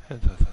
됐다.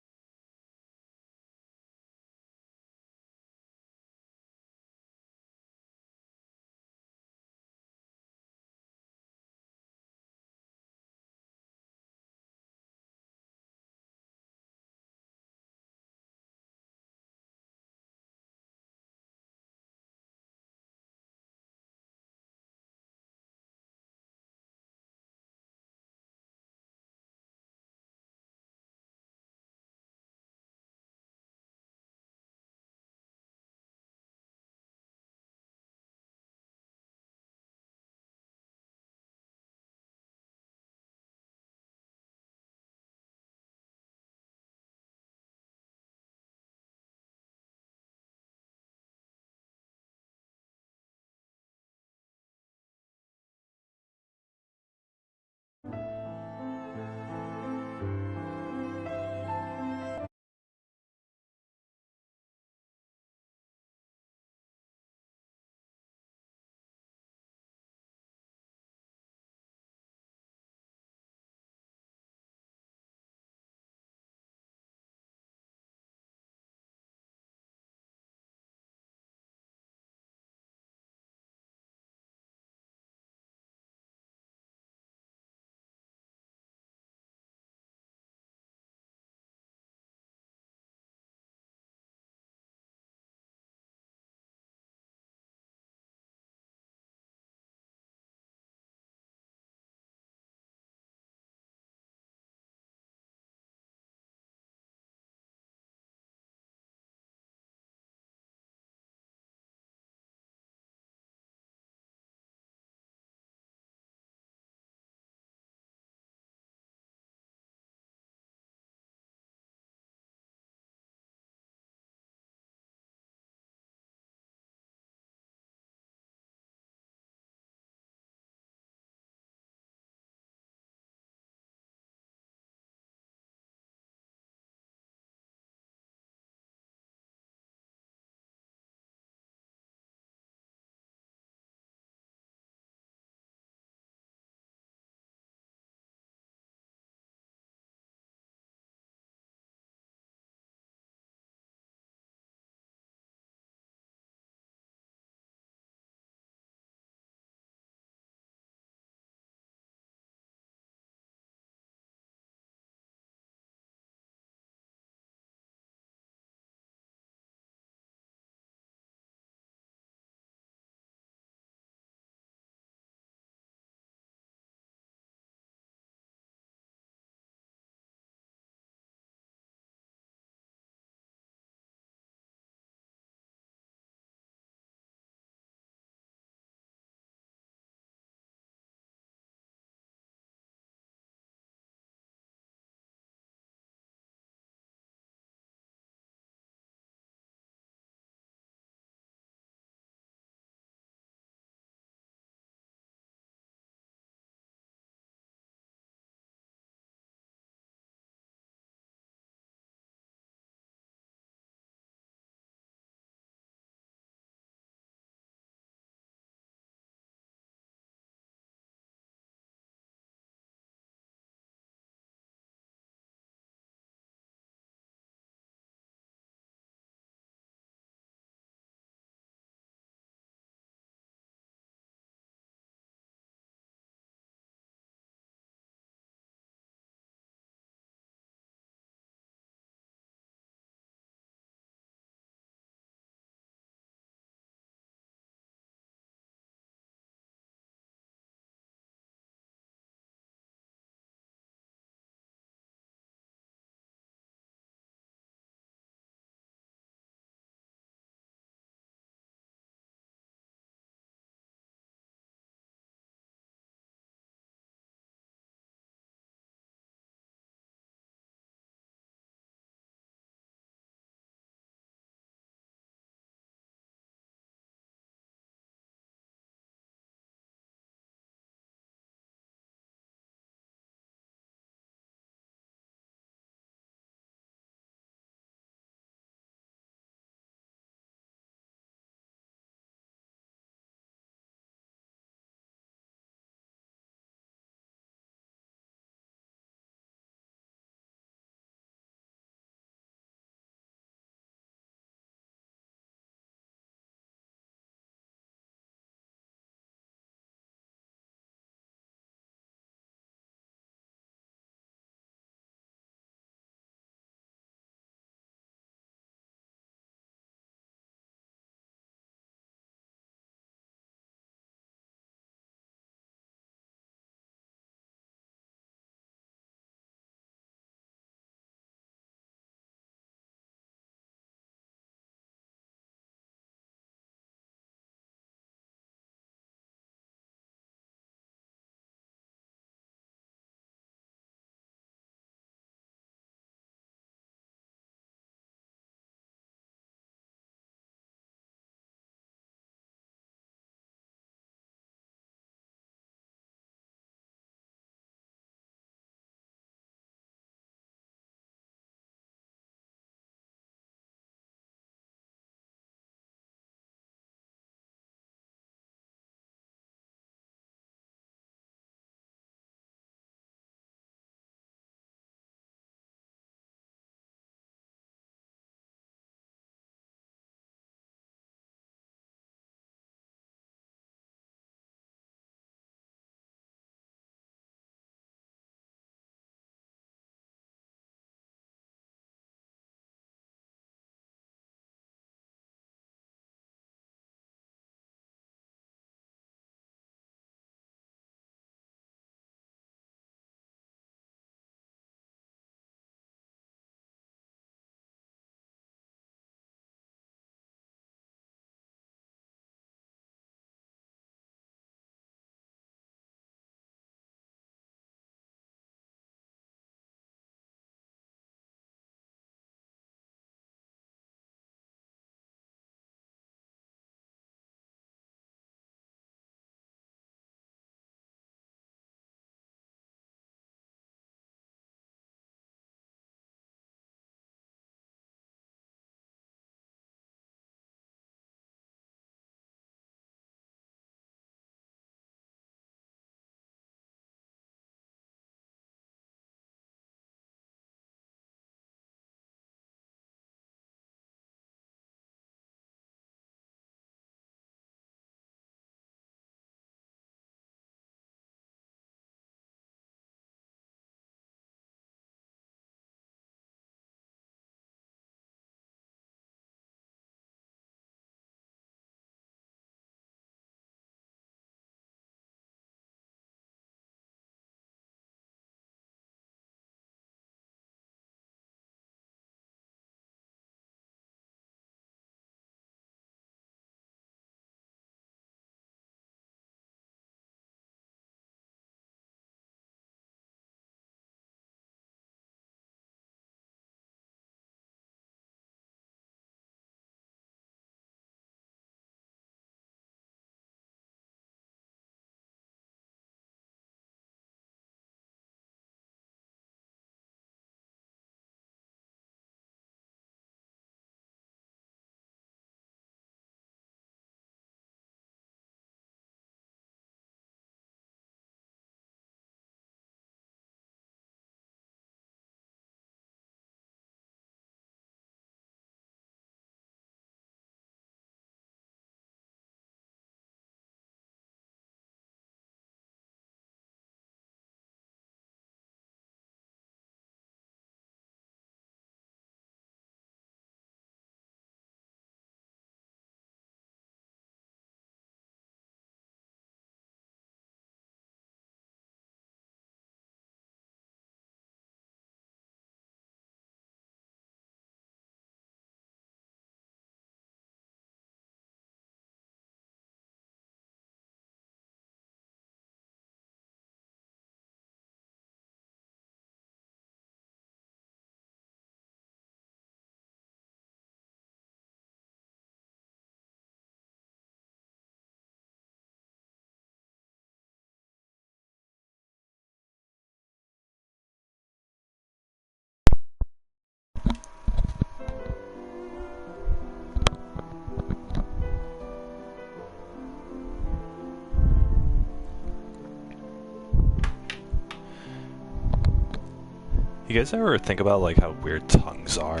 You guys ever think about like how weird tongues are?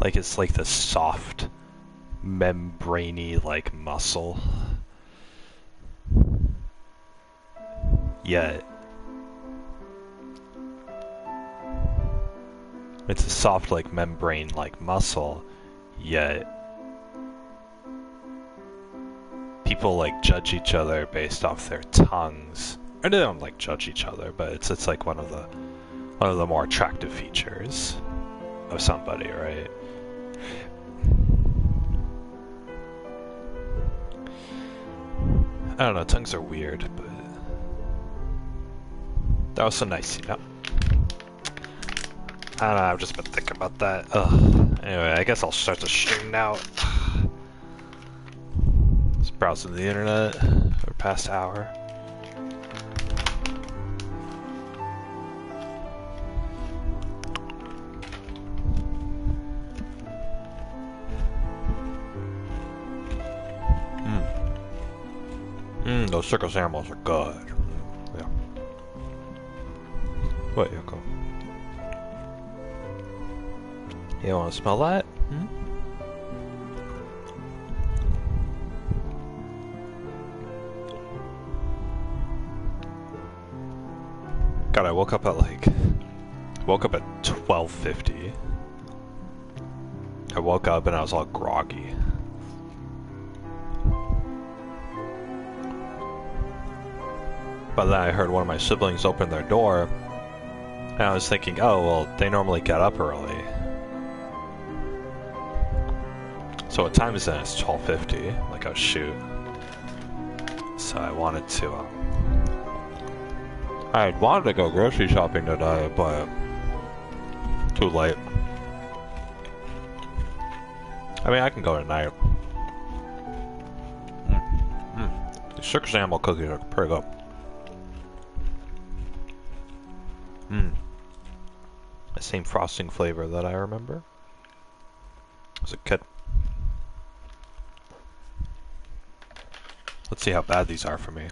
Like it's like this soft, membraney like muscle. Yet it's a soft like membrane like muscle, yet people like judge each other based off their tongues. Or they don't like judge each other, but it's like one of the more attractive features of somebody, right? I don't know, tongues are weird, but that was so nice, you know? I don't know, I've just been thinking about that. Ugh. Anyway, I guess I'll start the stream now. Just browsing the internet for the past hour. Those circus animals are good. Yeah. What, Yoko? You want to smell that? God, I woke up at 12:50. I woke up and I was all groggy. But then I heard one of my siblings open their door, and I was thinking, oh, well, they normally get up early. So what time is it? It's 12:50. Like, oh shoot. So I wanted to go grocery shopping today, but too late. I mean, I can go tonight. These circus animal cookies are pretty good. The same frosting flavor that I remember as a kid. Let's see how bad these are for me.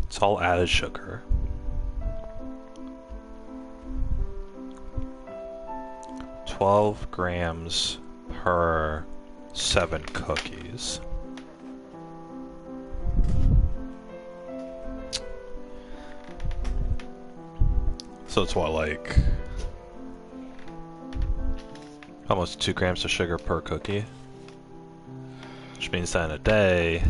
It's all added sugar. $12 grams per 7 cookies. So it's what, like almost 2 grams of sugar per cookie? Which means that in a day,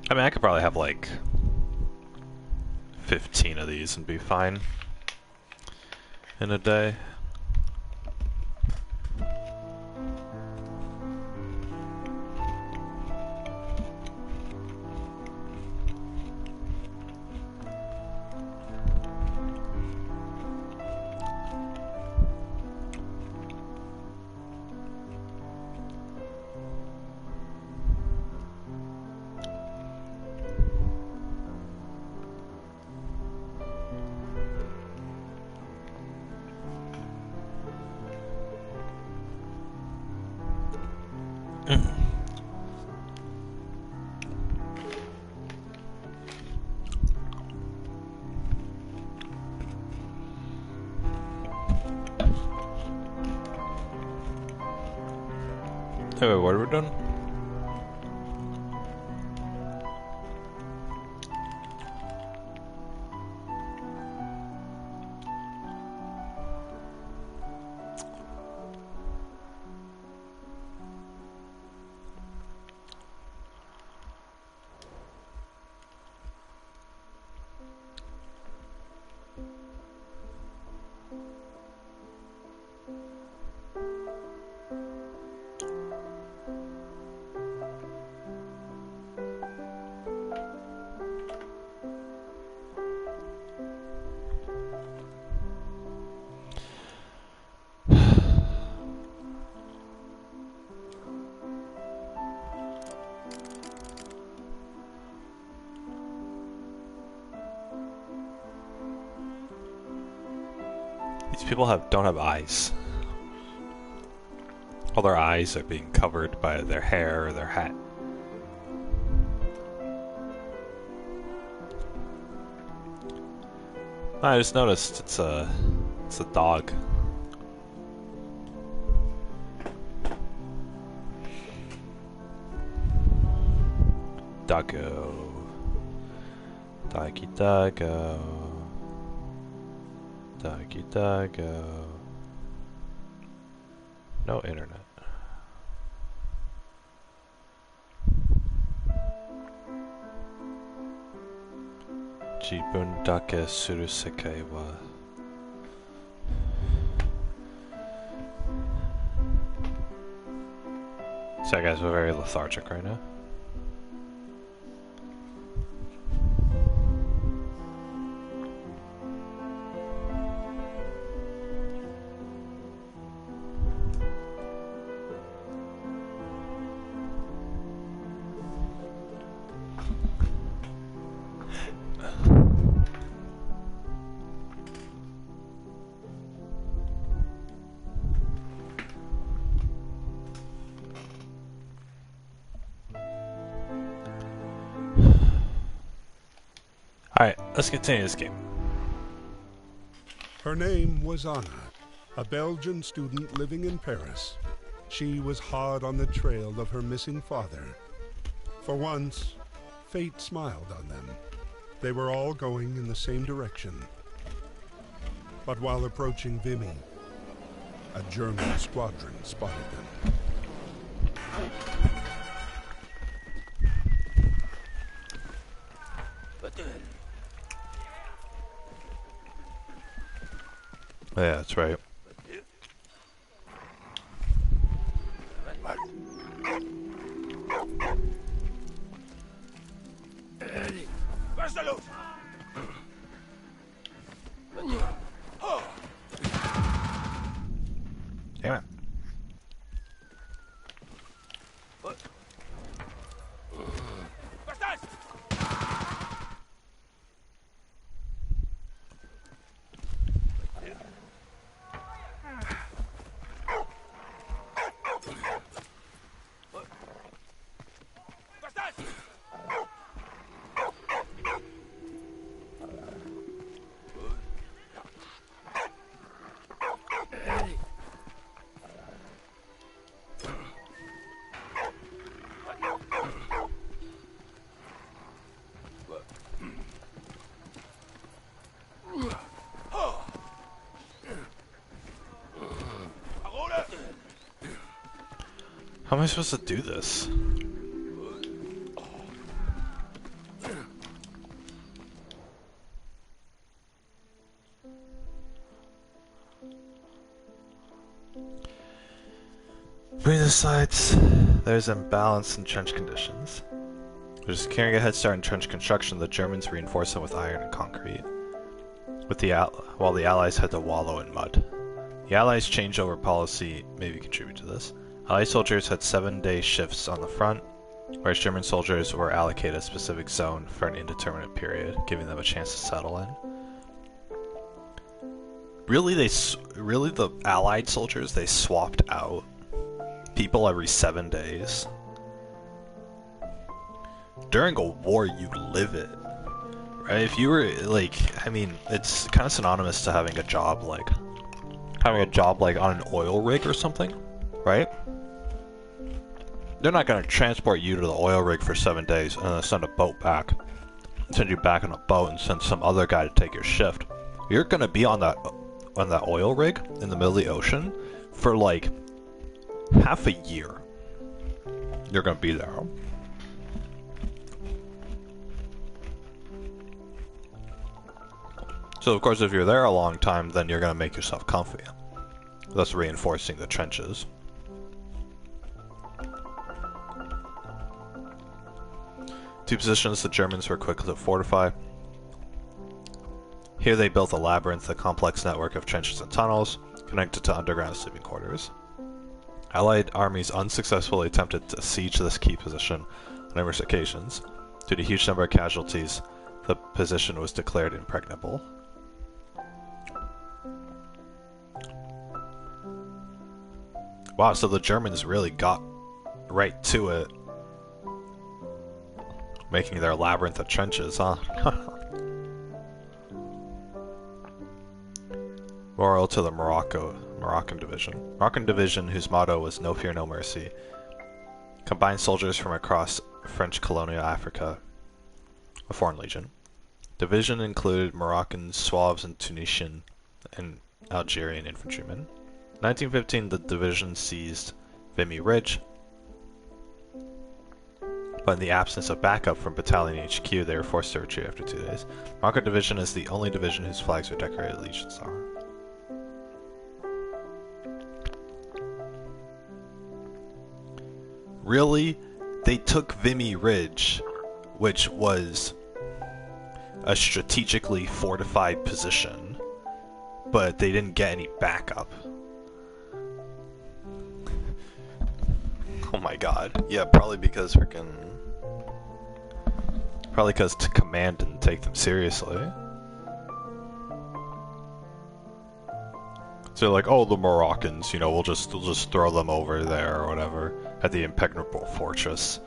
I mean, I could probably have like 15 of these and be fine in a day. Hey, wait, what are we doing? These people don't have eyes. All their eyes are being covered by their hair or their hat. I just noticed it's a dog. DOGGO. Doggy DOGGO. Doggy DOGGO. No internet. Jibun dake suru sekai wa. Sorry guys, we're very lethargic right now. Alright, let's continue this game. Her name was Anna, a Belgian student living in Paris. She was hard on the trail of her missing father. For once, fate smiled on them. They were all going in the same direction. But while approaching Vimy, a German squadron spotted them. Yeah, that's right. Damn it. How am I supposed to do this? Between the sides, there's imbalance in trench conditions. They're securing a head start in trench construction, the Germans reinforce them with iron and concrete, while the Allies had to wallow in mud. The Allies' changeover policy maybe contribute to this. Allied soldiers had 7-day shifts on the front, whereas German soldiers were allocated a specific zone for an indeterminate period, giving them a chance to settle in. Really, the Allied soldiers, they swapped out people every 7 days. During a war, you live it, right? If you were, like, I mean, it's kind of synonymous to having a job like on an oil rig or something, right? They're not going to transport you to the oil rig for 7 days and then send a boat back, send you back on a boat and send some other guy to take your shift. You're going to be on that oil rig in the middle of the ocean for like half a year. You're going to be there. So of course if you're there a long time, then you're going to make yourself comfy, thus reinforcing the trenches. Two positions the Germans were quick to fortify. Here they built a labyrinth, a complex network of trenches and tunnels, connected to underground sleeping quarters. Allied armies unsuccessfully attempted to siege this key position on numerous occasions. Due to huge number of casualties, the position was declared impregnable. Wow, so the Germans really got right to it, making their labyrinth of trenches, huh? Moral to the Moroccan division, whose motto was "No Fear, No Mercy," combined soldiers from across French colonial Africa, a foreign legion. Division included Moroccans, Slavs, and Tunisian and Algerian infantrymen. In 1915, the division seized Vimy Ridge, but in the absence of backup from Battalion HQ, they were forced to retreat after 2 days. Morocco Division is the only division whose flags are decorated Legion Star. Really? They took Vimy Ridge, which was a strategically fortified position, but they didn't get any backup. Oh my god. Yeah, probably because command didn't take them seriously. So like, oh, the Moroccans, you know, we'll just throw them over there or whatever at the impregnable fortress.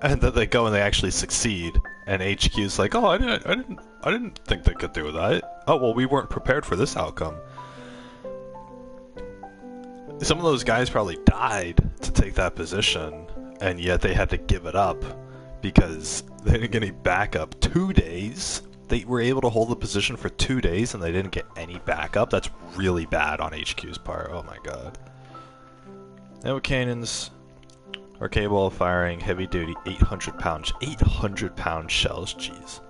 And then they go and they actually succeed, and HQ's like, oh, I didn't think they could do that. Oh, well, we weren't prepared for this outcome. Some of those guys probably died to take that position, and yet they had to give it up because they didn't get any backup. 2 days? They were able to hold the position for 2 days and they didn't get any backup? That's really bad on HQ's part. Oh my god. No cannons are capable of firing heavy-duty 800-pound shells. Jeez.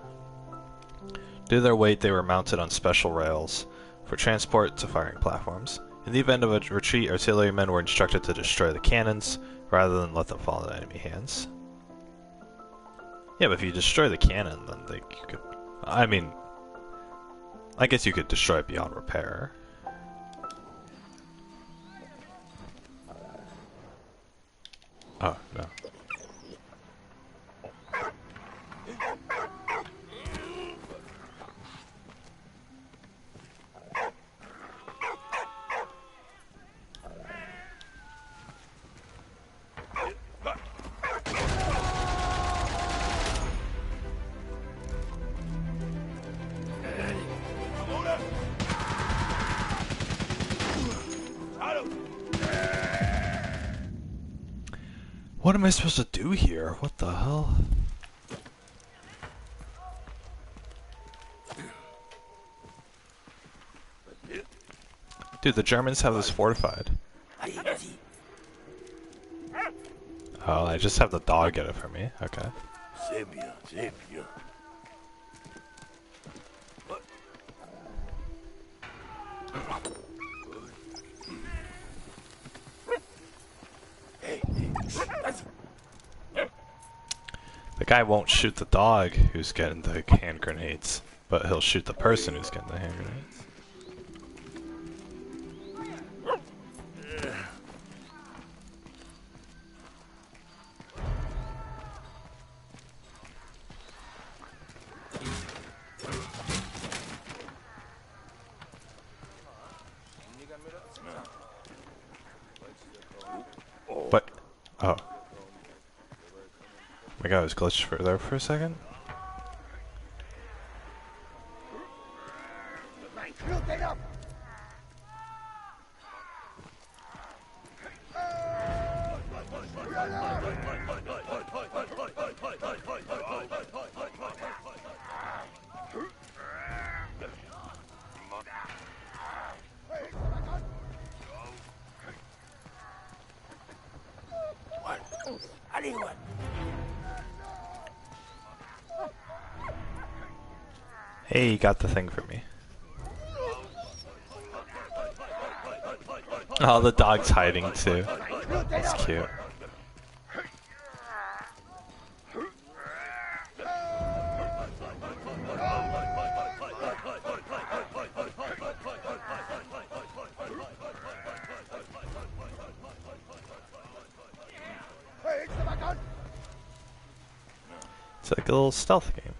Due to their weight, they were mounted on special rails for transport to firing platforms. In the event of a retreat, artillerymen were instructed to destroy the cannons rather than let them fall into enemy hands. Yeah, but if you destroy the cannon, then you could... I mean, I guess you could destroy it beyond repair. Oh, no. What am I supposed to do here? What the hell? Dude, the Germans have this fortified. Oh, I just have the dog get it for me. Okay. The guy won't shoot the dog who's getting the hand grenades, but he'll shoot the person who's getting the hand grenades. What? Oh. My god, I was glitched there for a second. Hey, you got the thing for me. Oh, the dog's hiding too. That's cute. It's like a little stealth game.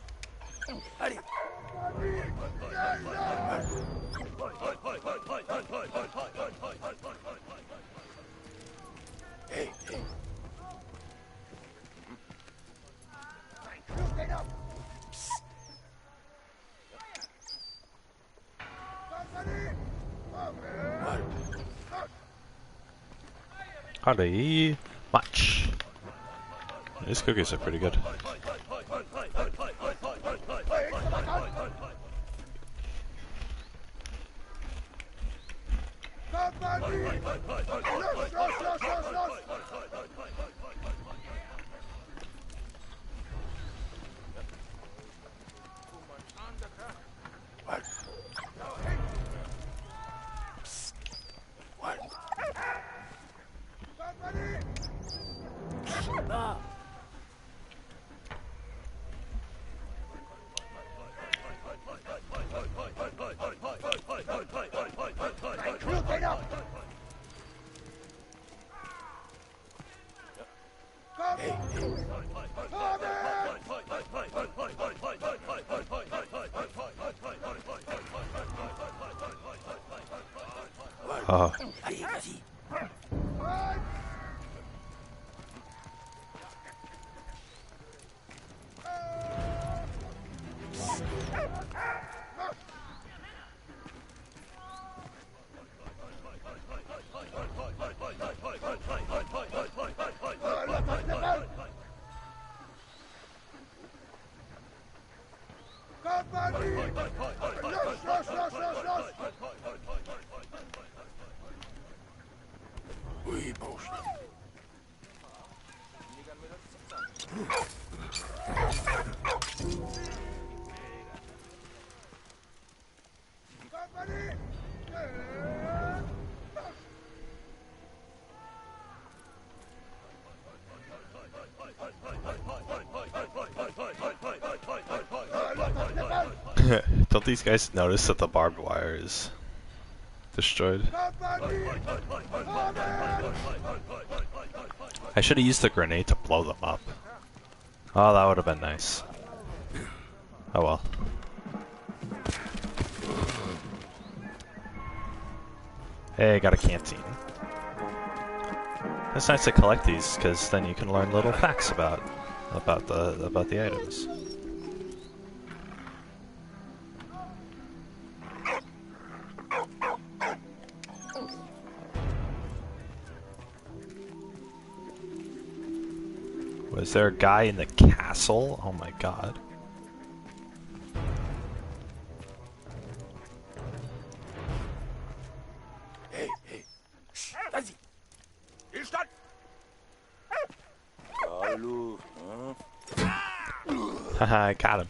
Howdy much. These cookies are pretty good. Oh. Don't these guys notice that the barbed wire is destroyed? I should have used the grenade to blow them up. Oh, that would have been nice. Oh well. Hey, I got a canteen. It's nice to collect these because then you can learn little facts about the items. Was there a guy in the castle? Oh my god. Haha, I got him.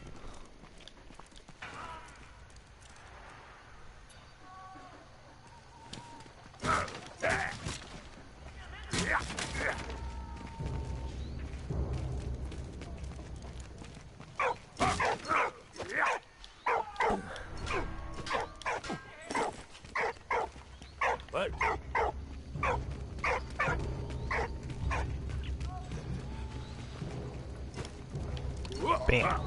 Bam.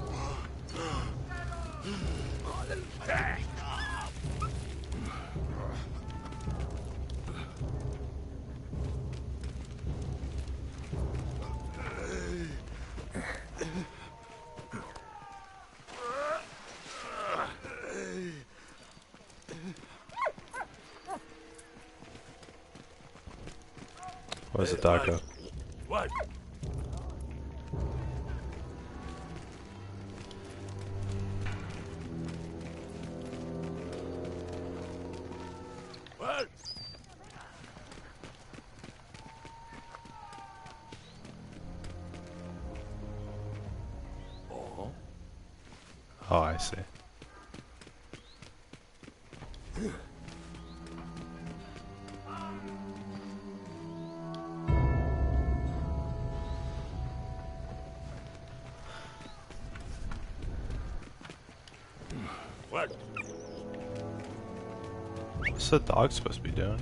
Where's the DOGGO? What? What? Oh. Oh, I see. What? What's the dog supposed to be doing?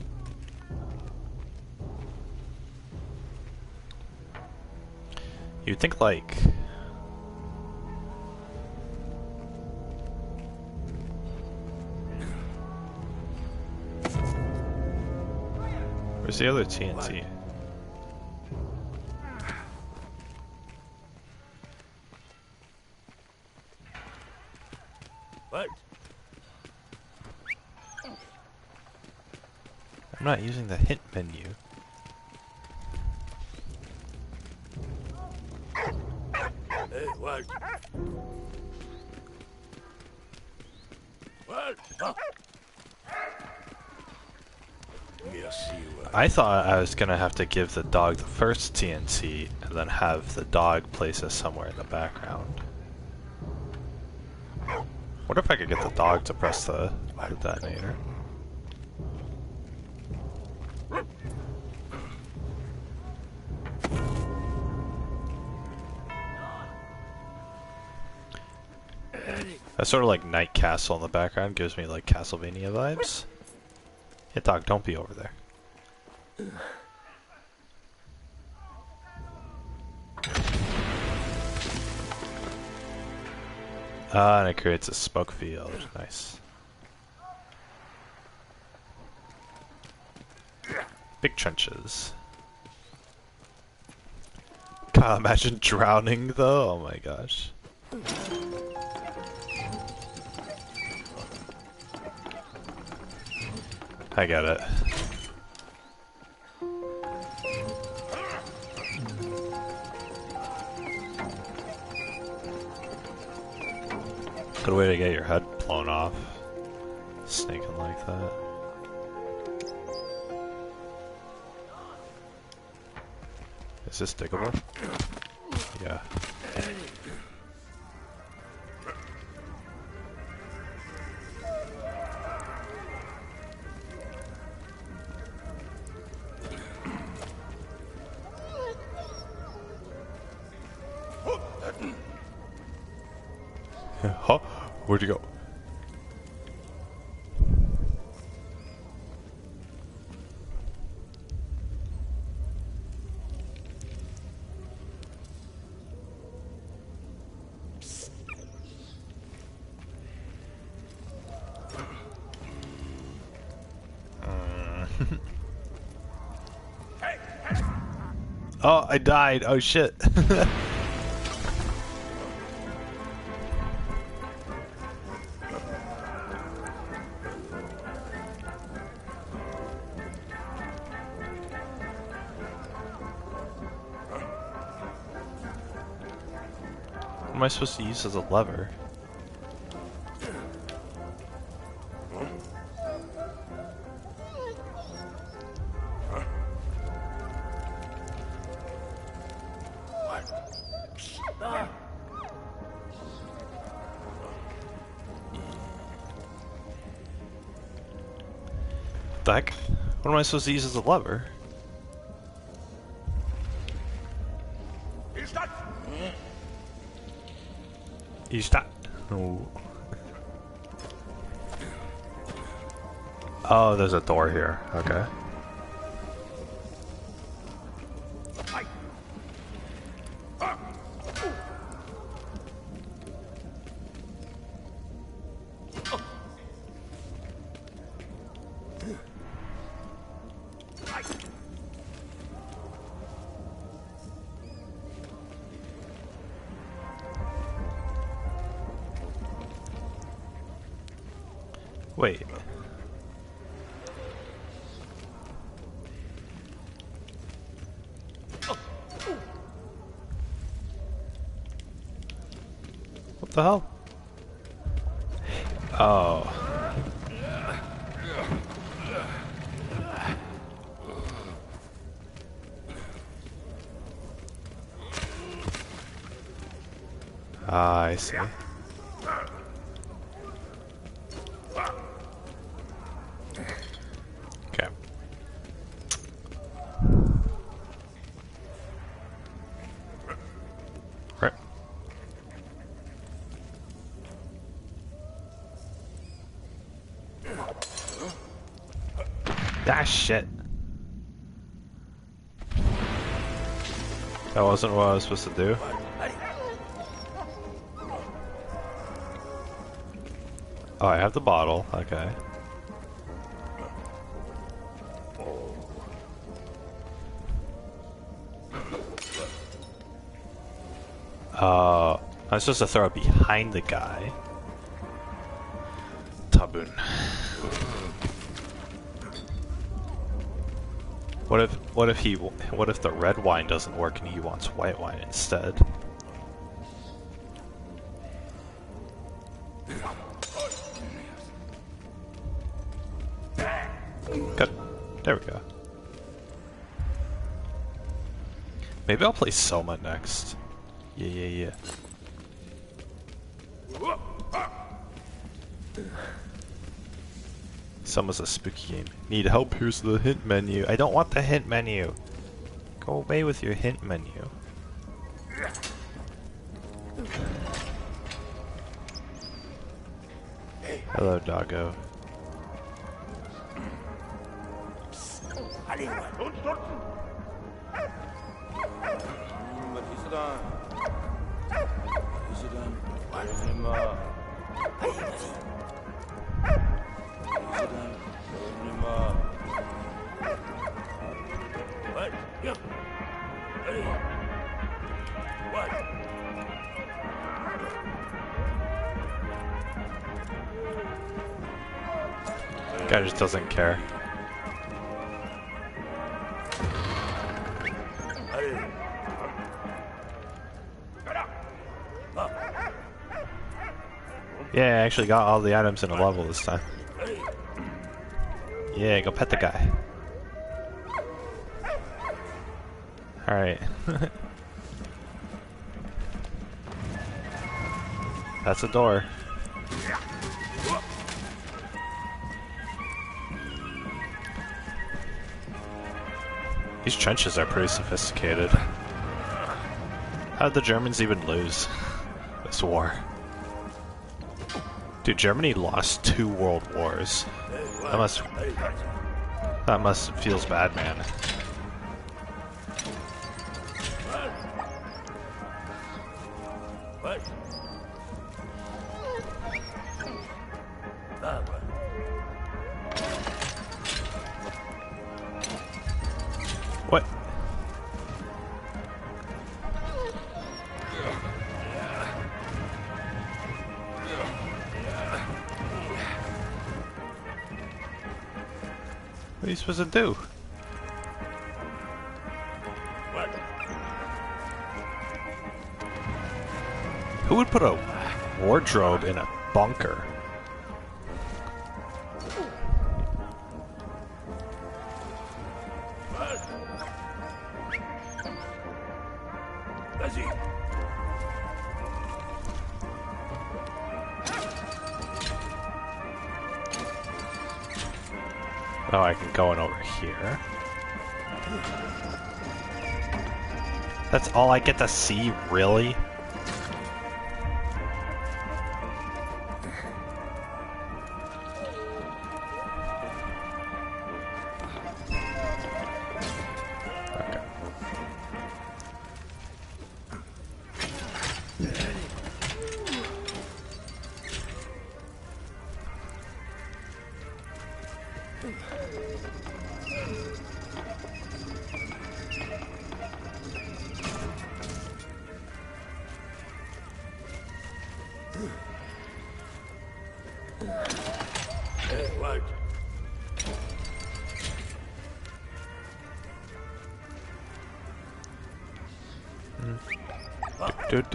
You'd think like... Where's the other TNT? What? I'm not using the hint menu. Hey, what? What? Huh? Yes, you. I thought I was gonna have to give the dog the first TNT and then have the dog place us somewhere in the background. What if I could get the dog to press the detonator? That sort of like Night Castle in the background gives me like Castlevania vibes. Hey dog, don't be over there. Ah, and it creates a smoke field. Nice. Big trenches. God, imagine drowning though. Oh my gosh. I get it. Good way to get your head blown off. Snaking like that. Is this diggable? Yeah. Huh? Where'd you go? Oh, I died. Oh shit. What am I supposed to use as a lever? What the heck? What am I supposed to use as a lever? You stop. No. Oh, there's a door here. Okay. Wait. What the hell? Oh. Ah, I see. Okay. Right. Ah, shit. That wasn't what I was supposed to do. Oh, I have the bottle. Okay. I'm supposed to throw it behind the guy. Tabun. What if the red wine doesn't work and he wants white wine instead? Good. There we go. Maybe I'll play Soma next. Yeah. Soma's a spooky game. Need help? Here's the hint menu. I don't want the hint menu. Go away with your hint menu. Hello, doggo. Guy just doesn't care. Yeah, I actually got all the items in a level this time. Yeah, go pet the guy. Alright. That's a door. These trenches are pretty sophisticated. How'd the Germans even lose this war? Dude, Germany lost 2 world wars. That must feels bad, man. What? What are you supposed to do? Who would put a wardrobe in a bunker? Oh, I can go in over here. That's all I get to see, really? Okay.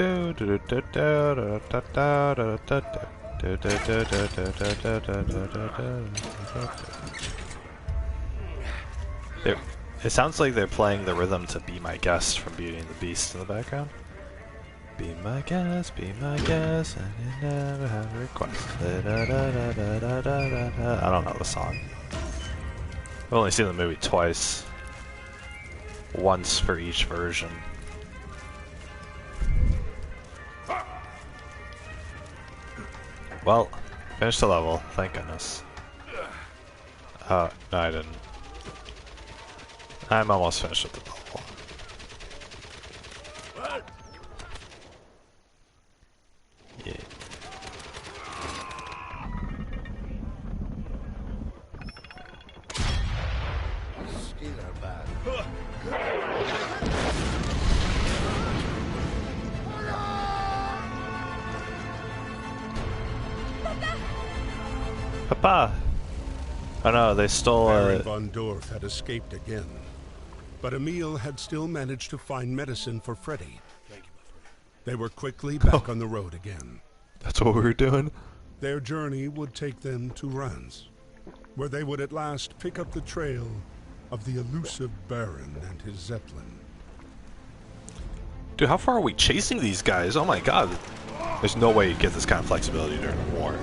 It sounds like they're playing the rhythm to Be My Guest from Beauty and the Beast in the background. Be my guest, and you never have a request. I don't know the song. I've only seen the movie twice. Once for each version. Well, finished the level, thank goodness. No, I didn't. I'm almost finished with the level. Yeah. Papa! Oh no, they stole Baron von Dorf had escaped again. But Emil had still managed to find medicine for Freddy. Thank you, my friend. They were quickly back on the road again. That's what we were doing? Their journey would take them to Rans, where they would at last pick up the trail of the elusive Baron and his Zeppelin. Dude, how far are we chasing these guys? Oh my god. There's no way you get this kind of flexibility during a war.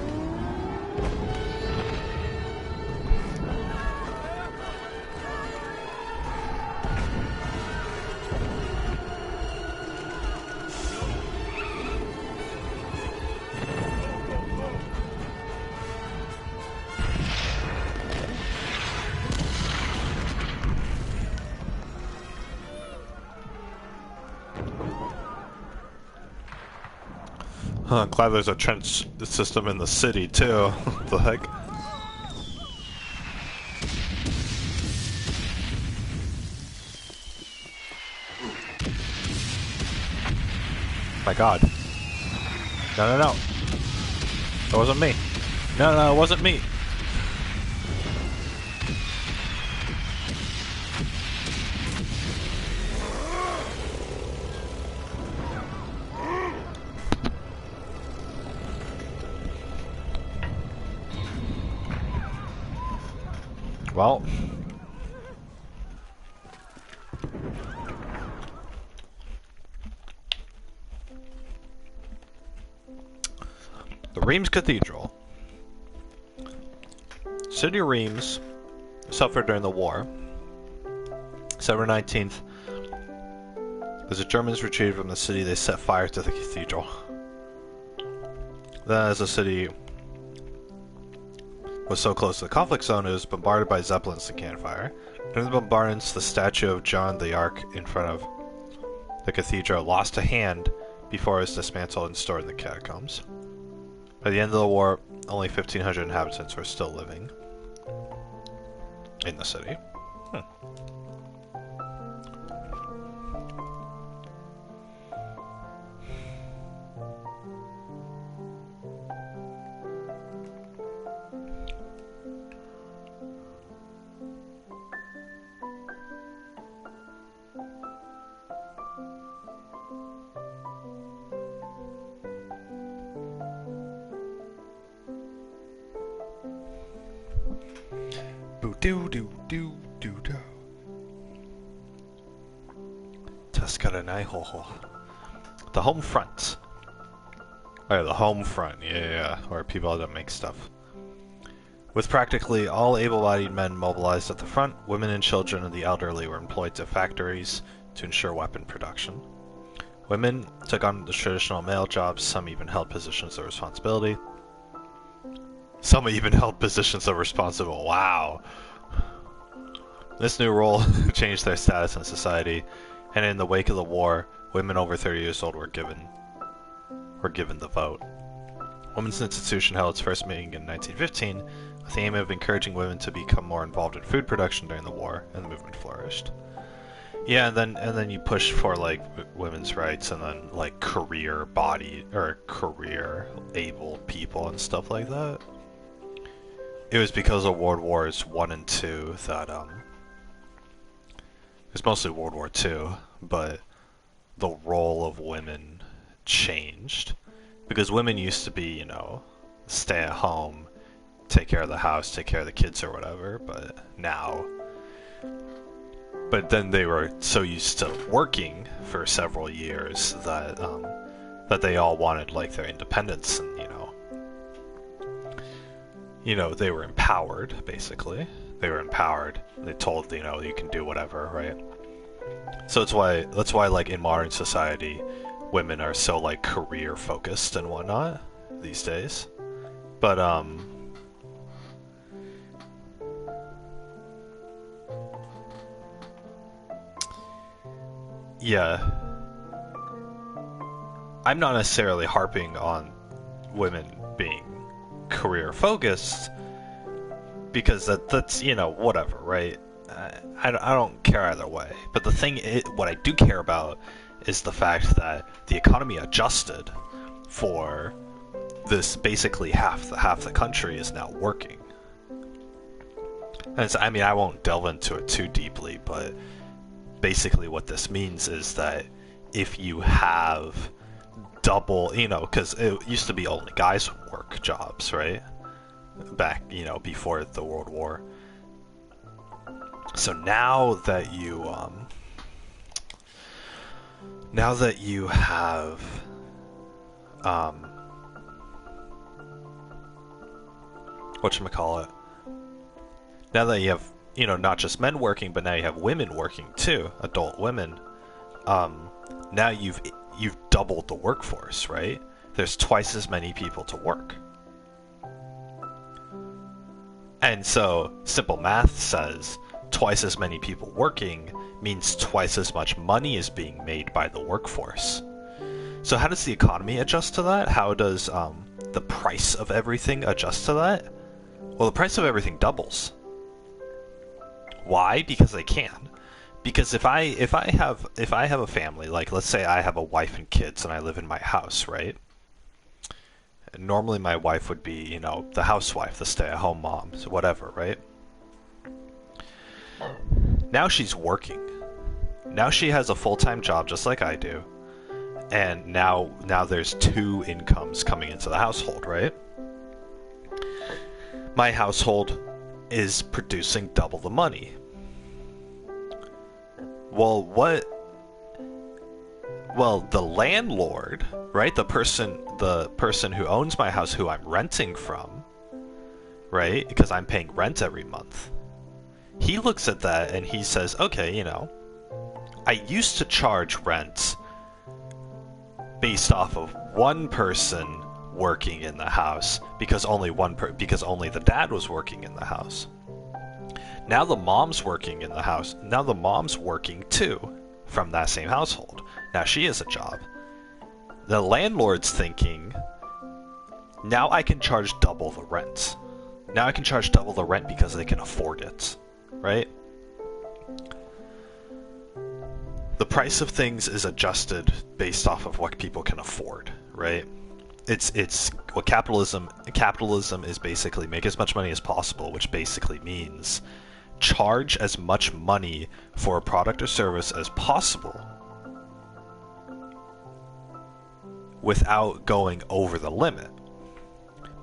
Huh, glad there's a trench system in the city too. What the heck? My god. No, no, no. It wasn't me. No, no, it wasn't me. Well, the Reims Cathedral. City of Reims suffered during the war. December 19th, as the Germans retreated from the city, they set fire to the cathedral. Then, as the city was so close to the conflict zone, it was bombarded by Zeppelins and cannon fire. During the bombardments, the statue of John the Ark in front of the cathedral lost a hand before it was dismantled and stored in the catacombs. By the end of the war, only 1,500 inhabitants were still living in the city. Boo-doo-doo-doo-doo-doo. Tuscaranaihoho. The home front. Oh, the home front, yeah, where people that make stuff. With practically all able-bodied men mobilized at the front, women and children and the elderly were employed to factories to ensure weapon production. Women took on the traditional male jobs, some even held positions of responsibility. Some even held positions of responsible. Wow. This new role changed their status in society, and in the wake of the war, women over 30 years old were given the vote. Women's Institution held its first meeting in 1915 with the aim of encouraging women to become more involved in food production during the war, and the movement flourished. Yeah, and then you push for like women's rights, and then like career able people and stuff like that. It was because of World Wars I and II that it's mostly World War II, but the role of women changed. Because women used to be, you know, stay at home, take care of the house, take care of the kids or whatever, but then they were so used to working for several years that that they all wanted like their independence, and they were empowered, basically. They were empowered. They told, you can do whatever, right? So that's why like in modern society, women are so like career focused and whatnot these days. But yeah, I'm not necessarily harping on women being career focused, because that's whatever, right? I don't care either way. But the thing what I do care about is the fact that the economy adjusted for this. Basically half the country is now working. And I won't delve into it too deeply, but basically what this means is that if you have double, because it used to be only guys would work jobs, right? Back, before the World War. So now that you have whatchamacallit, now that you have, not just men working, but now you have women working too, adult women, now you've doubled the workforce, right? There's twice as many people to work. And so, simple math says twice as many people working means twice as much money is being made by the workforce. So how does the economy adjust to that? How does the price of everything adjust to that? Well, the price of everything doubles. Why? Because they can. Because if I have a family, like let's say I have a wife and kids and I live in my house, right? And normally my wife would be, the housewife, the stay-at-home mom, so whatever, right? Now she's working. Now she has a full-time job just like I do. And now there's two incomes coming into the household, right? My household is producing double the money. Well, the landlord, right? The person who owns my house, who I'm renting from, right? Because I'm paying rent every month. He looks at that and he says, okay, I used to charge rent based off of one person working in the house because only the dad was working in the house. Now the mom's working in the house. Now the mom's working too from that same household. Now she has a job. The landlord's thinking, now I can charge double the rent. Now I can charge double the rent because they can afford it, right? The price of things is adjusted based off of what people can afford, right? It's what capitalism is basically make as much money as possible, which basically means charge as much money for a product or service as possible without going over the limit.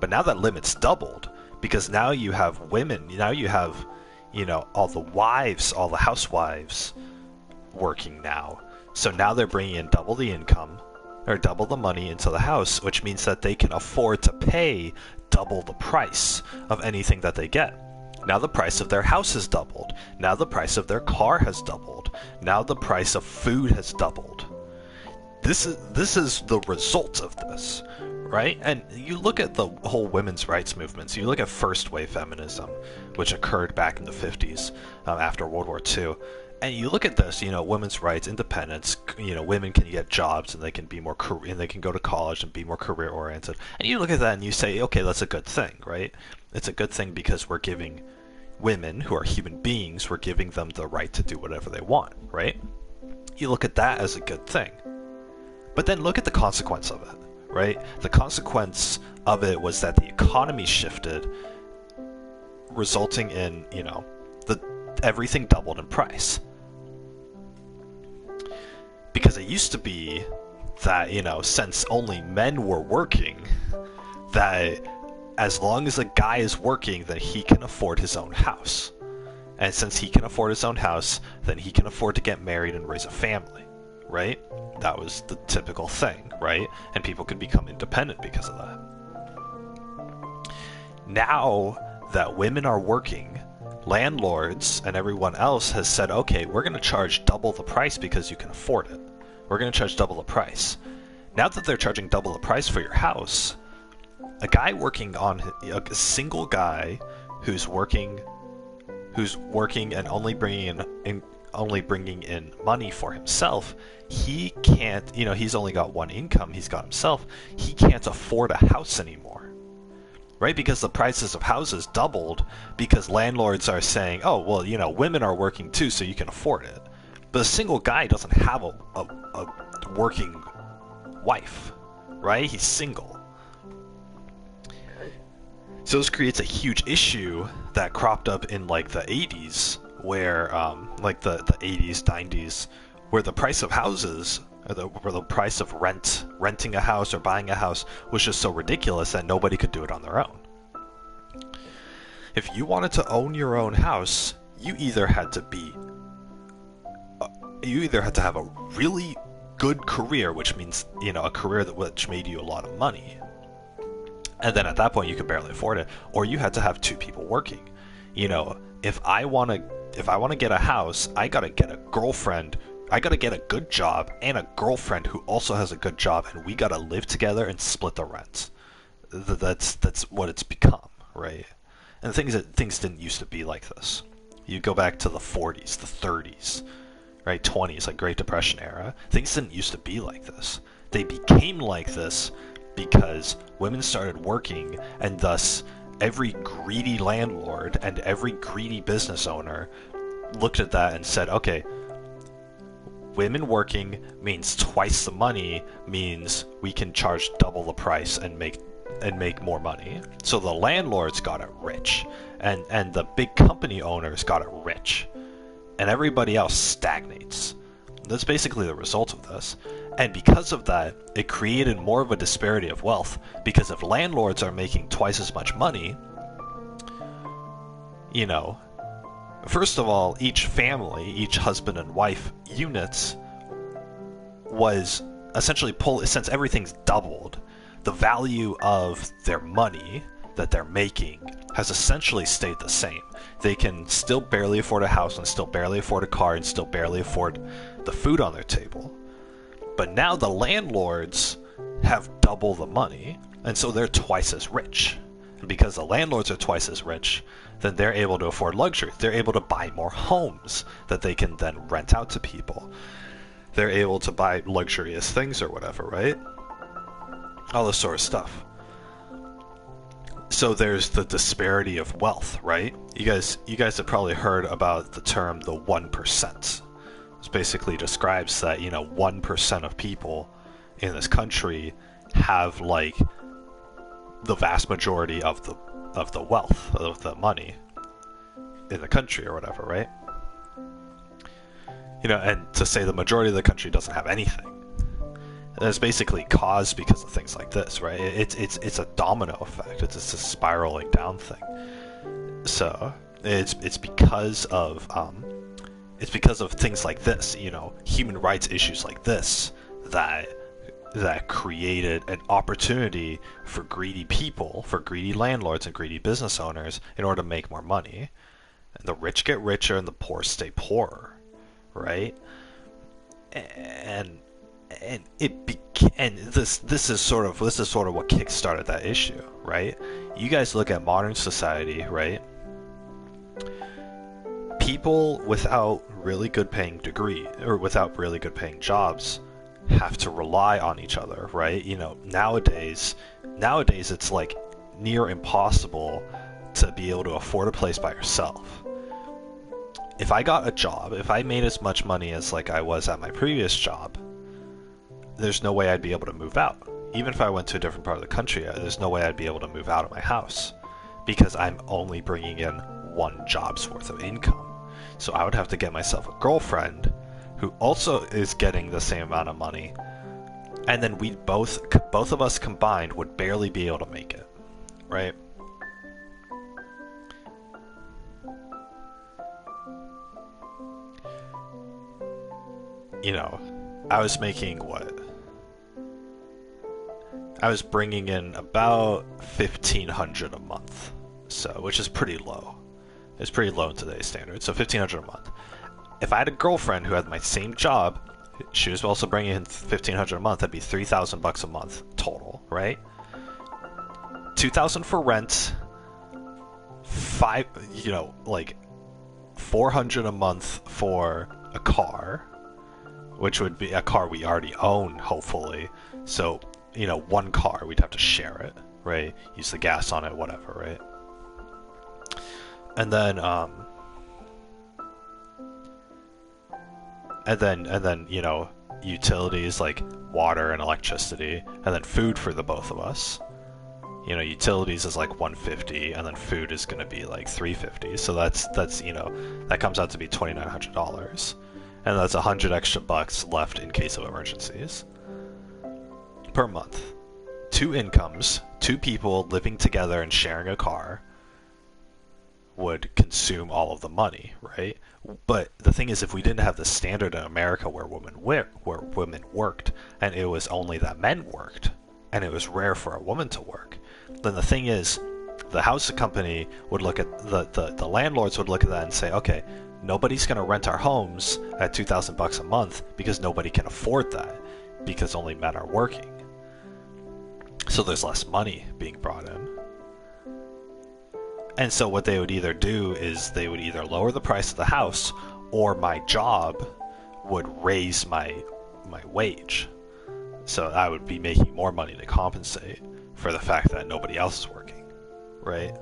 But now that limit's doubled, because now you have women, now you have, all the wives, all the housewives working now. So now they're bringing in double the income, or double the money into the house, which means that they can afford to pay double the price of anything that they get. Now the price of their house has doubled. Now the price of their car has doubled. Now the price of food has doubled. This is the result of this, right? And you look at the whole women's rights movements. You look at first wave feminism, which occurred back in the 50s after World War II. And you look at this, women's rights, independence, women can get jobs and they can be more and they can go to college and be more career oriented. And you look at that and you say, okay, that's a good thing, right? It's a good thing because we're giving women, who are human beings, we're giving them the right to do whatever they want, right? You look at that as a good thing. But then look at the consequence of it, right? The consequence of it was that the economy shifted, resulting in, everything doubled in price. Because it used to be that, since only men were working, that as long as a guy is working, then he can afford his own house. And since he can afford his own house, then he can afford to get married and raise a family, right? That was the typical thing, right? And people could become independent because of that. Now that women are working, landlords and everyone else has said, okay, we're going to charge double the price because you can afford it. We're going to charge double the price. Now that they're charging double the price for your house, a guy working on a single guy who's working and only bringing in money for himself, he can't, he's only got one income, he's got himself, he can't afford a house anymore. Right? Because the prices of houses doubled because landlords are saying, oh, well, women are working too, so you can afford it. But a single guy doesn't have a working wife, right? He's single. So this creates a huge issue that cropped up in like the 80s where like the 80s, 90s, where the price of houses, where the price of renting a house or buying a house was just so ridiculous that nobody could do it on their own. If you wanted to own your own house, you either had to have a really good career, which means, a career which made you a lot of money. And then at that point you could barely afford it, or you had to have two people working. If I want to get a house, I got to get a girlfriend. I got to get a good job and a girlfriend who also has a good job, and we got to live together and split the rent. That's what it's become, right? And things didn't used to be like this. You go back to the 40s, the 30s, right, 20s, like Great Depression era. Things didn't used to be like this. They became like this because women started working, and thus every greedy landlord and every greedy business owner looked at that and said, okay, women working means twice the money, means we can charge double the price and make more money. So the landlords got it rich, and the big company owners got it rich, and everybody else stagnates. That's basically the result of this. And because of that, it created more of a disparity of wealth, because if landlords are making twice as much money, first of all, each family, each husband and wife units was essentially since everything's doubled, the value of their money that they're making has essentially stayed the same. They can still barely afford a house and still barely afford a car and still barely afford the food on their table. But now the landlords have double the money, and so they're twice as rich. And because the landlords are twice as rich, then they're able to afford luxury. They're able to buy more homes that they can then rent out to people. They're able to buy luxurious things or whatever, right? All this sort of stuff. So there's the disparity of wealth, right? You guys have probably heard about the term the 1%. This basically describes that, 1% of people in this country have like the vast majority of the wealth, of the money in the country or whatever, right? And to say the majority of the country doesn't have anything. And it's basically caused because of things like this, right? It's a domino effect. It's a spiraling down thing. So it's because of things like this, human rights issues like this, that created an opportunity for greedy people, for greedy landlords and greedy business owners in order to make more money. And the rich get richer and the poor stay poorer, right? And this is sort of what kickstarted that issue, right? You guys look at modern society, right? People without really good paying without really good paying jobs have to rely on each other, right? Nowadays it's like near impossible to be able to afford a place by yourself. If I got a job, if I made as much money as like I was at my previous job, there's no way I'd be able to move out. Even if I went to a different part of the country, there's no way I'd be able to move out of my house, because I'm only bringing in one job's worth of income. So I would have to get myself a girlfriend who also is getting the same amount of money, and then both of us combined would barely be able to make it, right? I was making what? I was bringing in about $1,500 a month, so which is pretty low. It's pretty low in today's standards. So $1,500 a month. If I had a girlfriend who had my same job, she was also bringing in $1,500 a month. That'd be $3,000 a month total, right? $2,000 for rent. Like $400 a month for a car, which would be a car we already own, hopefully. So, one car, we'd have to share it, right? Use the gas on it, whatever, right? And then, utilities like water and electricity, and then food for the both of us. You know, utilities is like 150, and then food is going to be like 350. So that's you know, that comes out to be $2,900, and that's 100 extra bucks left in case of emergencies per month. Two incomes, two people living together and sharing a car would consume all of the money, right? But the thing is, if we didn't have the standard in America where women worked, and it was only that men worked, and it was rare for a woman to work, then the thing is, the house company would look at the landlords would look at that and say, okay, nobody's going to rent our homes at $2,000 a month because nobody can afford that, because only men are working. So there's less money being brought in. And so what they would either do is they would either lower the price of the house, or my job would raise my wage. So I would be making more money to compensate for the fact that nobody else is working, right?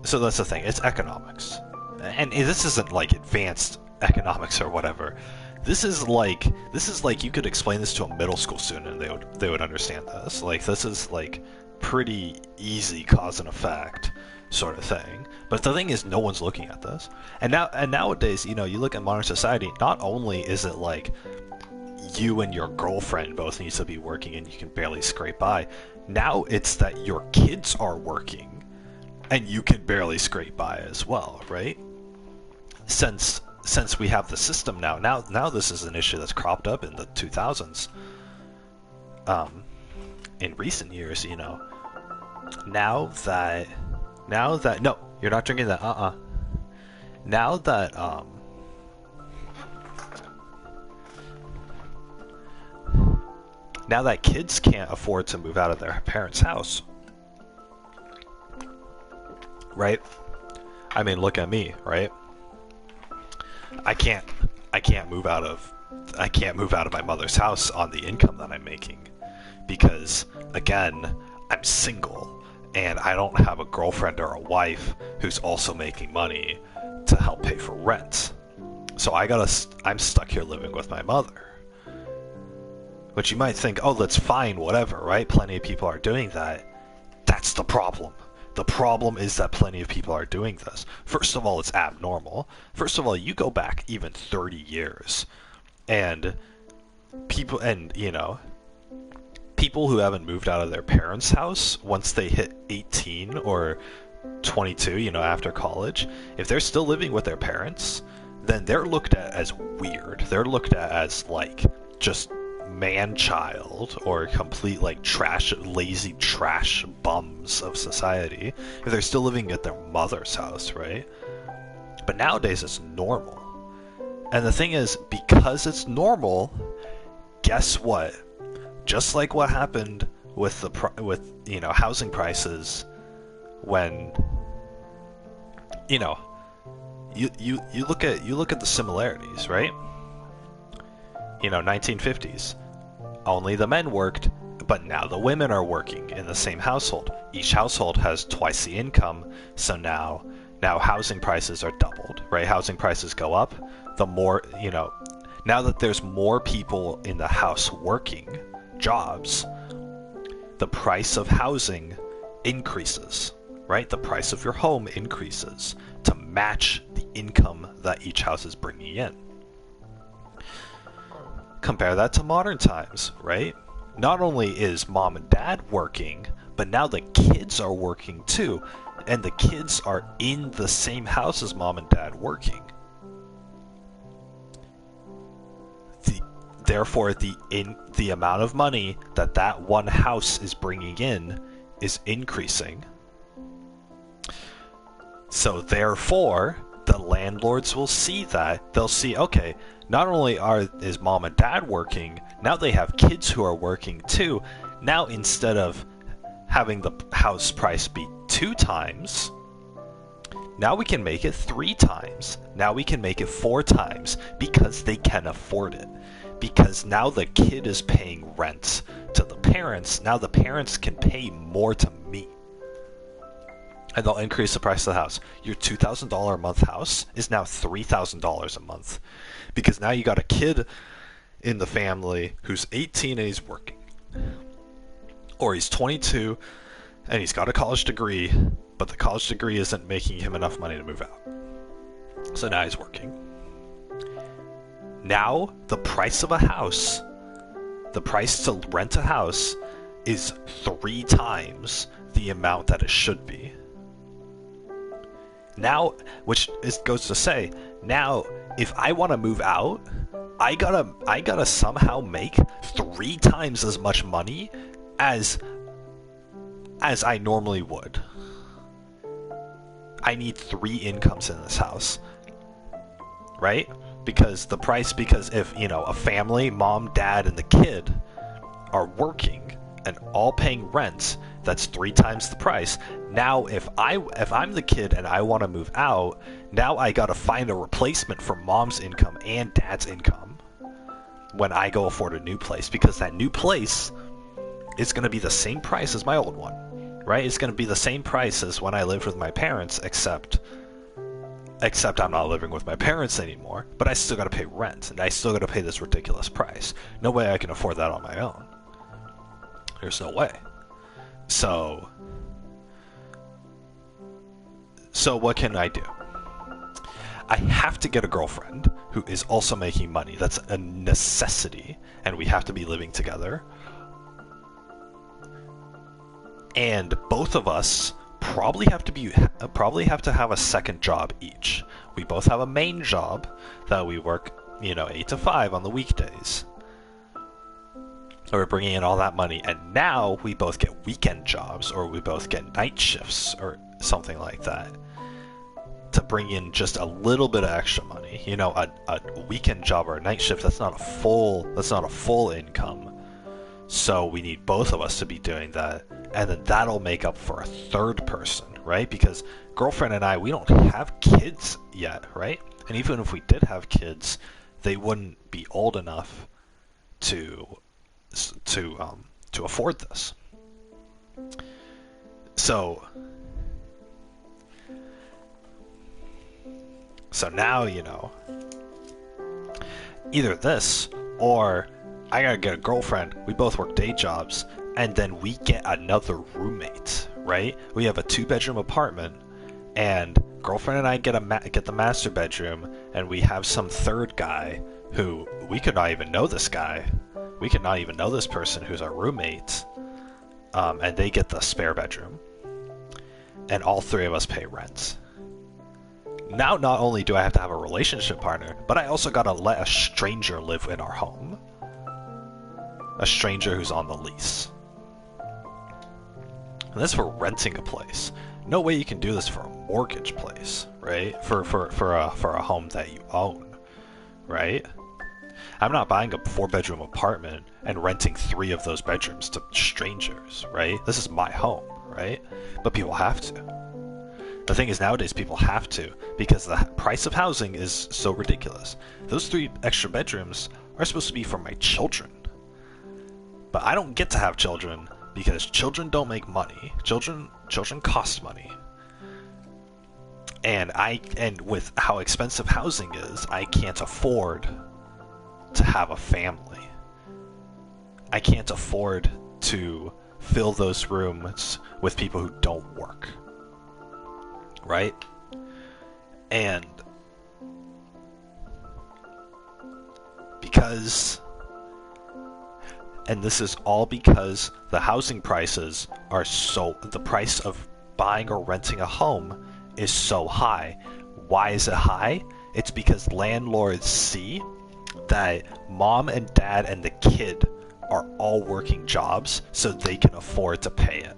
So that's the thing, it's economics. And this isn't like advanced economics or whatever. This is like you could explain this to a middle school student and they would understand this. Like, this is like pretty easy cause and effect sort of thing. But the thing is, no one's looking at this. And nowadays, you know, you look at modern society, not only is it like you and your girlfriend both need to be working and you can barely scrape by, now it's that your kids are working and you can barely scrape by as well, right? Since we have the system now this is an issue that's cropped up in the 2000s. In recent years, you know, now that no, you're not drinking that. Now that kids can't afford to move out of their parents' house, right? I mean, look at me, right? I can't move out of my mother's house on the income that I'm making, because again, I'm single and I don't have a girlfriend or a wife who's also making money to help pay for rent. So I'm stuck here living with my mother. Which you might think, oh, that's fine, whatever, right? Plenty of people are doing that. That's the problem. The problem is that plenty of people are doing this. First of all, it's abnormal. First of all, you go back even 30 years, and people who haven't moved out of their parents' house once they hit 18 or 22, you know, after college, if they're still living with their parents, then they're looked at as weird. They're looked at as like just man-child or complete like lazy trash bums of society if they're still living at their mother's house, right? But nowadays it's normal. And the thing is, because it's normal, guess what? Just like what happened with you know, housing prices when, you know, you look at the similarities, right? You know, 1950s. Only the men worked, but now the women are working in the same household. Each household has twice the income, so now housing prices are doubled, right? Housing prices go up, the more, you know, now that there's more people in the house working jobs, the price of housing increases, right? The price of your home increases to match the income that each house is bringing in. Compare that to modern times, right? Not only is mom and dad working, but now the kids are working too, and the kids are in the same house as mom and dad working. Therefore, the amount of money that one house is bringing in is increasing. So therefore, the landlords will see that. They'll see, okay, not only is mom and dad working, now they have kids who are working too. Now instead of having the house price be 2 times, now we can make it 3 times. Now we can make it 4 times because they can afford it. Because now the kid is paying rent to the parents, now the parents can pay more to me. And they'll increase the price of the house. Your $2,000 a month house is now $3,000 a month. Because now you got a kid in the family who's 18 and he's working. or he's 22 and he's got a college degree, but the college degree isn't making him enough money to move out. So now he's working. Now the price of a house, the price to rent a house, is 3 times the amount that it should be. Now, goes to say, now if I want to move out, I gotta somehow make 3 times as much money as I normally would. I need 3 incomes in this house, right? Because if, a family, mom, dad, and the kid are working and all paying rent, that's 3 times the price. Now, if I'm the kid and I want to move out, now I gotta find a replacement for mom's income and dad's income when I go afford a new place, because that new place is gonna be the same price as my old one, right? It's gonna be the same price as when I lived with my parents, except I'm not living with my parents anymore, but I still gotta pay rent, and I still gotta pay this ridiculous price. No way I can afford that on my own. There's no way. So what can I do? I have to get a girlfriend who is also making money. That's a necessity, and we have to be living together. And both of us probably have to have a second job each. We both have a main job that we work, 8 to 5 on the weekdays. We're bringing in all that money, and now we both get weekend jobs, or we both get night shifts, or something like that, to bring in just a little bit of extra money. A weekend job or a night shift, that's not a full income. So we need both of us to be doing that, and then that'll make up for a third person, right? Because girlfriend and I, we don't have kids yet, right? And even if we did have kids, they wouldn't be old enough to afford this. So now, either this, or I gotta get a girlfriend, we both work day jobs, and then we get another roommate, right? We have a 2-bedroom apartment, and girlfriend and I get the master bedroom, and we have some third guy who we could not even know this guy. We could not even know this person who's our roommate, and they get the spare bedroom. And all 3 of us pay rent. Now, not only do I have to have a relationship partner, but I also gotta let a stranger live in our home. A stranger who's on the lease. And that's for renting a place. No way you can do this for a mortgage place, right? For a home that you own, right? I'm not buying a 4-bedroom apartment and renting 3 of those bedrooms to strangers, right? This is my home, right? But people have to. The thing is, nowadays people have to, because the price of housing is so ridiculous. Those 3 extra bedrooms are supposed to be for my children. But I don't get to have children because children don't make money. Children cost money. And with how expensive housing is, I can't afford to have a family. I can't afford to fill those rooms with people who don't work. Right? And this is all because the housing prices are the price of buying or renting a home is so high. Why is it high? It's because landlords see that mom and dad and the kid are all working jobs, so they can afford to pay it.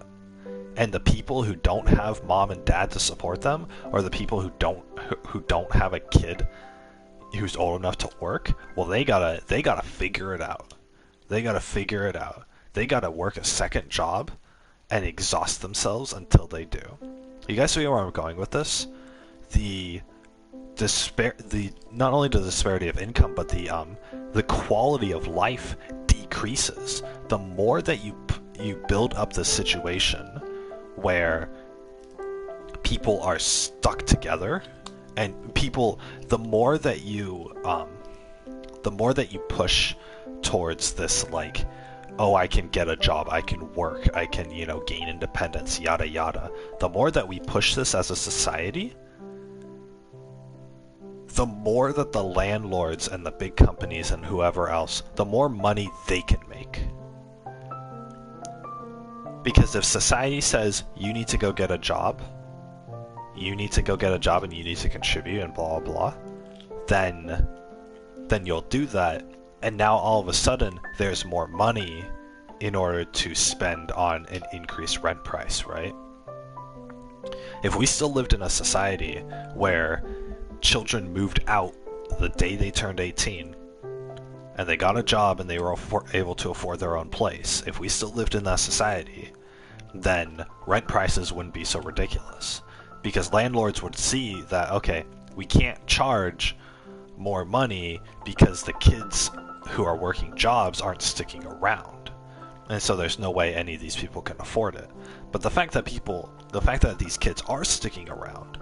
And the people who don't have mom and dad to support them, or the people who don't have a kid who's old enough to work, well, they gotta figure it out. They gotta work a second job and exhaust themselves until they do. You guys see where I'm going with this? Not only the disparity of income, but the quality of life decreases the more that you build up the situation where people are stuck together, and the more that you push towards this, like, oh, I can get a job, I can work, I can, gain independence, yada yada. The more that we push this as a society, the more that the landlords and the big companies and whoever else, the more money they can make. Because if society says, you need to go get a job, and you need to contribute and blah blah, then you'll do that, and now all of a sudden there's more money in order to spend on an increased rent price, right? If we still lived in a society where children moved out the day they turned 18 and they got a job and they were able to afford their own place, if we still lived in that society, then rent prices wouldn't be so ridiculous. Because landlords would see that, okay, we can't charge more money because the kids who are working jobs aren't sticking around. And so there's no way any of these people can afford it. But the fact that these kids are sticking around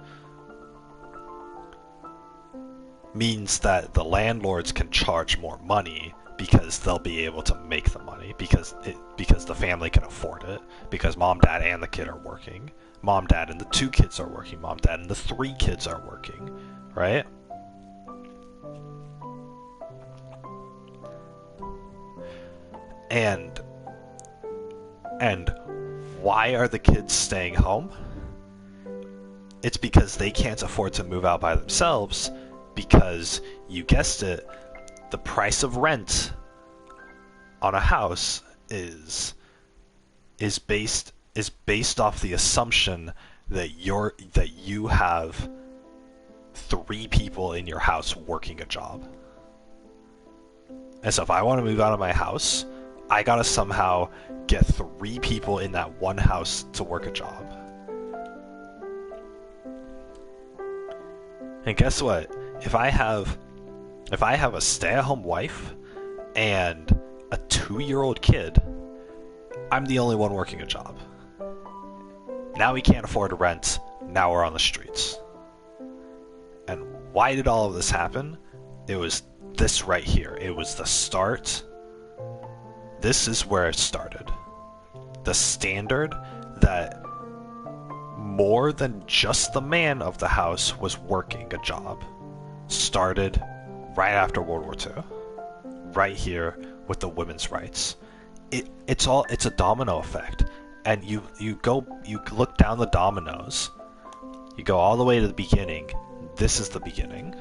means that the landlords can charge more money because they'll be able to make the money, because the family can afford it, because mom, dad, and the kid are working. Mom, dad, and the 2 kids are working. Mom, dad, and the 3 kids are working, right? And why are the kids staying home? It's because they can't afford to move out by themselves, because, you guessed it, the price of rent on a house is based off the assumption that you have 3 people in your house working a job. And so if I want to move out of my house, I gotta somehow get 3 people in that one house to work a job. And guess what? If I have a stay-at-home wife and a 2-year-old kid, I'm the only one working a job. Now we can't afford rent, now we're on the streets. And why did all of this happen? It was this right here. It was the start. This is where it started. The standard that more than just the man of the house was working a job started right after World War II. Right here with the women's rights. It's a domino effect. And you look down the dominoes, you go all the way to the beginning. This is the beginning.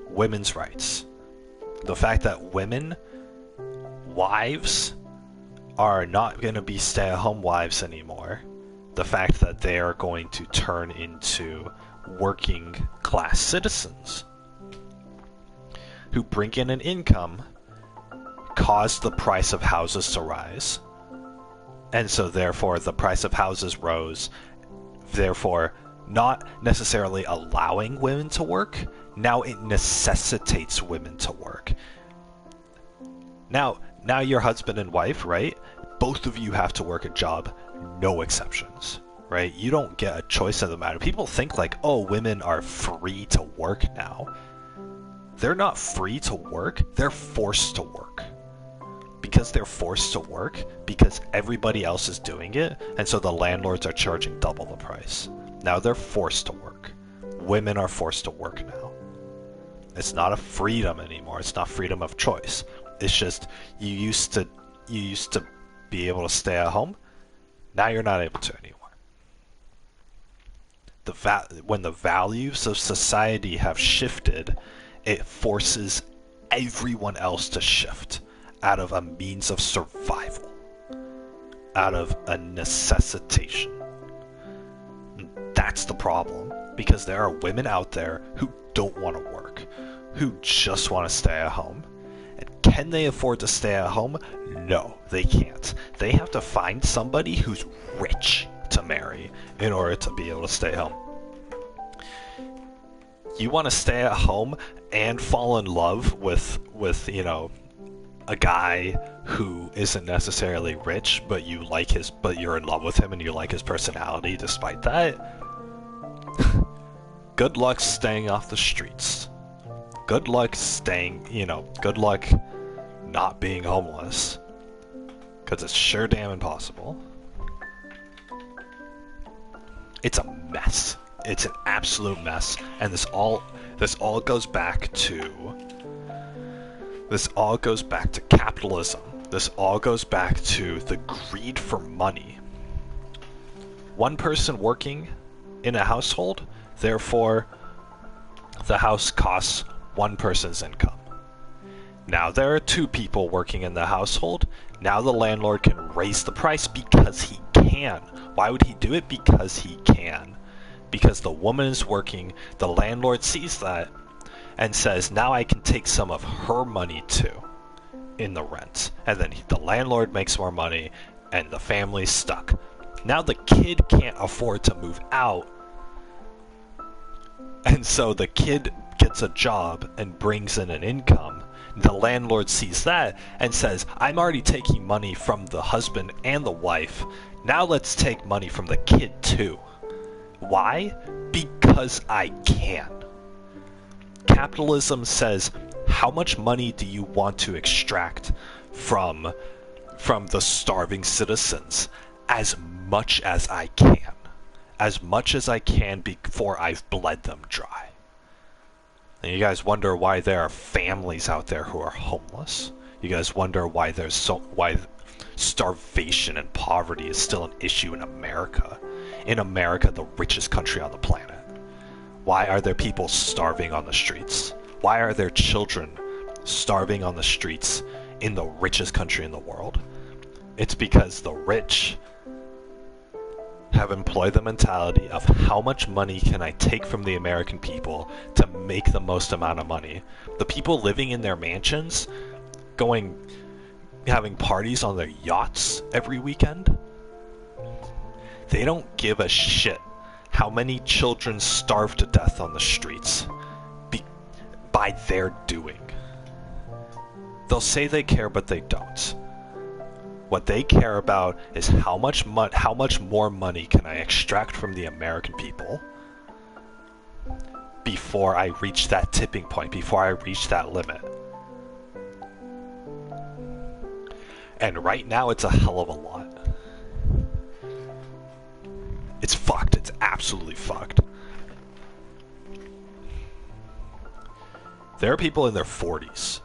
Women's rights. The fact that wives are not going to be stay-at-home wives anymore. The fact that they are going to turn into working class citizens who bring in an income caused the price of houses to rise. And so therefore the price of houses rose, therefore not necessarily allowing women to work. Now it necessitates women to work. Now you're husband and wife, right? Both of you have to work a job, no exceptions, right? You don't get a choice in the matter. People think like, oh, women are free to work now. They're not free to work, they're forced to work. Because they're forced to work, because everybody else is doing it, and so the landlords are charging double the price. Now they're forced to work. Women are forced to work now. It's not a freedom anymore, it's not freedom of choice. It's just, you used to be able to stay at home, now you're not able to anymore. When the values of society have shifted, it forces everyone else to shift out of a means of survival, out of a necessitation. That's the problem, because there are women out there who don't want to work, who just want to stay at home. And can they afford to stay at home? No, they can't. They have to find somebody who's rich to marry in order to be able to stay home. You want to stay at home and fall in love with a guy who isn't necessarily rich, but you're in love with him and you like his personality despite that? Good luck staying off the streets. Good luck not being homeless. Because it's sure damn impossible. It's a mess. It's an absolute mess. And this all goes back to capitalism. This all goes back to the greed for money. One person working in a household, therefore the house costs one person's income. Now there are two people working in the household. Now the landlord can raise the price because he can. Why would he do it? Because he can. Because the woman is working, the landlord sees that and says, now I can take some of her money too in the rent. And then the landlord makes more money and the family's stuck. Now the kid can't afford to move out. And so the kid gets a job and brings in an income. The landlord sees that and says, I'm already taking money from the husband and the wife. Now let's take money from the kid too. Why? Because I can. Capitalism says, how much money do you want to extract from the starving citizens? As much as I can. As much as I can before I've bled them dry. And you guys wonder why there are families out there who are homeless. You guys wonder why why starvation and poverty is still an issue in America. In America, the richest country on the planet. Why are there people starving on the streets? Why are there children starving on the streets in the richest country in the world? It's because the rich have employed the mentality of how much money can I take from the American people to make the most amount of money. The people living in their mansions, having parties on their yachts every weekend, they don't give a shit how many children starve to death on the streets by their doing. They'll say they care, but they don't. What they care about is how much more money can I extract from the American people before I reach that tipping point, before I reach that limit. And right now it's a hell of a lot. It's fucked. It's absolutely fucked. There are people in their 40s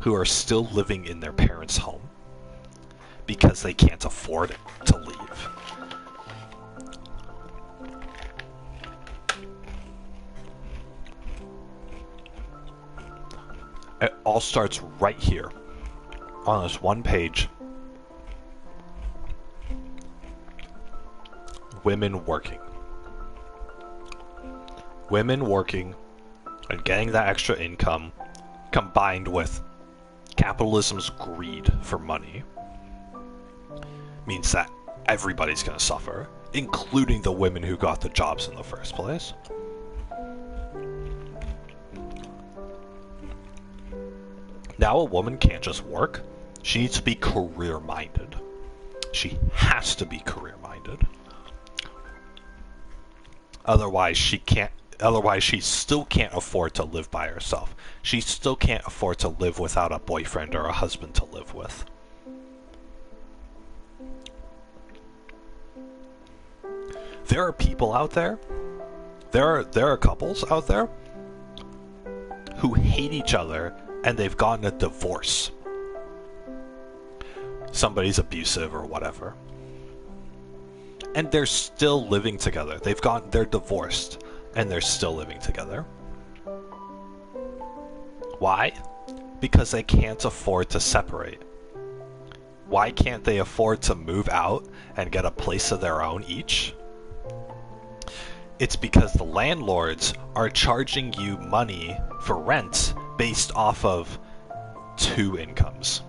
who are still living in their parents' home because they can't afford it to leave. It all starts right here on this one page. Women working. Women working and getting that extra income combined with capitalism's greed for money means that everybody's going to suffer, including the women who got the jobs in the first place. Now a woman can't just work. She needs to be career-minded. She has to be career-minded. Otherwise she still can't afford to live by herself. She still can't afford to live without a boyfriend or a husband to live with. There are people out there, there are couples out there who hate each other and they've gotten a divorce. Somebody's abusive or whatever. And they're still living together. They're divorced and they're still living together. Why? Because they can't afford to separate. Why can't they afford to move out and get a place of their own each? It's because the landlords are charging you money for rent based off of 2 incomes.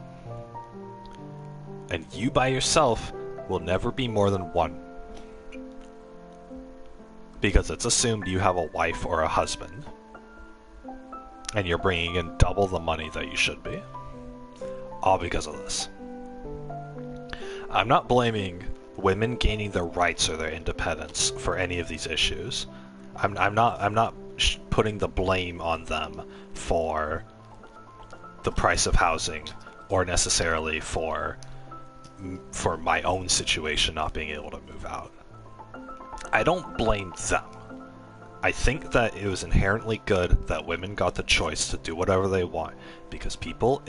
And you by yourself will never be more than 1. Because it's assumed you have a wife or a husband. And you're bringing in double the money that you should be. All because of this. I'm not blaming women gaining their rights or their independence for any of these issues. I'm not putting the blame on them for the price of housing or necessarily for for my own situation not being able to move out. I don't blame them. I think that it was inherently good that women got the choice to do whatever they want, because people,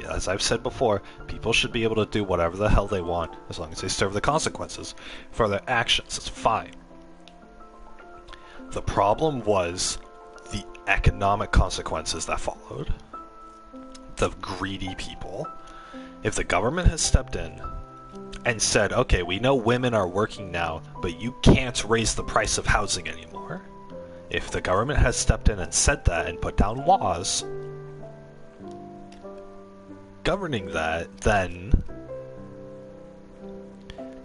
as I've said before, people should be able to do whatever the hell they want as long as they serve the consequences for their actions. It's fine. The problem was the economic consequences that followed. The greedy people. If the government has stepped in and said, okay, we know women are working now, but you can't raise the price of housing anymore. If the government has stepped in and said that and put down laws governing that, then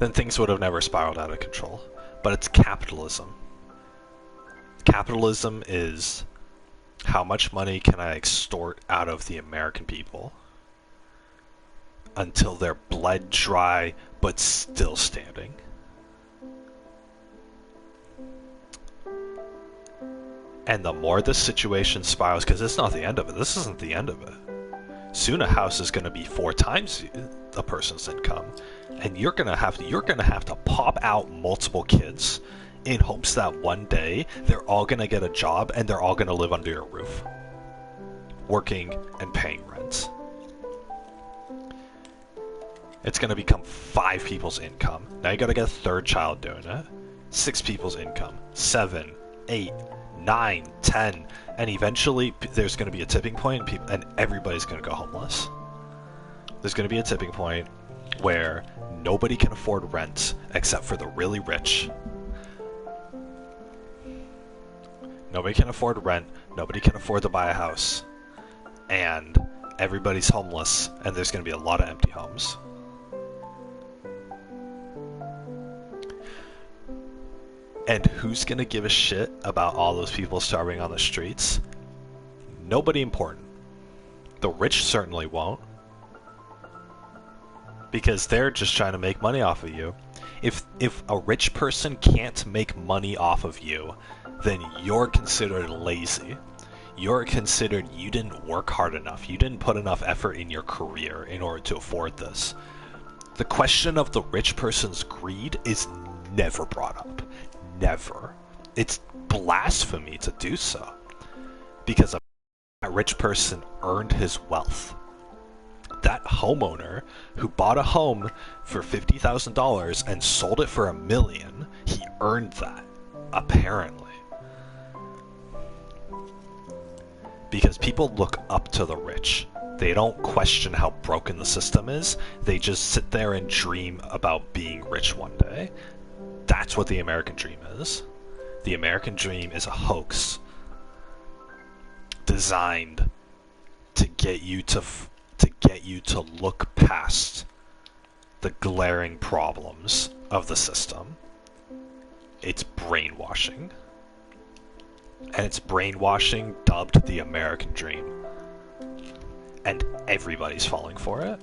things would have never spiraled out of control. But it's capitalism. Capitalism is how much money can I extort out of the American people until they're bled dry but still standing. And the more this situation spirals, because it's not the end of it, this isn't the end of it. Soon a house is going to be 4 times a person's income, and you're going to have to pop out multiple kids in hopes that one day they're all going to get a job and they're all going to live under your roof, working and paying rent. It's going to become 5 people's income. Now you got to get a 3rd child doing it. 6 people's income. 7, 8, 9, 10, and eventually there's going to be a tipping point, and everybody's going to go homeless. There's going to be a tipping point where nobody can afford rent except for the really rich. Nobody can afford rent, nobody can afford to buy a house, and everybody's homeless, and there's going to be a lot of empty homes. And who's gonna give a shit about all those people starving on the streets? Nobody important. The rich certainly won't. Because they're just trying to make money off of you. If a rich person can't make money off of you, then you're considered lazy. You're considered you didn't work hard enough. You didn't put enough effort in your career in order to afford this. The question of the rich person's greed is never brought up. Never. It's blasphemy to do so. Because a rich person earned his wealth. That homeowner who bought a home for $50,000 and sold it for $1 million, he earned that, apparently. Because people look up to the rich. They don't question how broken the system is. They just sit there and dream about being rich one day. That's what the American dream is. The American dream is a hoax designed to get you to look past the glaring problems of the system. It's brainwashing. And it's brainwashing dubbed the American dream. And everybody's falling for it.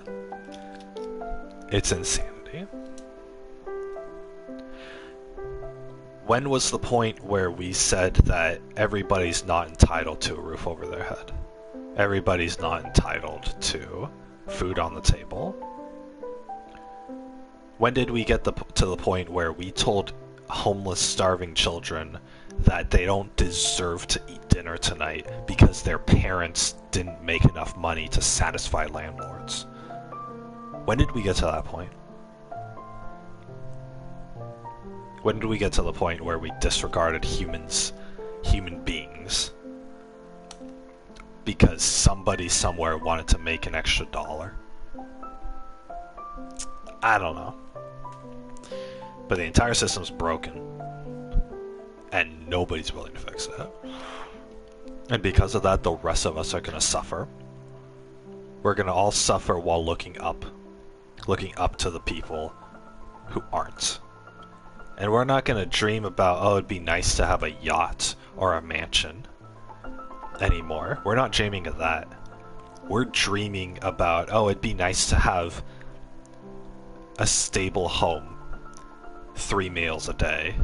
It's insanity. When was the point where we said that everybody's not entitled to a roof over their head? Everybody's not entitled to food on the table? When did we get to the point where we told homeless, starving children that they don't deserve to eat dinner tonight because their parents didn't make enough money to satisfy landlords? When did we get to that point? When did we get to the point where we disregarded human beings because somebody somewhere wanted to make an extra dollar? I don't know. But the entire system's broken. And nobody's willing to fix it. And because of that, the rest of us are going to suffer. We're going to all suffer while looking up to the people who aren't. And we're not going to dream about, oh, it'd be nice to have a yacht or a mansion anymore. We're not dreaming of that. We're dreaming about, oh, it'd be nice to have a stable home, 3 meals a day,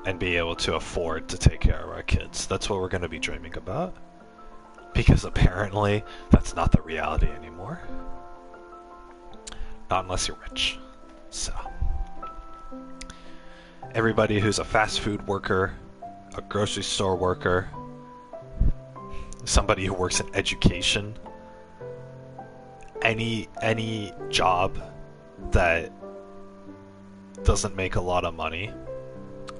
and be able to afford to take care of our kids. That's what we're going to be dreaming about. Because apparently, that's not the reality anymore. Not unless you're rich. So, everybody who's a fast food worker, a grocery store worker, somebody who works in education, any job that doesn't make a lot of money,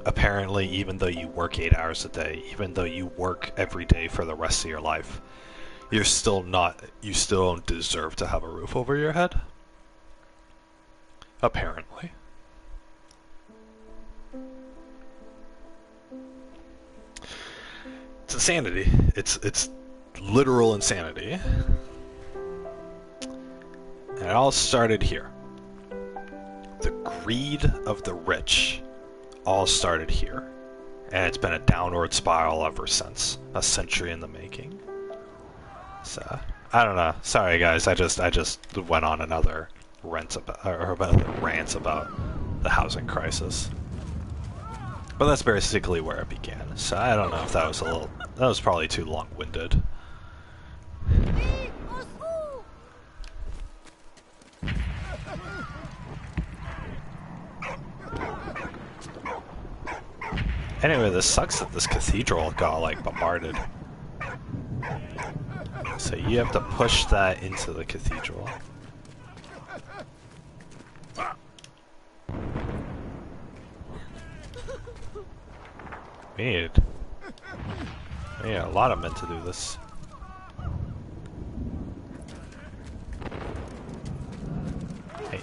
apparently, even though you work 8 hours a day, even though you work every day for the rest of your life, you still don't deserve to have a roof over your head. Apparently. It's insanity. It's literal insanity. And it all started here. The greed of the rich all started here. And it's been a downward spiral ever since. A century in the making. So, I don't know. Sorry guys, I just went on another rant about the housing crisis. But that's basically where it began. So I don't know if that was probably too long-winded. Anyway, this sucks that this cathedral got, like, bombarded. So you have to push that into the cathedral. We need a lot of men to do this. Hey.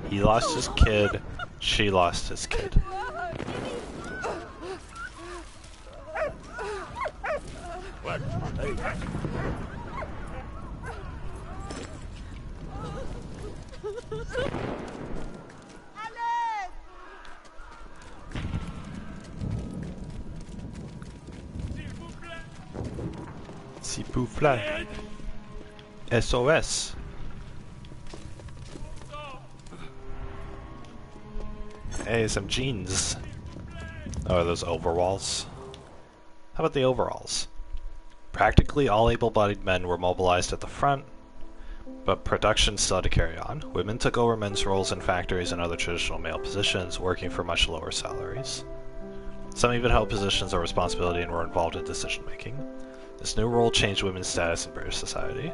He lost his kid, she lost his kid. S'il vous plaît. SOS. Hey, some jeans. Oh, those overalls. How about the overalls? Practically all able-bodied men were mobilized at the front, but production still had to carry on. Women took over men's roles in factories and other traditional male positions, working for much lower salaries. Some even held positions of responsibility and were involved in decision-making. This new role changed women's status in British society.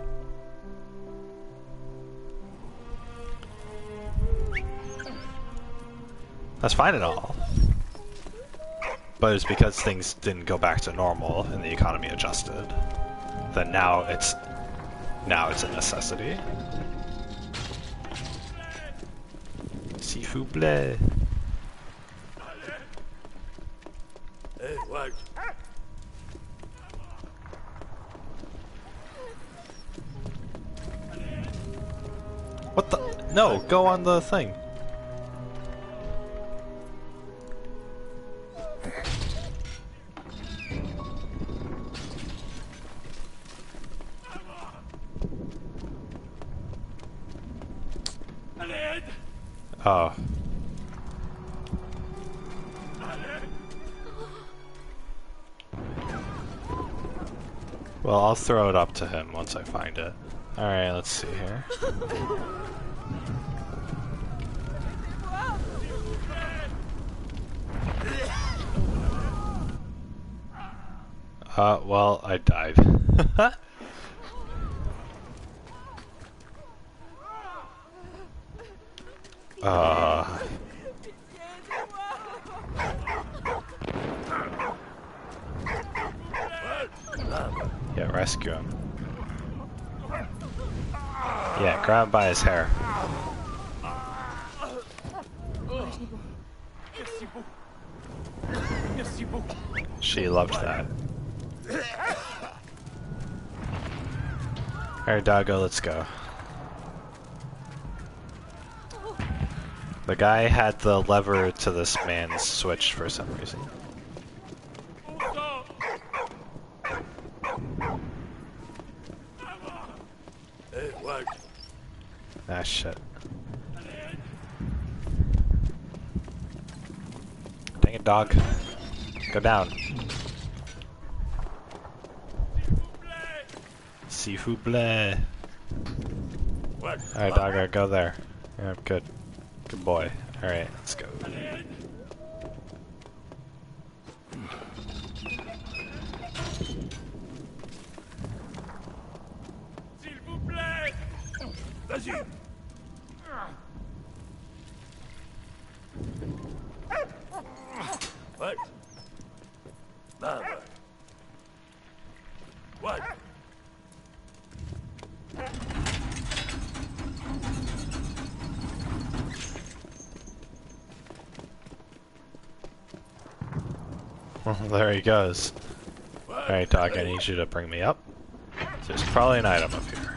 That's fine and all, but it's because things didn't go back to normal and the economy adjusted that now it's a necessity. S'il vous plaît. Hey, what? What the? No, go on the thing. Oh. Well, I'll throw it up to him once I find it. Alright, let's see here. Well, I died. Yeah, rescue him. Yeah, grab him by his hair. She loved that. Alright, Doggo, let's go. The guy had the lever to this man's switch for some reason. Hey, what? Ah, shit. Dang it, dog. Go down. S'il vous plaît. Alright, Doggo, go there. Yeah, good. Good boy. Alright, let's go. S'il vous plaît. Vas-y. Ouais. Bah, ouais. Ouais. There he goes. Alright, Dog, I need you to bring me up. There's probably an item up here.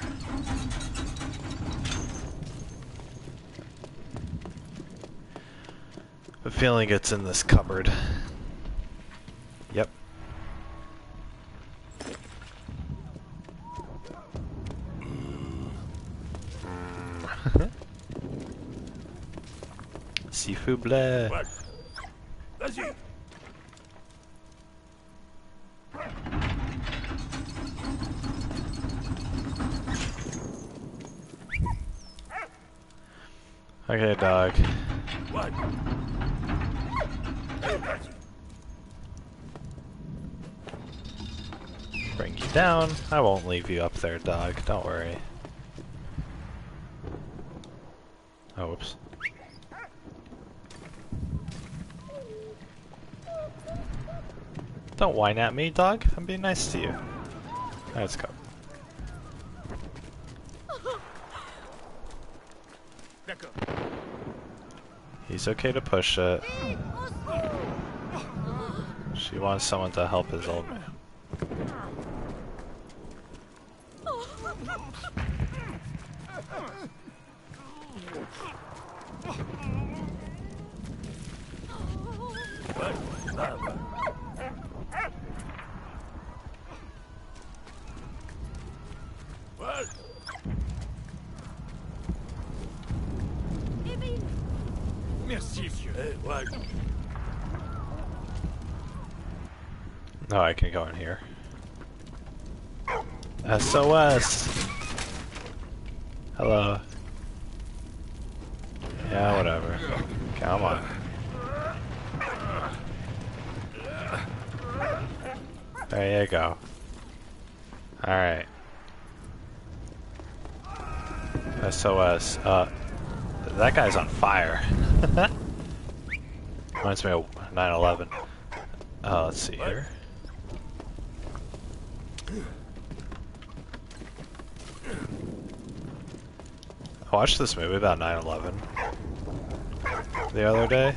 I have a feeling it's in this cupboard. Yep. Seafood bleh. Ouais. Vas-y. Okay, Dog. Ouais. Allez, vas-y. Bring you down. I won't leave you up there, Dog. Don't worry. Oh, whoops. Don't whine at me, Dog. I'm being nice to you. Let's go. He's okay to push it. She wants someone to help his old man. Merci, monsieur. Ouais. Oh, I can go in here. SOS! Hello. Yeah, whatever. Come on. There you go. Alright. SOS. That guy's on fire. Reminds me of 9/11. Let's see here. I watched this movie about 9/11 the other day.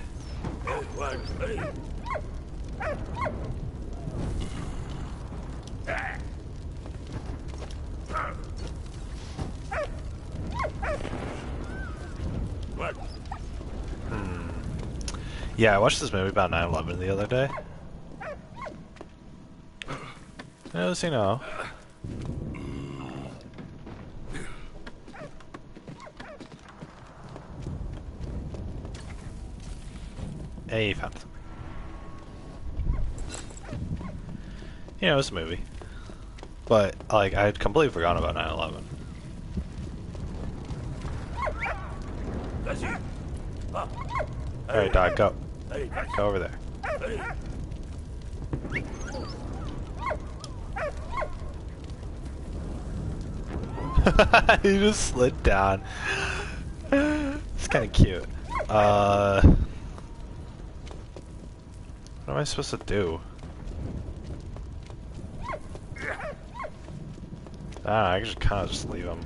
Yeah, I watched this movie about 9/11 the other day. As you know. Hey, you found something. Yeah, it was a movie. But, like, I had completely forgotten about 9/11. Alright, Dog, go. Go over there. He just slid down. It's kind of cute. What am I supposed to do? I can just kind of just leave him.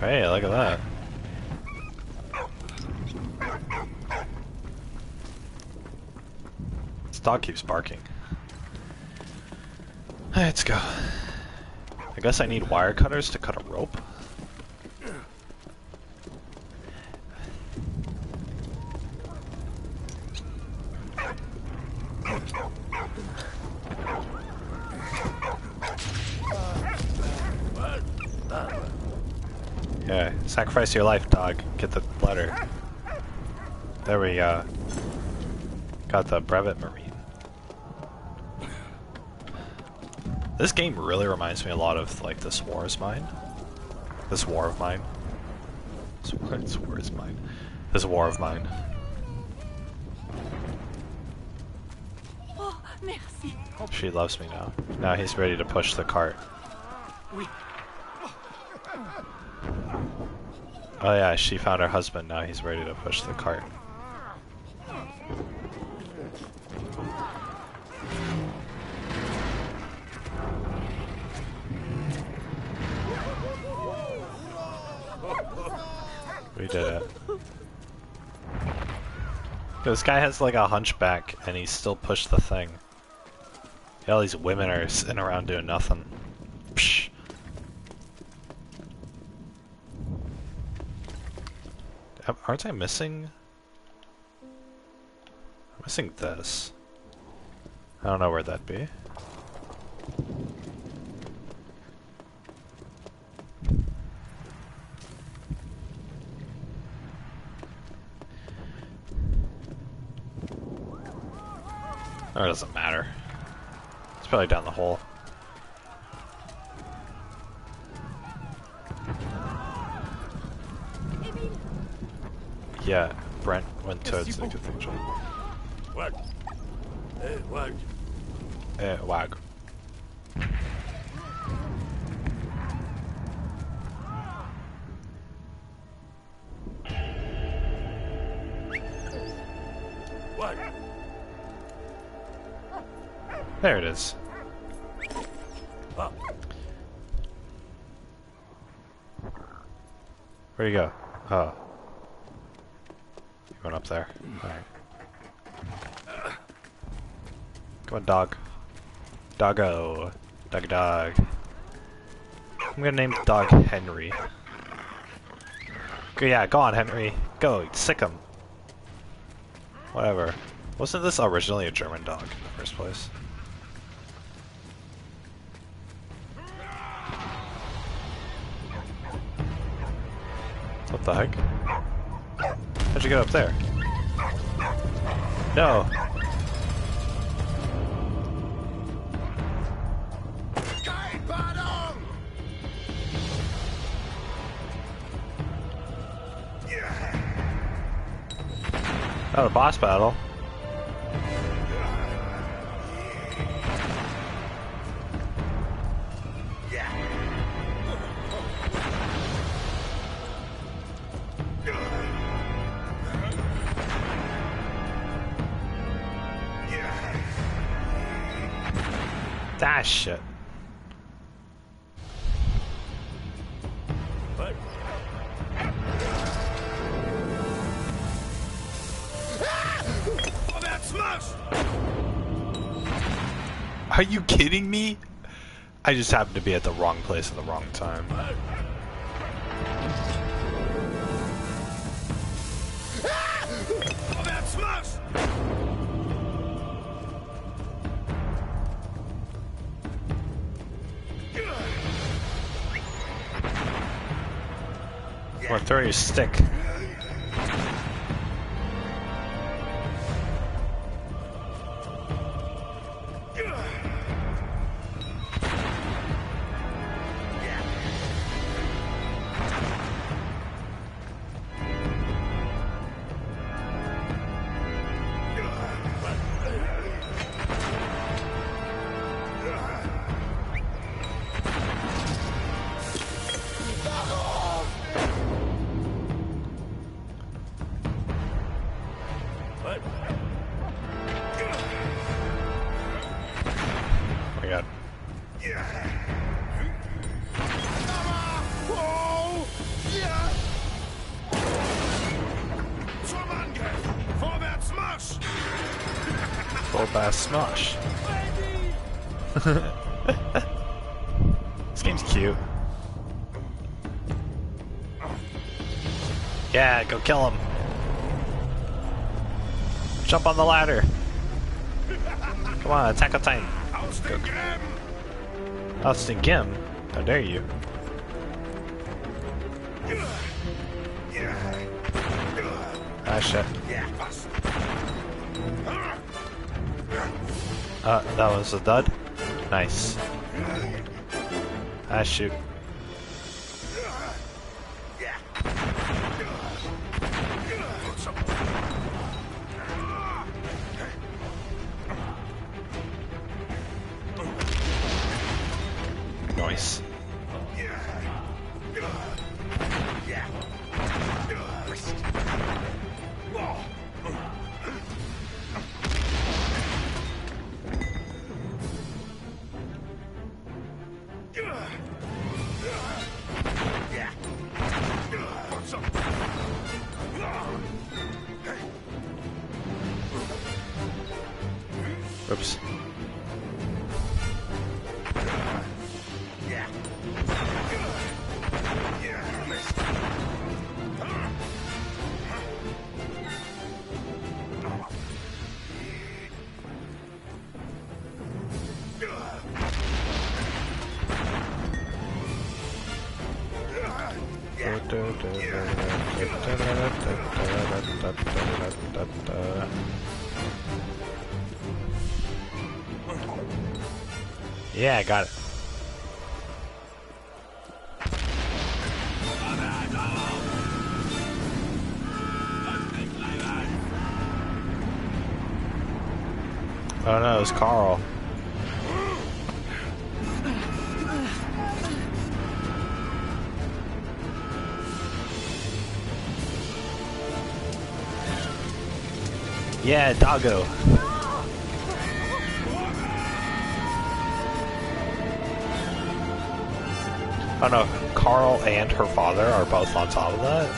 Hey, look at that. This dog keeps barking. Let's go. I guess I need wire cutters to cut a rope. Yeah, sacrifice your life, dog. Get the letter. There we go. Got the brevet marine. This game really reminds me a lot of like This War Is Mine. This War of Mine. This War Is Mine. This War of Mine. Oh, merci. She loves me now. Now he's ready to push the cart. Oh yeah, she found her husband, now he's ready to push the cart. We did it. This guy has like a hunchback and he still pushed the thing. Yeah, all these women are sitting around doing nothing. Psh. Aren't I missing? I'm missing this. I don't know where that'd be. Oh, it doesn't matter. It's probably down the hole. Yeah, Brent went towards the cathedral. What? What? Wag. What? There it is. Oh, Where'd you go? Oh. You went up there. Alright. Come on, dog. Doggo. Dog dog. I'm gonna name the dog Henry. Yeah, go on, Henry. Go, sick him. Whatever. Wasn't this originally a German dog in the first place? What the heck? How'd you get up there? No! Oh, a boss battle. Ah, shit. what? Oh, that smash! Are you kidding me? I just happened to be at the wrong place at the wrong time. Oh, that smash! Come on, throw your stick. What? Oh my god. Zum Angriff! Vorwärts Marsch! Full bass smosh. This game's cute. Yeah, go kill him. Jump on the ladder. Come on, attack on time. Aus dem Gräben! Austin Gim. How dare you? Ah, shit. That was a dud. Nice. Ah, shoot. Nice. Oops. Yeah, I got it. Oh no, it's Carl. Yeah, DOGGO. Oh no, Carl and her father are both on top of that?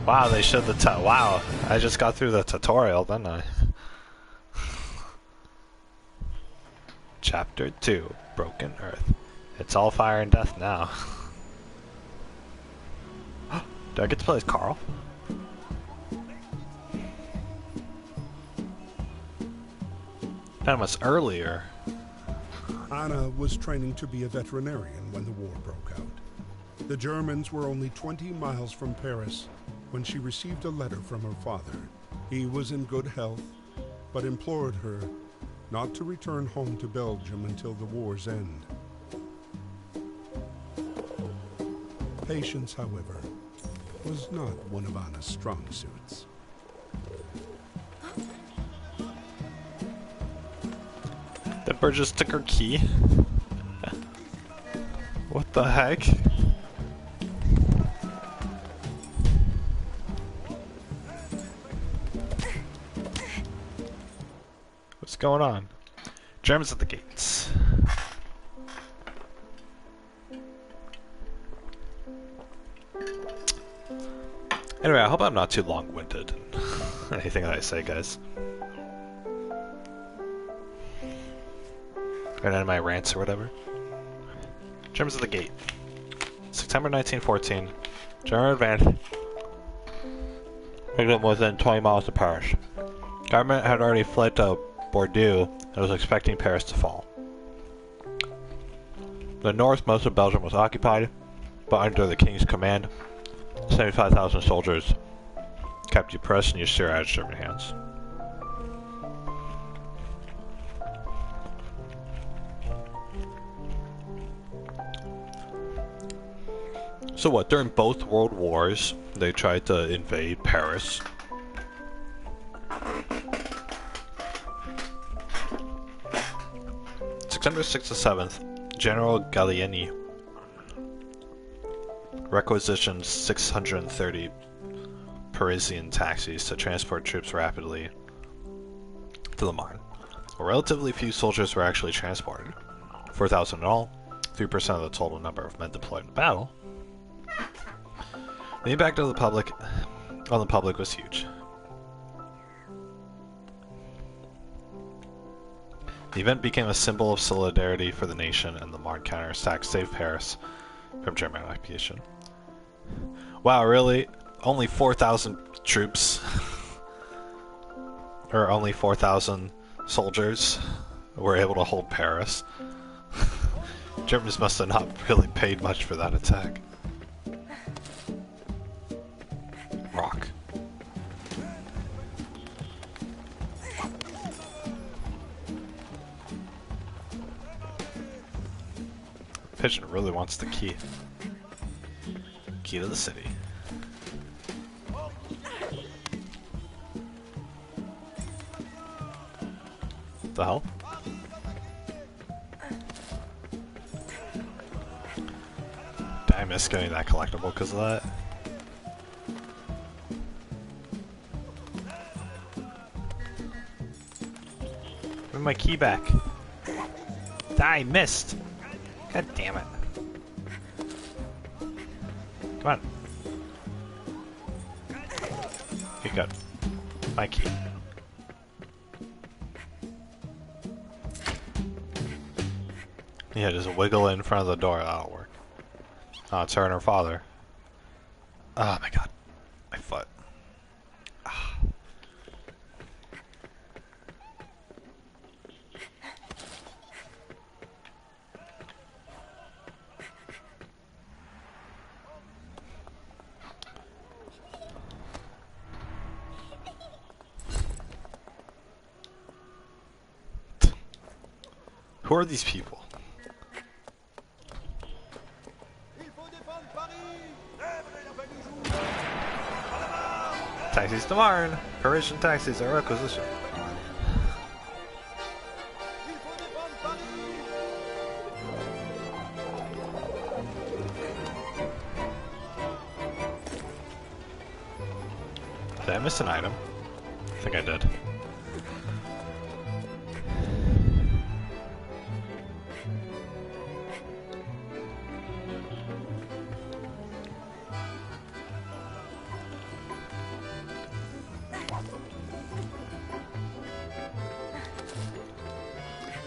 Wow, they showed the wow, I just got through the tutorial, didn't I? Chapter 2, Broken Earth. It's all fire and death now. Do I get to play as Carl? That was earlier. Anna was training to be a veterinarian when the war broke out. The Germans were only 20 miles from Paris when she received a letter from her father. He was in good health, but implored her not to return home to Belgium until the war's end. Patience, however, was not one of Anna's strong suits. The bird just took her key. What the heck? What's going on? Germans at the gates. Anyway, I hope I'm not too long-winded in anything that I say, guys. And then my rants or whatever. Germans at the gate. September 1914. German advance. Picked up within 20 miles of Paris. Government had already fled to Bordeaux and was expecting Paris to fall. The north, most of Belgium was occupied, but under the king's command, 75,000 soldiers kept depressed and used to out of German hands. So what, during both world wars, they tried to invade Paris. September 6th to 7th, General Gallieni requisitioned 630 Parisian taxis to transport troops rapidly to the Marne. Relatively few soldiers were actually transported, 4,000 in all, 3% of the total number of men deployed in battle. The impact of the public on the public was huge. The event became a symbol of solidarity for the nation, and the Marne counterattack saved Paris from German occupation. Wow, really? Only 4,000 troops? Or only 4,000 soldiers were able to hold Paris? Germans must have not really paid much for that attack. Rock. Pigeon really wants the key. Key to the city. What the hell? Did I miss getting that collectible because of that? Give me my key back. I missed! God damn it. Come on. Okay, good. My key. Yeah, just wiggle in front of the door, that'll work. Oh, it's her and her father. Oh my god. My foot. Ah. Who are these people? Taxis to Marne! Parisian taxis are requisitioned. Did I miss an item? I think I did.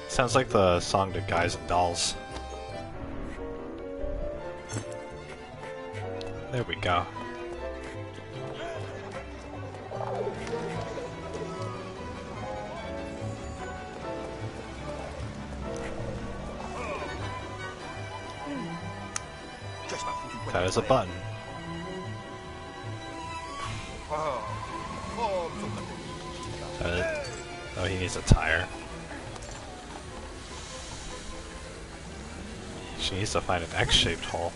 Sounds like the song to Guys and Dolls. There we go. That is a button. Oh, he needs a tire. She needs to find an X-shaped hole.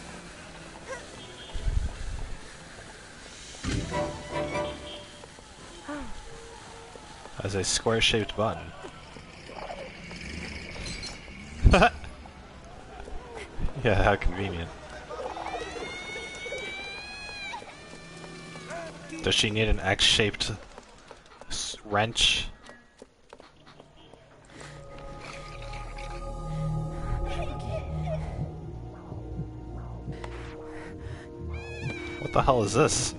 As a square-shaped button. Yeah, how convenient. Does she need an X-shaped wrench? What the hell is this?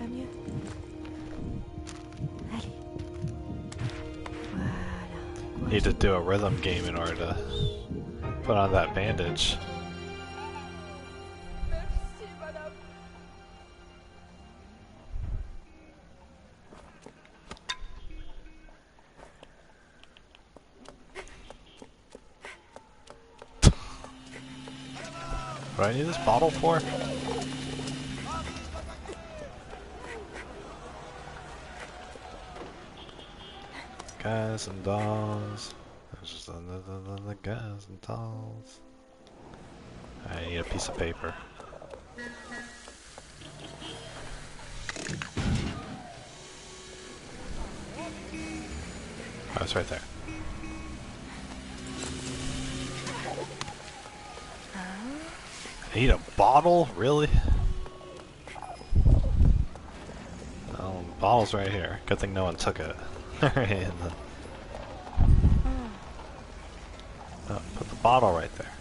Need to do a rhythm game in order to put on that bandage. What do I need this bottle for? Guys and dolls. There's just the guys and dolls. I need a piece of paper. Oh, it's right there. I need a bottle? Really? Oh, bottle's right here. Good thing no one took it. Alright, oh, put the bottle right there.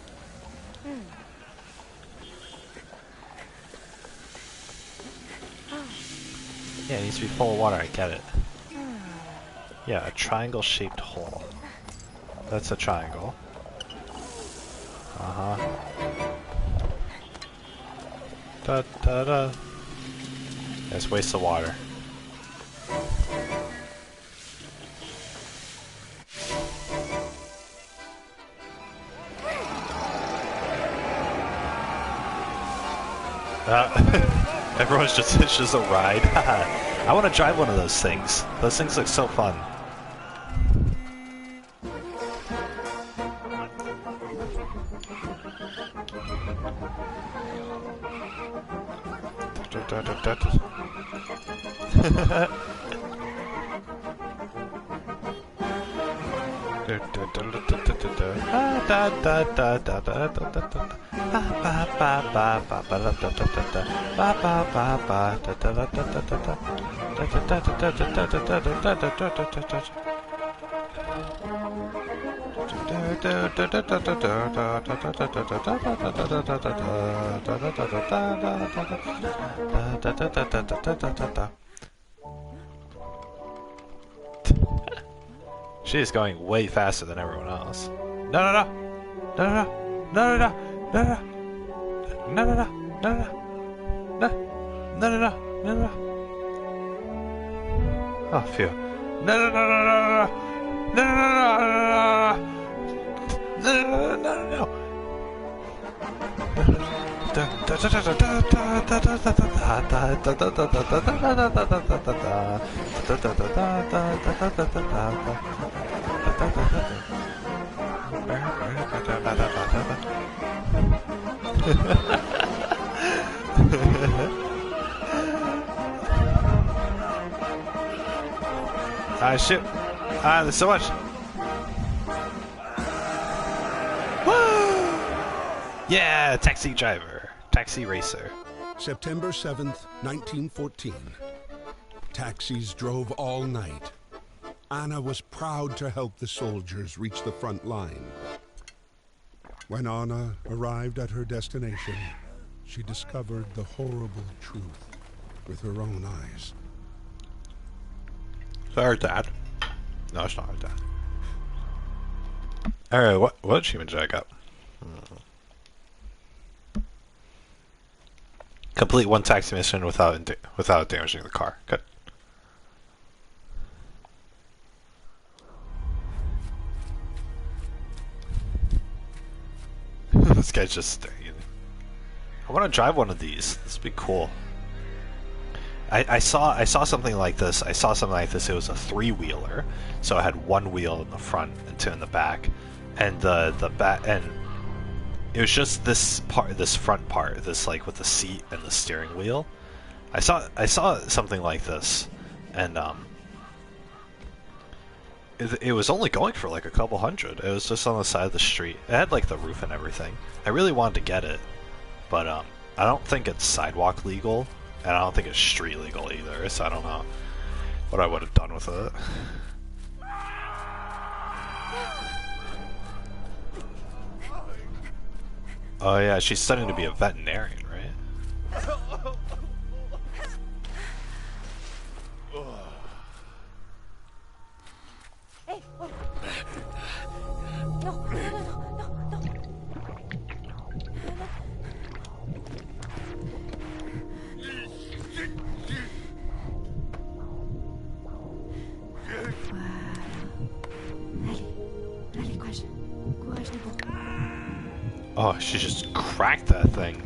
Yeah, it needs to be full of water, I get it. Yeah, a triangle-shaped hole. That's a triangle. Uh-huh. Da-da-da. That's waste of water. Everyone's just, it's just a ride. I want to drive one of those things. Those things look so fun. She is going way faster than everyone else. No, no, no, no, no, no, no, no, no, no, no, no, no, no, no, no, no, no, no. Oh, phew. No, no, no, no, no, no, no, no, no, no, no, no, no. Ah, shit. Ah, there's so much. Woo! Yeah, taxi driver. Taxi racer. September 7th, 1914. Taxis drove all night. Anna was proud to help the soldiers reach the front line. When Anna arrived at her destination, she discovered the horrible truth with her own eyes. Is that her dad? No, it's not her dad. Alright, what achievement did I got? Complete one taxi mission without damaging the car. Good. This guy's just staring. I want to drive one of these. This would be cool. I saw something like this. I saw something like this. It was a three-wheeler, so it had one wheel in the front and two in the back, and the back, and it was just this part, this front part, this like with the seat and the steering wheel. I saw something like this, and it was only going for like a couple hundred. It was just on the side of the street. It had like the roof and everything. I really wanted to get it, but I don't think it's sidewalk legal. And I don't think it's street legal either, so I don't know what I would have done with it. Oh yeah, she's studying to be a veterinarian, right? Hey, oh. No, no, no, no, no, no. Oh, she just cracked that thing.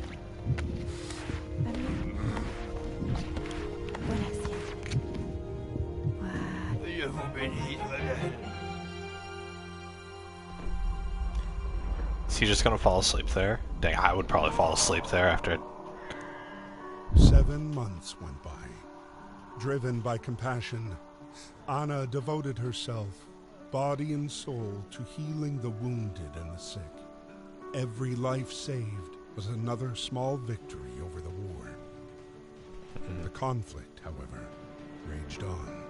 Is he just gonna fall asleep there? Dang, I would probably fall asleep there after it. 7 months went by. Driven by compassion, Anna devoted herself, body and soul, to healing the wounded and the sick. Every life saved was another small victory over the war. The conflict, however, raged on.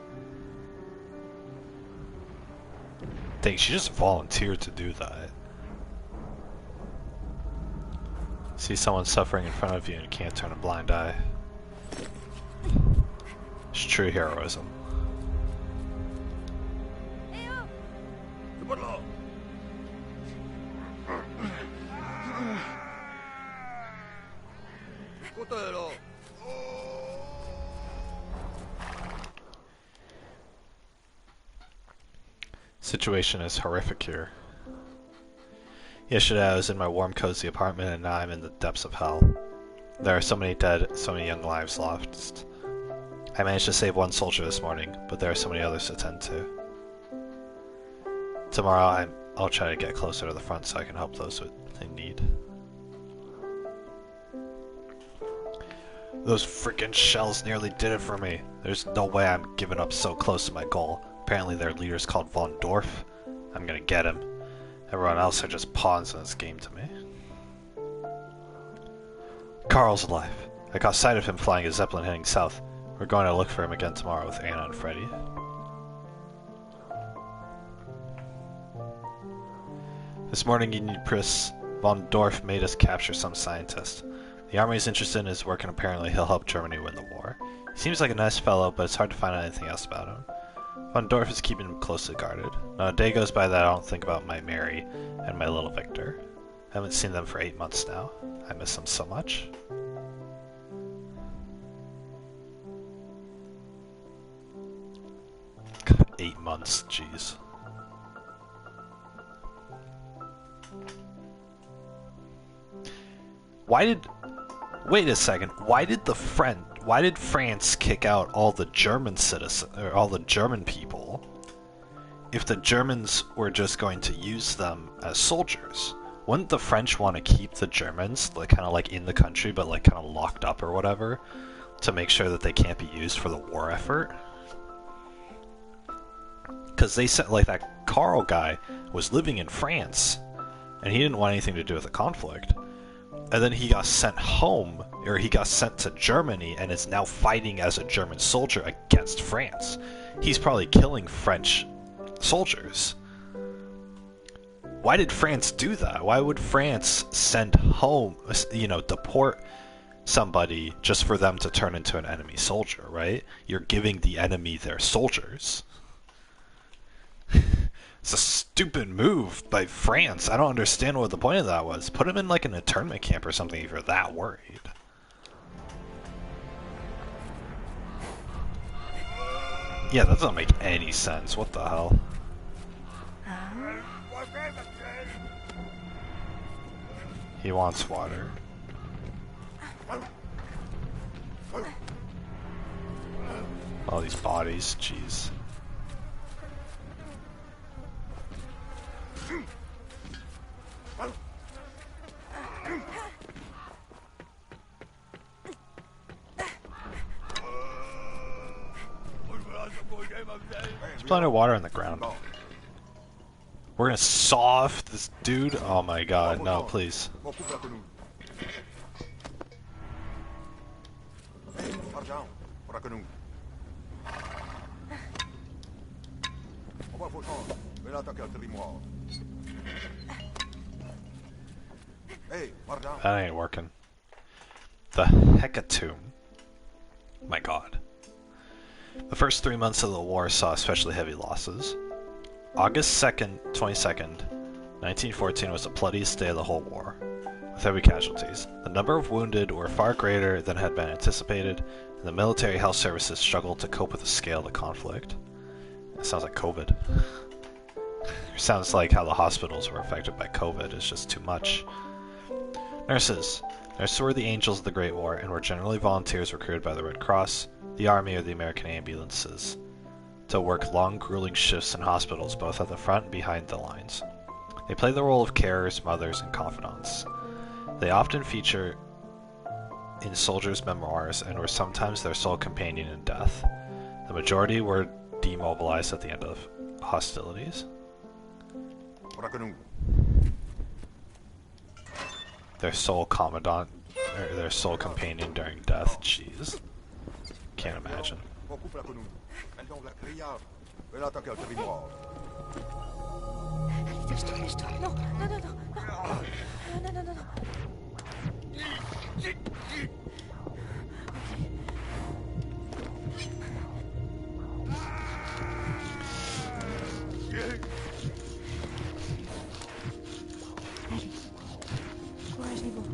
Dang, she just volunteered to do that. See someone suffering in front of you and you can't turn a blind eye. It's true heroism. Situation is horrific here. Yesterday I was in my warm, cozy apartment and now I'm in the depths of hell. There are so many dead, so many young lives lost. I managed to save one soldier this morning, but there are so many others to tend to. Tomorrow I'll try to get closer to the front so I can help those in need. Those freaking shells nearly did it for me. There's no way I'm giving up so close to my goal. Apparently their leader's called Von Dorf. I'm gonna get him. Everyone else are just pawns in this game to me. Carl's alive. I caught sight of him flying a Zeppelin heading south. We're going to look for him again tomorrow with Anna and Freddy. This morning in Pris, Von Dorf made us capture some scientist. The army is interested in his work and apparently he'll help Germany win the war. He seems like a nice fellow, but it's hard to find out anything else about him. Von Dorf is keeping him closely guarded. Not a day goes by that I don't think about my Mary and my little Victor. I haven't seen them for 8 months now. I miss them so much. God, 8 months, jeez. Wait a second, why did France kick out all the German citizens, or all the German people, if the Germans were just going to use them as soldiers? Wouldn't the French want to keep the Germans, like, kind of like in the country, but like kind of locked up or whatever, to make sure that they can't be used for the war effort? Because they said, like, that Carl guy was living in France, and he didn't want anything to do with the conflict. And then he got sent home, or he got sent to Germany, and is now fighting as a German soldier against France. He's probably killing French soldiers. Why did France do that? Why would France send home, you know, deport somebody just for them to turn into an enemy soldier, right? You're giving the enemy their soldiers. It's a stupid move by France. I don't understand what the point of that was. Put him in like an internment camp or something if you're that worried. Yeah, that doesn't make any sense. What the hell? He wants water. All these bodies, jeez. There's plenty of water on the ground. We're gonna saw off this dude? Oh my god, no, please. That ain't working. The Hecatomb. My god. The first 3 months of the war saw especially heavy losses. August 22nd, 1914 was the bloodiest day of the whole war, with heavy casualties. The number of wounded were far greater than had been anticipated, and the military health services struggled to cope with the scale of the conflict. It sounds like COVID. It sounds like how the hospitals were affected by COVID. It's just too much. Nurses. Nurses were the angels of the Great War and were generally volunteers recruited by the Red Cross, the Army, or the American ambulances to work long, grueling shifts in hospitals both at the front and behind the lines. They play the role of carers, mothers, and confidants. They often feature in soldiers' memoirs and were sometimes their sole companion in death. The majority were demobilized at the end of hostilities. Their sole commandant, or their sole companion during death. Jeez. Can't imagine. Lève-toi. Non, non, non, non. Non, non, non, non, non. Courage, Niveau.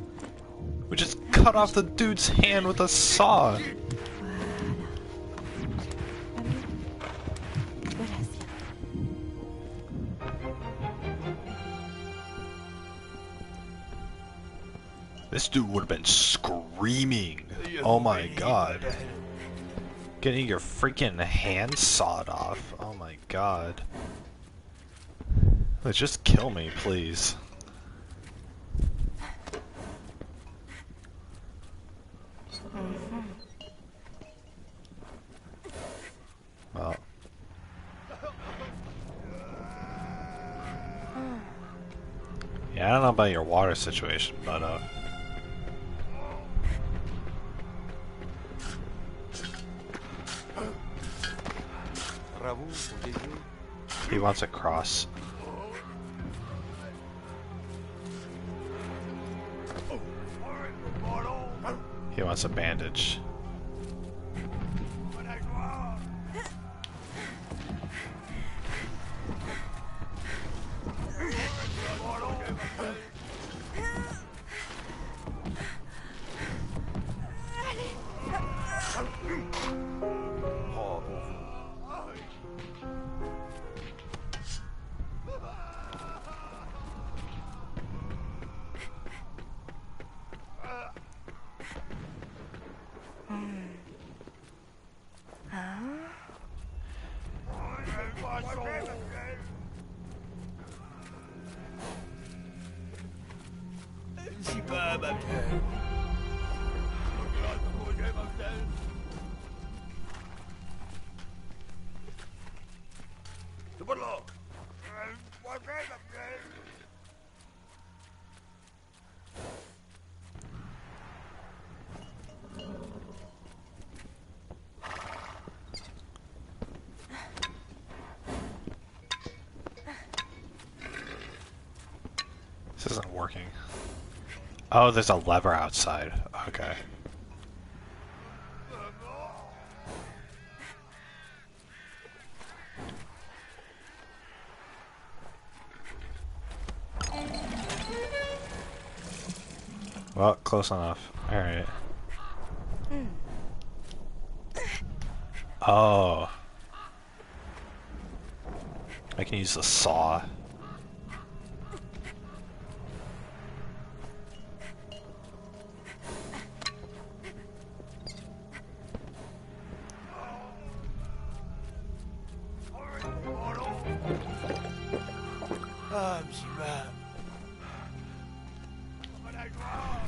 We just cut off the dude's hand with a saw. This dude would have been screaming. Oh my god. Getting your freaking hand sawed off. Oh my god. Let's just kill me, please. Well. Yeah, I don't know about your water situation, but he wants a cross. He wants a bandage. This isn't working. Oh, there's a lever outside. Okay. Well, close enough. Alright. Oh. I can use the saw.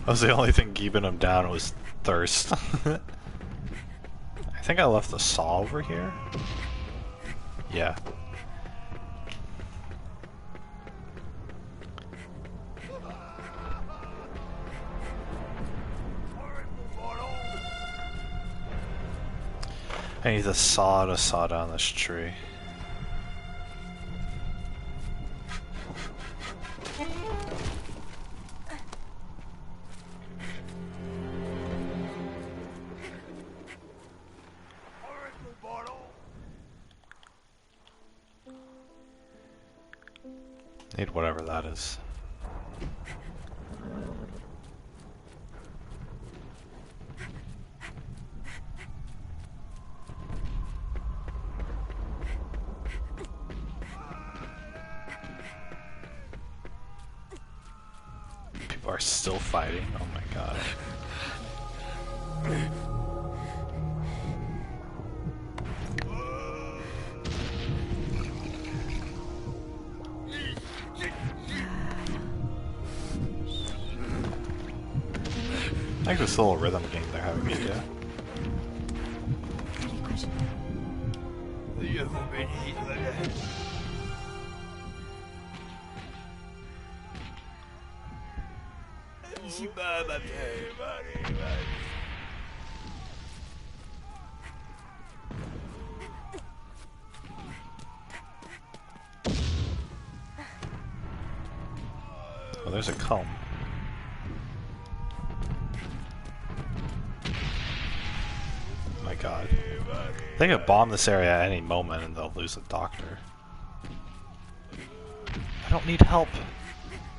That was the only thing keeping him down was thirst. I think I left the saw over here. Yeah. I need the saw to saw down this tree. Need whatever that is. People are still fighting. Oh my god. I think this little rhythm game they're having me do. Oh, there's a comb. My god. They could bomb this area at any moment and they'll lose a doctor. I don't need help.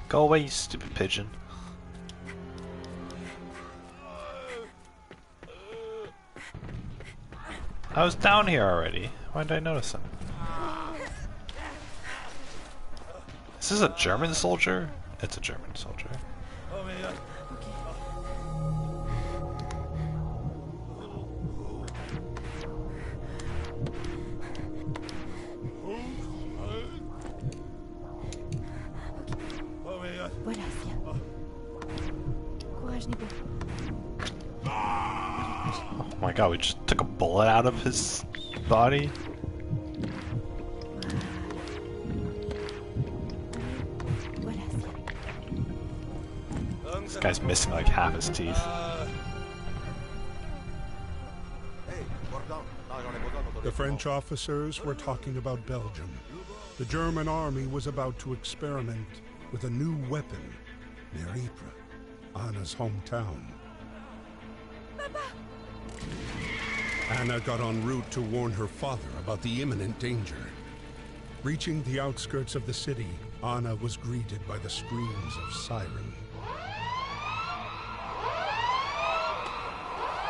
Go away, you stupid pigeon. I was down here already. Why didn't I notice him? Is this a German soldier? It's a German soldier. Voilà, viens. Courage, Nico. Oh my god, we just took a bullet out of his body? This guy's missing like half his teeth. The French officers were talking about Belgium. The German army was about to experiment with a new weapon near Ypres, Anna's hometown. Anna got en route to warn her father about the imminent danger. Reaching the outskirts of the city, Anna was greeted by the screams of siren.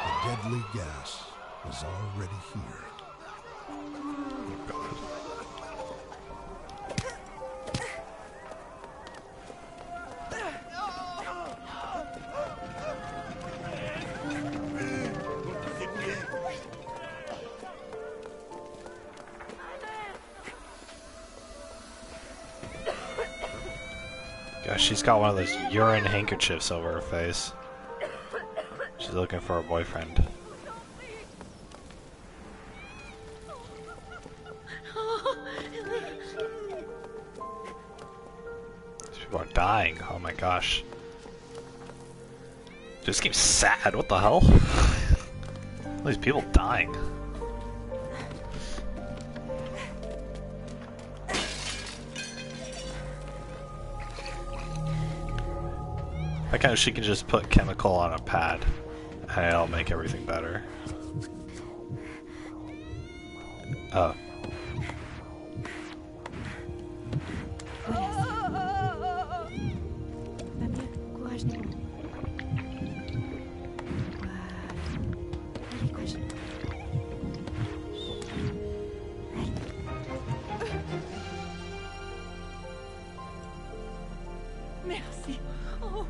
The deadly gas was already here. Gosh, she's got one of those urine handkerchiefs over her face. She's looking for a boyfriend. These people are dying. Oh my gosh. This game's sad. What the hell? All these people dying. I kind of she can just put chemical on a pad and it'll make everything better. Oh. Merci. Oh.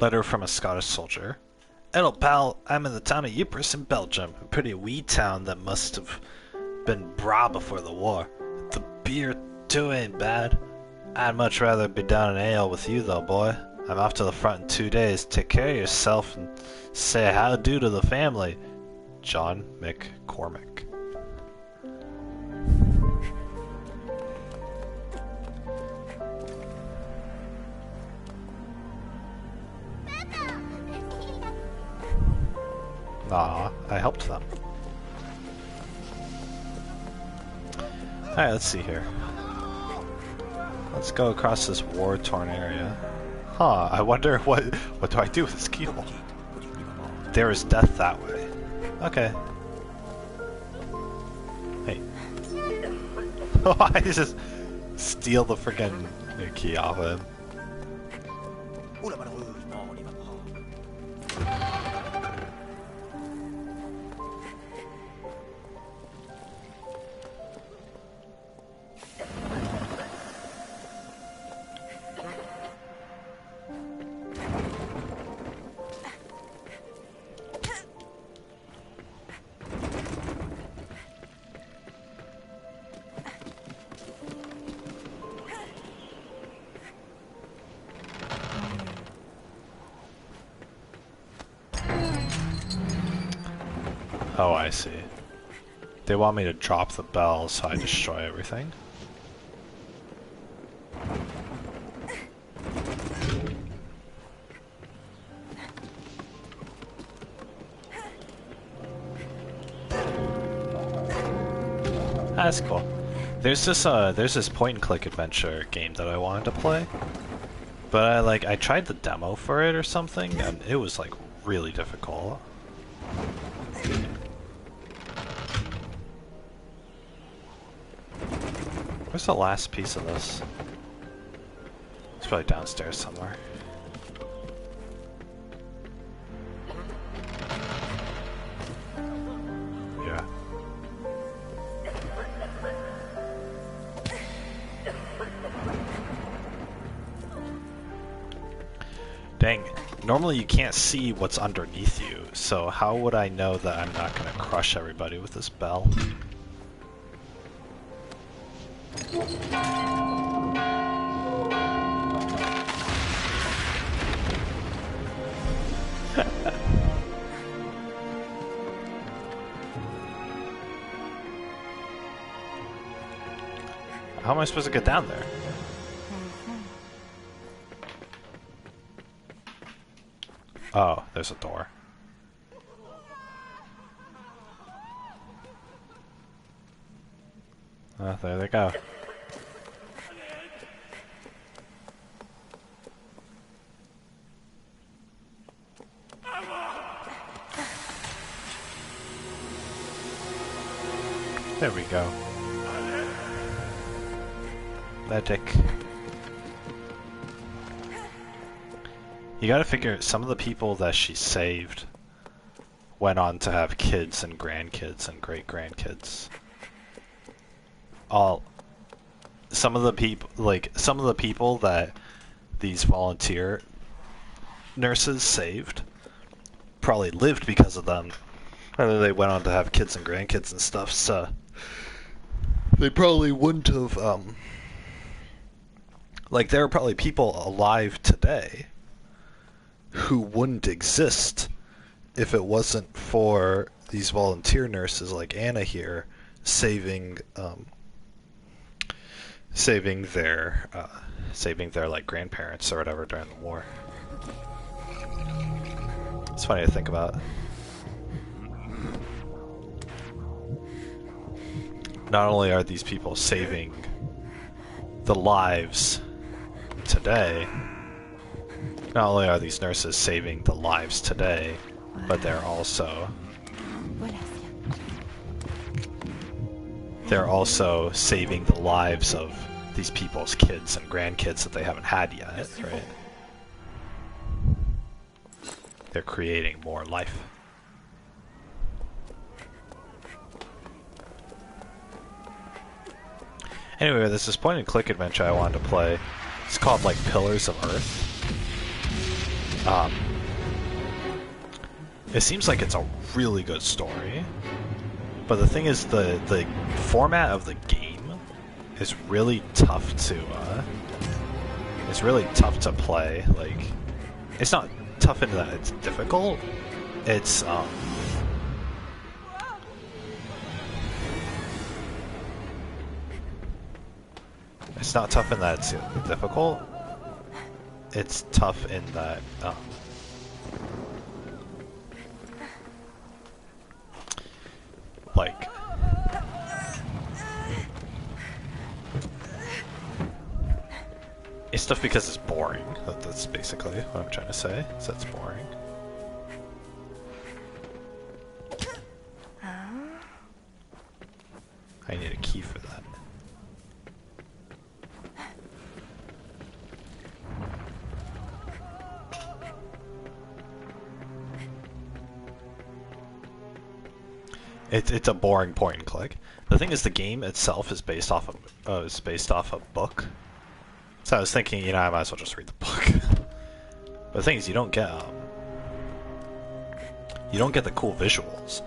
Letter from a Scottish soldier. Hello, pal. I'm in the town of Ypres in Belgium, a pretty wee town that must have been bra before the war. The beer too ain't bad. I'd much rather be down in ale with you, though, boy. I'm off to the front in 2 days. Take care of yourself and say how do to the family. John McCormick. Aw, I helped them. Alright, let's see here. Let's go across this war-torn area. Huh, I wonder what do I do with this keyhole? There is death that way. Okay. Hey. I just steal the freaking key off of him. Oh, I see. They want me to drop the bell so I destroy everything. That's cool. There's this point and click adventure game that I wanted to play, but I tried the demo for it or something and it was like really difficult. Where's the last piece of this? It's probably downstairs somewhere. Yeah. Dang. Normally you can't see what's underneath you, so how would I know that I'm not gonna crush everybody with this bell? How am I supposed to get down there? Oh, there's a door. There they go. There we go. Magic. You gotta figure, some of the people that she saved went on to have kids and grandkids and great-grandkids. Some of the people that these volunteer nurses saved probably lived because of them. And they went on to have kids and grandkids and stuff, so they probably wouldn't have, like, there are probably people alive today who wouldn't exist if it wasn't for these volunteer nurses like Anna here saving their like grandparents or whatever during the war. It's funny to think about. Not only are these people saving the lives today, not only are these nurses saving the lives today, but they're also saving the lives of these people's kids and grandkids that they haven't had yet, right? They're creating more life. Anyway, there's this point and click adventure I wanted to play. It's called like Pillars of Earth. It seems like it's a really good story, but the thing is the format of the game is really tough to play. Like, it's not tough in that it's difficult. It's not tough in that it's difficult. It's tough in that like it's tough because it's boring. That's basically what I'm trying to say. So it's boring. I need a key for that. It's a boring point and click. The thing is, the game itself is based off of a book. So I was thinking, I might as well just read the book. But the thing is, you don't get the cool visuals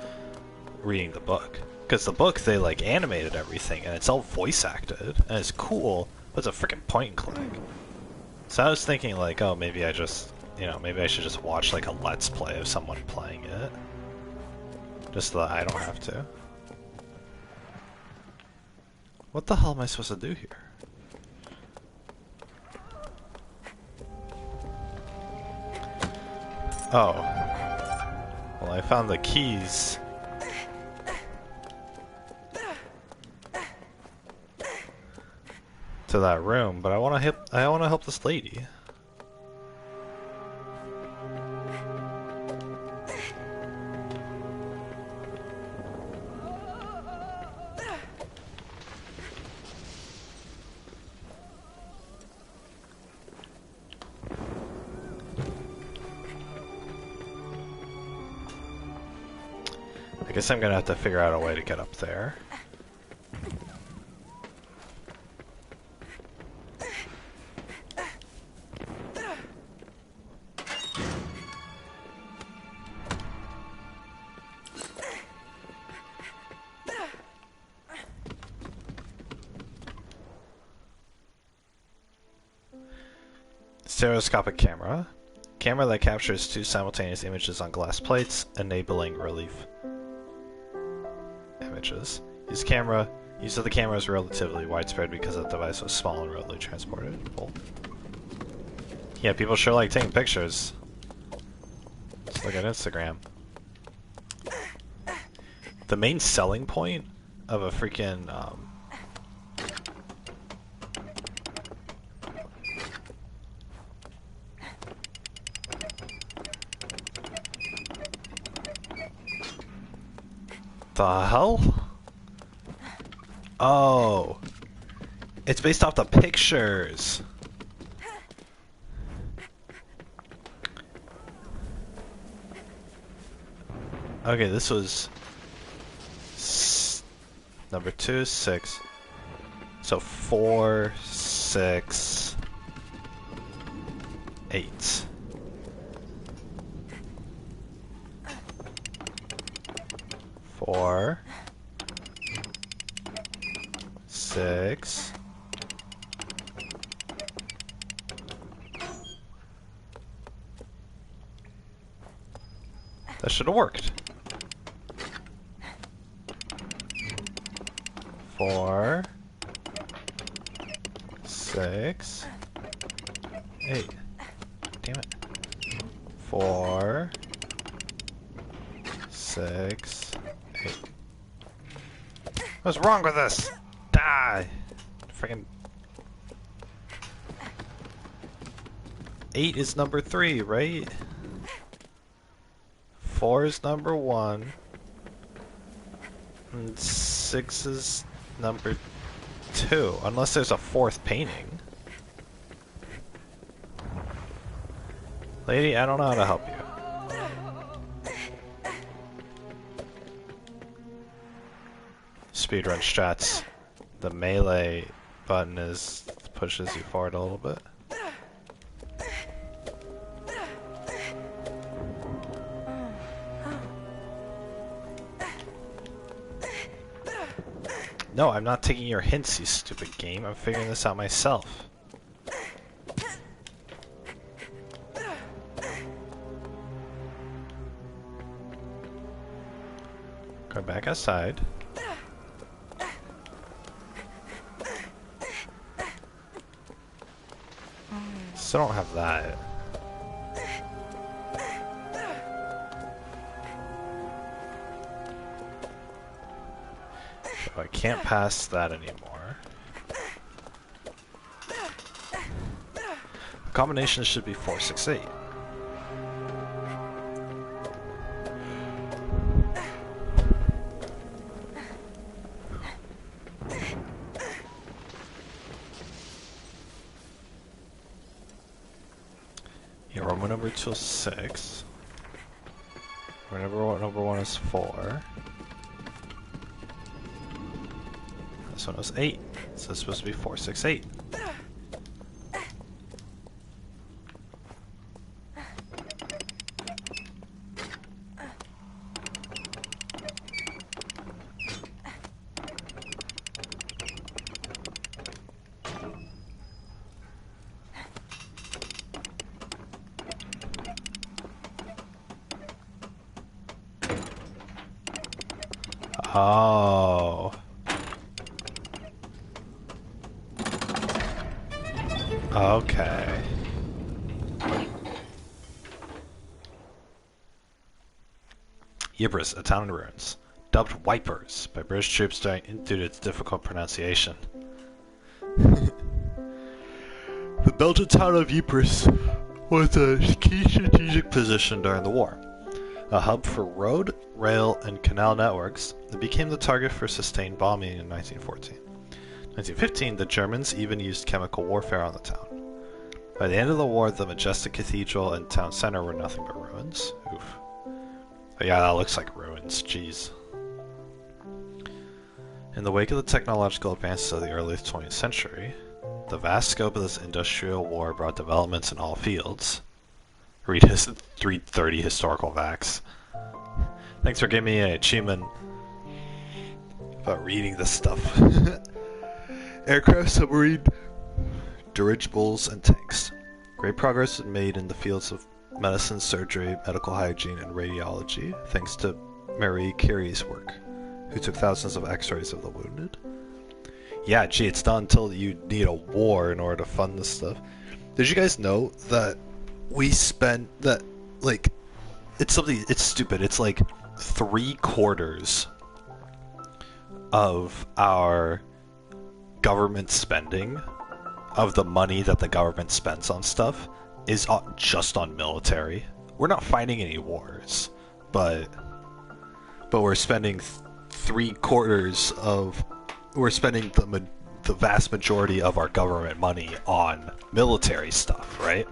reading the book, because the book, they like animated everything and it's all voice acted and it's cool, but it's a freaking point and click. So I was thinking like, oh, maybe I just, maybe I should just watch like a let's play of someone playing it. Just so that I don't have to. What the hell am I supposed to do here? Oh. Well, I found the keys. To that room, but I want to help this lady. I guess I'm gonna have to figure out a way to get up there. Stereoscopic camera. Camera that captures two simultaneous images on glass plates, enabling relief images. Use of the camera is relatively widespread because the device was small and readily transportable. Yeah, people sure like taking pictures. Let's look at Instagram. The main selling point of a freaking the hell? Oh, it's based off the pictures. Okay, this was number 2, 6. So 4, 6, 8. Four, 6. That should have worked. 4, 6, 8. Damn it. 4, 6, 8. What's wrong with this? Die! Freaking 8 is number 3, right? 4 is number 1. And 6 is number 2. Unless there's a 4th painting. Lady, I don't know how to help you. Speedrun strats. The melee button pushes you forward a little bit. No, I'm not taking your hints, you stupid game. I'm figuring this out myself. Go back outside. Still don't have that. So I can't pass that anymore. The combination should be 4, 6, 8. Yeah, Roman number 2 is 6. Roman number 1 is 4. This one was 8. So it's supposed to be 4, 6, 8. Oh. Okay. Ypres, a town in ruins. Dubbed Wipers by British troops due to its difficult pronunciation. The Belgian town of Ypres was a key strategic position during the war. A hub for road, rail, and canal networks, it became the target for sustained bombing in 1914. In 1915, the Germans even used chemical warfare on the town. By the end of the war, the majestic cathedral and town center were nothing but ruins. Oof. But yeah, that looks like ruins, jeez. In the wake of the technological advances of the early 20th century, the vast scope of this industrial war brought developments in all fields. Read his 330 historical facts. Thanks for giving me an achievement about reading this stuff. Aircraft, submarine, dirigibles, and tanks. Great progress is made in the fields of medicine, surgery, medical hygiene, and radiology, thanks to Marie Curie's work, who took thousands of x-rays of the wounded. Yeah, gee, it's not until you need a war in order to fund this stuff. Did you guys know that we spent that, like, it's stupid. It's like 3/4 of our government spending, of the money that the government spends on stuff, is just on military. We're not fighting any wars, but we're spending 3/4 of, we're spending the vast majority of our government money on military stuff, right?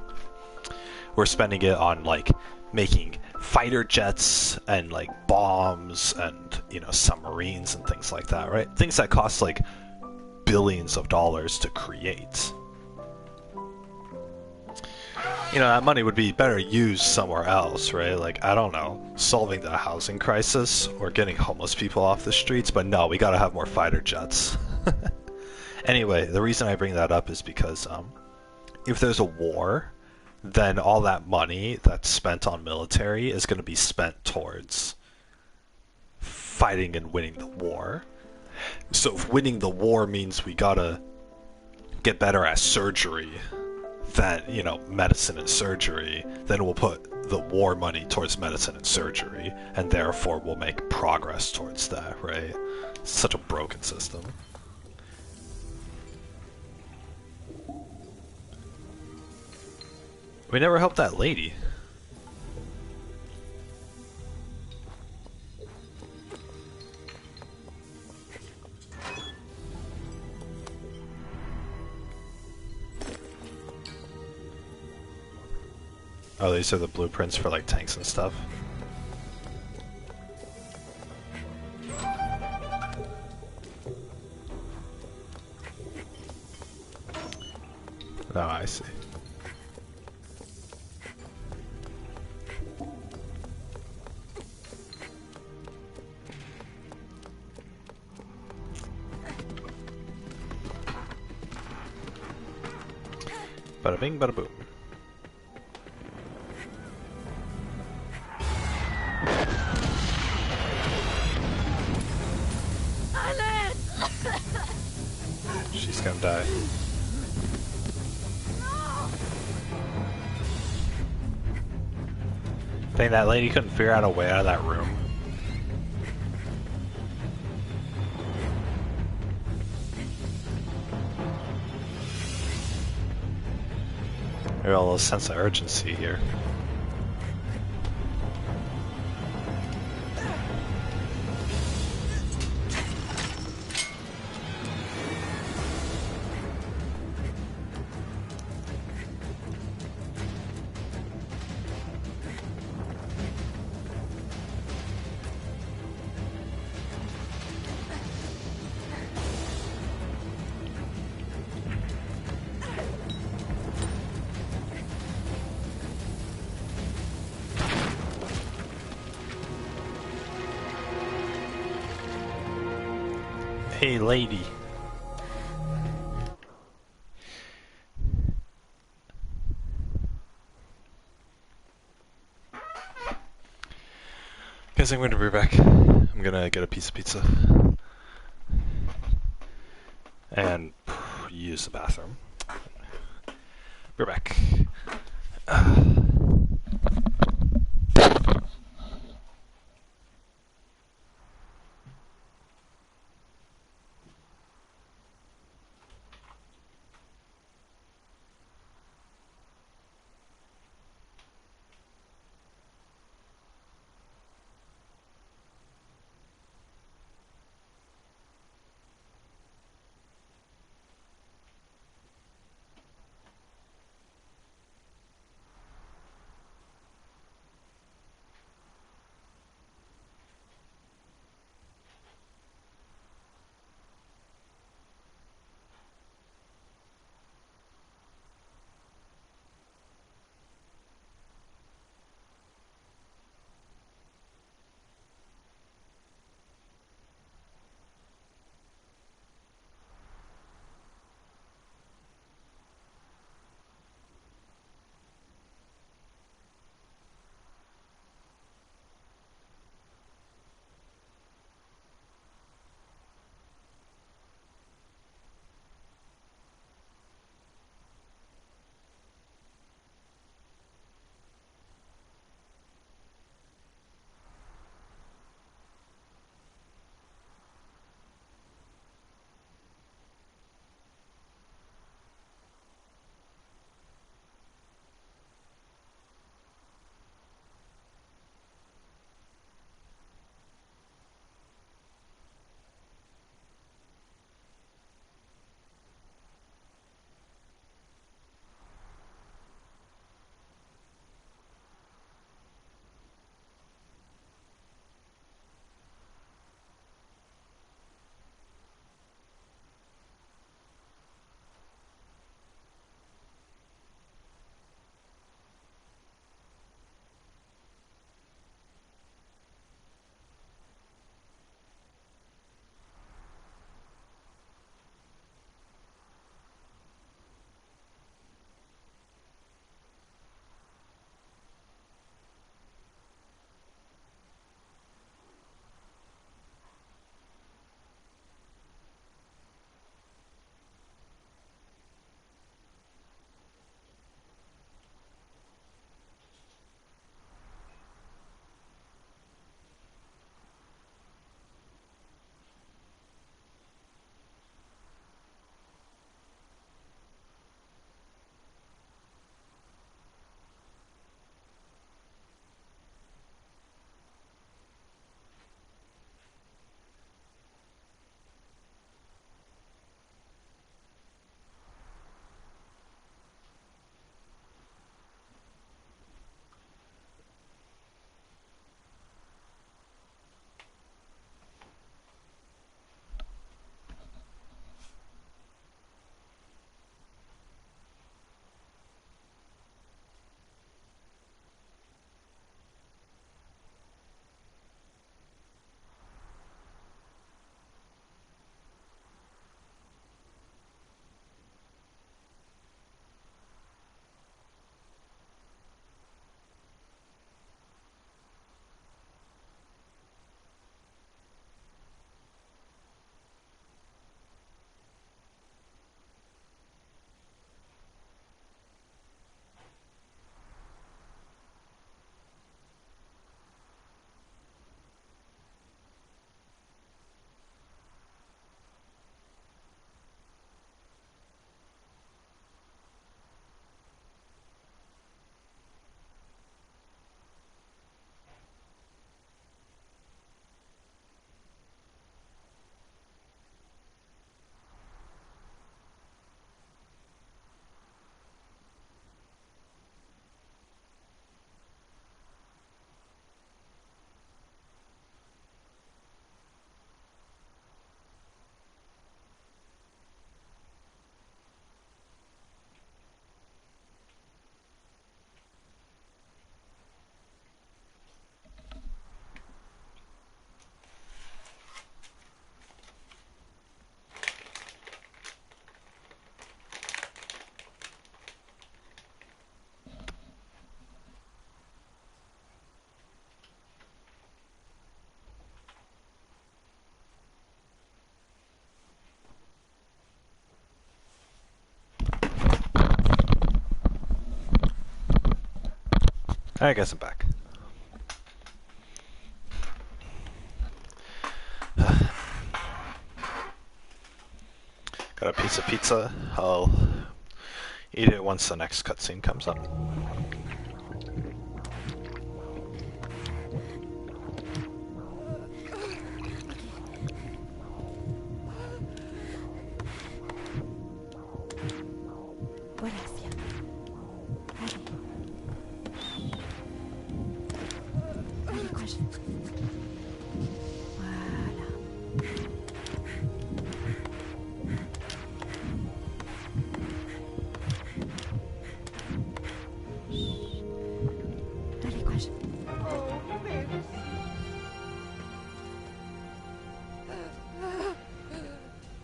We're spending it on, like, making fighter jets and, like, bombs and, you know, submarines and things like that, right? Things that cost, like, billions of dollars to create. You know, that money would be better used somewhere else, right? Like, I don't know, solving the housing crisis or getting homeless people off the streets, but no, we gotta have more fighter jets. Anyway, the reason I bring that up is because if there's a war, then all that money that's spent on military is going to be spent towards fighting and winning the war. So if winning the war means we gotta get better at surgery, that, you know, medicine and surgery, then we'll put the war money towards medicine and surgery, and therefore we'll make progress towards that, right? It's such a broken system. We never helped that lady. Oh, these are the blueprints for, like, tanks and stuff. Oh, I see. Bada bing, bada boom. She's gonna die. Dang, that lady couldn't figure out a way out of that room. Maybe a little sense of urgency here. Hey, lady. Guess I'm gonna be back. I'm gonna get a piece of pizza. And use the bathroom. Be back. I guess I'm back. Got a piece of pizza. I'll eat it once the next cutscene comes up.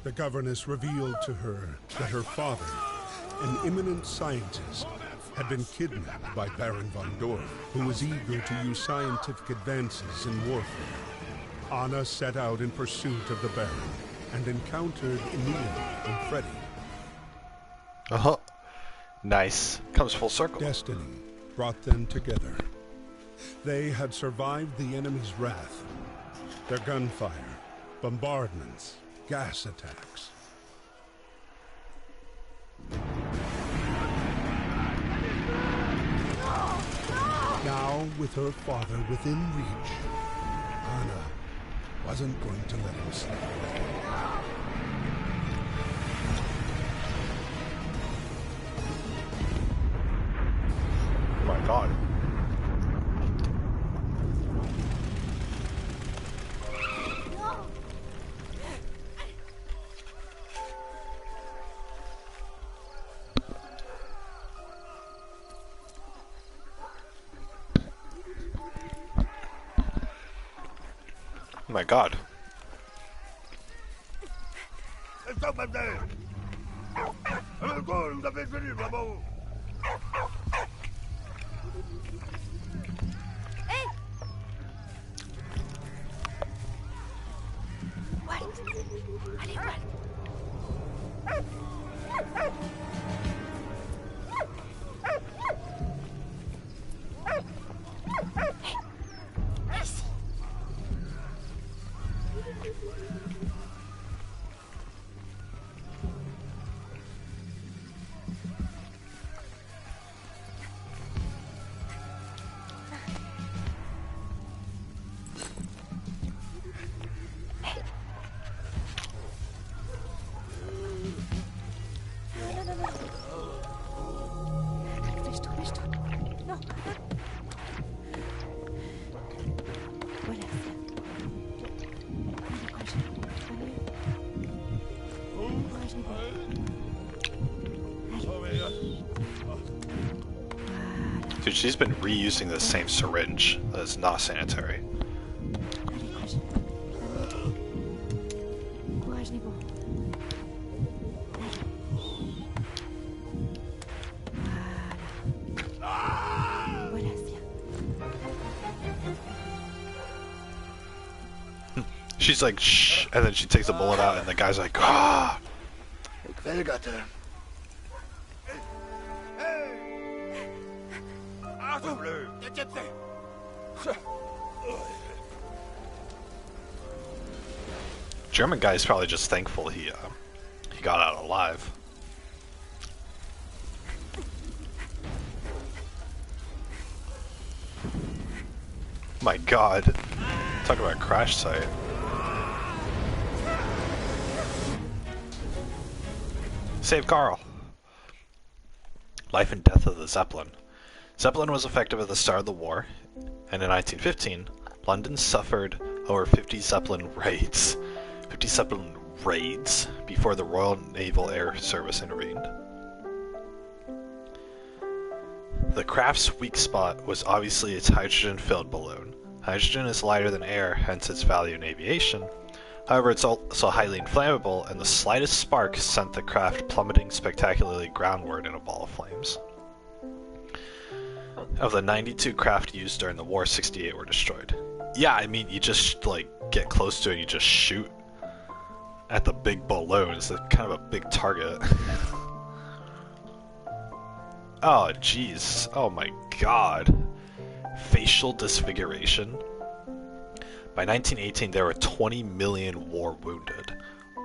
The governess revealed to her that her father, an eminent scientist, had been kidnapped by Baron von Dorf, who was eager to use scientific advances in warfare. Anna set out in pursuit of the Baron and encountered Emil and Freddy. Uh-huh. Nice. Comes full circle. Destiny brought them together. They had survived the enemy's wrath. Their gunfire, bombardments, gas attacks. Now, with her father within reach, Anna wasn't going to let him slip away. Oh my god. Oh my god. Dude, she's been reusing the same syringe. That's not sanitary. She's like, shh, and then she takes a bullet out, and the guy's like, ah. German guy's probably just thankful he got out alive. My god. Talk about a crash site. Save Carl. Life and death of the Zeppelin. Zeppelin was effective at the start of the war, and in 1915, London suffered over 50 Zeppelin raids. 50 Zeppelin raids before the Royal Naval Air Service intervened. The craft's weak spot was obviously its hydrogen-filled balloon. Hydrogen is lighter than air, hence its value in aviation. However, it's also highly inflammable, and the slightest spark sent the craft plummeting spectacularly groundward in a ball of flames. Of the 92 craft used during the war, 68 were destroyed. Yeah, I mean, you just, like, get close to it and you just shoot at the big balloon. It's kind of a big target. Oh, jeez. Oh my god. Facial disfiguration. By 1918, there were 20 million war wounded,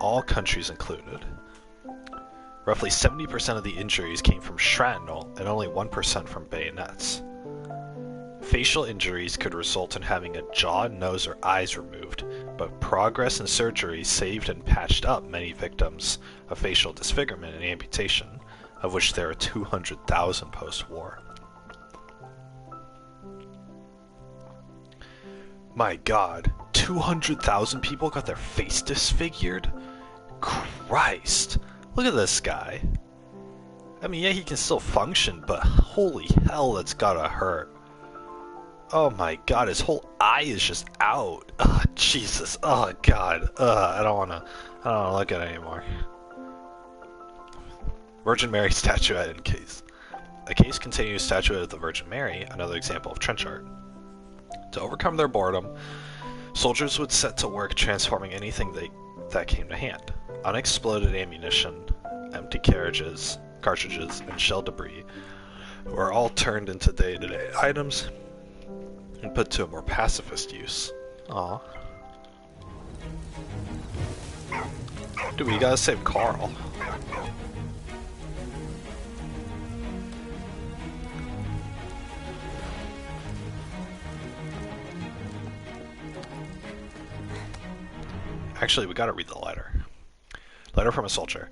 all countries included. Roughly 70% of the injuries came from shrapnel and only 1% from bayonets. Facial injuries could result in having a jaw, nose, or eyes removed, but progress in surgery saved and patched up many victims of facial disfigurement and amputation, of which there are 200,000 post-war. My god, 200,000 people got their face disfigured? Christ, look at this guy. I mean, yeah, he can still function, but holy hell, that's gotta hurt. Oh my god, his whole eye is just out. Oh, Jesus. Oh god. I don't wanna look at it anymore. Virgin Mary statuette in case. A case containing a statuette of the Virgin Mary, another example of trench art. To overcome their boredom, soldiers would set to work transforming anything that came to hand. Unexploded ammunition, empty cartridges, and shell debris were all turned into day-to-day items and put to a more pacifist use. Aw. Dude, we gotta save Carl. Actually, we gotta read the letter. Letter from a soldier.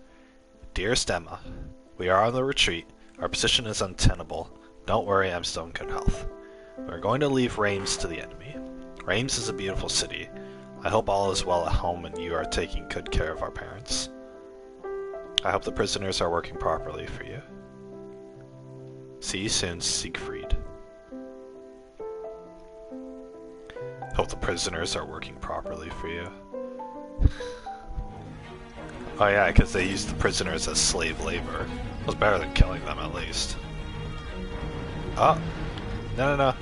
Dearest Emma, we are on the retreat. Our position is untenable. Don't worry, I'm still in good health. We're going to leave Reims to the enemy. Reims is a beautiful city. I hope all is well at home and you are taking good care of our parents. I hope the prisoners are working properly for you. See you soon, Siegfried. Hope the prisoners are working properly for you. Oh yeah, because they used the prisoners as slave labor. It was better than killing them, at least. Oh! No.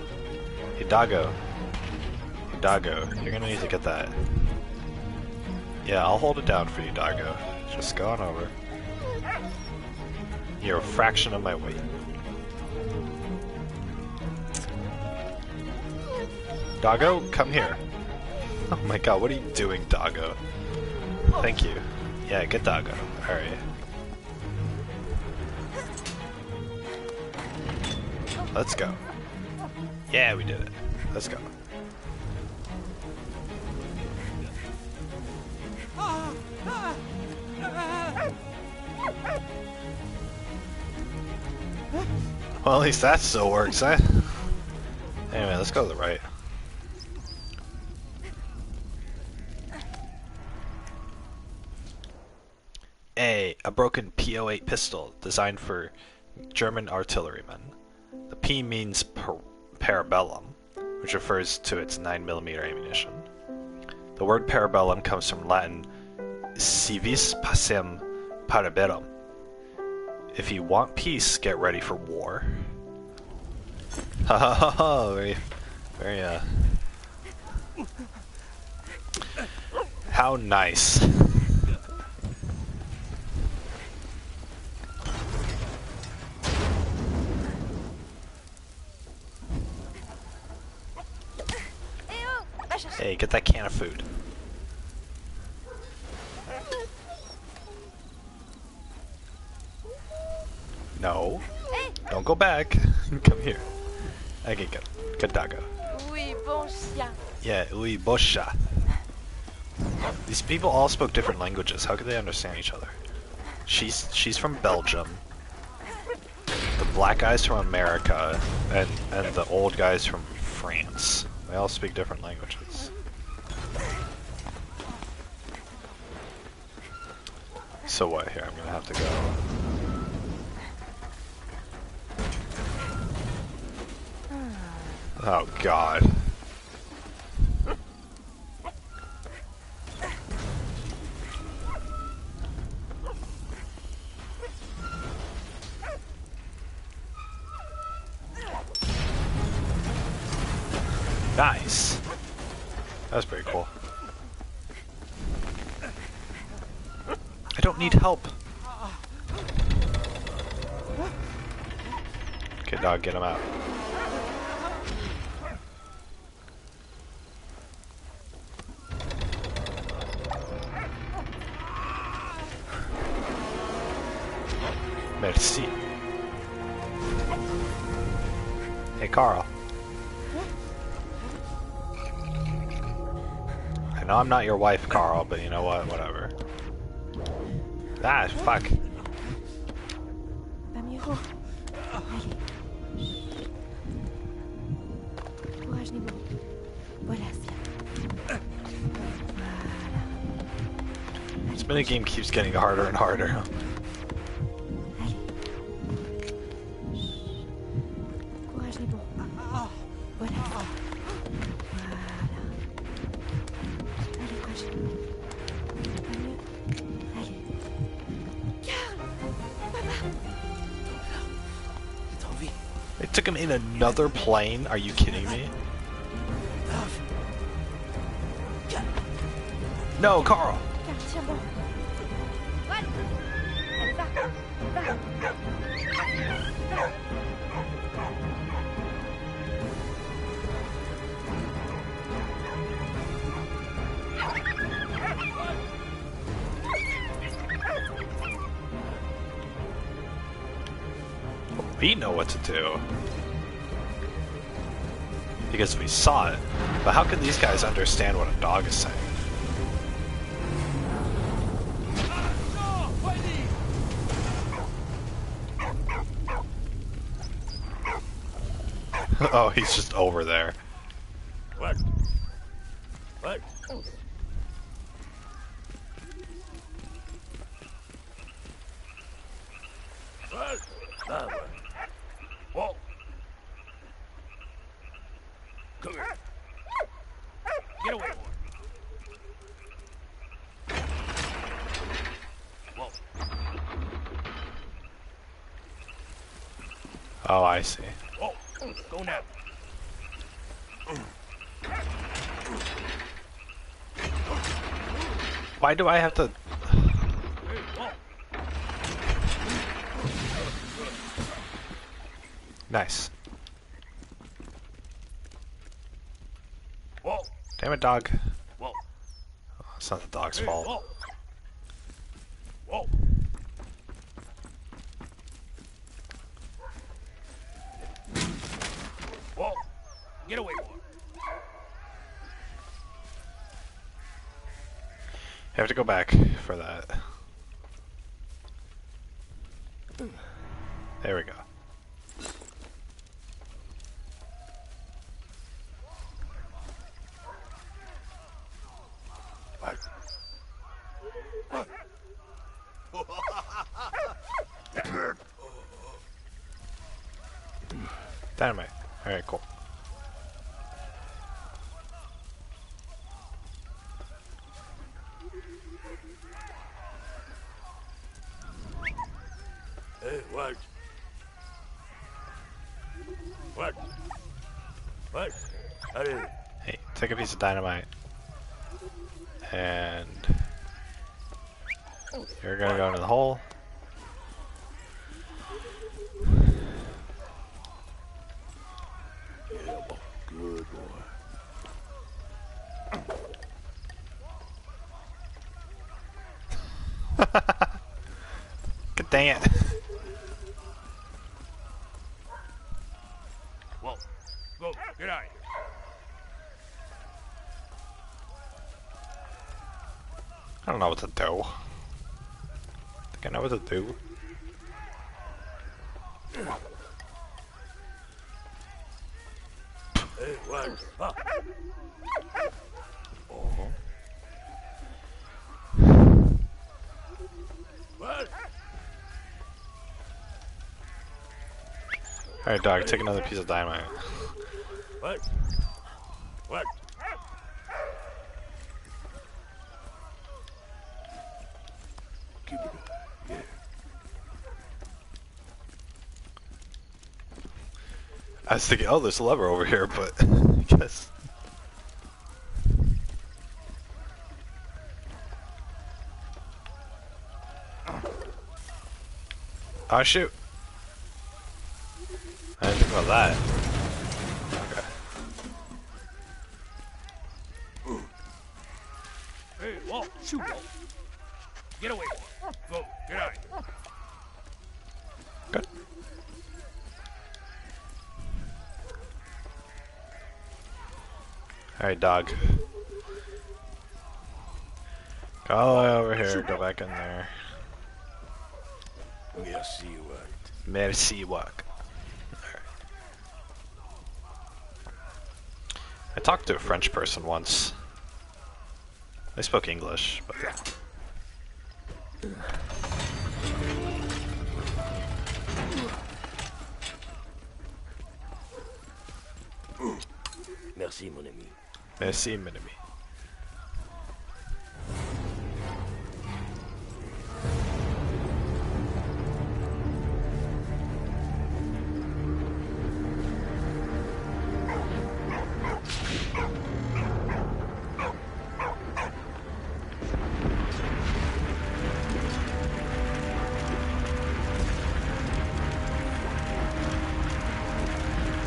Hey, Doggo. Hey, Doggo, you're gonna need to get that. Yeah, I'll hold it down for you, Doggo. Just go on over. You're a fraction of my weight. Doggo, come here. Oh my god, what are you doing, Doggo? Thank you. Yeah, get Doggo. Alright. Let's go. Yeah, we did it. Let's go. Well, at least that still works, eh? Anyway, let's go to the right. A broken P08 pistol designed for German artillerymen. The P means parabellum, which refers to its 9mm ammunition. The word parabellum comes from Latin civis pacem parabellum. If you want peace, get ready for war. Ha ha ha ha! Very how nice. Hey, get that can of food. No. Don't go back. Come here. Okay, good. Good Doggo. Oui, bon chien. Yeah, oui, bon chat. These people all spoke different languages. How could they understand each other? She's from Belgium. The black guy's from America, and the old guy's from France. They all speak different languages. So what here? I'm gonna have to go. Oh god. Nice. That's pretty cool. I don't need help. Okay, dog, get him out. Merci. Hey, Carl. I know I'm not your wife, Carl, but you know what? Whatever. Ah, fuck. Va mieux. Allez. Courage, Nemo. Voilà, Sia. Voilà. This minigame keeps getting harder and harder. Allez. Courage, Nemo. Voilà. Voilà. Allez, courage. Va mieux. Allez. Carl! Papa! Il est en vie. They took him in another plane? Are you kidding me? No, Carl! Carl, tiens bon. Allez, va. Va. We know what to do. Because we saw it. But how can these guys understand what a dog is saying? Oh, he's just over there. What? What? What? What? Whoa. Come here. Get away, boy. Whoa. Oh, I see. Whoa. Go now. Why do I have to... Hey, whoa. Nice. Whoa. Damn it, dog. Whoa. Oh, it's not the dog's Hey, fault. whoa. Whoa. Whoa. Get away, boy. You have to go back for that. There we go. Dynamite. Alright, cool. Hey, what? What? What? Allez. Hey, take a piece of dynamite. And... you're gonna go into the hole. Yeah, boy. Good boy. God dang it. Whoa. Go. Get out of here. I don't know what to do. Think I know what to do. Hey, what? Huh? Oh. What? Alright, dog, take another piece of dynamite. What? What? Keep it up. Yeah. I was thinking, oh, there's a lever over here, but I guess. Oh, shoot. I didn't think about that. Okay. Hey, whoa. Shoot, whoa. Get away, boy. Go. Get out of here. Alright, dog. Go all the way over here, go back in there. Merci, what? Merci, walk. Alright. I talked to a French person once. They spoke English, but... Merci, mon ami. Merci, mon ami.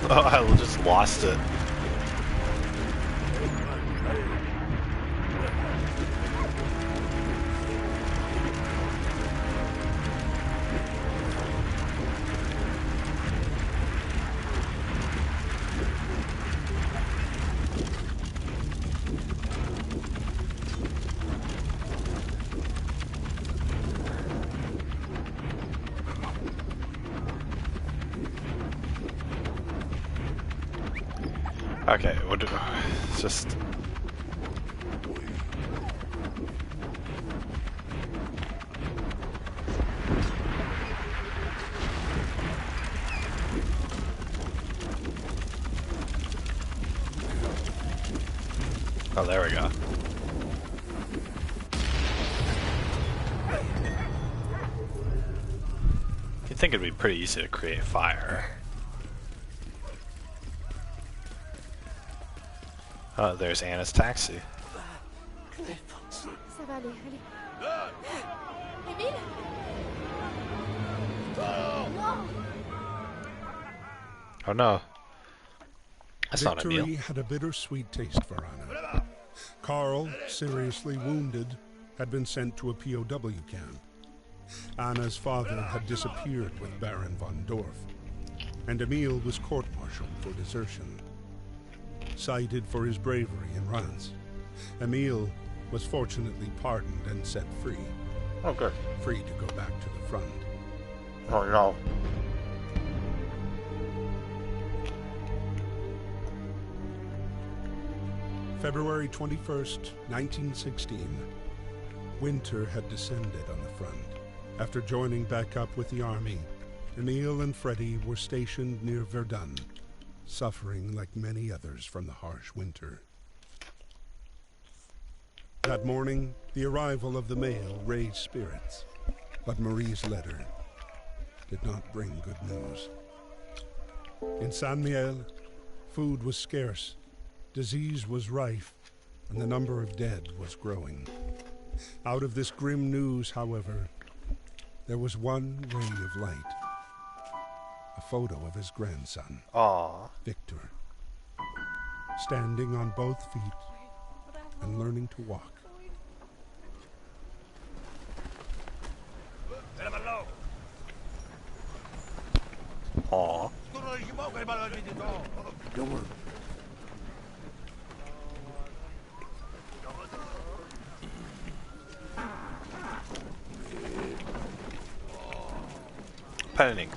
Oh, I just lost it. Okay, what do it's just oh, there we go. You'd think it'd be pretty easy to create fire. Oh, there's Anna's taxi. Ça va aller, allez. Émile? Non! Oh no. That's not Victory Emil. had a bittersweet taste for Anna. Carl, seriously wounded, had been sent to a POW camp. Anna's father had disappeared with Baron von Dorf, and Emil was court-martialed for desertion. Cited for his bravery in Reims, Emil was fortunately pardoned and set free. Oh, good. Free to go back to the front. Oh no. February 21st, 1916. Winter had descended on the front. After joining back up with the army, Emil and Freddy were stationed near Verdun, suffering like many others from the harsh winter. That morning, the arrival of the mail raised spirits, but Marie's letter did not bring good news. In Saint-Miel, food was scarce, disease was rife, and the number of dead was growing. Out of this grim news, however, there was one ray of light. A photo of his grandson, Aww. Victor, standing on both feet and learning to walk. Aww. Don't worry. Pen and ink.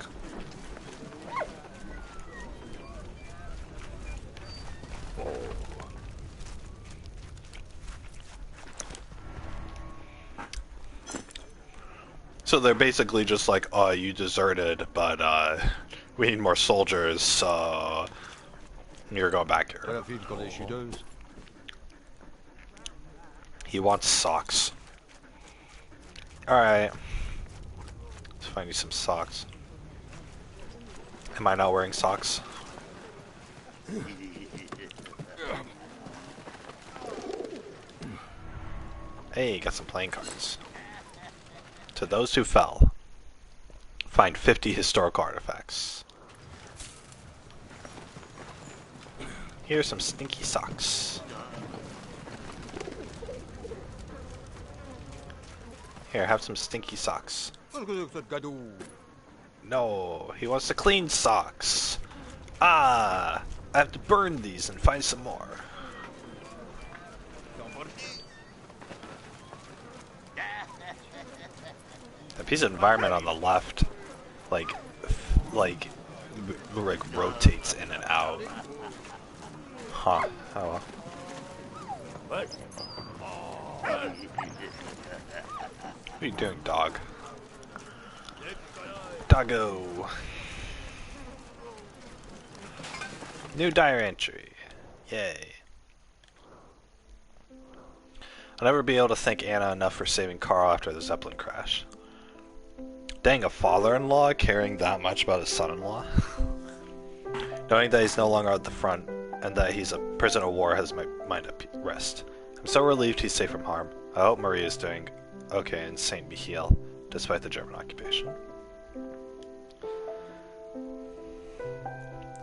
So they're basically just like, oh, you deserted, but we need more soldiers, so you're going back here. He wants socks. Alright. Let's find you some socks. Am I not wearing socks? Hey, got some playing cards. To those who fell, find 50 historical artifacts. Here's some stinky socks. Here, have some stinky socks. No, he wants to clean socks. Ah, I have to burn these and find some more. That piece of environment on the left, like, like rotates in and out. Huh. Oh well. What? What are you doing, dog? Doggo! New diary entry. Yay. I'll never be able to thank Anna enough for saving Carl after the Zeppelin crash. Dang, a father-in-law caring that much about his son-in-law? Knowing that he's no longer at the front, and that he's a prisoner of war has my mind at rest. I'm so relieved he's safe from harm. I hope Marie is doing okay in St. Michiel, despite the German occupation.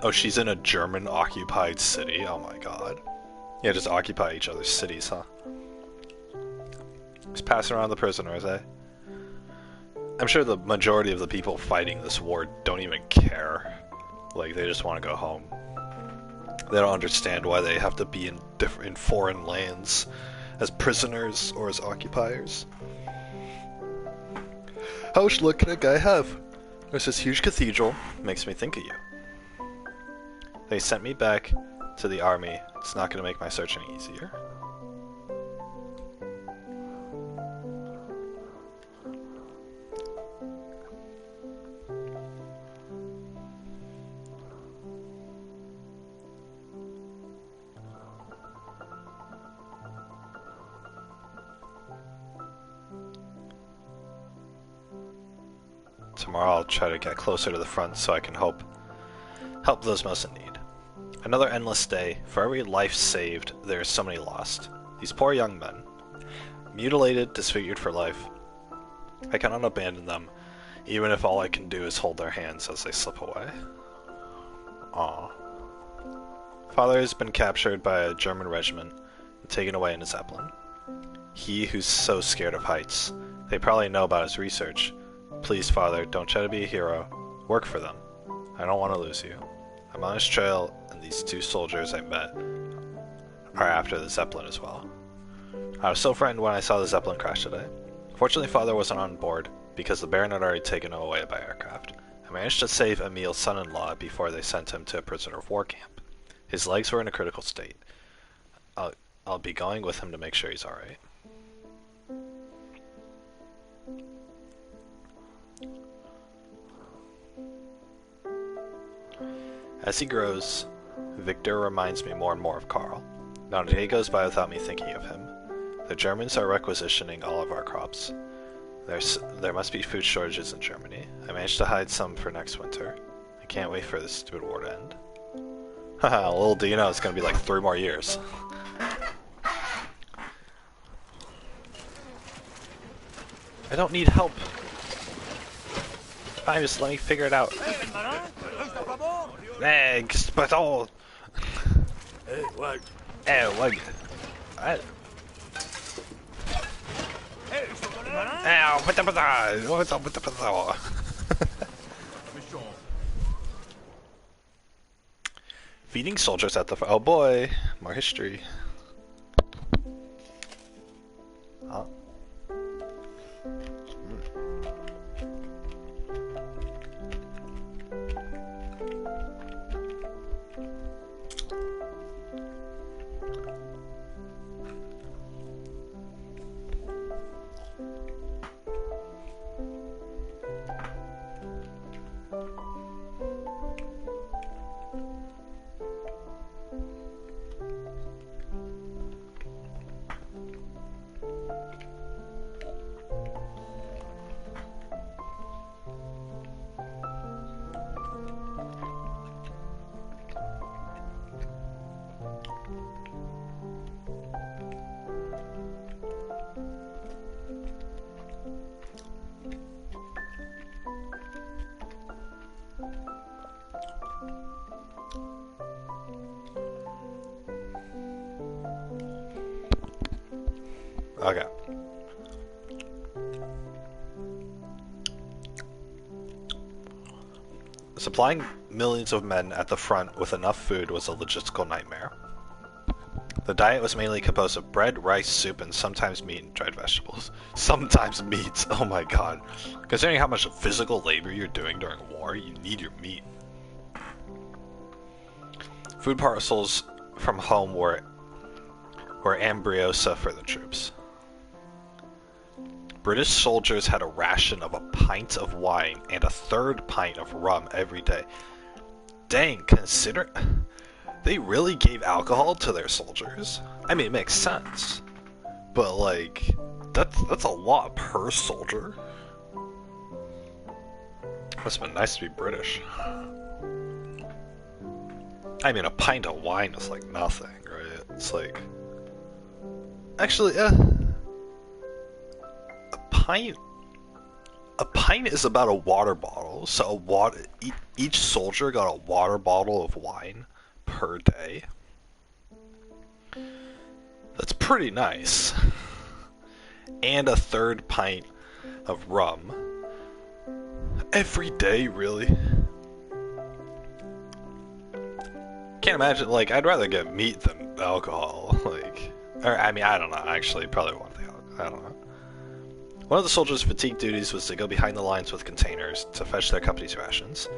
Oh, she's in a German-occupied city? Oh my god. Yeah, just occupy each other's cities, huh? Just passing around the prisoners, eh? I'm sure the majority of the people fighting this war don't even care. Like, they just want to go home. They don't understand why they have to be in foreign lands as prisoners or as occupiers. How much luck can a guy have? There's this huge cathedral, makes me think of you. They sent me back to the army. It's not going to make my search any easier. Tomorrow I'll try to get closer to the front so I can help those most in need. Another endless day. For every life saved, there are so many lost. These poor young men. Mutilated, disfigured for life. I cannot abandon them, even if all I can do is hold their hands as they slip away. Aww. Father has been captured by a German regiment and taken away in a Zeppelin. He who's so scared of heights. They probably know about his research. Please, Father, don't try to be a hero. Work for them. I don't want to lose you. I'm on his trail, and these two soldiers I met are after the Zeppelin as well. I was so frightened when I saw the Zeppelin crash today. Fortunately, Father wasn't on board, because the Baron had already taken him away by aircraft. I managed to save Emil's son-in-law before they sent him to a prisoner of war camp. His legs were in a critical state. I'll be going with him to make sure he's alright. As he grows, Victor reminds me more and more of Carl. Not a day goes by without me thinking of him. The Germans are requisitioning all of our crops. There must be food shortages in Germany. I managed to hide some for next winter. I can't wait for this stupid war to end. Haha, little do you know it's gonna be like 3 more years. I don't need help. Fine, just let me figure it out. Thanks, but all. Hey, what? What? Ow, what's up with the Feeding soldiers at the oh boy, more history. Huh? Okay. Supplying millions of men at the front with enough food was a logistical nightmare. The diet was mainly composed of bread, rice, soup, and sometimes meat and dried vegetables. Sometimes meat. Oh my god. Considering how much physical labor you're doing during war, you need your meat. Food parcels from home were ambrosia for the troops. British soldiers had a ration of a pint of wine and a third pint of rum every day. Dang, consider... They really gave alcohol to their soldiers? I mean, it makes sense. But, like, that's a lot per soldier. Must have been nice to be British. I mean, a pint of wine is like nothing, right? It's like... Actually, a pint is about a water bottle. So each soldier got a water bottle of wine per day. That's pretty nice. And a third pint of rum. Every day, really? Can't imagine, like, I'd rather get meat than alcohol, like... Or, I mean, I don't know, actually, probably one thing, I don't know. One of the soldiers' fatigue duties was to go behind the lines with containers to fetch their company's rations.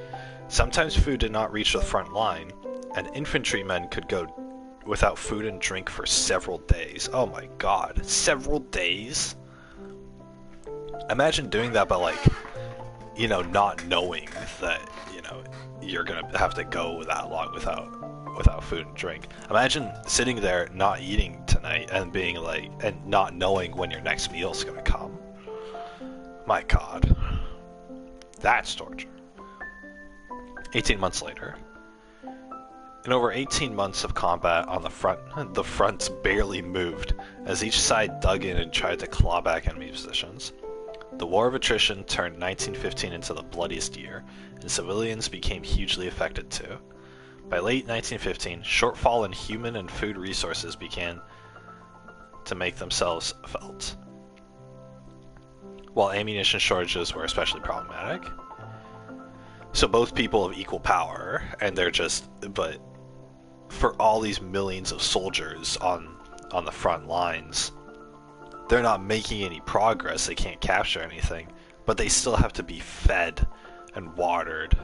Sometimes food did not reach the front line, and infantrymen could go without food and drink for several days. Oh my god, several days? Imagine doing that, but like, you know, not knowing that, you know, you're gonna have to go that long without food and drink. Imagine sitting there not eating tonight and being like, and not knowing when your next meal's gonna come. My god. That's torture. 18 months later. In over 18 months of combat on the fronts barely moved, as each side dug in and tried to claw back enemy positions. The War of Attrition turned 1915 into the bloodiest year, and civilians became hugely affected too. By late 1915, shortfall in human and food resources began to make themselves felt, while ammunition shortages were especially problematic. So both people have equal power, and they're just, but for all these millions of soldiers on the front lines, they're not making any progress, they can't capture anything, but they still have to be fed and watered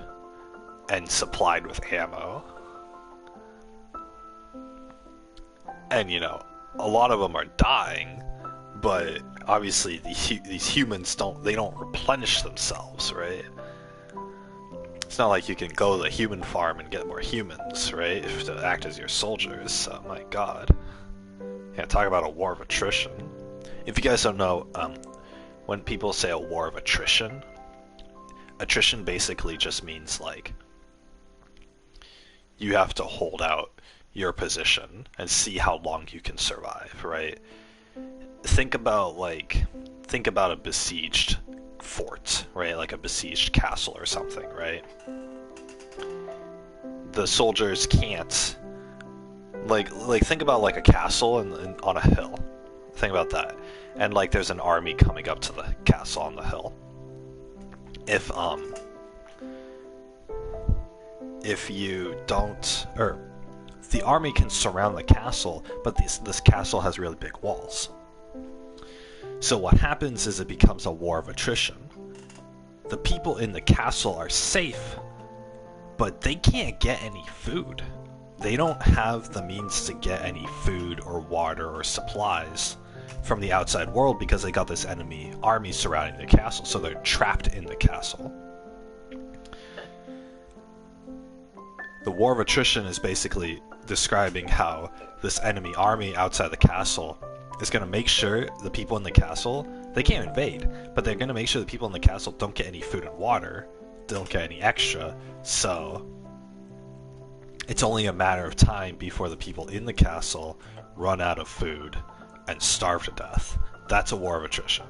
and supplied with ammo. And, you know, a lot of them are dying, but obviously these humans don't replenish themselves, right? It's not like you can go to the human farm and get more humans, right, to act as your soldiers. So, my god. Yeah, talk about a war of attrition. If you guys don't know, when people say a war of attrition basically just means, like, you have to hold out your position and see how long you can survive, right? Think about a besieged fort, right? Like a besieged castle or something, right? The soldiers can't, like think about like a castle and on a hill. Think about that. And like there's an army coming up to the castle on the hill. If you don't, or the army can surround the castle, but this castle has really big walls. So what happens is it becomes a war of attrition. The people in the castle are safe, but they can't get any food. They don't have the means to get any food or water or supplies from the outside world because they got this enemy army surrounding the castle, so they're trapped in the castle. The War of Attrition is basically describing how this enemy army outside the castle is going to make sure the people in the castle, they can't invade, but they're going to make sure the people in the castle don't get any food and water, don't get any extra, so it's only a matter of time before the people in the castle run out of food and starve to death. That's a war of attrition.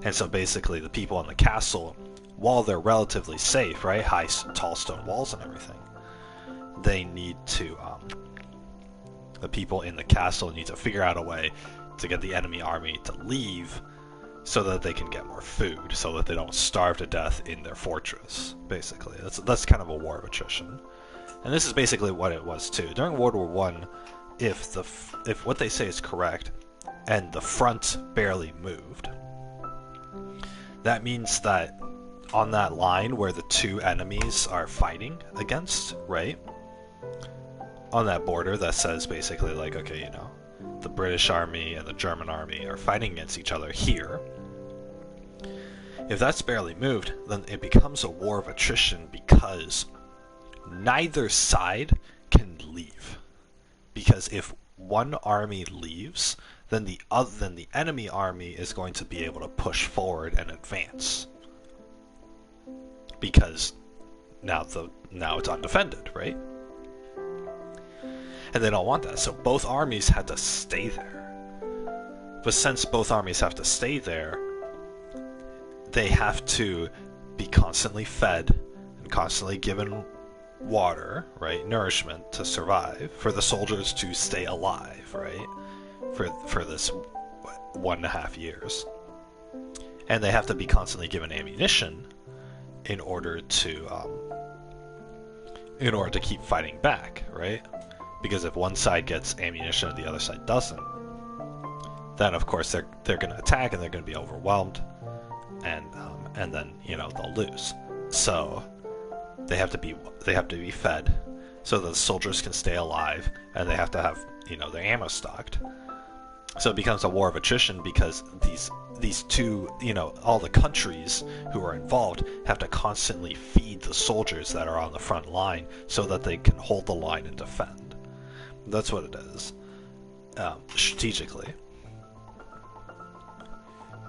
And so basically the people in the castle, while they're relatively safe, right, high, tall stone walls and everything, they need to, the people in the castle need to figure out a way to get the enemy army to leave so that they can get more food, so that they don't starve to death in their fortress, basically. That's kind of a war of attrition. And this is basically what it was too. During World War I, if what they say is correct, and the front barely moved, that means that on that line where the two enemies are fighting against, right? On that border that says basically like, okay, you know, the British army and the German army are fighting against each other here. If that's barely moved, then it becomes a war of attrition because neither side can leave. Because if one army leaves, then the enemy army is going to be able to push forward and advance. Because now it's undefended, right? And they don't want that, so both armies had to stay there. But since both armies have to stay there, they have to be constantly fed and constantly given water, right? Nourishment to survive, for the soldiers to stay alive, right? For this 1.5 years. And they have to be constantly given ammunition in order to keep fighting back, right? Because if one side gets ammunition and the other side doesn't, then of course they're going to attack and they're going to be overwhelmed, and then, you know, they'll lose. So they have to be fed so that the soldiers can stay alive, and they have to have, you know, their ammo stocked. So it becomes a war of attrition because these two, you know, all the countries who are involved have to constantly feed the soldiers that are on the front line so that they can hold the line and defend. That's what it is, strategically.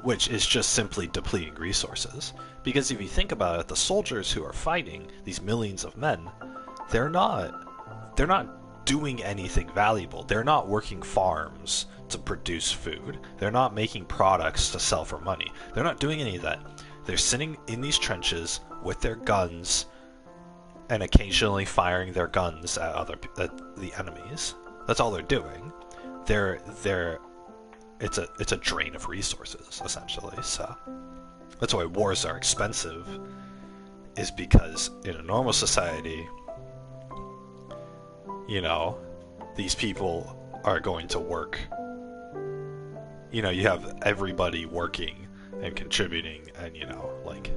Which is just simply depleting resources. Because if you think about it, the soldiers who are fighting, these millions of men, they're not doing anything valuable. They're not working farms to produce food. They're not making products to sell for money. They're not doing any of that. They're sitting in these trenches with their guns and occasionally firing their guns at the enemies. That's all they're doing. It's a drain of resources, essentially. So that's why wars are expensive, is because in a normal society, you know, these people are going to work. You know, you have everybody working and contributing and, you know, like,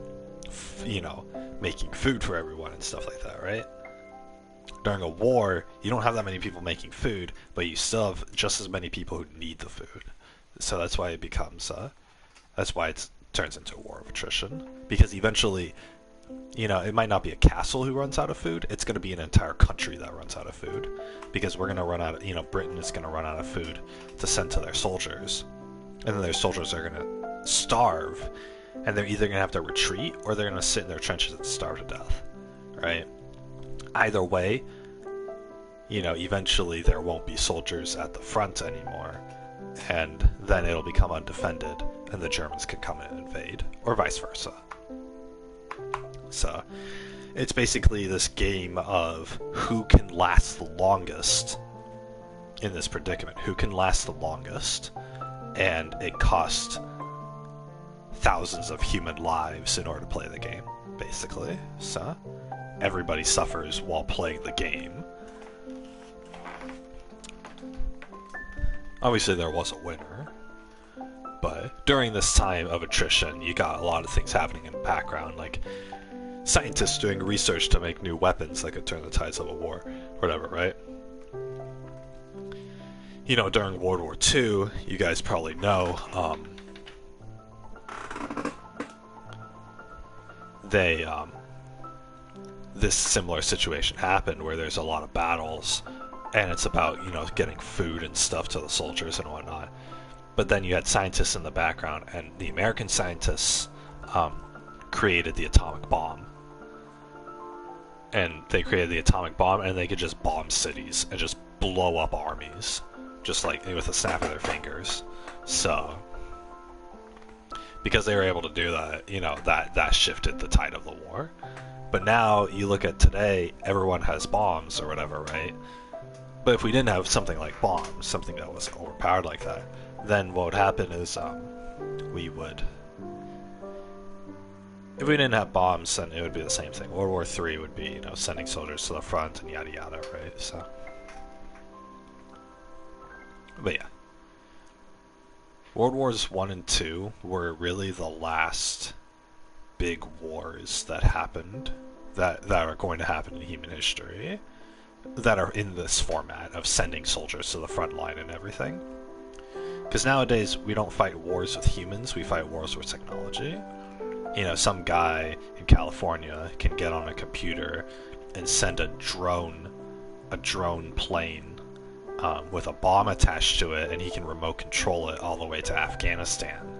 you know, making food for everyone and stuff like that, right? During a war, you don't have that many people making food, but you still have just as many people who need the food. So that's why it becomes, that's why it turns into a war of attrition. Because eventually, you know, it might not be a castle who runs out of food, it's going to be an entire country that runs out of food. Because we're going to run out of, you know, Britain is going to run out of food to send to their soldiers. And then their soldiers are going to starve, and they're either going to have to retreat, or they're going to sit in their trenches and starve to death, right? Either way, you know, eventually there won't be soldiers at the front anymore, and then it'll become undefended, and the Germans can come in and invade, or vice versa. So, it's basically this game of who can last the longest in this predicament, who can last the longest, and it costs thousands of human lives in order to play the game, basically. So, everybody suffers while playing the game. Obviously there was a winner, but during this time of attrition, you got a lot of things happening in the background, like scientists doing research to make new weapons that could turn the tides of a war, whatever, right? You know, during World War II, you guys probably know, this similar situation happened where there's a lot of battles, and it's about, you know, getting food and stuff to the soldiers and whatnot. But then you had scientists in the background, and the American scientists created the atomic bomb. And they created the atomic bomb, and they could just bomb cities and just blow up armies, just like with a snap of their fingers. So, because they were able to do that, you know, that shifted the tide of the war. But now you look at today, everyone has bombs or whatever, right? But if we didn't have something like bombs, something that was overpowered like that, then what would happen is if we didn't have bombs, then it would be the same thing. World War III would be, you know, sending soldiers to the front and yada yada, right? So But yeah. World Wars One and Two were really the last big wars that happened, that are going to happen in human history, that are in this format of sending soldiers to the front line and everything. Because nowadays, we don't fight wars with humans, we fight wars with technology. You know, some guy in California can get on a computer and send a drone plane with a bomb attached to it, and he can remote control it all the way to Afghanistan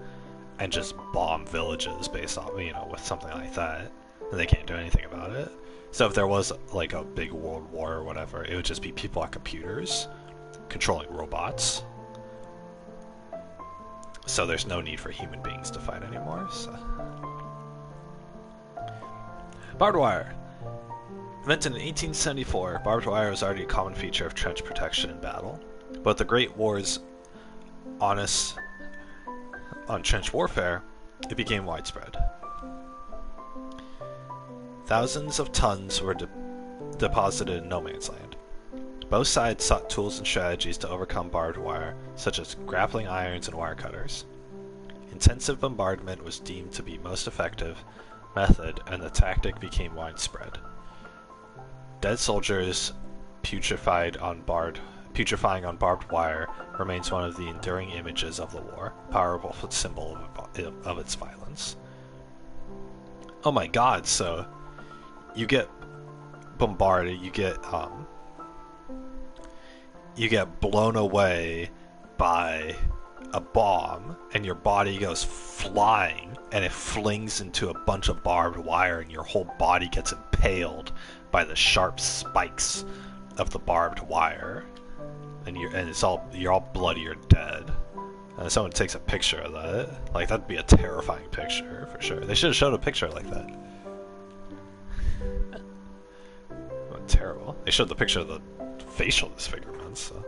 and just bomb villages based off, you know, with something like that. And they can't do anything about it. So if there was like a big world war or whatever, it would just be people at computers controlling robots. So there's no need for human beings to fight anymore. So. Barbed wire. Invented in 1874, barbed wire was already a common feature of trench protection in battle. But the Great Wars on trench warfare, it became widespread. Thousands of tons were deposited in no man's land. Both sides sought tools and strategies to overcome barbed wire, such as grappling irons and wire cutters. Intensive bombardment was deemed to be most effective method, and the tactic became widespread. Dead soldiers putrefying on barbed wire remains one of the enduring images of the war, a powerful symbol of its violence. Oh my god, so you get bombarded, you get blown away by a bomb, and your body goes flying, and it flings into a bunch of barbed wire, and your whole body gets impaled by the sharp spikes of the barbed wire, and you're all bloody or dead. And someone takes a picture of that, like that'd be a terrifying picture for sure. They should have showed a picture like that. Oh, terrible. They showed the picture of the facial disfigurements. So.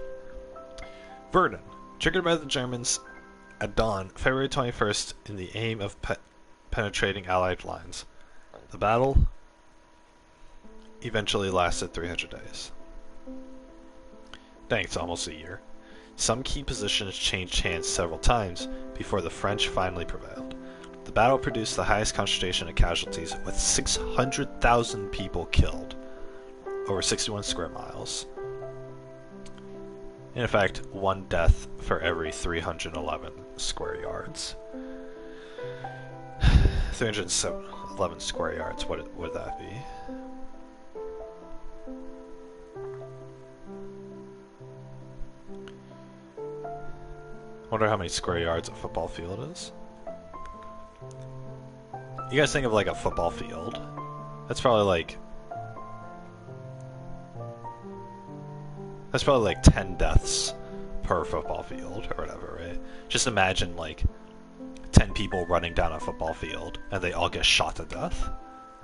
Verdun. Triggered by the Germans at dawn, February 21st, in the aim of penetrating Allied lines. The battle eventually lasted 300 days. Dang, it's almost a year. Some key positions changed hands several times before the French finally prevailed. The battle produced the highest concentration of casualties, with 600,000 people killed, over 61 square miles. In fact, one death for every 311 square yards. 311 square yards, what would that be? Wonder how many square yards a football field is. You guys think of like a football field? That's probably like 10 deaths per football field or whatever, right? Just imagine like 10 people running down a football field and they all get shot to death,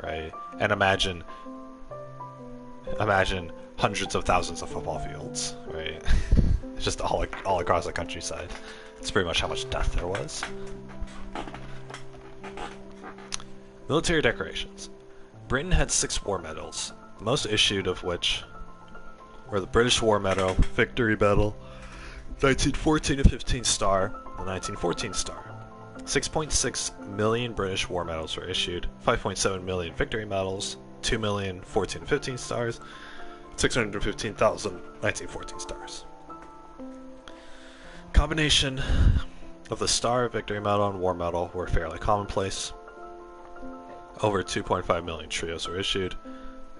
right? And imagine hundreds of thousands of football fields, right? Just all across the countryside. It's pretty much how much death there was. Military decorations. Britain had 6 war medals, the most issued of which were the British War Medal, Victory Medal, 1914-15 Star, the 1914 Star. 6.6 million British War Medals were issued, 5.7 million Victory Medals, 2 million 14-15 Stars, 615,000 1914 Stars. Combination of the Star, Victory Medal, and War Medal were fairly commonplace. Over 2.5 million trios were issued,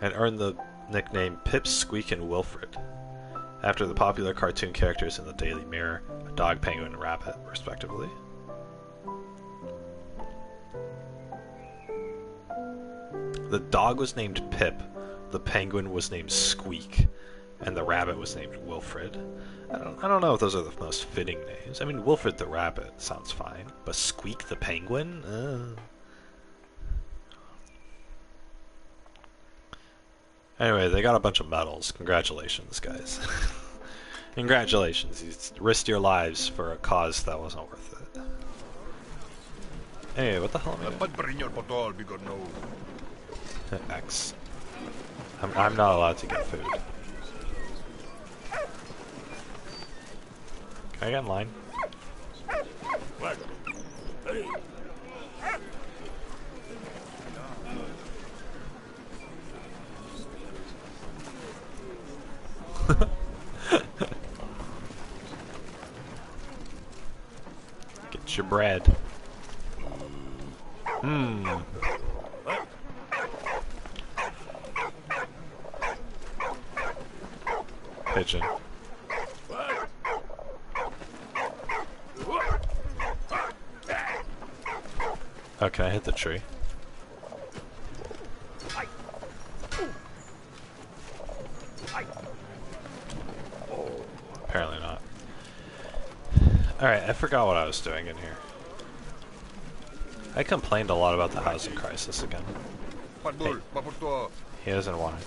and earned the nickname Pip, Squeak, and Wilfred, after the popular cartoon characters in the Daily Mirror, a dog, penguin, and rabbit, respectively. The dog was named Pip, the penguin was named Squeak, and the rabbit was named Wilfred. I don't know if those are the most fitting names. I mean, Wilfred the rabbit sounds fine, but Squeak the penguin? Anyway, they got a bunch of medals. Congratulations, guys. Congratulations. You risked your lives for a cause that wasn't worth it. Anyway, what the hell am I doing? X. I'm not allowed to get food. I get in line. What? Hey. Get your bread. Mmm. What? Pigeon. What? Oh, can I hit the tree? Apparently not. Alright, I forgot what I was doing in here. I complained a lot about the housing crisis again. Hey, he doesn't want it.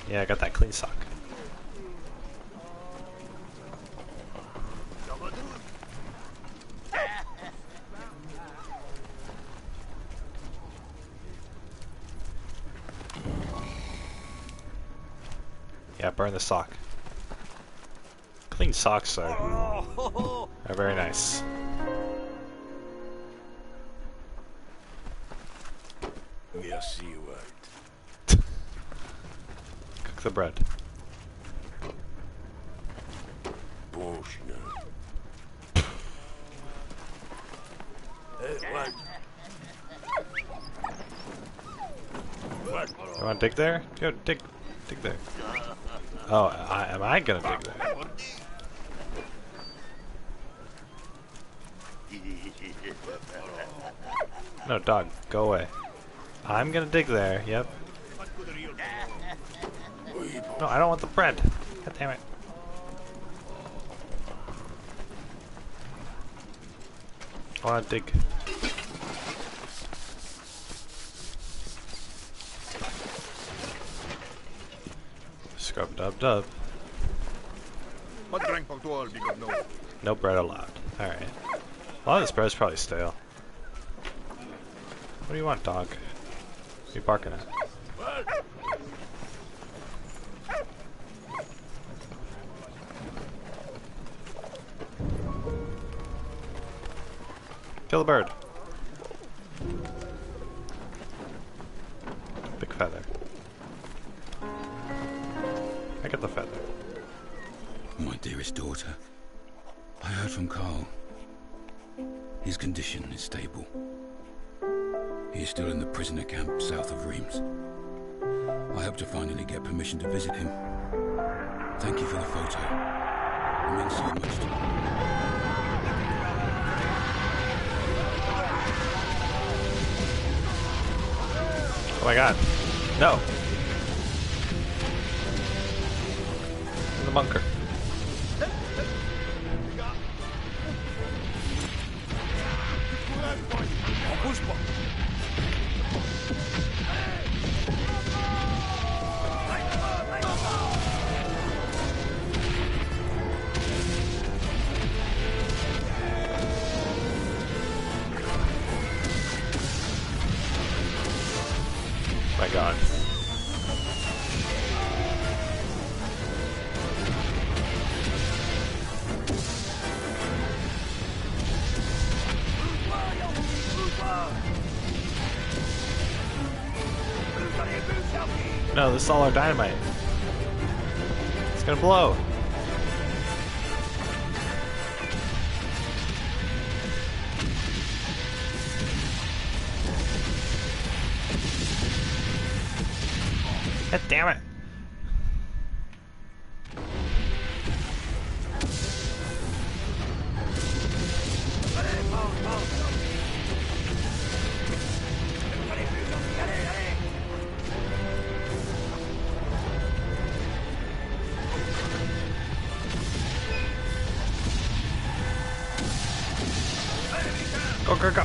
Yeah, I got that clean sock. Yeah, burn the sock. Clean socks are very nice. Merci, what? Cook the bread. Bullshit. Hey, what? What? You wanna dig there? Go dig there. Oh, am I gonna dig there? No, dog, go away. I'm gonna dig there, yep. No, I don't want the bread. God damn it. I wanna dig. Scrub dub dub. No bread allowed. Alright. A lot of this bread's probably stale. What do you want, dog? What are you barking at? What? Kill the bird. Big feather. I get the feather. My dearest daughter, I heard from Carl. His condition is stable. He is still in the prisoner camp south of Reims. I hope to finally get permission to visit him. Thank you for the photo. It means so much to me. Oh my god. No. In the bunker. My god. No, this is all our dynamite. It's gonna blow. God damn it. Go, go, go.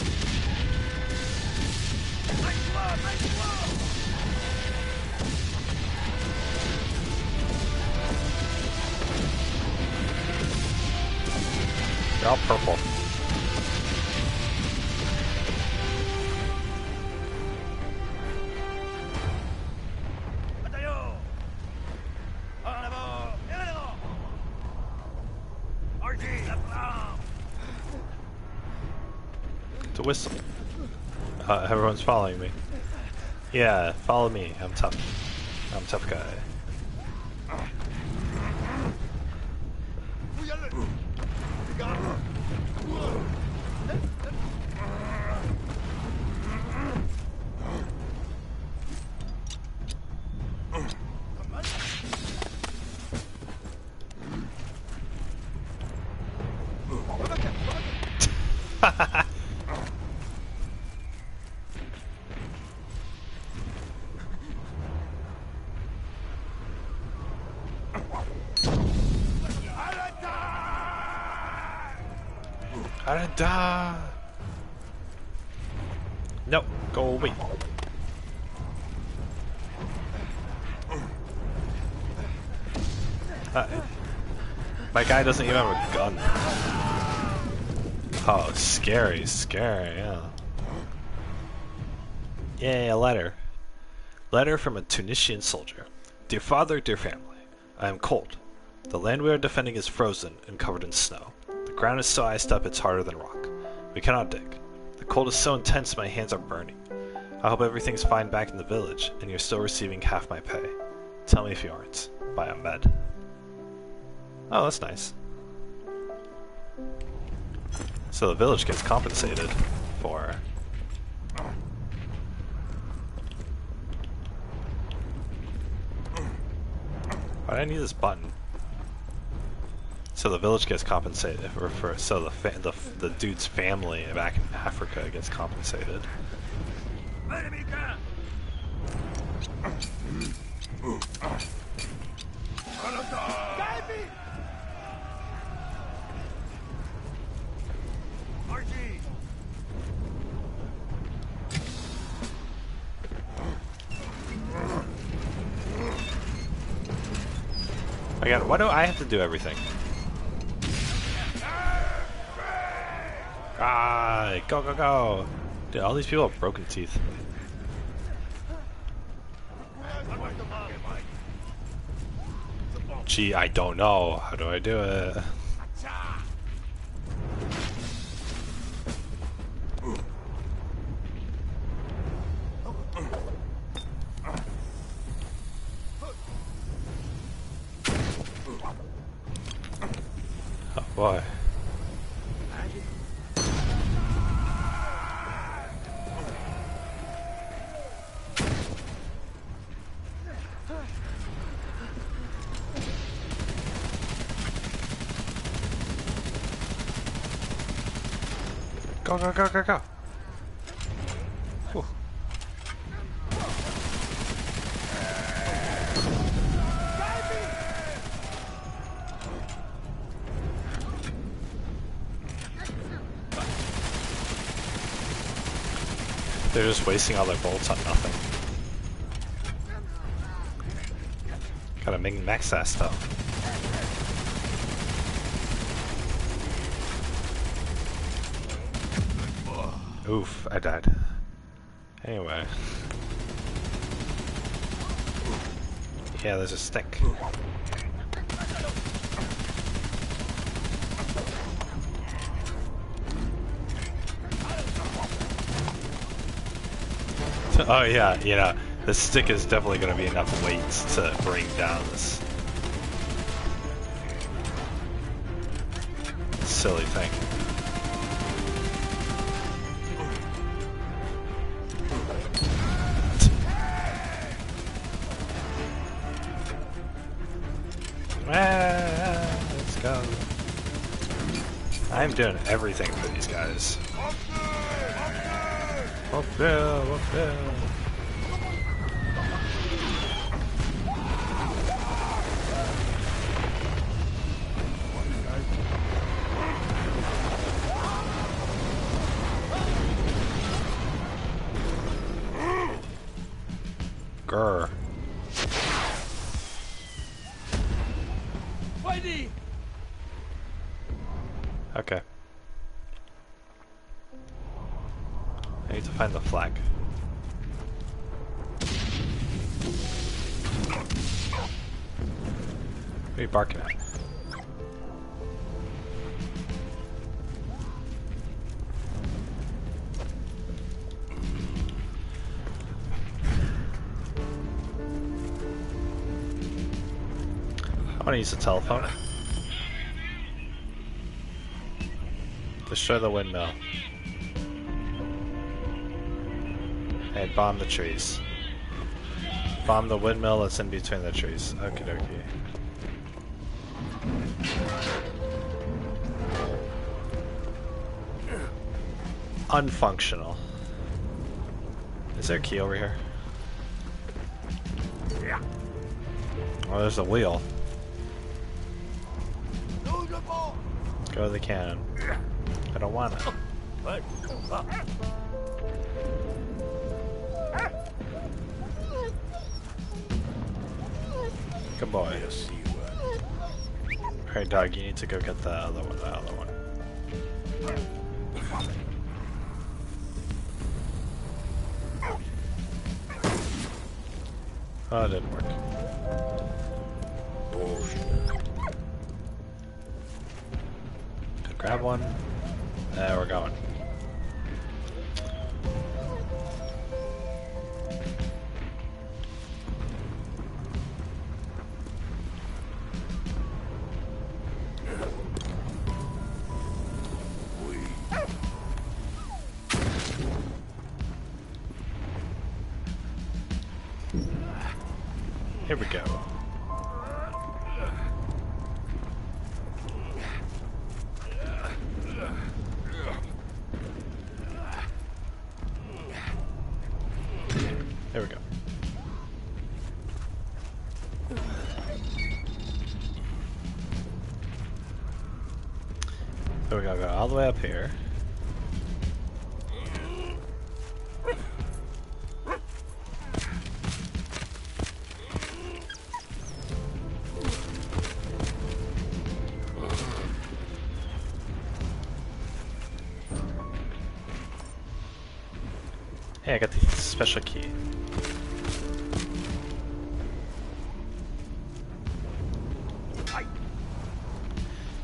They're all purple. It's a whistle. Everyone's following me. Yeah, follow me. I'm tough. I'm a tough guy. Da. No, go away. My guy doesn't even have a gun. Oh, scary, yeah. Yay, a letter. Letter from a Tunisian soldier. Dear father, dear family, I am cold. The land we are defending is frozen and covered in snow. The ground is so iced up it's harder than rock. We cannot dig. The cold is so intense my hands are burning. I hope everything's fine back in the village, and you're still receiving half my pay. Tell me if you aren't. By Ahmed. Oh, that's nice. So the village gets compensated for... Why do I need this button? So the village gets compensated for so the dude's family back in Africa gets compensated. Again, why do I have to do everything? Ah, go, go, go! Dude, all these people have broken teeth. Gee, I don't know. How do I do it? Oh boy. Go, go, go, go, go. Whew. They're just wasting all their bolts on nothing. Gotta max that stuff. Oof, I died. Anyway. Yeah, there's a stick. Oh yeah, you know, the stick is definitely going to be enough weight to bring down this silly thing. Let's go. I'm doing everything for these guys. Up there, up there. Grr. Okay. I need to find the flag. What are you barking at? I want to use the telephone. Destroy the windmill. And bomb the trees. Bomb the windmill that's in between the trees. Okie dokie. Unfunctional. Is there a key over here? Oh, there's a wheel. Go to the cannon. I don't want it. Good boy. Alright, dog, you need to go get the other one. Oh, it didn't work. Could grab one. There, we're going. Here we go. There we go. So we gotta go all the way up here. Hey, I got the special key.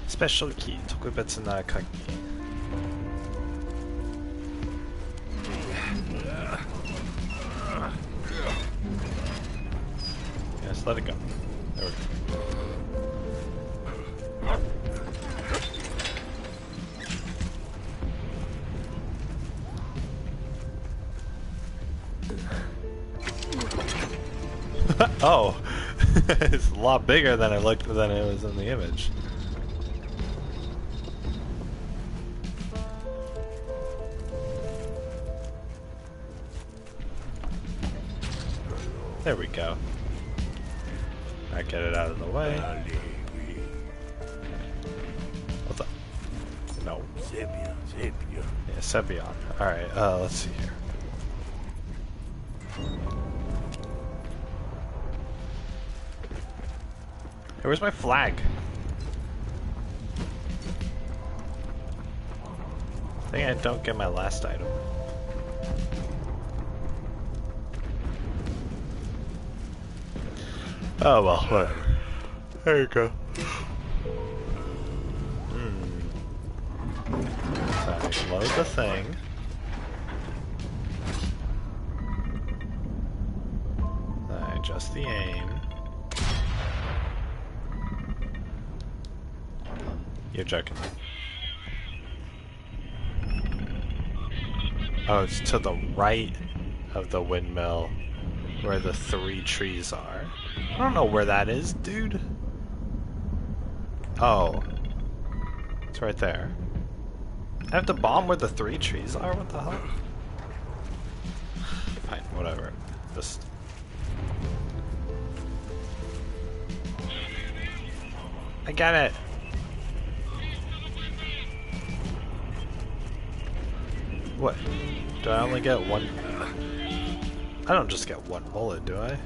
Special key. 特別な鍵. Yes, let it go. There we go. Oh, it's a lot bigger than it looked than it was in the image. There we go. Alright, get it out of the way. What's up? No. Sepia. Yeah, Sebion. Alright, let's see here. Hey, where's my flag? I think I don't get my last item. Oh well, whatever. There you go. So I load the thing. I adjust the aim. You're joking. Oh, it's to the right of the windmill where the 3 trees are. I don't know where that is, dude. Oh. It's right there. I have to bomb where the 3 trees are? What the hell? Fine, whatever. Just... I got it! What? Do I only get one? I don't just get one bullet, do I?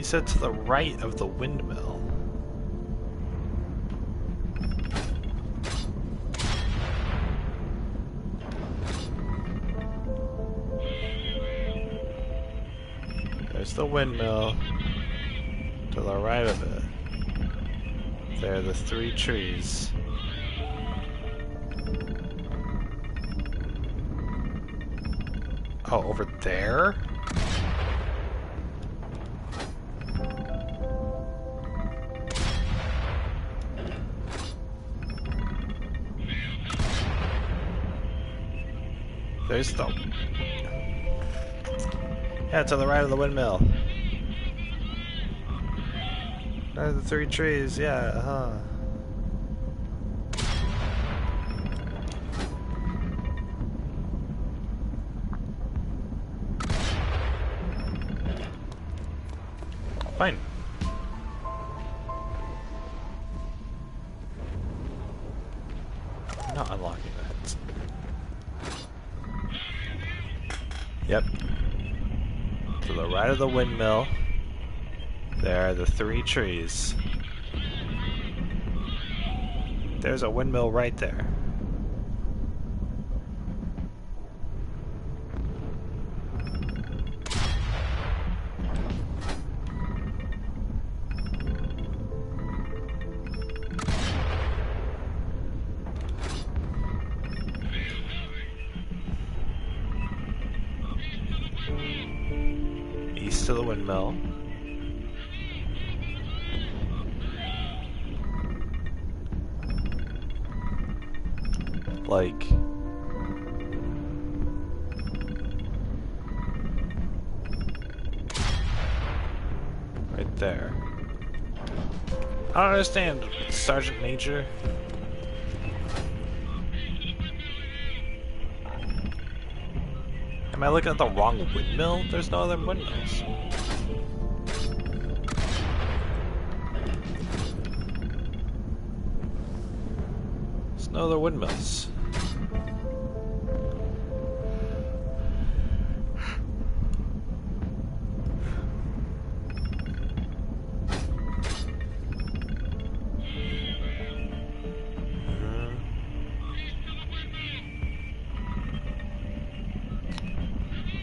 You said to the right of the windmill. There's the windmill. To the right of it. There are the 3 trees. Oh, over there? There's the... Yeah, to the right of the windmill. There are the 3 trees, yeah, huh. Fine. I'm not unlocking that. Yep. To the right of the windmill, there are the 3 trees. There's a windmill right there. East of the windmill. Like... right there. I don't understand, Sergeant Major. Am I looking at the wrong windmill? There's no other windmills. There's no other windmills.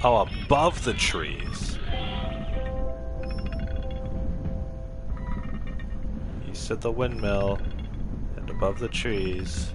Oh, above the trees. East of the windmill and above the trees.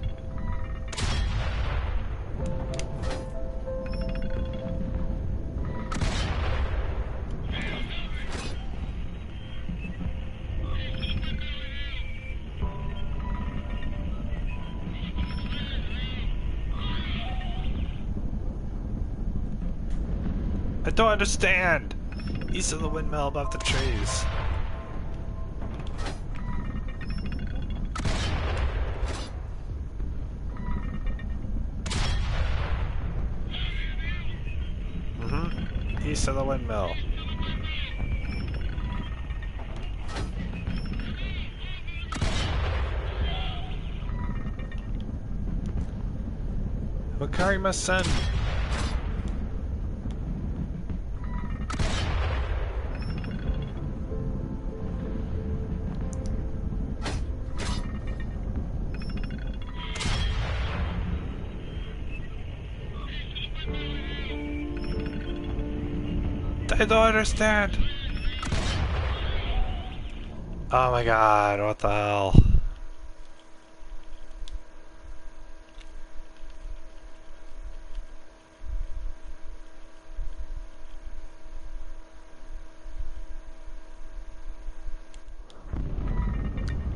I don't understand! East of the windmill, above the trees. East of the windmill. Wakari-ma-sen! I don't understand. Oh my god, what the hell?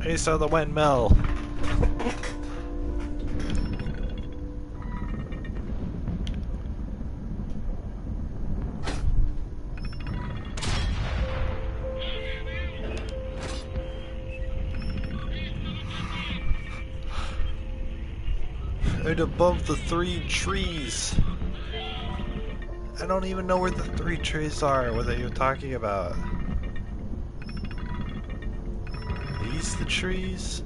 East of the windmill. Right above the 3 trees. I don't even know where the 3 trees are. What are you talking about? These the trees?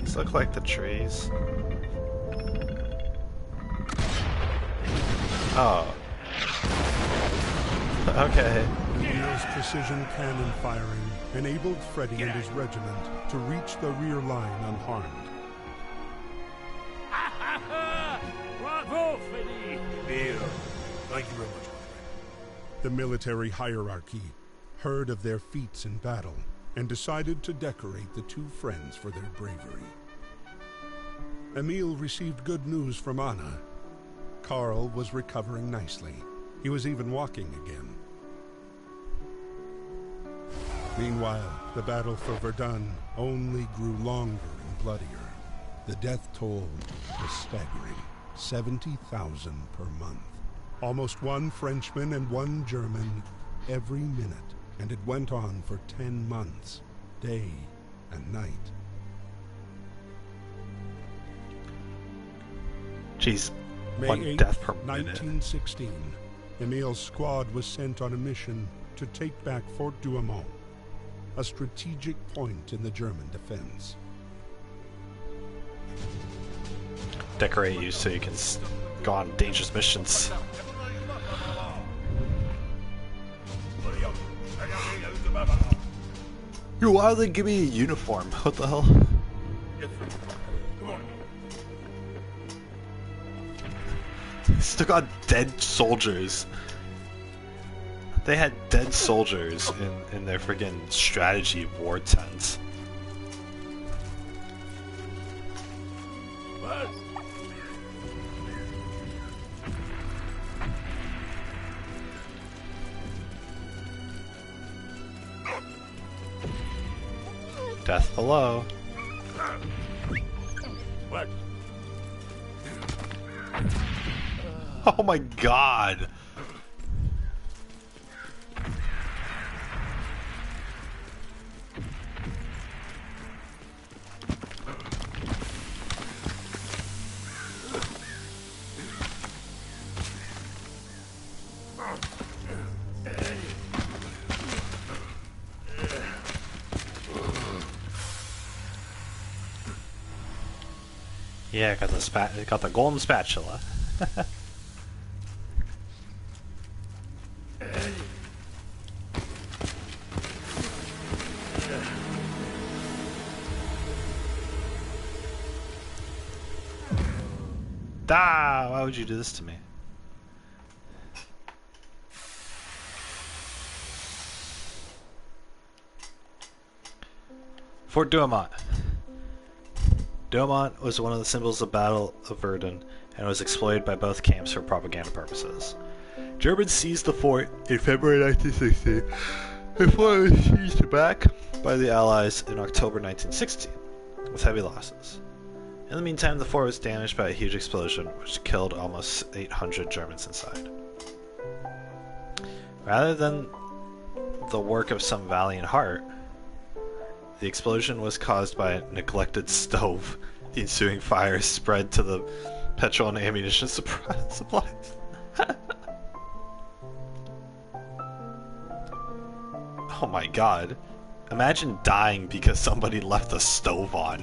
These look like the trees. Oh. Okay. Emil's precision cannon firing enabled Freddy and his regiment to reach the rear line unharmed. Bravo, Freddy! Emil, thank you very much. The military hierarchy heard of their feats in battle and decided to decorate the two friends for their bravery. Emil received good news from Anna. Carl was recovering nicely. He was even walking again. Meanwhile, the battle for Verdun only grew longer and bloodier. The death toll was staggering, 70,000 per month. Almost one Frenchman and one German every minute, and it went on for 10 months, day and night. Jeez, May one 8th, death per minute. 1916, Emil's squad was sent on a mission to take back Fort Douaumont, a strategic point in the German defense. Decorate you so you can go on dangerous missions. Yo, why did they give me a uniform? What the hell? Still got dead soldiers. They had dead soldiers in their friggin' strategy war tents. What? Death below. What? Oh my god! Yeah, got the golden spatula. Ah, why would you do this to me? Fort Douaumont. Douaumont was one of the symbols of Battle of Verdun and was exploited by both camps for propaganda purposes. Germans seized the fort in February 1916 before it was seized back by the Allies in October 1916 with heavy losses. In the meantime, the fort was damaged by a huge explosion which killed almost 800 Germans inside. Rather than the work of some valiant heart, the explosion was caused by a neglected stove. The ensuing fire spread to the petrol and ammunition supplies. Oh my god. Imagine dying because somebody left the stove on.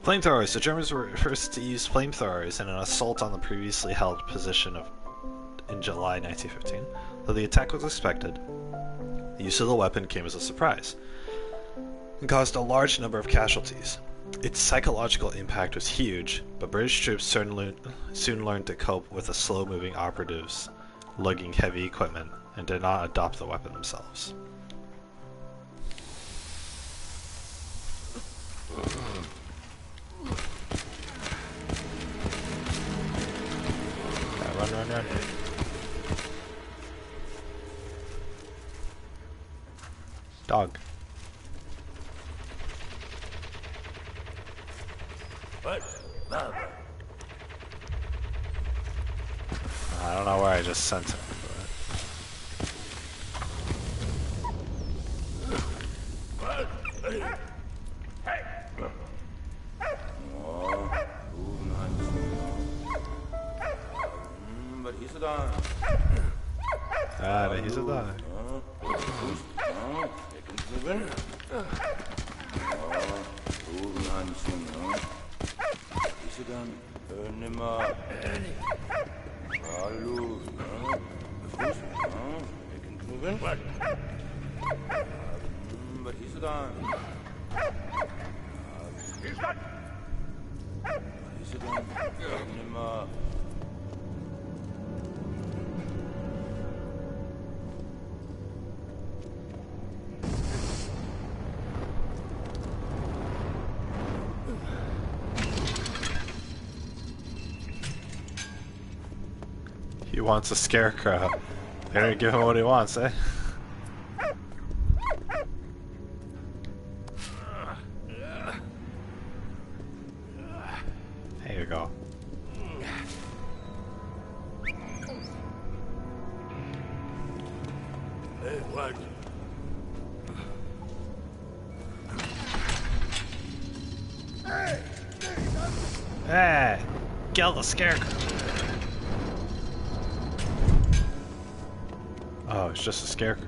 Flamethrowers. The Germans were first to use flamethrowers in an assault on the previously held position in July 1915. Though the attack was expected, the use of the weapon came as a surprise and caused a large number of casualties. Its psychological impact was huge, but British troops soon learned to cope with the slow-moving operatives lugging heavy equipment and did not adopt the weapon themselves. Run. Dog. What? Love. I don't know where I just sent him, What? Hey. But he's a dog. he's a dog. He's a dog. Nimmer. Hallo. Fuß. Ik kan knoeven. Wat is er dan? Is dat? Wat is er dan? Nimmer. He wants a scarecrow. They're gonna give him what he wants, eh? There you go. Hey, what? Hey! Kill the scarecrow! Oh, it's just a scarecrow.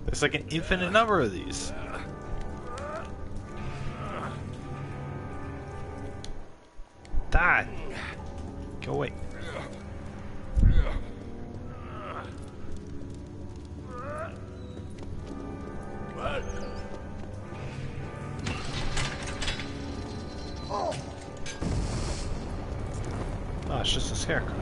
There's like an infinite number of these. Die! Go away. What? Oh, it's just a scarecrow.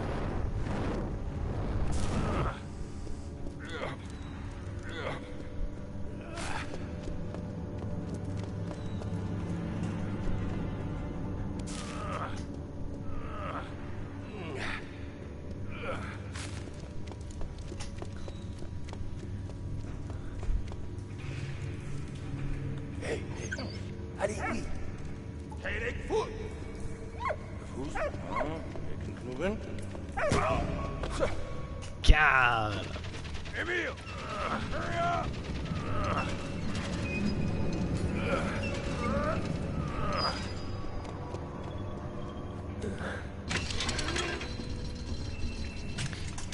Hey, how do you eat? Headache food. Fuß. Ik kan knoeven. Yeah. Emil, hurry up.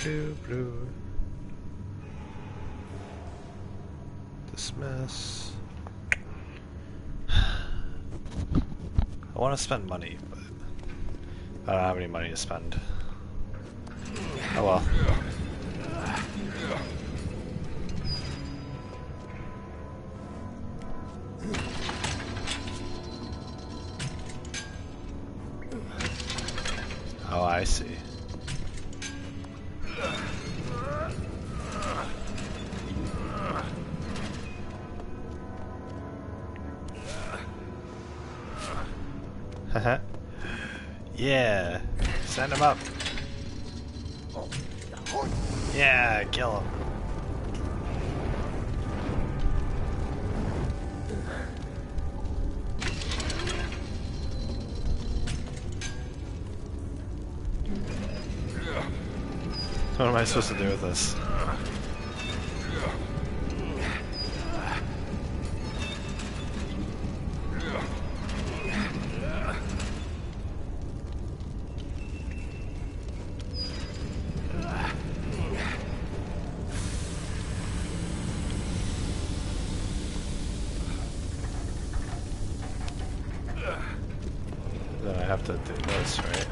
Blue, blue. Dismiss. I want to spend money, but I don't have any money to spend. Oh well. Oh, I see. Haha. Yeah. Send him up. Yeah, kill him. What am I supposed to do with this? Then I have to do this, right?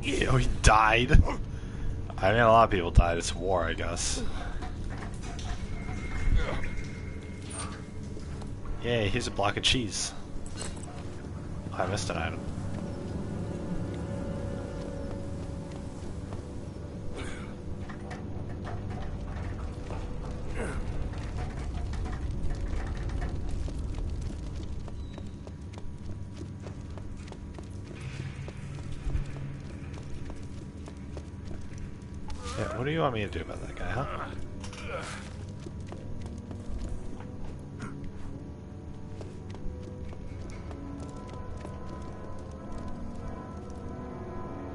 Ew, he died. I mean, a lot of people died. It's war, I guess. Yay, here's a block of cheese. Oh, I missed an item. Yeah, what do you want me to do about that guy, huh?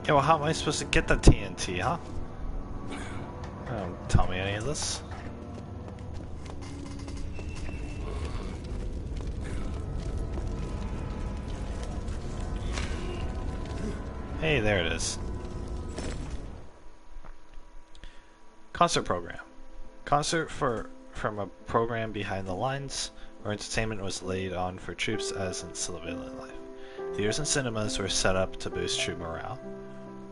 Yeah, well, how am I supposed to get the TNT, huh? Don't tell me any of this. Hey, there it is. Concert program. Concert from a program behind the lines, where entertainment was laid on for troops as in civilian life. Theaters and cinemas were set up to boost troop morale.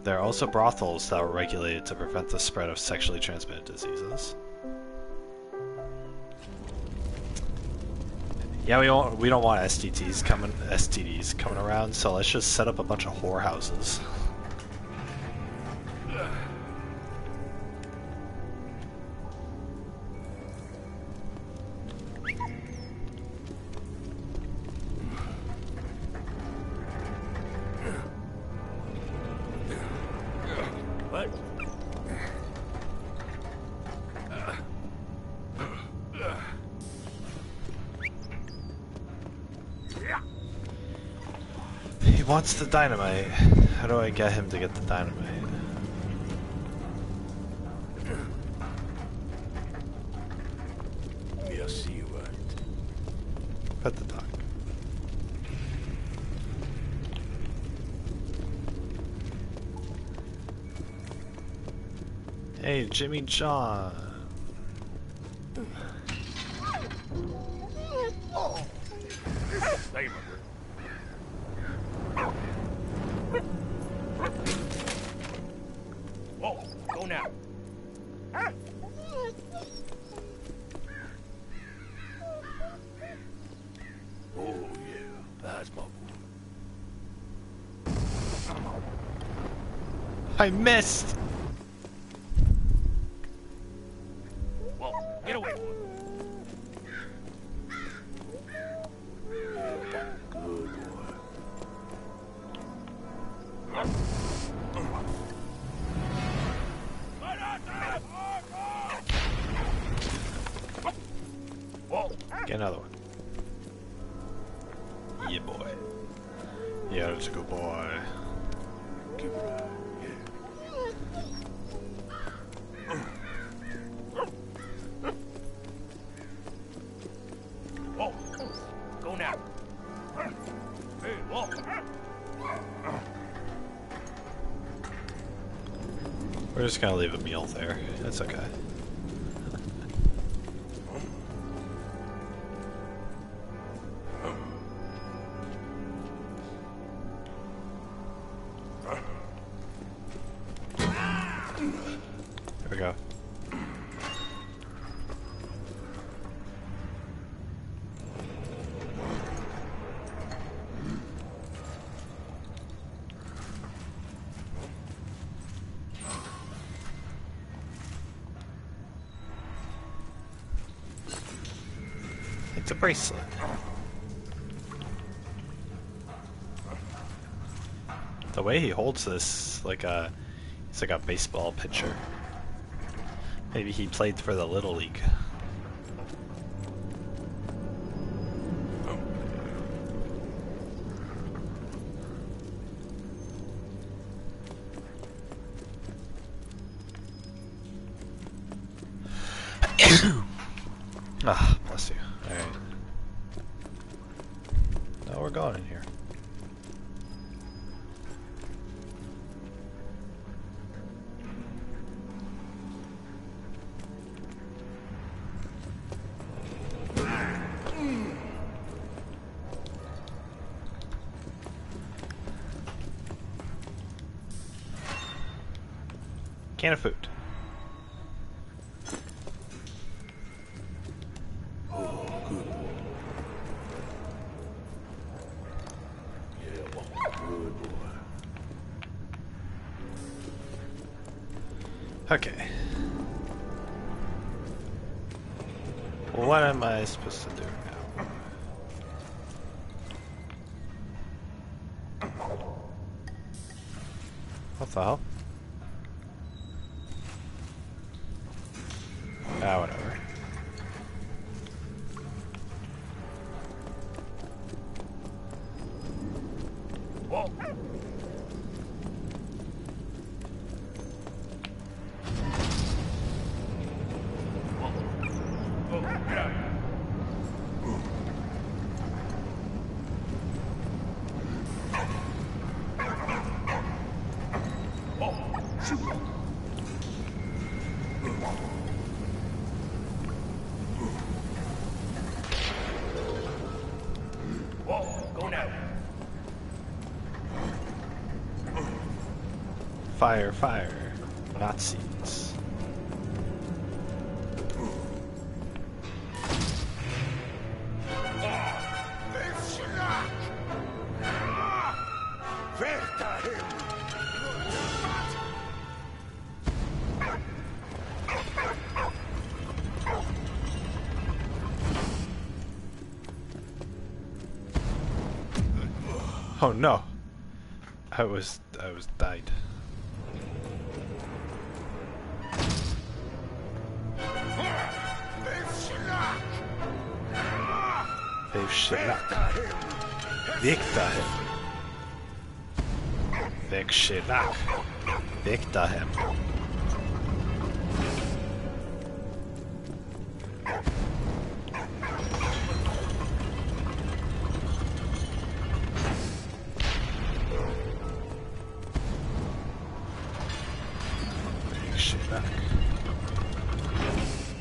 There are also brothels that were regulated to prevent the spread of sexually transmitted diseases. Yeah, we don't want STDs coming around, so let's just set up a bunch of whorehouses. What? He wants the dynamite. How do I get him to get the dynamite? Merci, what? Pet the dog. Hey, Jimmy John. Hey, whoa, go now. Oh, yeah, that's my boy. I missed! Whoa, get away, boy. Good boy. Whoa. Get another one. Yeah, boy. Yeah, that's a good boy. Keep it up. Whoa. Go now. Hey, whoa. We're just gonna leave a meal there. That's okay. There we go. It's a bracelet. The way he holds this, it's like a baseball pitcher. Maybe he played for the Little League. Ah, bless you. Alright. Now we're going in here. Can of food. Okay. What am I supposed to do now? What the hell? Ah, whatever. Whoa. Whoa, get out. Whoa, shoot. Fire, fire. Nazis. Oh no. I was died. They've shellac. Weg dahin. Weg shellac. Weg dahin.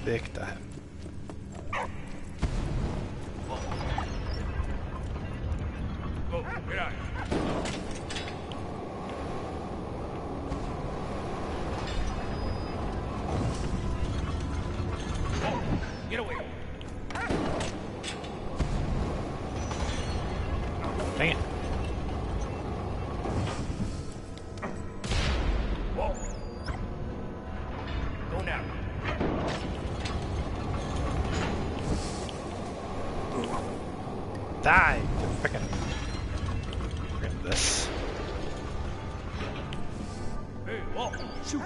Weg dahin. Get away. Dang it. Whoa. Go now. Die! Frickin' this. Hey, whoa. Shoot.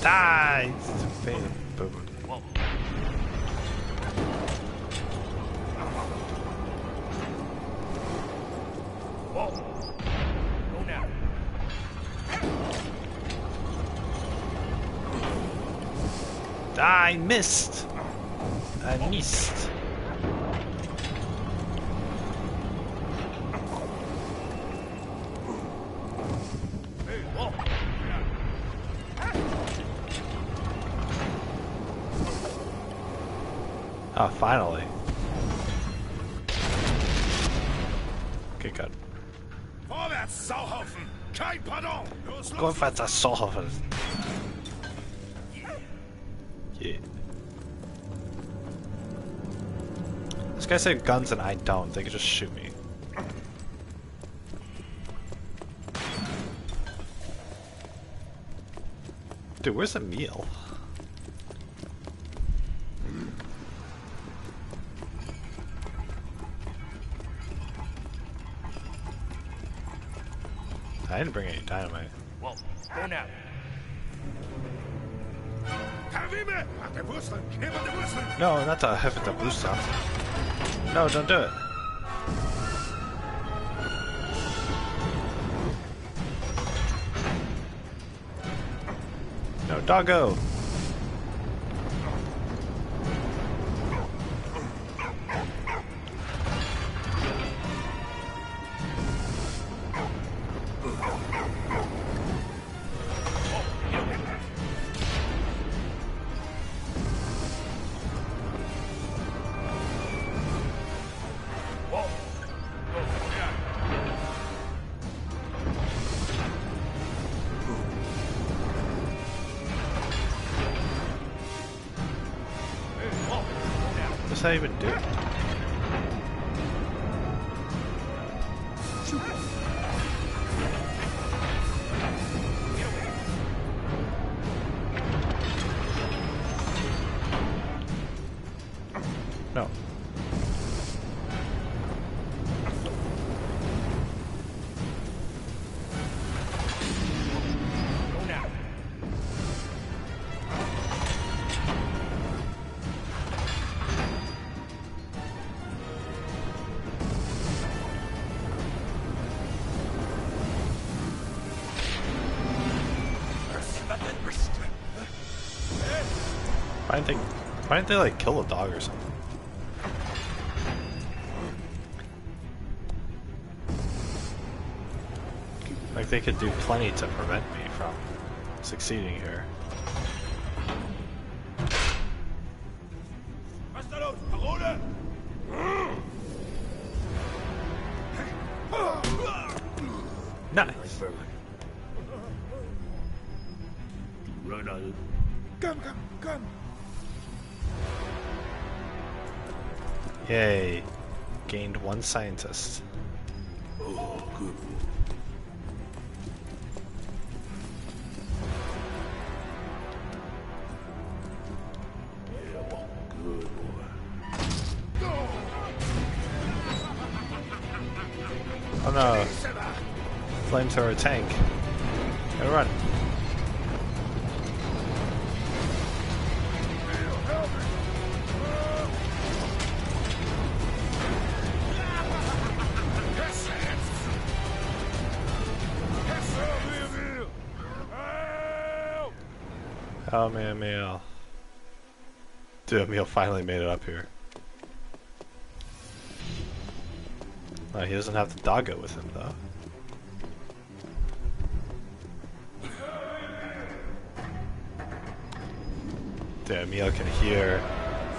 Die! Stupid. Boom. Whoa. Whoa. Go now. I missed! I missed. Hey, whoa. Oh, finally. Okay, good. Vorwärts, Sauhaufen! Kein Pardon! Los, Go los! fight that Sauhaufen. Yeah. This guy said guns and I don't. They could just shoot me. Dude, where's the meal? I didn't bring any dynamite. Whoa. Go now. Kavime! Ach, der Wurzel! Hinter der Wurzel! No, not the heavy the booster. No, don't do it. No, doggo. What's that even do? No. Go now. Why didn't they like kill a dog or something? Like they could do plenty to prevent me from succeeding here. Was ist da los? Parole! Nice. Run on it. Come. Yay. Gained 1 scientist. Oh, good. Yeah, good boy. Oh no. Flamethrower tank. Gotta run. Oh man, Emil. Dude, Emil finally made it up here. He doesn't have the doggo with him though. Dude, Emil can hear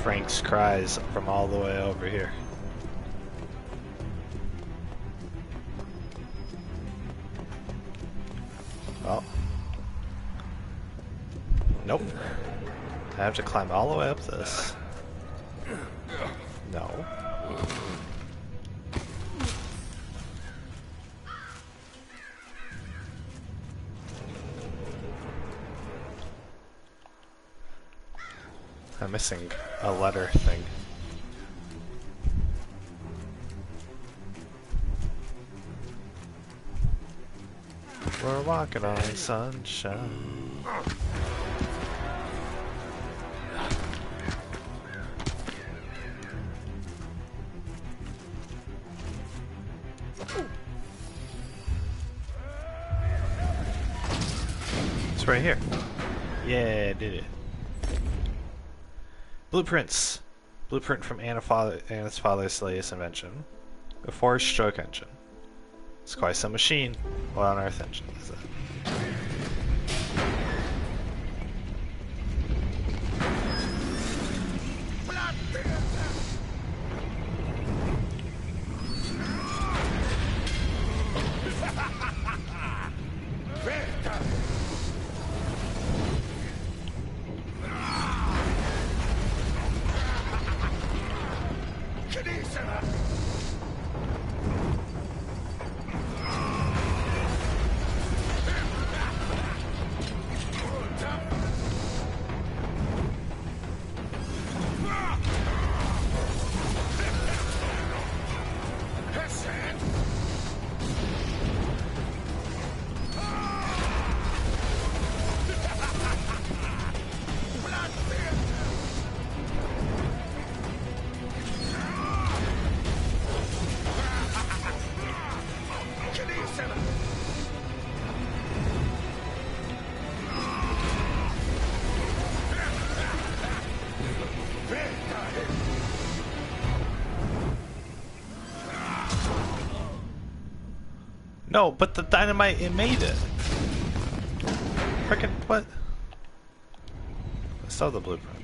Frank's cries from all the way over here. Well. Nope. I have to climb all the way up this. No. I'm missing a letter thing. We're walking on sunshine. It's right here. Yeah, I did it. Blueprints. Blueprint from Anna's father's latest invention. A four-stroke engine. It's quite some machine. What on earth engine is it? No, but the dynamite, it made it. Frickin' what? I saw the blueprint.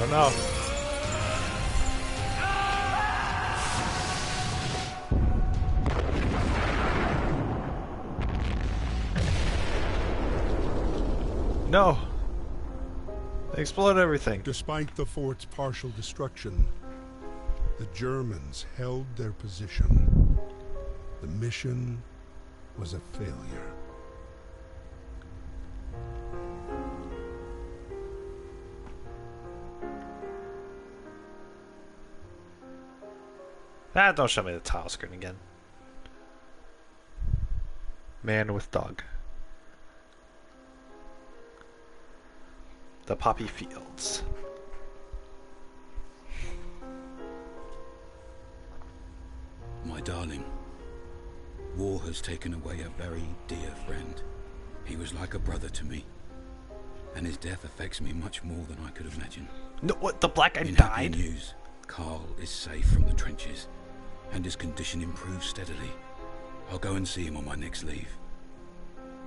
Oh no. No! They exploded everything. Despite the fort's partial destruction, the Germans held their position. The mission was a failure. Ah, don't show me the tile screen again. Man with dog. The poppy fields. My darling, war has taken away a very dear friend. He was like a brother to me, and his death affects me much more than I could imagine. No, what? The black guy In happy died? news, Carl is safe from the trenches, and his condition improves steadily. I'll go and see him on my next leave.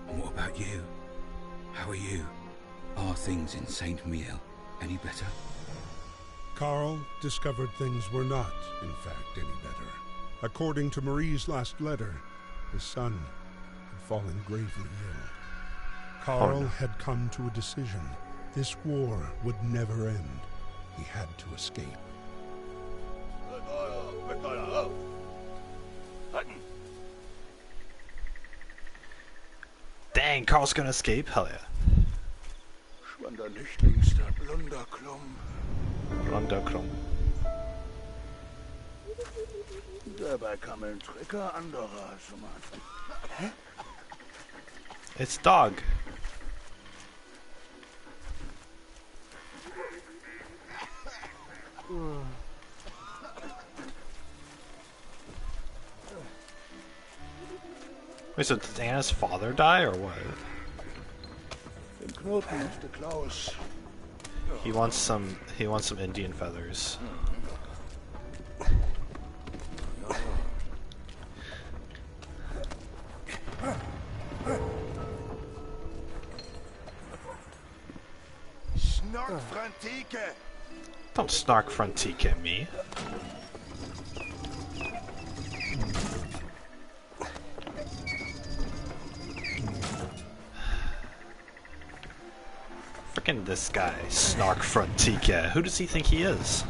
And what about you? How are you? Are things in Saint Miel any better? Carl discovered things were not, in fact, any better. According to Marie's last letter, his son had fallen gravely ill. Carl had come to a decision. This war would never end. He had to escape. Dang, Carl's gonna escape? Hell yeah. Schwander Nichtlings der Blunderklum. Blunderklum. Dabei kam ein Trecker anderer Summern. Hä? It's dog. Wait, so did Anna's father die or what? Den Knoten musste Klaus. He wants some Indian feathers. Snark Frantike! Don't snark frontique at me. Frickin' this guy, snark frontique. Who does he think he is?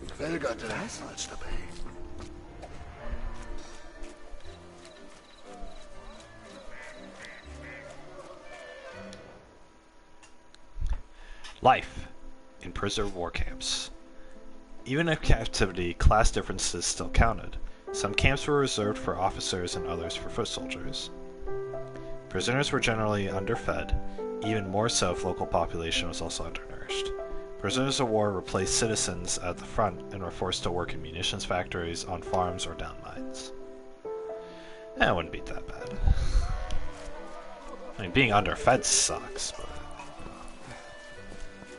Ich welgerte als dabei. Life in preserved war camps. Even in captivity, class differences still counted. Some camps were reserved for officers and others for foot soldiers. Prisoners were generally underfed, even more so if local population was also undernourished. Prisoners of war replaced citizens at the front and were forced to work in munitions factories, on farms, or down mines. That wouldn't be that bad. I mean, being underfed sucks, but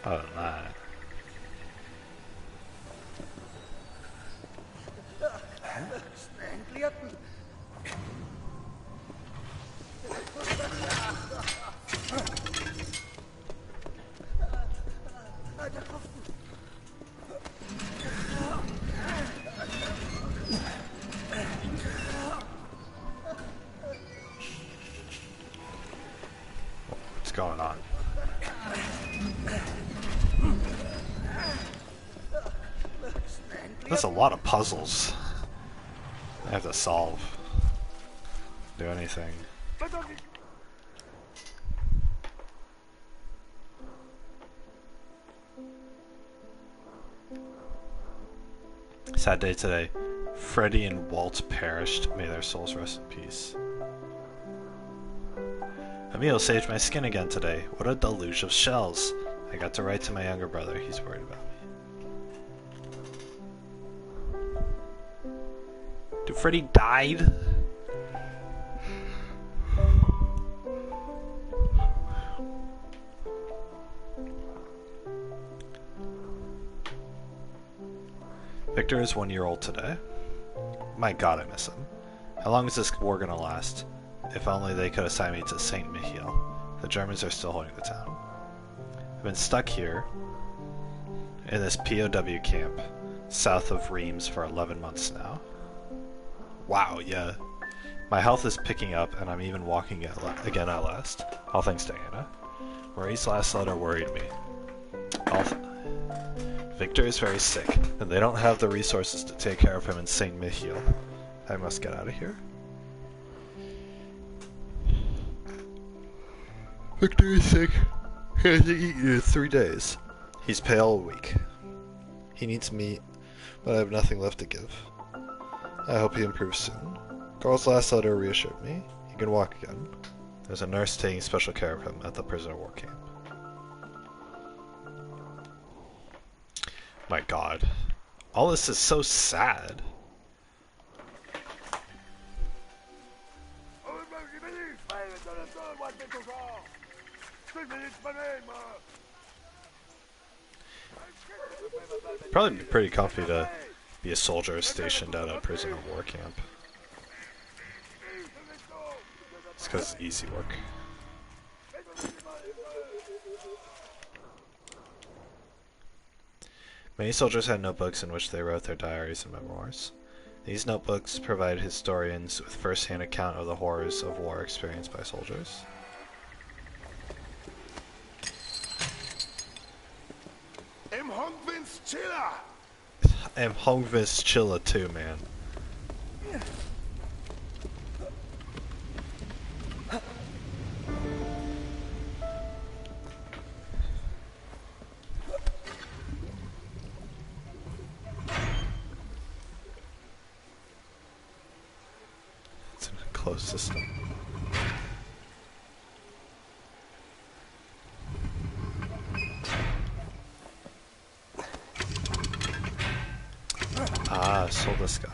other than that. What's going on? There's a lot of puzzles I have to solve. Do anything. Sad day today. Freddie and Walt perished. May their souls rest in peace. Emil saved my skin again today. What a deluge of shells. I got to write to my younger brother. He's worried about me. Dude, Freddy died? Victor is 1 year old today. My god, I miss him. How long is this war gonna last? If only they could assign me to Saint Michiel. The Germans are still holding the town. I've been stuck here in this POW camp south of Reims for 11 months now. Wow, yeah. My health is picking up, and I'm even walking again at last. All thanks to Anna. Marie's last letter worried me. Victor is very sick, and they don't have the resources to take care of him in St. Michiel. I must get out of here. Victor is sick. He hasn't eaten in 3 days. He's pale and weak. He needs meat, but I have nothing left to give. I hope he improves soon. Carl's last letter reassured me. He can walk again. There's a nurse taking special care of him at the prisoner war camp. My god. All this is so sad. Probably be pretty comfy to be a soldier stationed at a prisoner war camp. It's because it's easy work. Many soldiers had notebooks in which they wrote their diaries and memoirs. These notebooks provide historians with first-hand account of the horrors of war experienced by soldiers. I'm Hongvin's Chilla too, man. It's an enclosed system. Ah, Soldiska.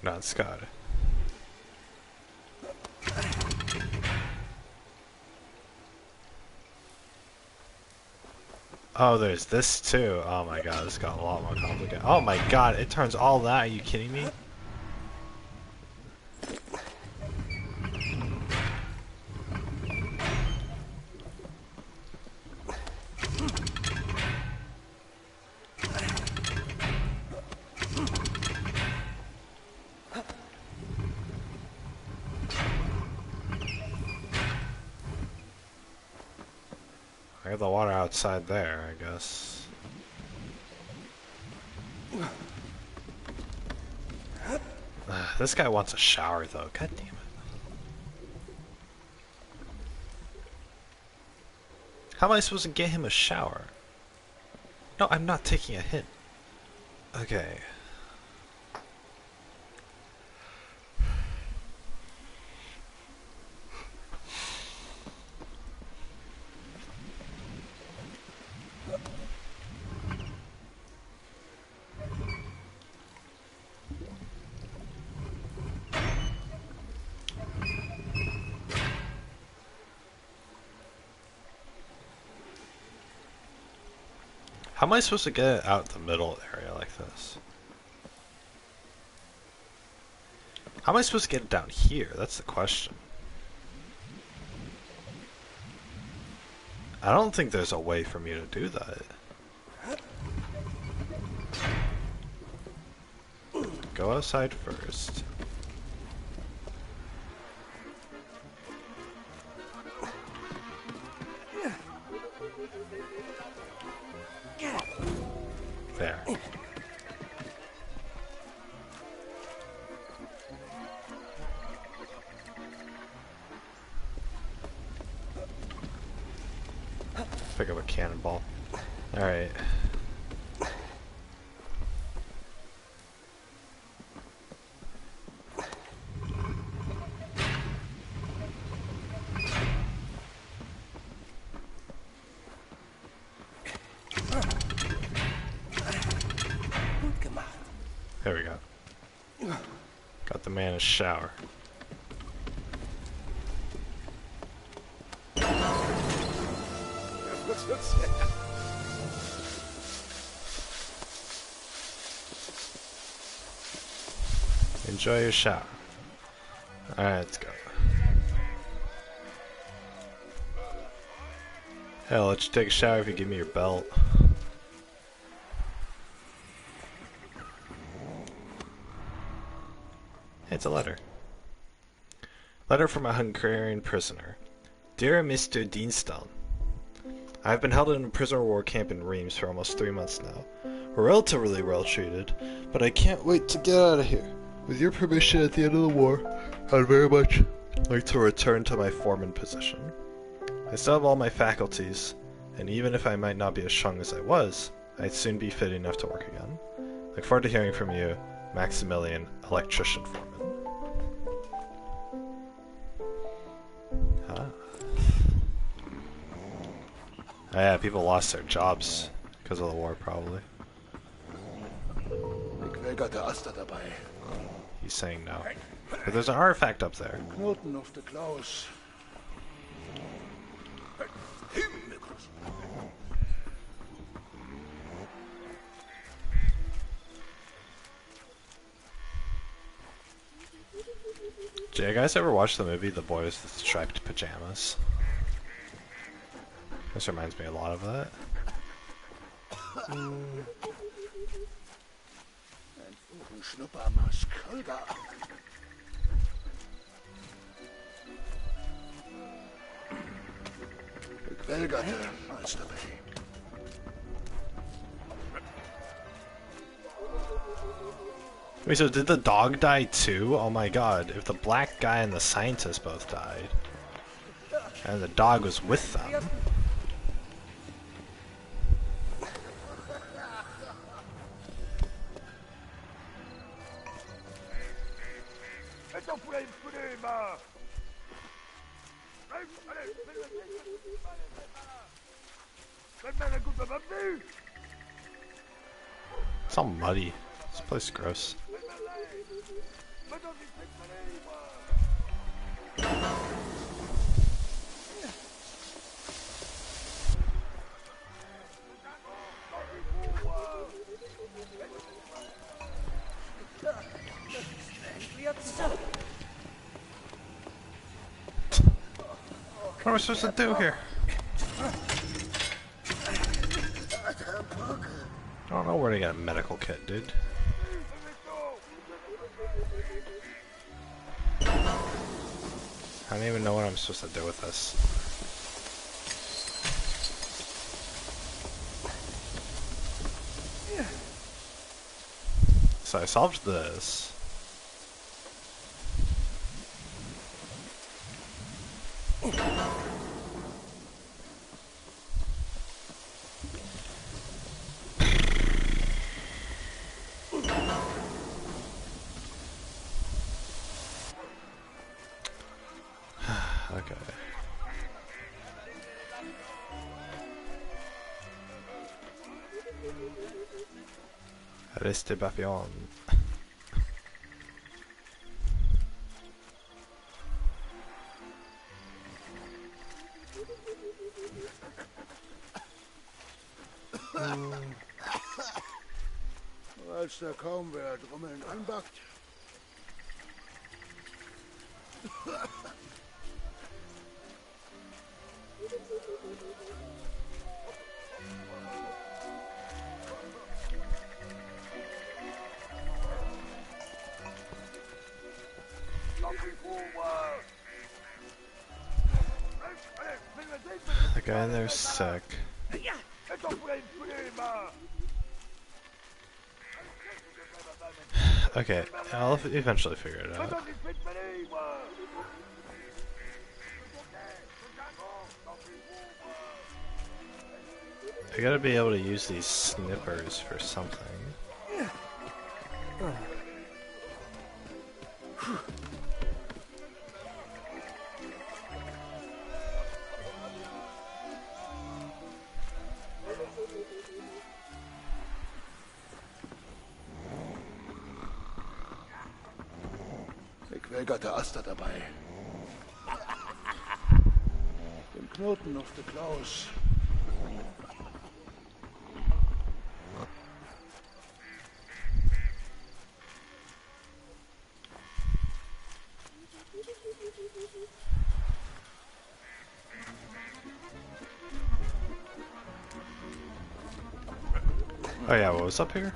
Not Scott. Oh, there's this too. Oh my god, this got a lot more complicated. Oh my god, it turns all that. Are you kidding me? I got the water outside there, I guess. This guy wants a shower though, god damn it. How am I supposed to get him a shower? No, I'm not taking a hint. Okay. How am I supposed to get it out the middle area like this? How am I supposed to get it down here? That's the question. I don't think there's a way for me to do that. Go outside first. There. Pick up a cannonball. Alright. Got the man a shower. Enjoy your shower. Alright, let's go. Hey, I'll let you take a shower if you give me your belt. Hey, it's a letter. Letter from a Hungarian prisoner. Dear Mr. Dienstone, I have been held in a prisoner of war camp in Reims for almost 3 months now. We're relatively well treated, but I can't wait to get out of here. With your permission at the end of the war, I'd very much like to return to my foreman position. I still have all my faculties, and even if I might not be as strong as I was, I'd soon be fit enough to work again. Look forward to hearing from you, Maximilian, electrician foreman. Huh? Oh, yeah, people lost their jobs because of the war, probably. He's saying no. But there's an artifact up there. Knoten auf der Klaus. Did you guys ever watch the movie The Boy with the Striped Pajamas? This reminds me a lot of that. Wait, so did the dog die too? Oh my god, if the black guy and the scientist both died, and the dog was with them. It's all muddy. This place is gross. What am I supposed to do here? I don't know where to get a medical kit, dude. I don't even know what I'm supposed to do with this. So I solved this. Okay. Reste papillon. Als da kaum wer Trommeln anbackt. The guy in there's sick. Okay, I'll eventually figure it out. I gotta be able to use these snippers for something. Gequälgerte Aster dabei. Den Knoten auf der Klaus. Oh yeah, what was up here?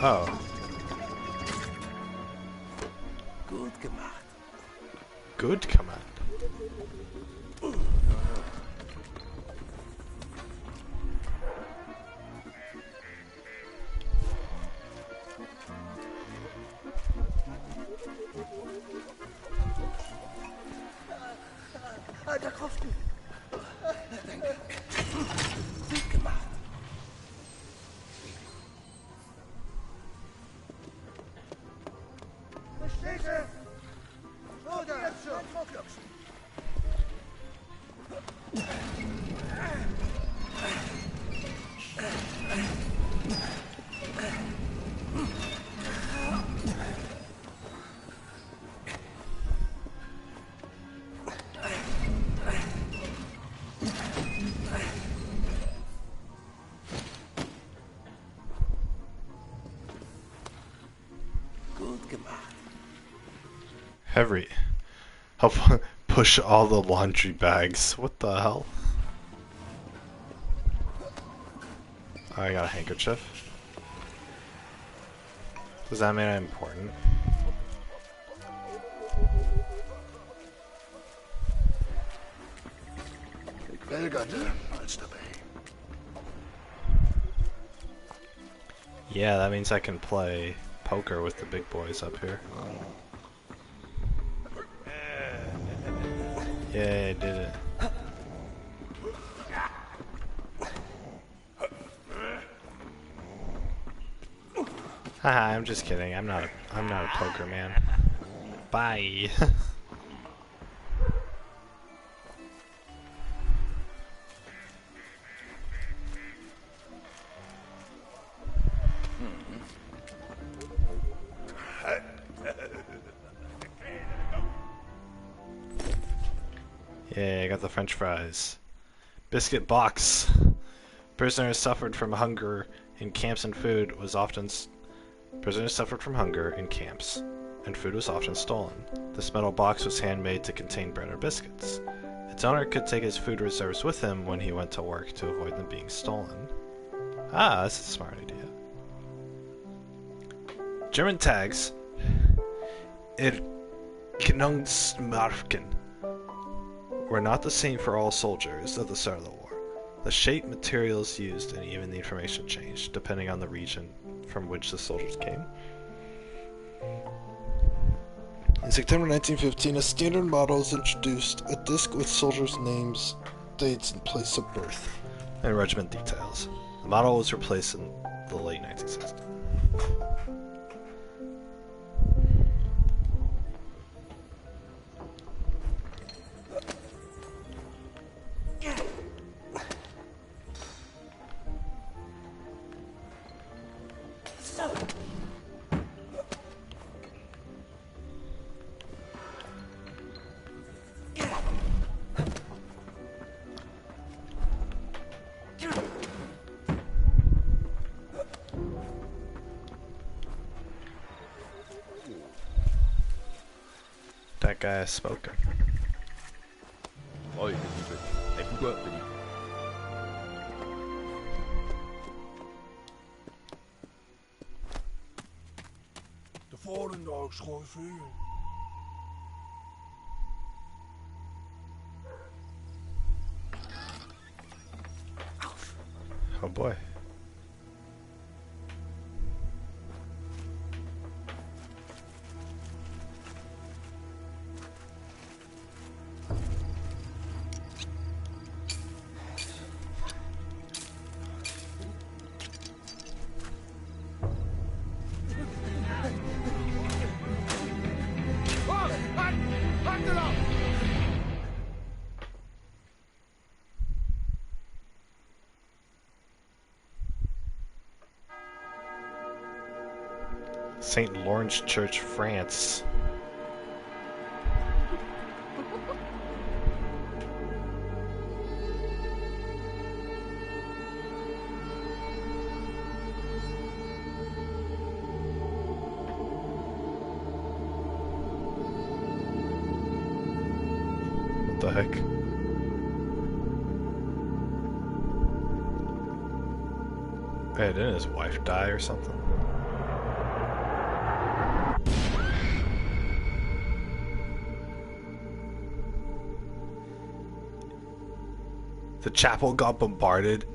Oh. Gut gemacht. Good command. Alter Kroften. Danke. Gut gemacht. Bestätige! Oder jetzt schon! Gut gemacht. Help push all the laundry bags. What the hell? Oh, I got a handkerchief. Does that mean I'm important? Gequälgerte als dabei. Yeah, that means I can play poker with the big boys up here. Yeah, I did it. Haha, I'm just kidding. I'm not a poker man. Bye. Yeah, I got the French fries. Biscuit box. Prisoners suffered from hunger in camps and food was often prisoners suffered from hunger in camps and food was often stolen. This metal box was handmade to contain bread or biscuits. Its owner could take his food reserves with him when he went to work to avoid them being stolen. Ah, that's a smart idea. German tags. Erkennungsmarken were not the same for all soldiers at the start of the war. The shape, materials used, and even the information changed, depending on the region from which the soldiers came. In September 1915, a standard model was introduced, a disc with soldiers' names, dates, and place of birth, and regiment details. The model was replaced in the late 1960s. That guy has spoken. Oj, det får gå upp i. De volgende schoolvuur. Oh boy. St. Lawrence Church, France. What the heck? Hey, didn't his wife die or something? The chapel got bombarded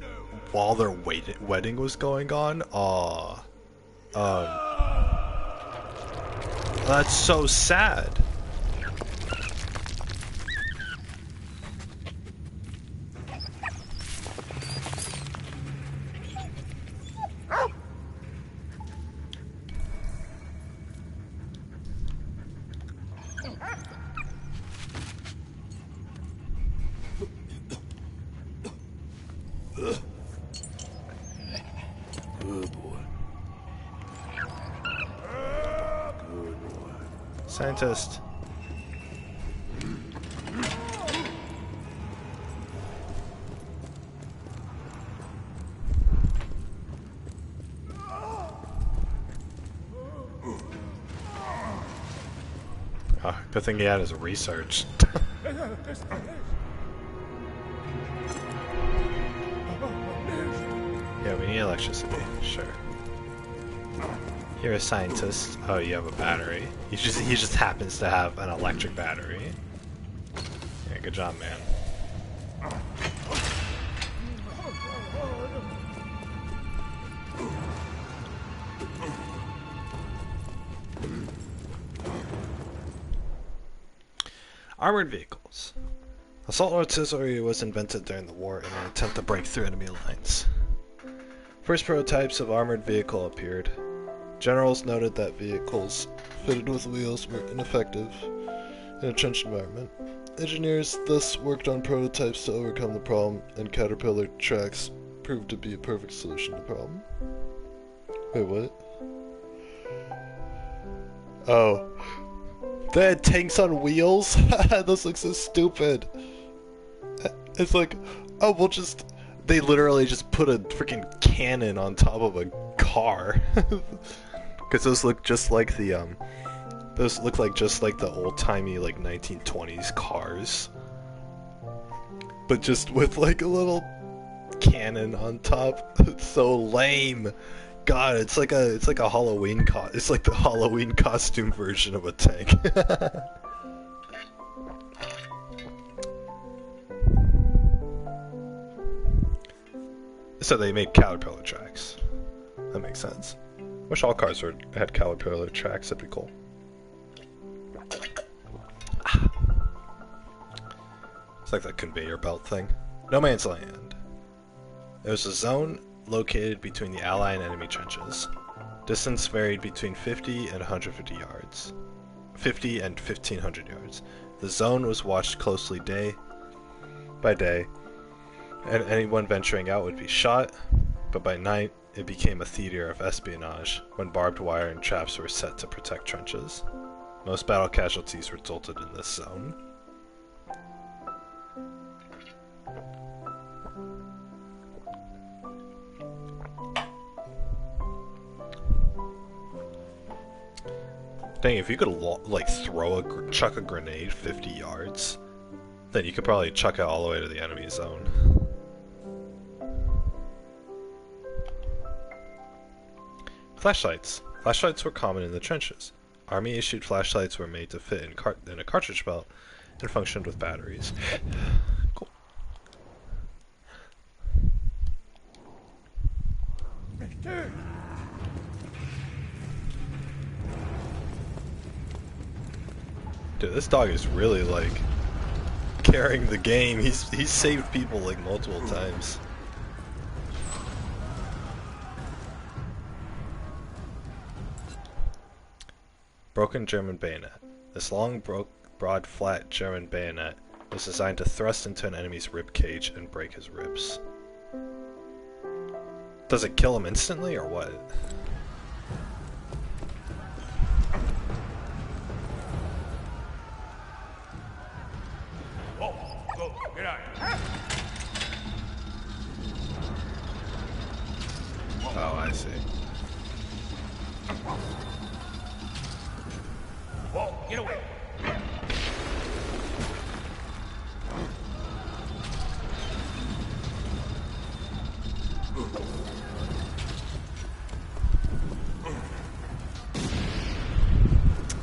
while their wedding was going on? Aw. That's so sad. Good boy. Good boy. Scientist. Oh, good thing he had his research. Yeah, we need electricity, sure. You're a scientist. Oh, you have a battery. He just happens to have an electric battery. Yeah, good job, man. Armored vehicles. Assault artillery was invented during the war in an attempt to break through enemy lines. First prototypes of armored vehicle appeared. Generals noted that vehicles fitted with wheels were ineffective in a trench environment. Engineers thus worked on prototypes to overcome the problem, and caterpillar tracks proved to be a perfect solution to the problem. Wait, what? Oh. They had tanks on wheels? Those look so stupid. It's like, oh, we'll just... They literally just put a freaking cannon on top of a car. Because those look just like the, those look like just like the old-timey, like, 1920s cars. But just with, like, a little cannon on top. It's so lame. God, it's like a Halloween it's like the Halloween costume version of a tank. So they made caterpillar tracks. That makes sense. Wish all cars had caterpillar tracks. That'd be cool. It's like that conveyor belt thing. No Man's Land. It was a zone located between the Ally and enemy trenches. Distance varied between 50 and 150 yards. 50 and 1500 yards. The zone was watched closely day by day, and anyone venturing out would be shot, but by night it became a theater of espionage when barbed wire and traps were set to protect trenches. Most battle casualties resulted in this zone. Dang, if you could like chuck a grenade 50 yards, then you could probably chuck it all the way to the enemy zone. Flashlights. Flashlights were common in the trenches. Army-issued flashlights were made to fit in a cartridge belt and functioned with batteries. Cool. Dude, this dog is really like carrying the game. He's saved people like multiple times. Broken German bayonet. This long, broad, flat German bayonet was designed to thrust into an enemy's rib cage and break his ribs. Does it kill him instantly or what? Oh, I see. Whoa, get away.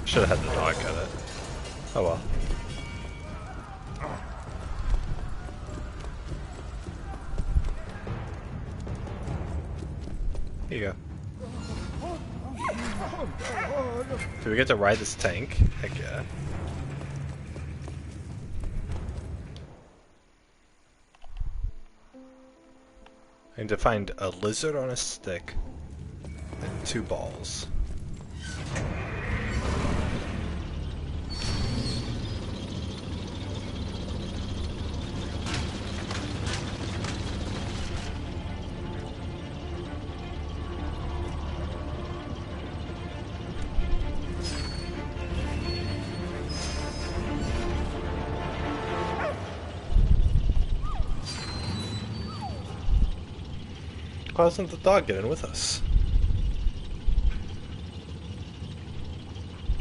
Should have had the dog get it. Oh well. Here you go. Do we get to ride this tank? Heck yeah. I need to find a lizard on a stick and 2 balls. Why doesn't the dog get in with us?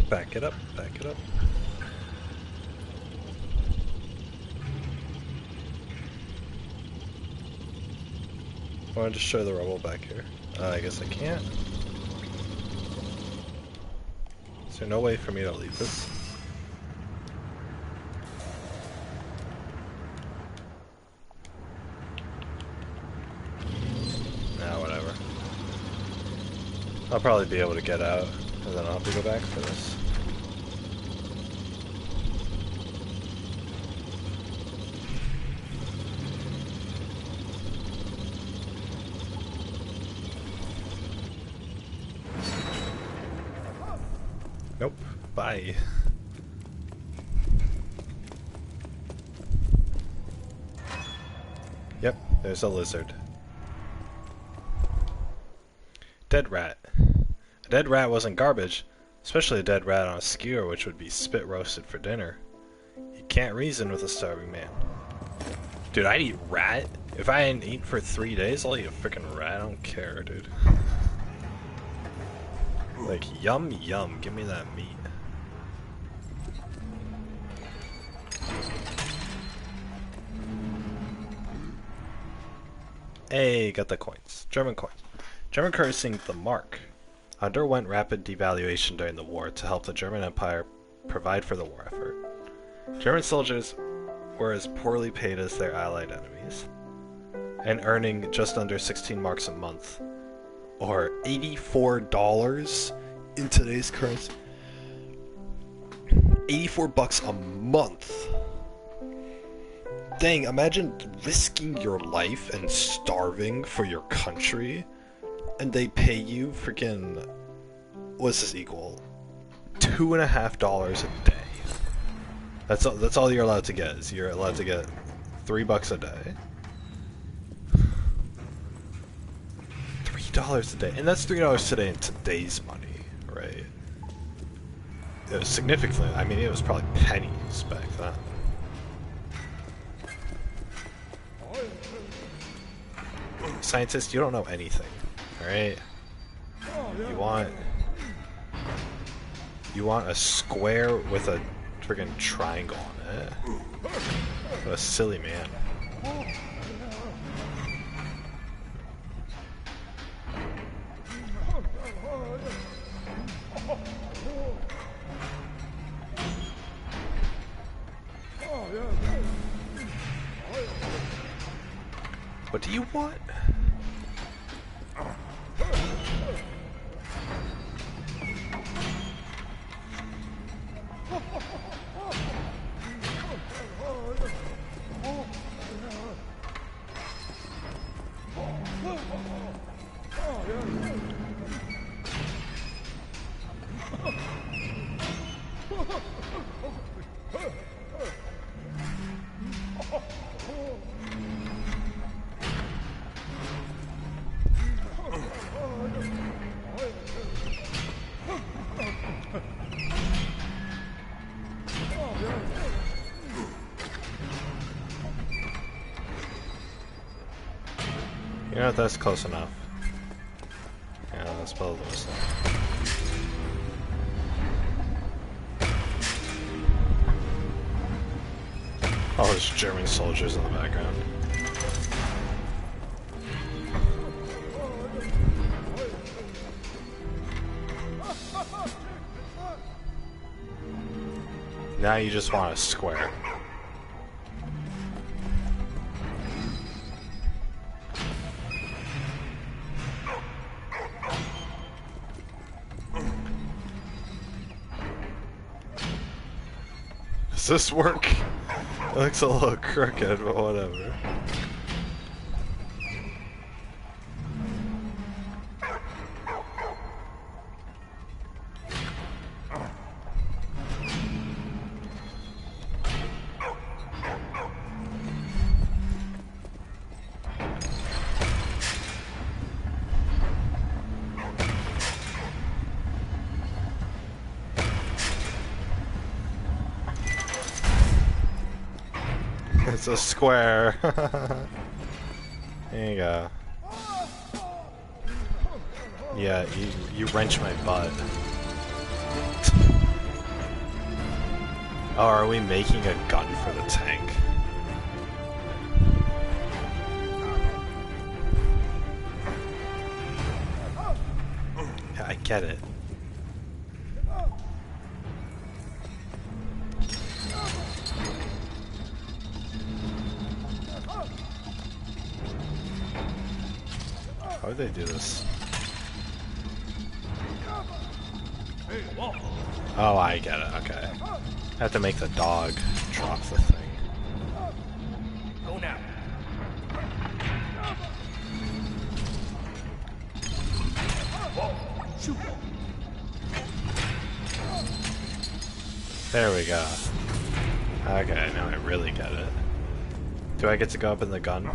Back it up, back it up. I want to just show the rubble back here. I guess I can't. Is there no way for me to leave this? I'll probably be able to get out, and then I'll have to go back for this. Nope. Bye. Yep, there's a lizard. Dead rat. A dead rat wasn't garbage, especially a dead rat on a skewer, which would be spit roasted for dinner. You can't reason with a starving man. Dude, I'd eat rat. If I didn't eat for 3 days, I'll eat a freaking rat. I don't care, dude. Like, yum yum, give me that meat. Hey, got the coins. German coins. German currency, the mark, underwent rapid devaluation during the war to help the German Empire provide for the war effort. German soldiers were as poorly paid as their allied enemies, and earning just under 16 marks a month, or $84 in today's currency. 84 bucks a month. Dang, imagine risking your life and starving for your country, and they pay you freaking, what's this equal? $2.50 a day. That's all you're allowed to get. Is you're allowed to get $3 a day. $3 a day, and that's $3 today in today's money, right? It was significantly. I mean, it was probably pennies back then. Scientist, you don't know anything, alright? You want a square with a friggin' triangle on it? What a silly man. What do you want? You know what, that's close enough. Yeah, let's build this up. All those German soldiers in the background. Now you just want a square. Does this work? It looks a little crooked, but whatever. It's a square. There you go. Yeah, you wrench my butt. Oh, are we making a gun for the tank? Yeah, I get it. How would they do this? Oh, I get it, okay. I have to make the dog drop the thing. Go now. Shoot. There we go. Okay, now I really get it. Do I get to go up in the gun?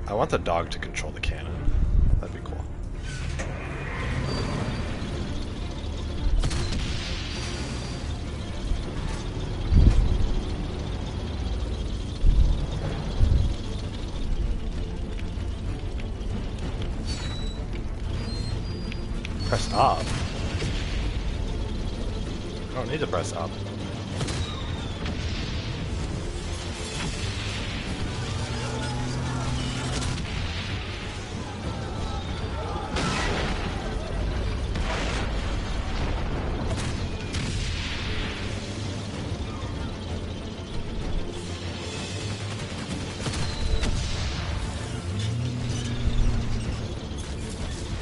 I want the dog to control the cannon. That'd be cool. Press up. I don't need to press up.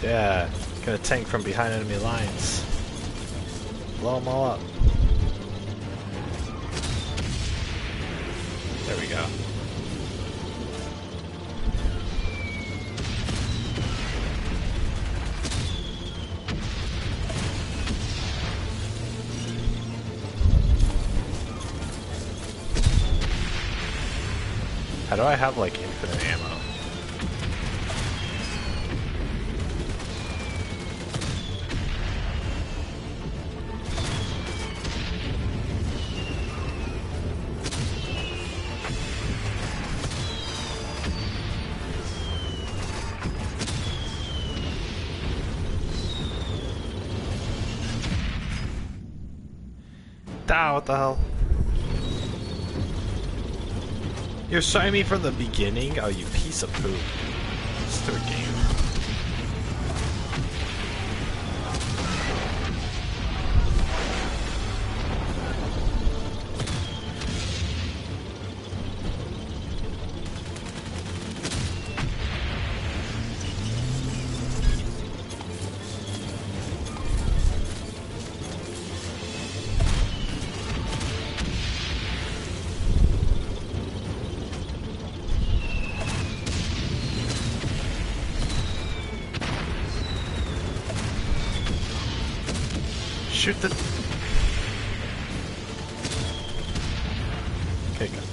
Yeah, gonna tank from behind enemy lines. Blow them all up. There we go. How do I have like infinite ammo? Ah, what the hell? You're showing me from the beginning? Oh, you piece of poop. Let's do a game. Shoot the... Okay, good.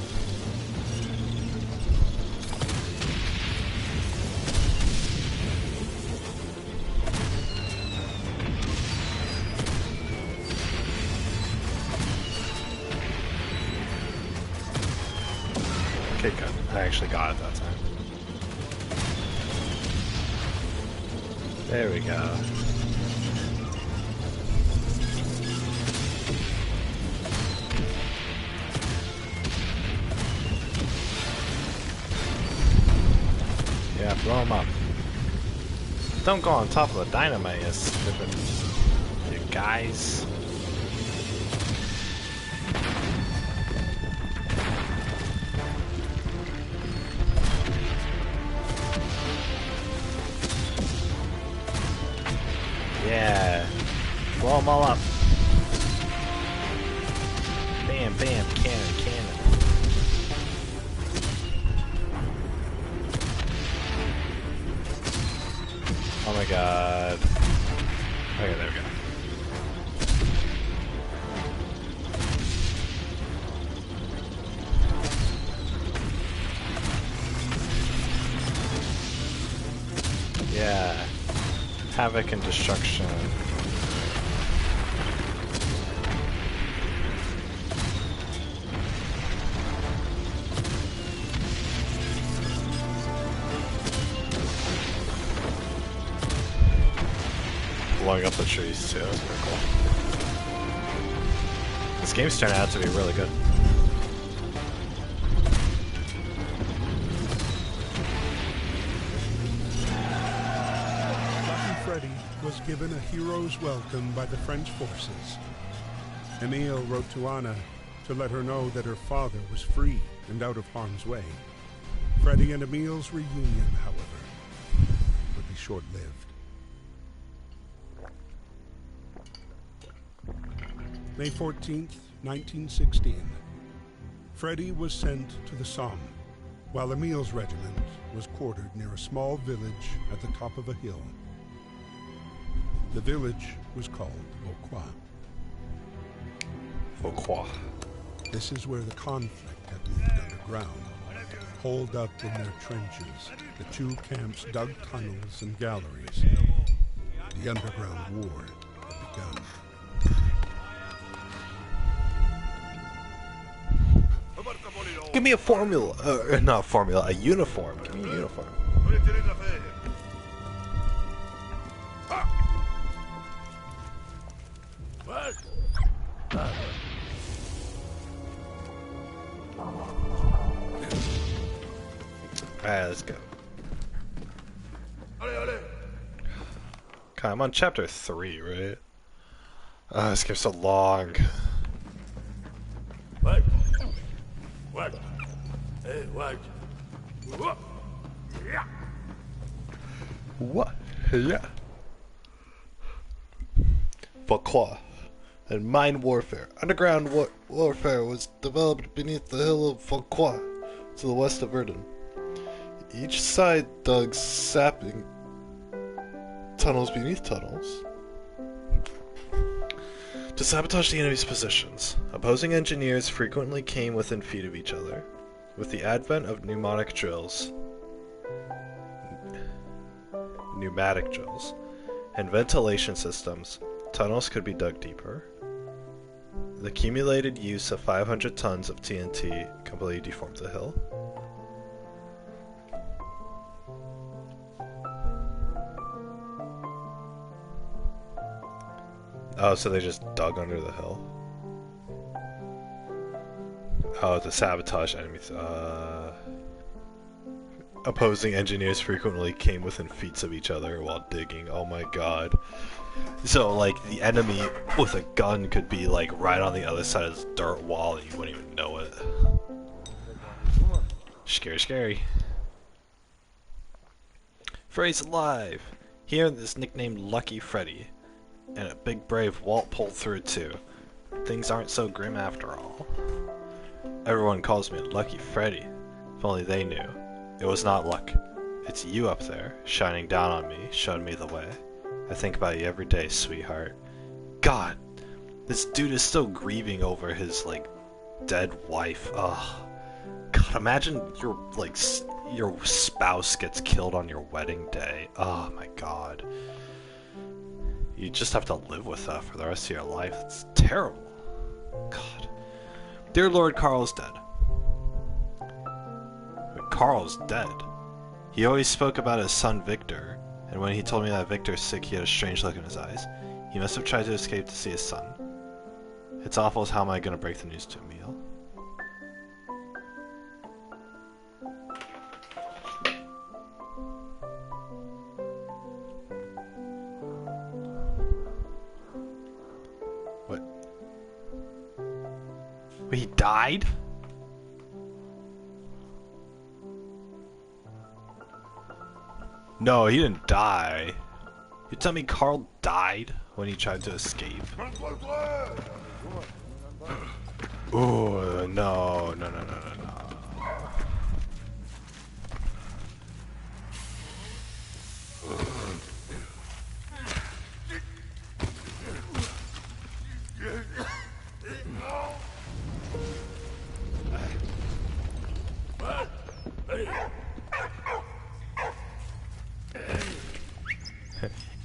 Okay, good. I actually got it that time. There we go. Yeah, blow him up. Don't go on top of the dynamite, you stupid you guys. Yeah. Blow them all up. Bam, bam, cannon, cannon. Oh my god. Okay, there we go. Yeah. Havoc and destruction. Blowing up the trees too, that's pretty cool. This game's turning out to be really good. Freddy was given a hero's welcome by the French forces. Emile wrote to Anna to let her know that her father was free and out of harm's way. Freddy and Emile's reunion, however, would be short-lived. May 14th, 1916. Freddy was sent to the Somme, while Emile's regiment was quartered near a small village at the top of a hill. The village was called Vauquois. Vauquois. This is where the conflict had moved underground. Holed up in their trenches, the two camps dug tunnels and galleries. The underground war had begun. Give me a formula, not a formula, a uniform. Give me a uniform. Alright, let's go. Okay, I'm on chapter 3, right? This game's so long. What? What? Hey, what? What? Yeah. What? Yeah. Vauquois and mine warfare. Underground warfare was developed beneath the hill of Vauquois to the west of Verdun. Each side dug sapping tunnels beneath tunnels to sabotage the enemy's positions. Opposing engineers frequently came within feet of each other. With the advent of pneumatic drills, and ventilation systems, tunnels could be dug deeper. The accumulated use of 500 tons of TNT completely deformed the hill. Oh, so they just dug under the hill? Oh, to sabotage enemies. Opposing engineers frequently came within feet of each other while digging. Oh my god. So, like, the enemy with a gun could be, like, right on the other side of this dirt wall and you wouldn't even know it. Scary, scary. Freddy's alive! Here is nicknamed Lucky Freddy. And a big brave Walt pulled through too. Things aren't so grim after all. Everyone calls me Lucky Freddy. If only they knew. It was not luck. It's you up there, shining down on me, showing me the way. I think about you every day, sweetheart. God! This dude is still grieving over his, like, dead wife. Ugh. God, imagine your, like, your spouse gets killed on your wedding day. Oh my god. You just have to live with that for the rest of your life. It's terrible. God. Dear Lord, Carl's dead. Carl's dead. He always spoke about his son Victor, And when he told me that Victor's sick, he had a strange look in his eyes. He must have tried to escape to see his son. It's awful, how am I gonna break the news to Emil? What? Wait, he died? No, he didn't die. You tell me Carl died when he tried to escape? Oh, no, no, no, no, no, no.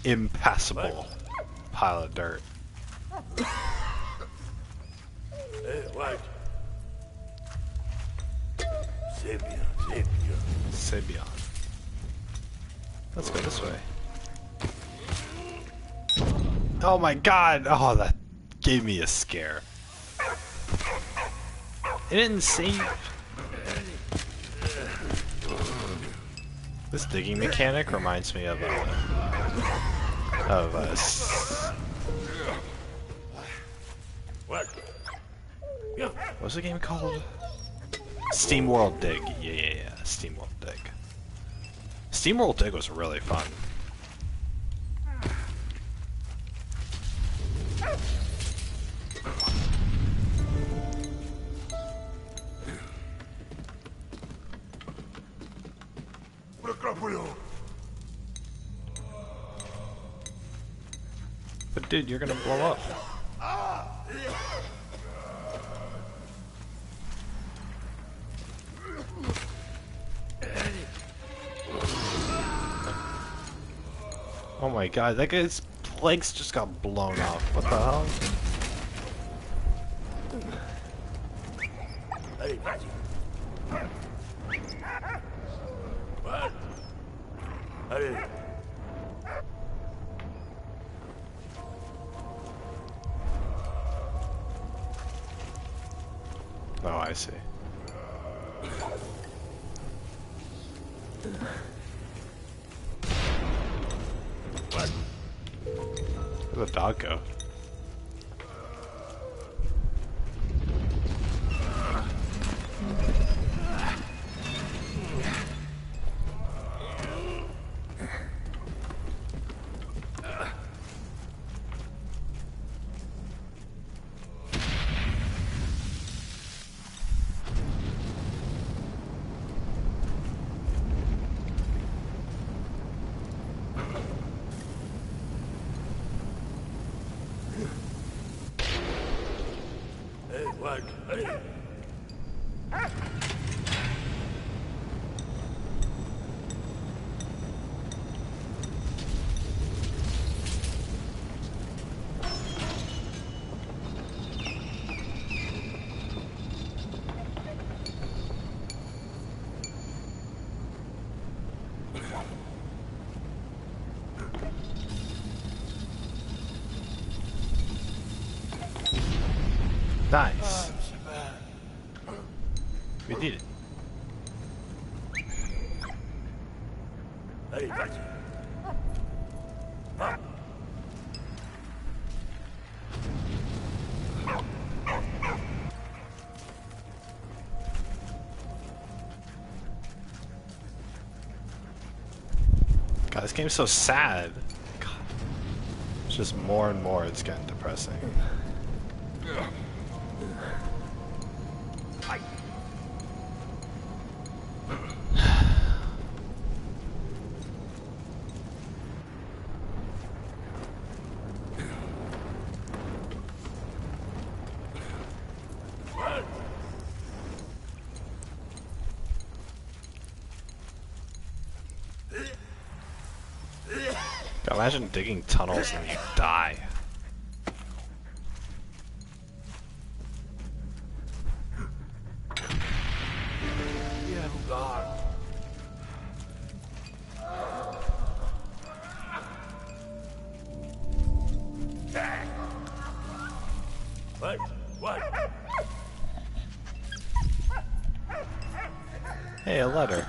Impassable pile of dirt. Hey, what? Sabian. Sabian. Let's go this way. Oh my god! Oh, that gave me a scare. It didn't save. This digging mechanic reminds me of What? what's the game called? SteamWorld Dig. Yeah. SteamWorld Dig. SteamWorld Dig was really fun. But dude, you're gonna blow up. Oh my god, that guy's legs just got blown off. What the hell? Hey, what? Hey. Oh, I see. What? Where'd the dog go? Hey, what? Hey. Nice. We did it. Hey, what? God, this game's so sad. God. It's just more and more it's getting depressing. God, imagine digging tunnels and you die. Yeah, God. Hey, a letter.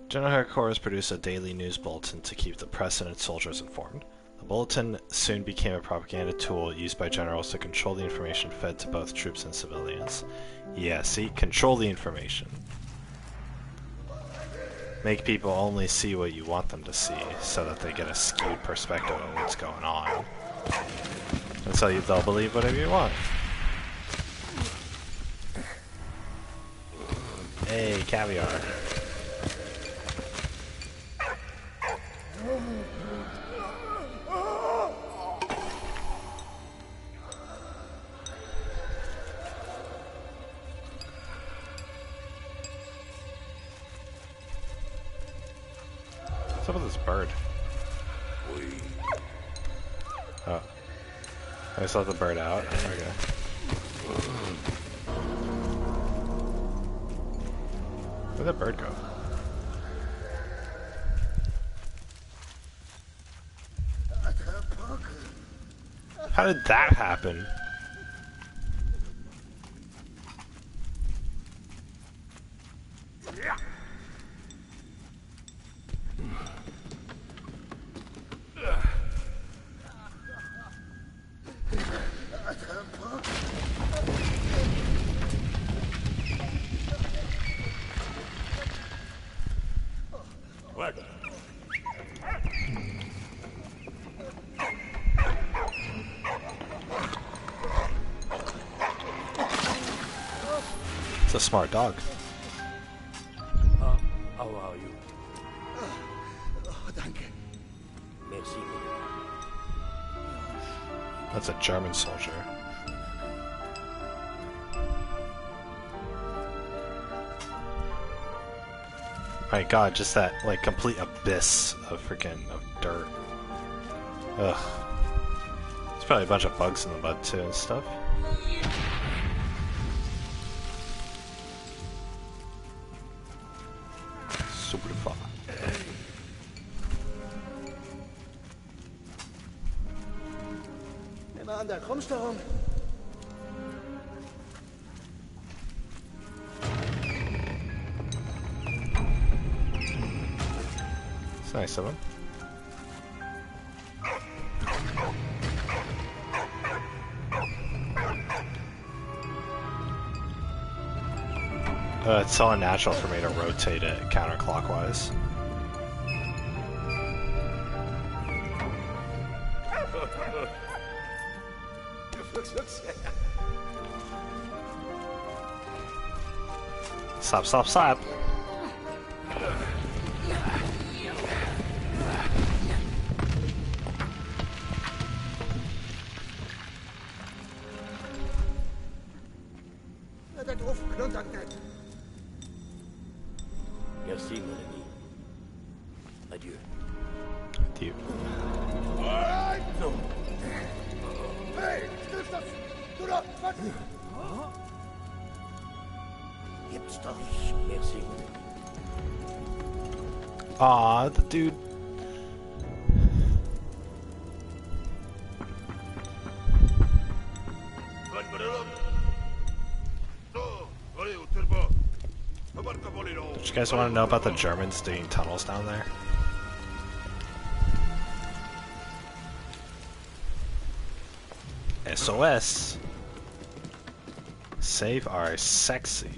General headquarters produced a daily news bulletin to keep the press and its soldiers informed. The bulletin soon became a propaganda tool used by generals to control the information fed to both troops and civilians. Yeah, see? Control the information. Make people only see what you want them to see, so that they get a skewed perspective of what's going on. And so they'll believe whatever you want. Hey, caviar. What's up with this bird? Oh. I saw the bird out. Okay. Where'd that bird go? How did that happen? It's a smart dog. How are you? Danke. Merci. That's a German soldier. My god, just that, like, complete abyss of freaking dirt. Ugh. There's probably a bunch of bugs in the mud, too, and stuff. Super far. Nimm an, da kommst du rum. It's nice of him. It's so unnatural for me to rotate it counterclockwise. Stop, stop, stop! Merci, mon ami. Adieu. Dude. Non. Hey, hilf das! Du da, was? Gibt's doch. Merci, mon ami. Aw, the dude. Do you guys want to know about the Germans digging tunnels down there? SOS. Save our sexy.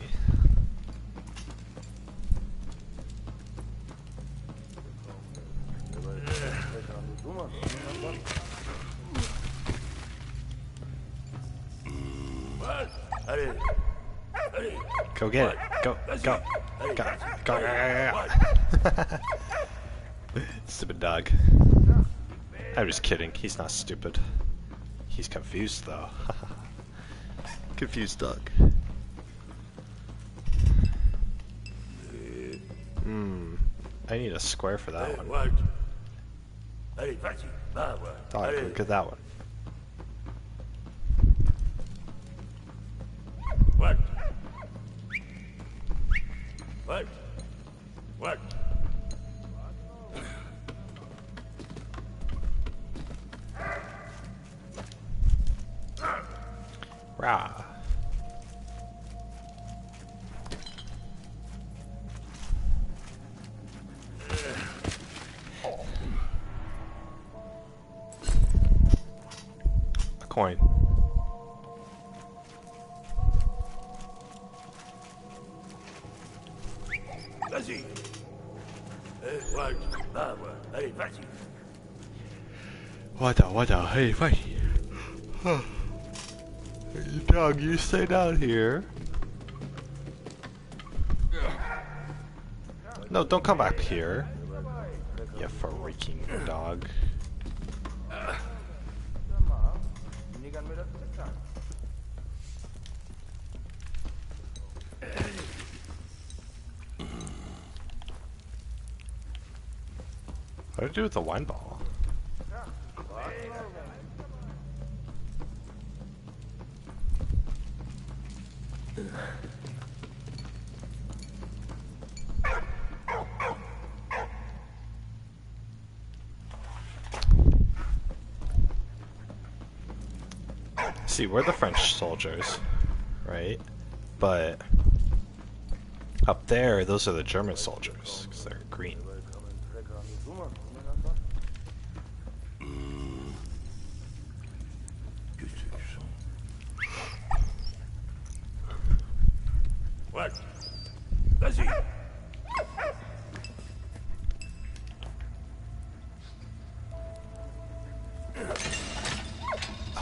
Go get it. Go, go, go, go. Stupid dog. I'm just kidding. He's not stupid. He's confused though. Confused dog. I need a square for that one. Dog, look at that one. What? What? What? Rah. coin. Vas-y. Walt. Ah, ouais. Allez, vas-y. What the, hey, wait. Dog, you stay down here. No, don't come up here. You freaking dog. What do I do with the wine bottle? See, we're the French soldiers, right? But up there, those are the German soldiers, because they're green. What? Vas-y.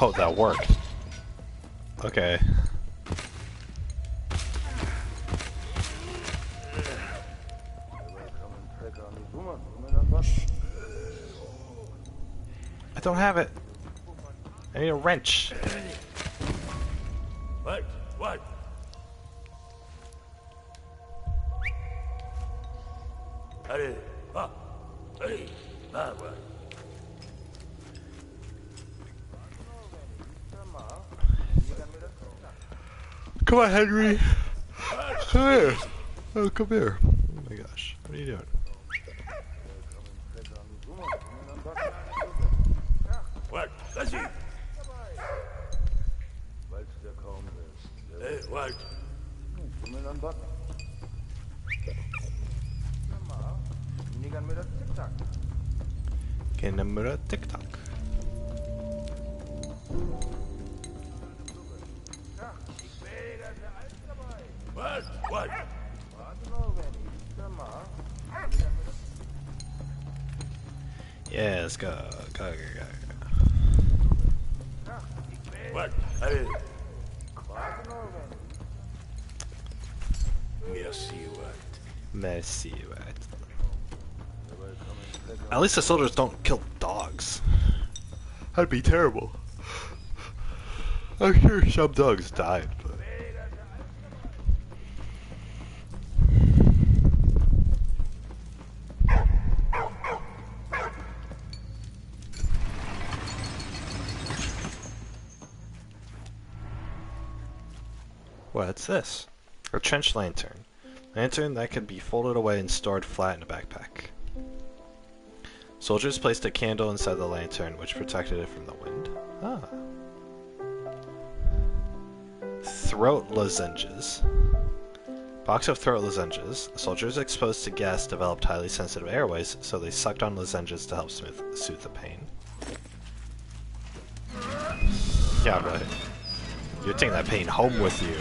Oh, that worked. Okay. I don't have it. I need a wrench. What? What? Allez, va. Allez, va, ouais. Come on, Henry. Come here. Oh, come here. Oh my gosh. What are you doing? What? Vas-y. Hey, Walt. Camera TikTok. What? What? Yeah, let's go. Go. What? Allez. Merci, Walt. Messy, right? At least the soldiers don't kill dogs. That'd be terrible. I'm sure some dogs died, but... What's this? A trench lantern. Lantern that can be folded away and stored flat in a backpack. Soldiers placed a candle inside the lantern, which protected it from the wind. Ah. Throat lozenges. Box of throat lozenges. Soldiers exposed to gas developed highly sensitive airways, so they sucked on lozenges to help soothe the pain. Yeah, but you're taking that pain home with you.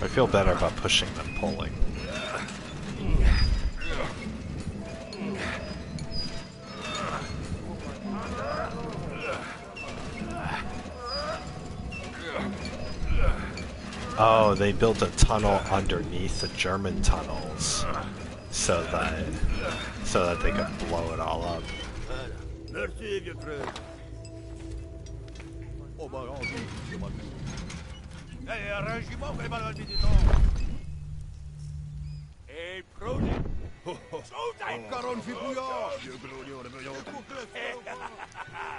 I feel better about pushing than pulling. Oh, they built a tunnel underneath the German tunnels so that they could blow it all up. Merci, vieux frère. Oh, bah, hey, un régiment fait mal à des temps. Hey, projet.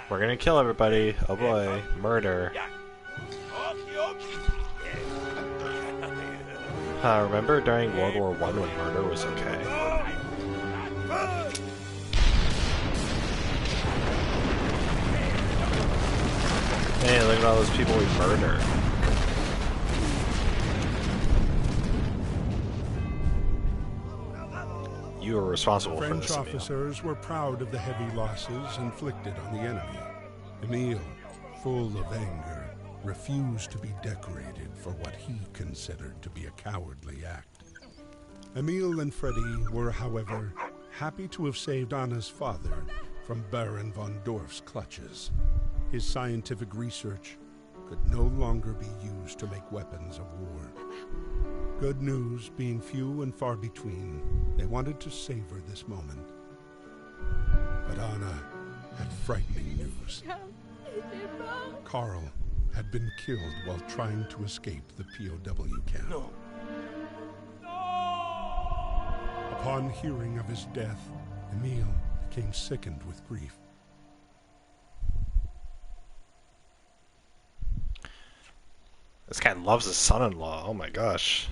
We're gonna kill everybody. Oh boy, murder. Remember during World War I when murder was okay? Hey, look at all those people we murder. responsible for French this, Emile. officers were proud of the heavy losses inflicted on the enemy. Emile, full of anger, refused to be decorated for what he considered to be a cowardly act. Emile and Freddy were, however, happy to have saved Anna's father from Baron von Dorf's clutches. His scientific research could no longer be used to make weapons of war. Good news being few and far between, they wanted to savor this moment. But Anna had frightening news. Carl had been killed while trying to escape the POW camp. No. Upon hearing of his death, Emile became sickened with grief. This guy loves his son-in-law. Oh my gosh.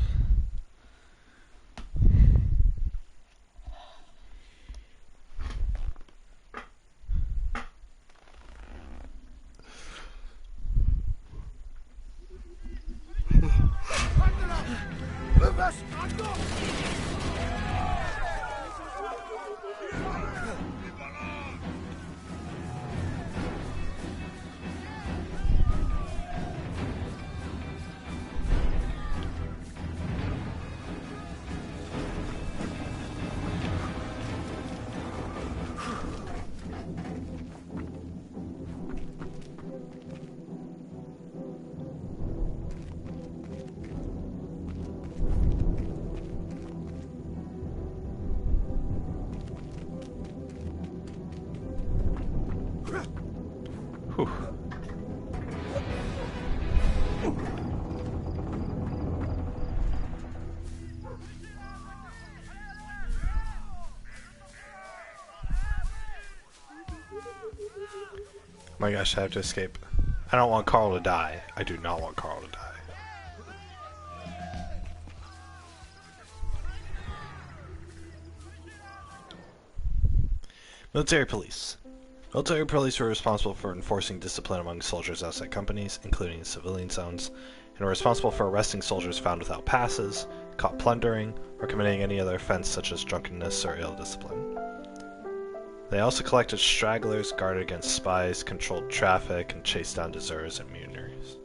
Whew. My gosh, I have to escape. I don't want Carl to die. I do not want Carl to die. Military police. Military police were responsible for enforcing discipline among soldiers outside companies, including in civilian zones, and were responsible for arresting soldiers found without passes, caught plundering, or committing any other offense such as drunkenness or ill discipline. They also collected stragglers, guarded against spies, controlled traffic, and chased down deserters and mutineers.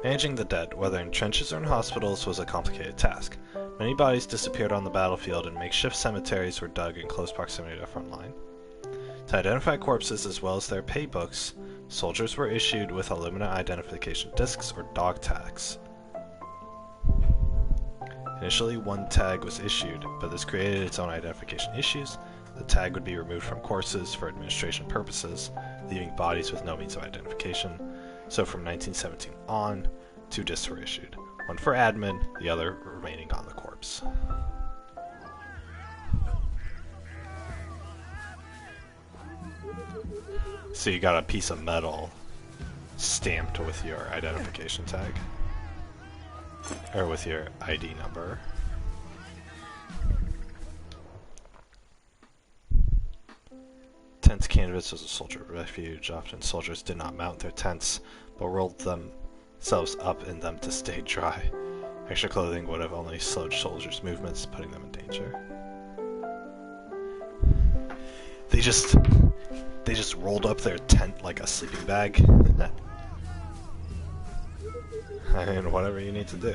Managing the dead, whether in trenches or in hospitals, was a complicated task. Many bodies disappeared on the battlefield, and makeshift cemeteries were dug in close proximity to the front line. To identify corpses as well as their pay books, soldiers were issued with alumina identification discs or dog tags. Initially, one tag was issued, but this created its own identification issues. The tag would be removed from courses for administration purposes, leaving bodies with no means of identification. So from 1917 on, 2 discs were issued. One for admin, the other remaining on the corpse. So you got a piece of metal stamped with your identification tag. Or with your ID number. Tents canvas was a soldier refuge. Often soldiers did not mount their tents, but rolled themselves up in them to stay dry. Extra clothing would have only slowed soldiers' movements, putting them in danger. They just rolled up their tent like a sleeping bag. I mean, whatever you need to do.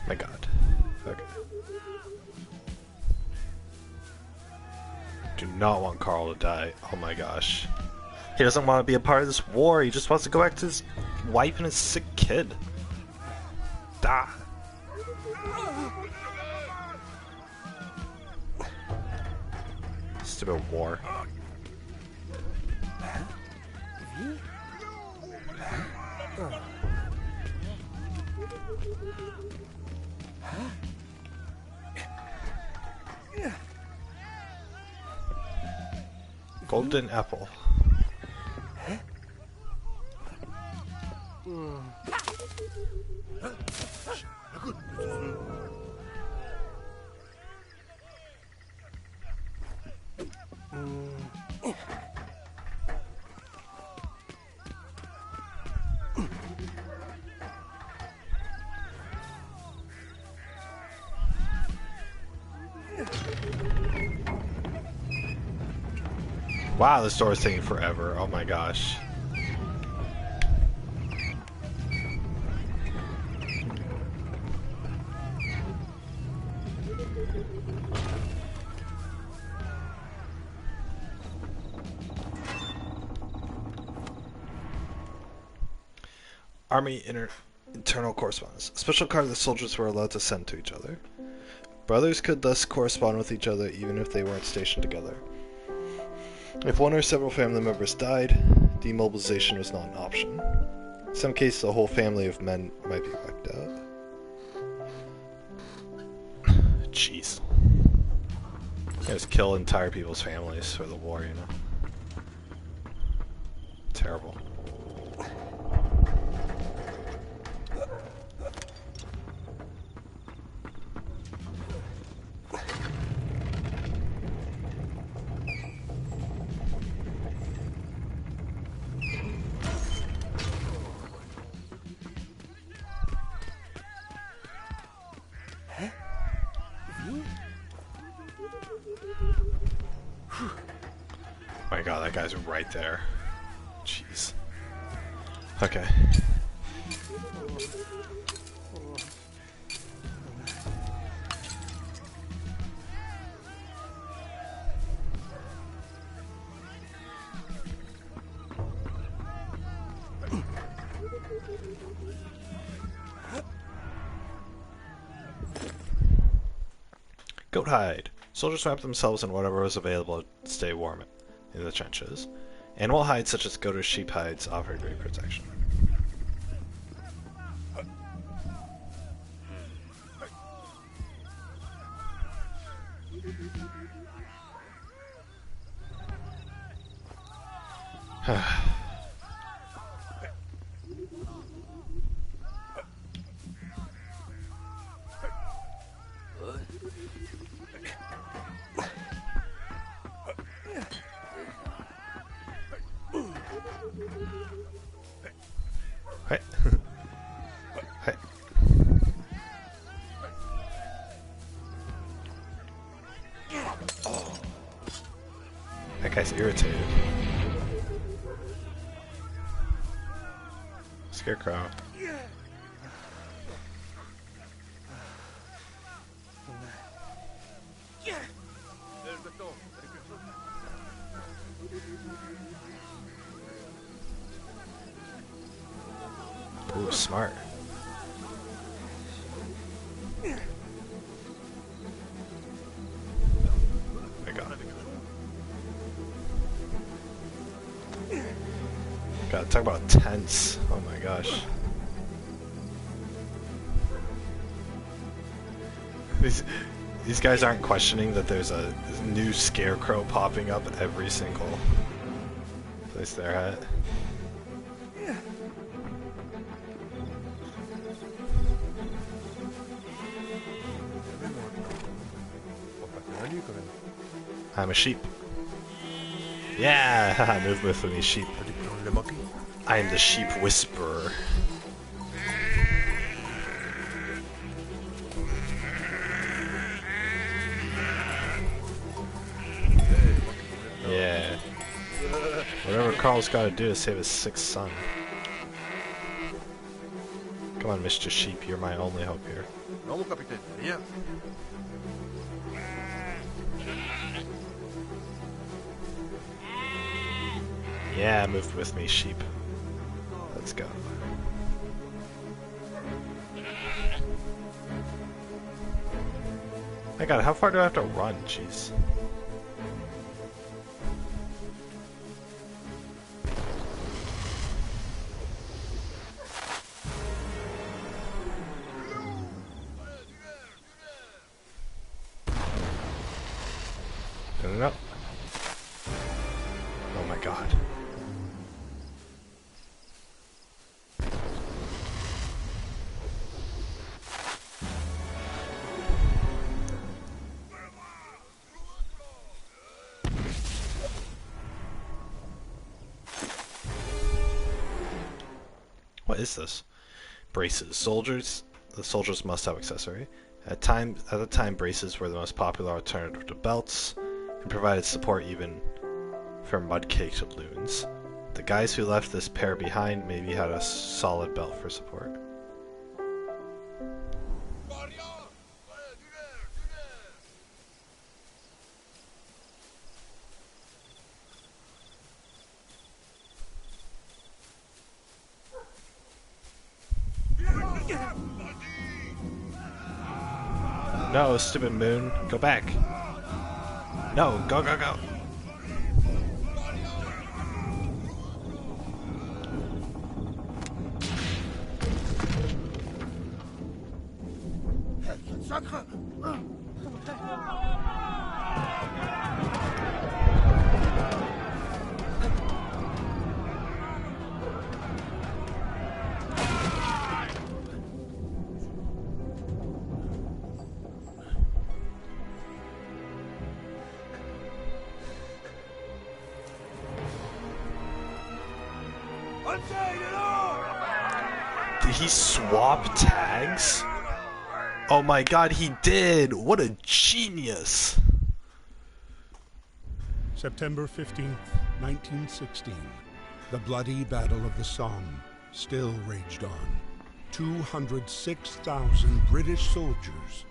My god. Okay. Do not want Carl to die. Oh my gosh. He doesn't want to be a part of this war. He just wants to go back to his wife and his sick kid. Die. Stupid war. Golden apple. Wow, this door is taking forever. Oh my gosh. Army internal correspondence. A special card the soldiers were allowed to send to each other. Brothers could thus correspond with each other even if they weren't stationed together. If one or several family members died, demobilization was not an option. In some cases, the whole family of men might be wiped out. Jeez. Just kill entire people's families for the war, you know? Terrible. Oh my god, that guy's right there. Jeez. Okay. Goat hide. Soldiers wrapped themselves in whatever was available to stay warm in the trenches. Animal hides such as goat or sheep hides offered great protection. Hey. Hey. That guy's irritated. Scarecrow. Ooh, smart. I got it. God, talk about tense. Oh my gosh. These guys aren't questioning that there's a new scarecrow popping up every single place they're at. I'm a sheep. Yeah, move with me, sheep. I am the sheep whisperer. Yeah. Whatever Carl's got to do to save his sick son. Come on, Mr. Sheep, you're my only hope here. Vamos, capitán. Yeah. Yeah, move with me, sheep. Let's go. My god, how far do I have to run? Jeez. What is this? Braces. The soldiers must have accessory. At the time, braces were the most popular alternative to belts, and provided support even for mud-caked loons. The guys who left this pair behind maybe had a solid belt for support. No, stupid moon. Go back. No, go, go, go. Did he swap tags? Oh my god, he did! What a genius! September 15th, 1916. The bloody Battle of the Somme still raged on. 206,000 British soldiers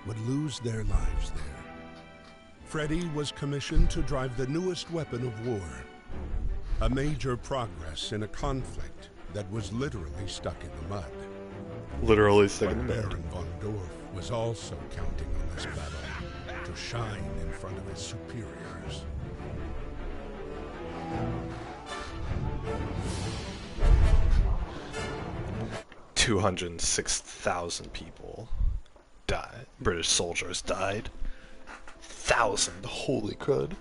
would lose their lives there. Freddy was commissioned to drive the newest weapon of war. A major progress in a conflict that was literally stuck in the mud. Literally stuck in the mud. Baron von Dorf was also counting on this battle to shine in front of his superiors. $206,000 people died. British soldiers died. 1,000, holy crud.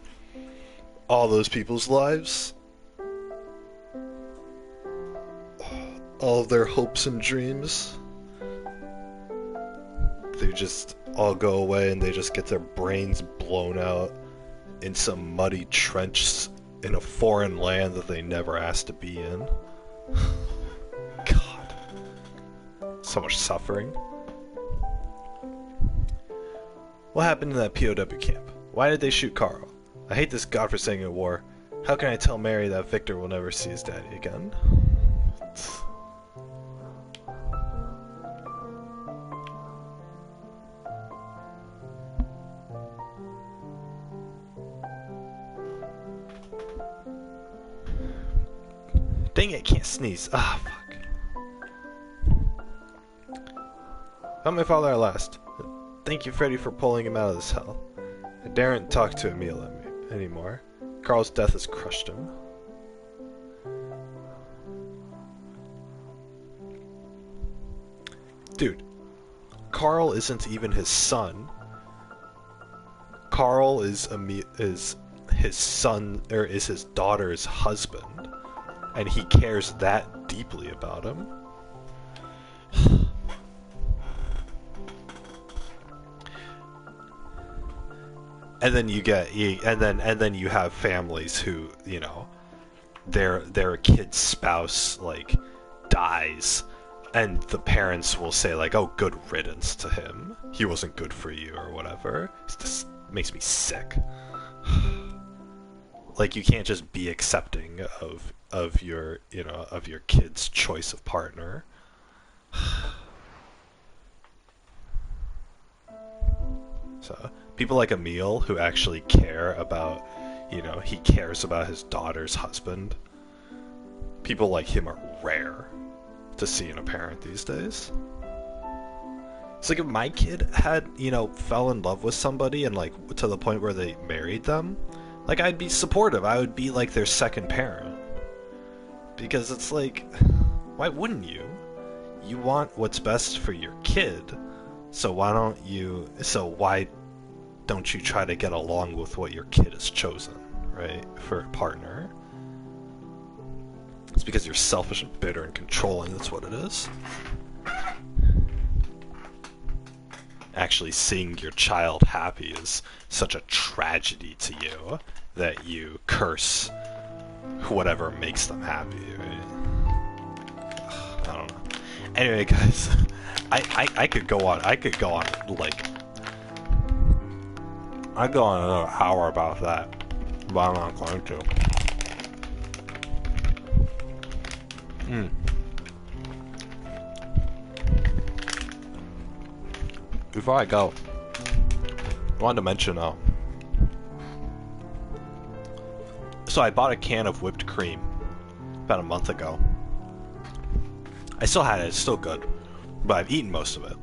All those people's lives. All of their hopes and dreams. They just all go away and they just get their brains blown out in some muddy trench in a foreign land that they never asked to be in. God. So much suffering. What happened in that POW camp? Why did they shoot Carl? I hate this godforsaken war. How can I tell Mary that Victor will never see his daddy again? Dang it, can't sneeze. Ah, fuck. Found my father at last. Thank you, Freddy, for pulling him out of this hell. I daren't talk to Emil anymore. Carl's death has crushed him. Dude, Carl isn't even his son. Carl is his son, or is his daughter's husband, and he cares that deeply about him. And then you get, and then you have families who, you know, their kid's spouse like dies, and the parents will say like, "Oh, good riddance to him. He wasn't good for you," or whatever. It just makes me sick. Like, you can't just be accepting of your, you know, of your kid's choice of partner. So people like Emil, who actually care about, you know, he cares about his daughter's husband. People like him are rare to see in a parent these days. It's like if my kid had, you know, fell in love with somebody and like to the point where they married them, like, I'd be supportive. I would be like their second parent. Because it's like, why wouldn't you? You want what's best for your kid. So why don't you try to get along with what your kid has chosen, right? For a partner. It's because you're selfish and bitter and controlling, that's what it is. Actually seeing your child happy is such a tragedy to you that you curse whatever makes them happy, right? Anyway, guys, I could go on. I could go on like I'd go on another hour about that, but I'm not going to. Before I go, I wanted to mention so I bought a can of whipped cream about a month ago. I still had it, it's still good, but I've eaten most of it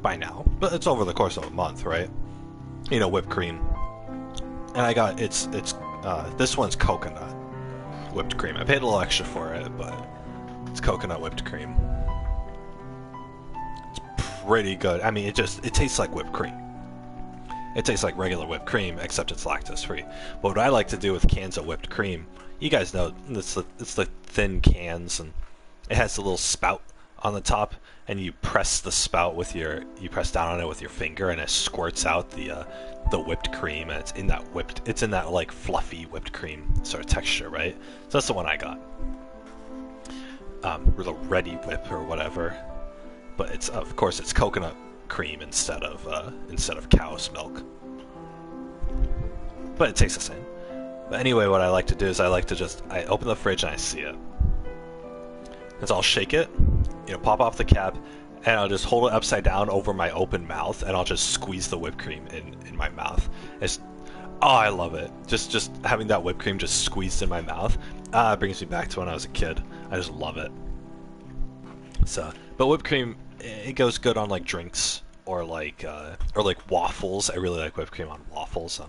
by now. But it's over the course of a month, right? You know, whipped cream. And I got, this one's coconut whipped cream. I paid a little extra for it, but it's coconut whipped cream. It's pretty good. I mean, it tastes like whipped cream. It tastes like regular whipped cream, except it's lactose free. But what I like to do with cans of whipped cream, you guys know, it's the thin cans, and it has a little spout on the top, and you press the spout with you press down on it with your finger, and it squirts out the whipped cream, and it's in that like fluffy whipped cream sort of texture, right? So that's the one I got. Or the Ready Whip or whatever, but it's of course it's coconut cream instead of cow's milk, but it tastes the same. But anyway, what I like to do is I open the fridge and I see it. And so I'll shake it, pop off the cap, and I'll just hold it upside down over my open mouth, and I'll just squeeze the whipped cream in my mouth. I love it. Just having that whipped cream just squeezed in my mouth. It brings me back to when I was a kid. I just love it. But whipped cream, it goes good on like drinks or like waffles. I really like whipped cream on waffles.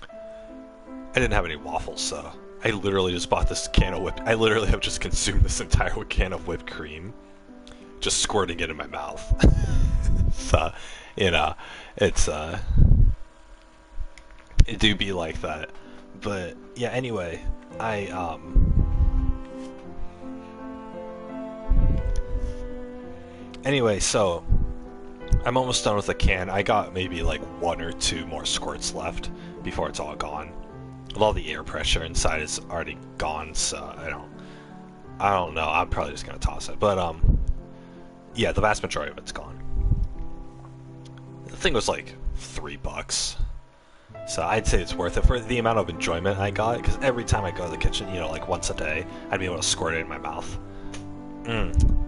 I didn't have any waffles, so I literally just bought this can of I literally have just consumed this entire can of whipped cream, just squirting it in my mouth. So, it's it do be like that. But yeah, anyway, Anyway, so I'm almost done with the can. I got maybe like 1 or 2 more squirts left before it's all gone. With all the air pressure inside is already gone, so I don't know. I'm probably just gonna toss it. But yeah, the vast majority of it's gone. The thing was like $3, so I'd say it's worth it for the amount of enjoyment I got. Because every time I go to the kitchen, like once a day, I'd be able to squirt it in my mouth.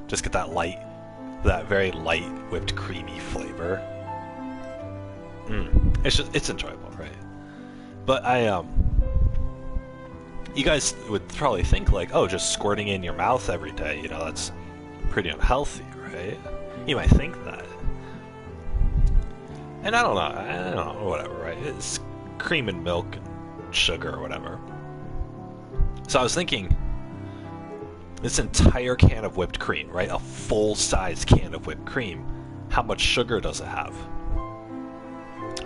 Just get that very light whipped creamy flavor. It's enjoyable, right? But you guys would probably think like, oh, just squirting in your mouth every day, that's pretty unhealthy, right? You might think that. And I don't know, whatever, right? It's cream and milk and sugar or whatever. So I was thinking, this entire can of whipped cream, right? A full-size can of whipped cream. How much sugar does it have?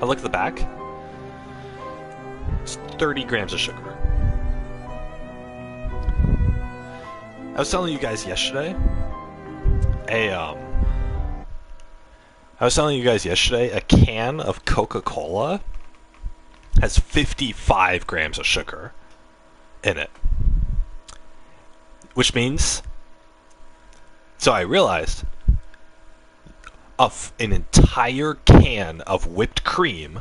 I look at the back. It's 30 grams of sugar. I was telling you guys yesterday, a can of Coca-Cola has 55 grams of sugar in it. Which means, so I realized, an entire can of whipped cream,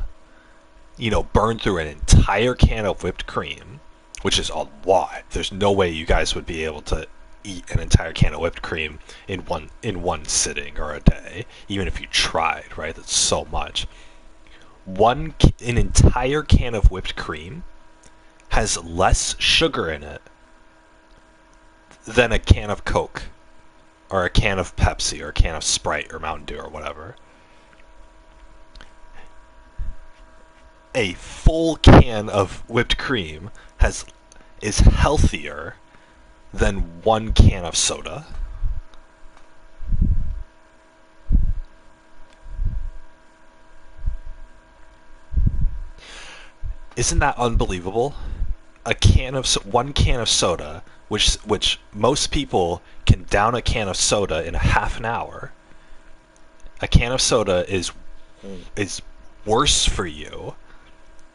burn through an entire can of whipped cream, which is a lot. There's no way you guys would be able to eat an entire can of whipped cream in one sitting or a day, even if you tried, right? That's so much. An entire can of whipped cream has less sugar in it than a can of Coke, or a can of Pepsi, or a can of Sprite, or Mountain Dew, or whatever. A full can of whipped cream is healthier than 1 can of soda. Isn't that unbelievable? 1 can of soda, which most people can down a can of soda in a half an hour. A can of soda is worse for you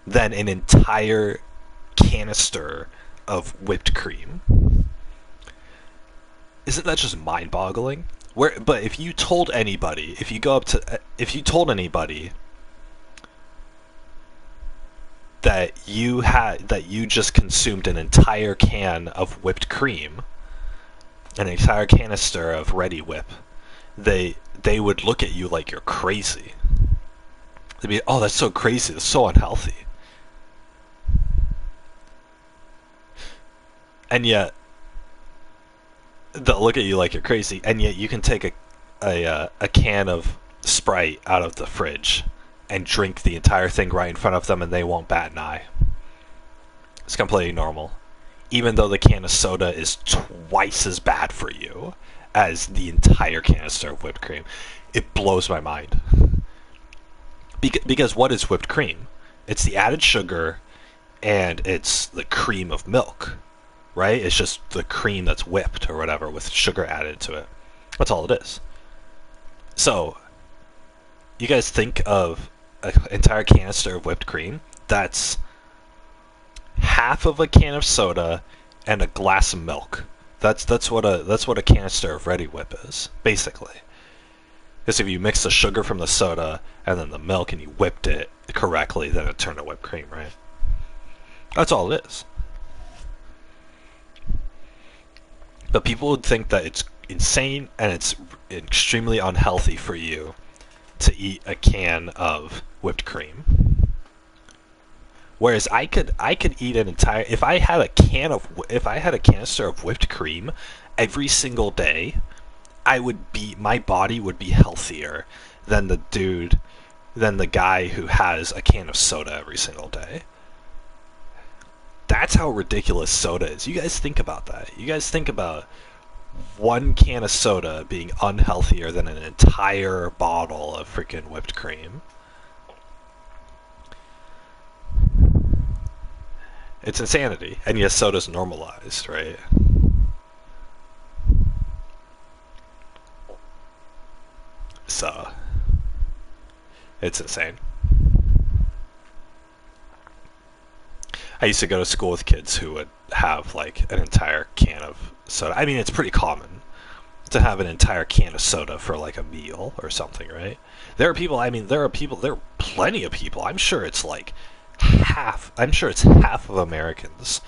than an entire canister of whipped cream. isn't that just mind-boggling? But if you told anybody, if you told anybody that you just consumed an entire can of whipped cream, an entire canister of Ready Whip, they would look at you like you're crazy. They'd be, oh, that's so crazy, that's so unhealthy. And yet, they'll look at you like you're crazy, and yet you can take a can of Sprite out of the fridge and drink the entire thing right in front of them, and they won't bat an eye. It's completely normal. Even though the can of soda is twice as bad for you as the entire canister of whipped cream. It blows my mind. Because what is whipped cream? It's the added sugar, and it's the cream of milk, right? It's just the cream that's whipped or whatever with sugar added to it. That's all it is. So, you guys think of an entire canister of whipped cream? That's half of a can of soda and a glass of milk. That's what a canister of Ready Whip is, basically. Because if you mix the sugar from the soda and then the milk and you whipped it correctly, then it turned to whipped cream, right? That's all it is. But people would think that it's insane and it's extremely unhealthy for you to eat a can of whipped cream. Whereas I could eat an entire, if I had a canister of whipped cream every single day, my body would be healthier than the guy who has a can of soda every single day. That's how ridiculous soda is. You guys think about that. You guys think about one can of soda being unhealthier than an entire bottle of freaking whipped cream. It's insanity. And yes, soda's normalized, right? So, it's insane. I used to go to school with kids who would have like an entire can of soda. I mean, it's pretty common to have an entire can of soda for like a meal or something, right? There are plenty of people. I'm sure it's half of Americans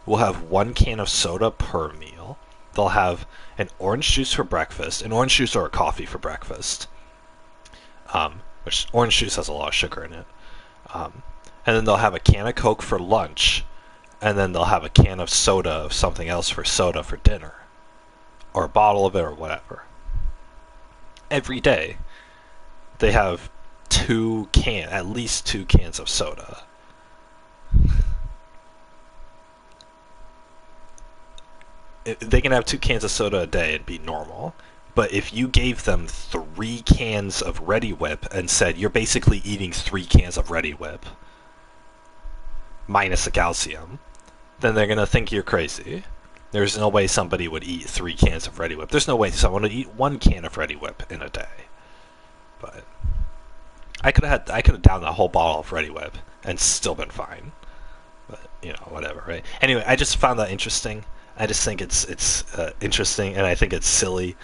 will have one can of soda per meal. They'll have an orange juice for breakfast, an orange juice or a coffee for breakfast. Which orange juice has a lot of sugar in it. And then they'll have a can of Coke for lunch, and then they'll have a can of soda of something else for soda for dinner. Or a bottle of it or whatever. Every day, they have at least two cans of soda. They can have 2 cans of soda a day and be normal. But if you gave them 3 cans of Ready Whip and said, you're basically eating 3 cans of Ready Whip, minus the calcium, then they're going to think you're crazy. There's no way somebody would eat 3 cans of Ready Whip. There's no way someone would eat 1 can of Ready Whip in a day. But I could have downed that whole bottle of Ready Whip and still been fine. But, whatever, right? Anyway, I just found that interesting. I just think it's interesting, and I think it's silly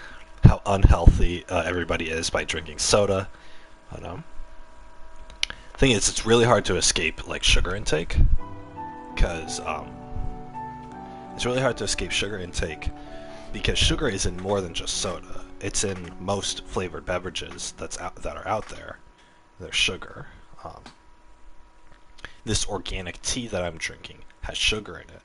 how unhealthy everybody is by drinking soda. The thing is, it's really hard to escape like sugar intake, because sugar is in more than just soda. It's in most flavored beverages that are out there. There's sugar. This organic tea that I'm drinking has sugar in it.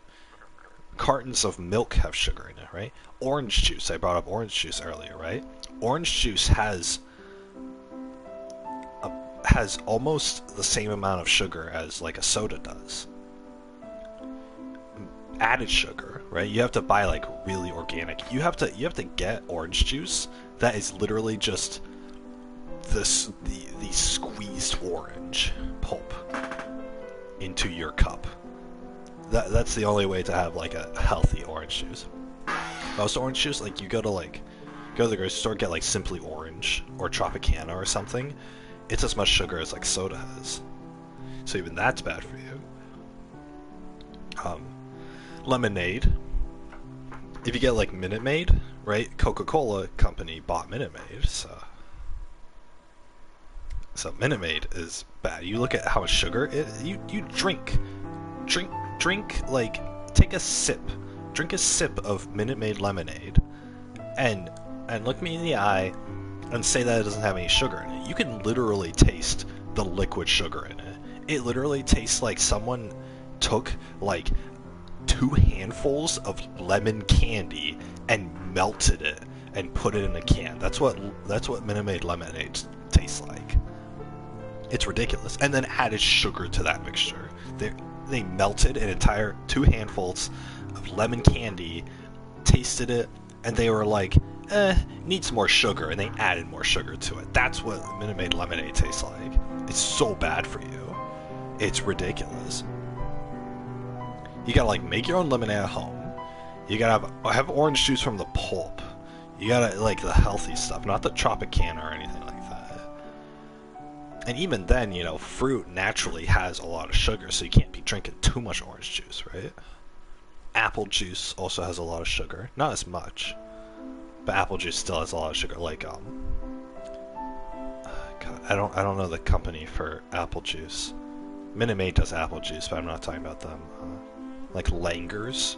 Cartons of milk have sugar in it, right? Orange juice, I brought up orange juice earlier, right? Orange juice has almost the same amount of sugar as like a soda does. Added sugar, right? You have to buy like really organic. You have to get orange juice that is literally just the squeezed orange pulp into your cup. That's the only way to have like a healthy orange juice. Most orange juice, like you go to the grocery store, get like Simply Orange or Tropicana or something. It's as much sugar as like soda has. So even that's bad for you. Lemonade. If you get like Minute Maid, right? Coca-Cola company bought Minute Maid, so Minute Maid is bad. You look at how much sugar you drink, like take a sip, drink a sip of Minute Maid lemonade, and look me in the eye and say that it doesn't have any sugar in it. You can literally taste the liquid sugar in it. It literally tastes like someone took like 2 handfuls of lemon candy and melted it and put it in a can. That's what Minute Maid lemonade tastes like. It's ridiculous. And then added sugar to that mixture. They melted an entire 2 handfuls of lemon candy, tasted it, and they were like, needs more sugar, and they added more sugar to it. That's what Minute Maid lemonade tastes like. It's so bad for you. It's ridiculous. You gotta like make your own lemonade at home. You gotta have orange juice from the pulp. You gotta like the healthy stuff, not the Tropicana or anything like that. And even then, you know, fruit naturally has a lot of sugar, so you can't be drinking too much orange juice, right? Apple juice also has a lot of sugar, not as much, but apple juice still has a lot of sugar. Like God, I don't know the company for apple juice. Minute Maid does apple juice, but I'm not talking about them. Like Langer's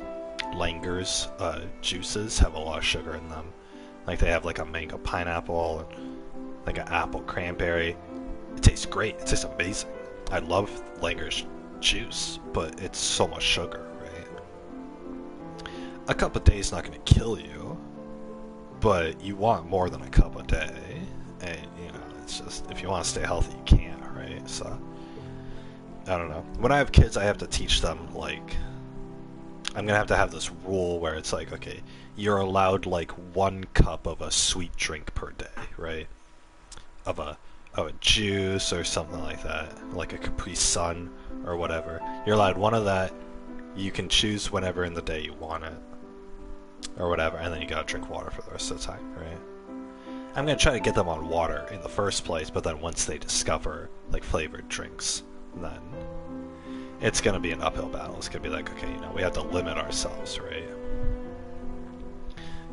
juices have a lot of sugar in them. Like they have like a mango pineapple and like an apple cranberry. It tastes great. It tastes amazing. I love Langer's juice, but it's so much sugar, right? A cup a day is not going to kill you, but you want more than a cup a day. And, you know, it's just, if you want to stay healthy, you can't, right? So, I don't know. When I have kids, I have to teach them, like, I'm going to have this rule where it's like, okay, you're allowed, like, 1 cup of a sweet drink per day, right? Of a juice or something like that, like a Capri Sun or whatever. You're allowed 1 of that. You can choose whenever in the day you want it, or whatever, and then you gotta drink water for the rest of the time, right? I'm gonna try to get them on water in the first place, but then once they discover like flavored drinks, then it's gonna be an uphill battle. It's gonna be like, okay, you know, we have to limit ourselves, right?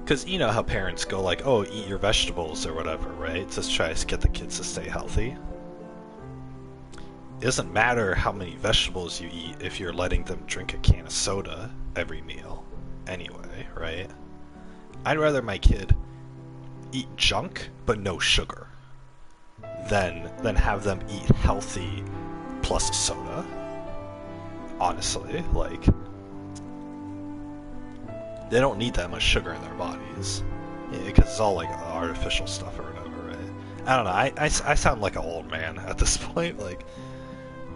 Because you know how parents go like, oh, eat your vegetables or whatever, right? Just try to get the kids to stay healthy. It doesn't matter how many vegetables you eat if you're letting them drink a can of soda every meal anyway, right? I'd rather my kid eat junk but no sugar than have them eat healthy plus a soda. Honestly, like, they don't need that much sugar in their bodies, because it's all like artificial stuff or whatever, right? I don't know. I sound like an old man at this point, like,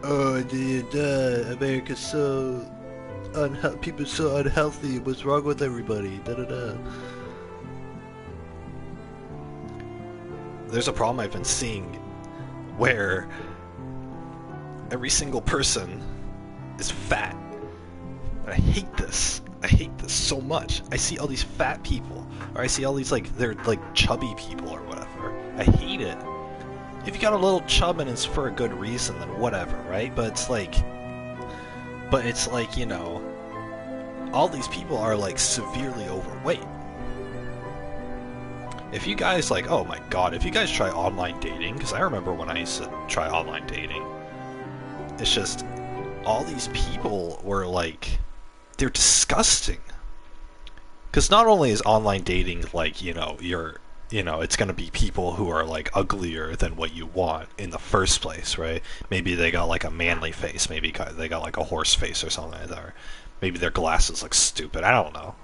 oh, dude, America's so people are so unhealthy. What's wrong with everybody? Da da da. There's a problem I've been seeing where every single person is fat. And I hate this. I hate this so much. I see all these fat people, or I see all these like they're like chubby people or whatever. I hate it. If you got a little chub and it's for a good reason, then whatever, right? But it's like, you know, all these people are like severely overweight. If you guys like, oh my god, if you guys try online dating, because I remember when I used to try online dating, it's just all these people were like, they're disgusting. Because not only is online dating like, you know, it's going to be people who are like uglier than what you want in the first place, right? Maybe they got like a manly face, maybe they got like a horse face or something like that, or maybe their glasses look stupid, I don't know.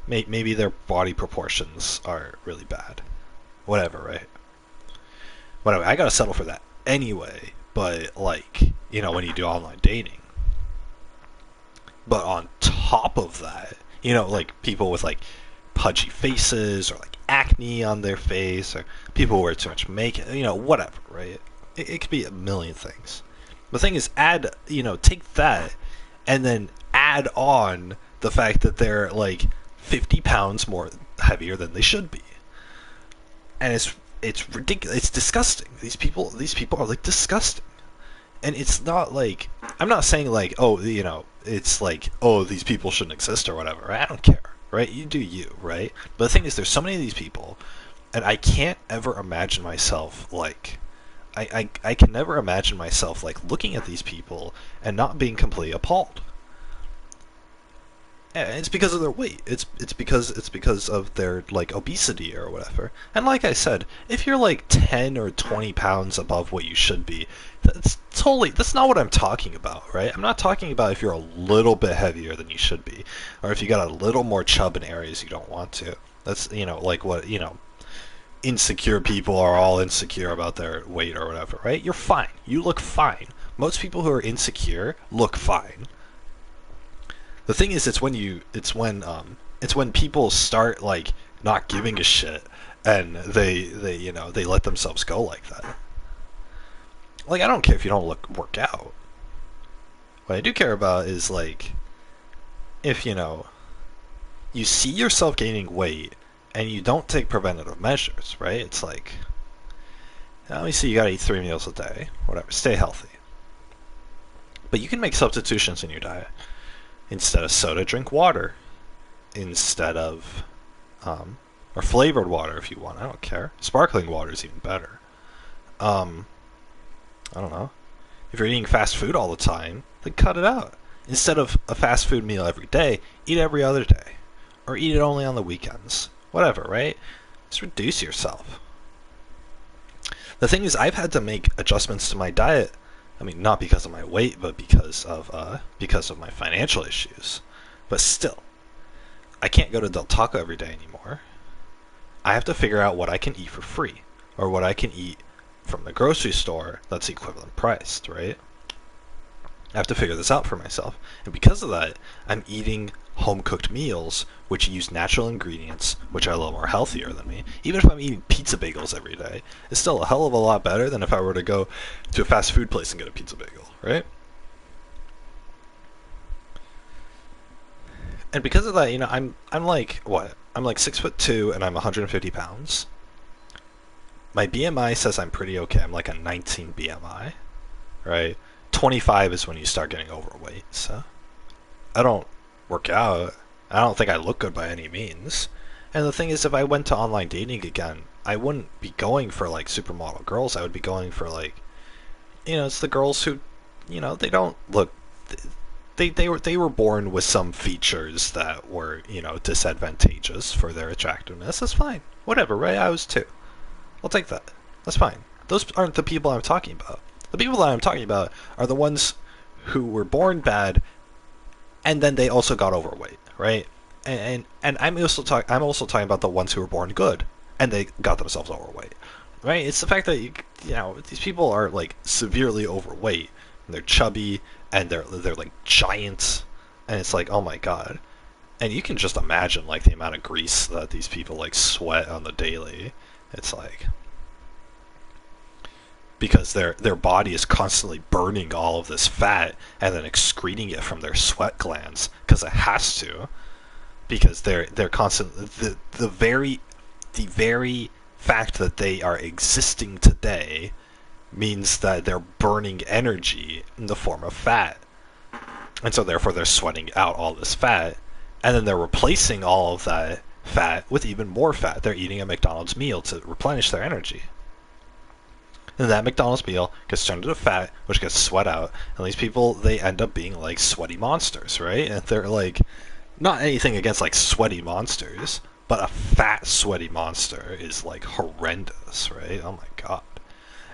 Maybe their body proportions are really bad. Whatever, right? Whatever, I gotta settle for that anyway, but like, you know, when you do online dating. But on top of that, you know, like people with like pudgy faces or like acne on their face, or people who wear too much makeup, you know, whatever, right? It could be a million things. The thing is, take that and then add on the fact that they're like 50 pounds more heavier than they should be. And it's ridiculous. It's disgusting. These people are like disgusting. And it's not like, I'm not saying like, oh, you know, it's like, oh, these people shouldn't exist or whatever. I don't care. right? You do you, right? But the thing is, there's so many of these people, and I can't ever imagine myself like, I can never imagine myself like looking at these people and not being completely appalled. And it's because of their weight. It's because of their like obesity or whatever. And like I said, if you're like 10 or 20 pounds above what you should be, that's not what I'm talking about, right? I'm not talking about if you're a little bit heavier than you should be, or if you got a little more chub in areas you don't want to. That's, like what, insecure people are all insecure about their weight or whatever, right? You're fine. You look fine. Most people who are insecure look fine. The thing is, it's when people start like not giving a shit, and they let themselves go like that. Like, I don't care if you don't work out. What I do care about is like if you see yourself gaining weight and you don't take preventative measures, right? It's like, obviously you gotta eat 3 meals a day, whatever, stay healthy. But you can make substitutions in your diet. Instead of soda, drink water. Instead of, or flavored water if you want. I don't care. Sparkling water is even better. I don't know. If you're eating fast food all the time, then cut it out. Instead of a fast food meal every day, eat every other day. Or eat it only on the weekends. Whatever, right? Just reduce yourself. The thing is, I've had to make adjustments to my diet. I mean, not because of my weight, but because of my financial issues. But still, I can't go to Del Taco every day anymore. I have to figure out what I can eat for free, or what I can eat from the grocery store that's equivalent priced, right? I have to figure this out for myself. And because of that, I'm eating home-cooked meals, which use natural ingredients, which are a little more healthier than me. Even if I'm eating pizza bagels every day, it's still a hell of a lot better than if I were to go to a fast food place and get a pizza bagel, right? And because of that, I'm like, what? I'm like 6'2" and I'm 150 pounds. My BMI says I'm pretty okay. I'm like a 19 BMI, right? 25 is when you start getting overweight, so I don't work out. I don't think I look good by any means. And the thing is, if I went to online dating again, I wouldn't be going for like supermodel girls. I would be going for like, it's the girls who, they don't look. They were born with some features that were, disadvantageous for their attractiveness. That's fine. Whatever, right? I was too. I'll take that. That's fine. Those aren't the people I'm talking about. The people that I'm talking about are the ones who were born bad, and then they also got overweight, right? And I'm also talking about the ones who were born good, and they got themselves overweight, right? It's the fact that these people are like severely overweight, and they're chubby, and they're like giants, and it's like, oh my god. And you can just imagine like the amount of grease that these people like sweat on the daily. It's like, because their body is constantly burning all of this fat and then excreting it from their sweat glands, because it has to, because they're constantly the very fact that they are existing today means that they're burning energy in the form of fat, and so therefore they're sweating out all this fat, and then they're replacing all of that fat with even more fat. They're eating a McDonald's meal to replenish their energy. And that McDonald's meal gets turned into fat, which gets sweat out. And these people, they end up being like sweaty monsters, right? And they're like, not anything against like sweaty monsters, but a fat sweaty monster is like horrendous, right? Oh my god.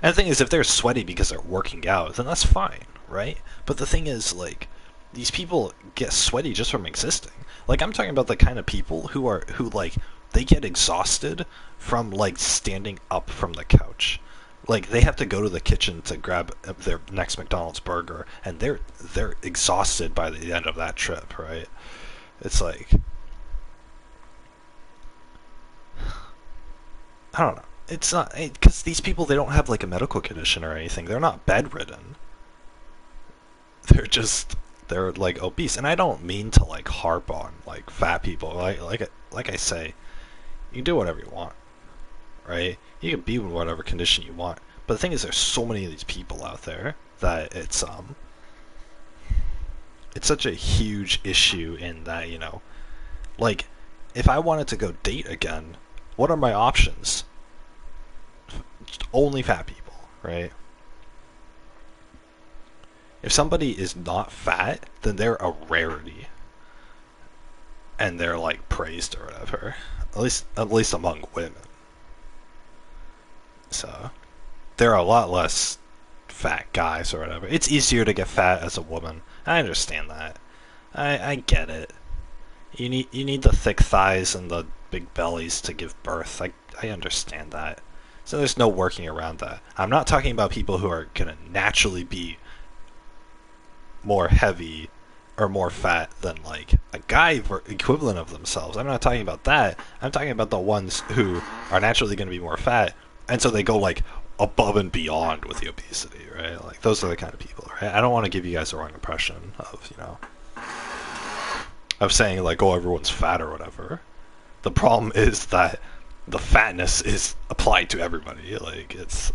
And the thing is, if they're sweaty because they're working out, then that's fine, right? But the thing is, like, these people get sweaty just from existing. Like, I'm talking about the kind of people who like, they get exhausted from like standing up from the couch. Like, they have to go to the kitchen to grab their next McDonald's burger, and they're exhausted by the end of that trip, right? It's like, I don't know. It's not, because these people, they don't have like a medical condition or anything. They're not bedridden. They're like obese. And I don't mean to like harp on like fat people. Like I say, you can do whatever you want, right? You can be in whatever condition you want. But the thing is, there's so many of these people out there that it's such a huge issue in that, like, if I wanted to go date again, what are my options? Just only fat people, right? If somebody is not fat, then they're a rarity. And they're like praised or whatever. At least among women. So there are a lot less fat guys or whatever. It's easier to get fat as a woman. I understand that. I get it. You need the thick thighs and the big bellies to give birth. I understand that. So there's no working around that. I'm not talking about people who are gonna naturally be more heavy or more fat than like a guy equivalent of themselves. I'm not talking about that. I'm talking about the ones who are naturally going to be more fat, and so they go like above and beyond with the obesity, right? Like those are the kind of people, right? I don't want to give you guys the wrong impression of, you know, of saying like, oh, everyone's fat or whatever. The problem is that the fatness is applied to everybody. Like it's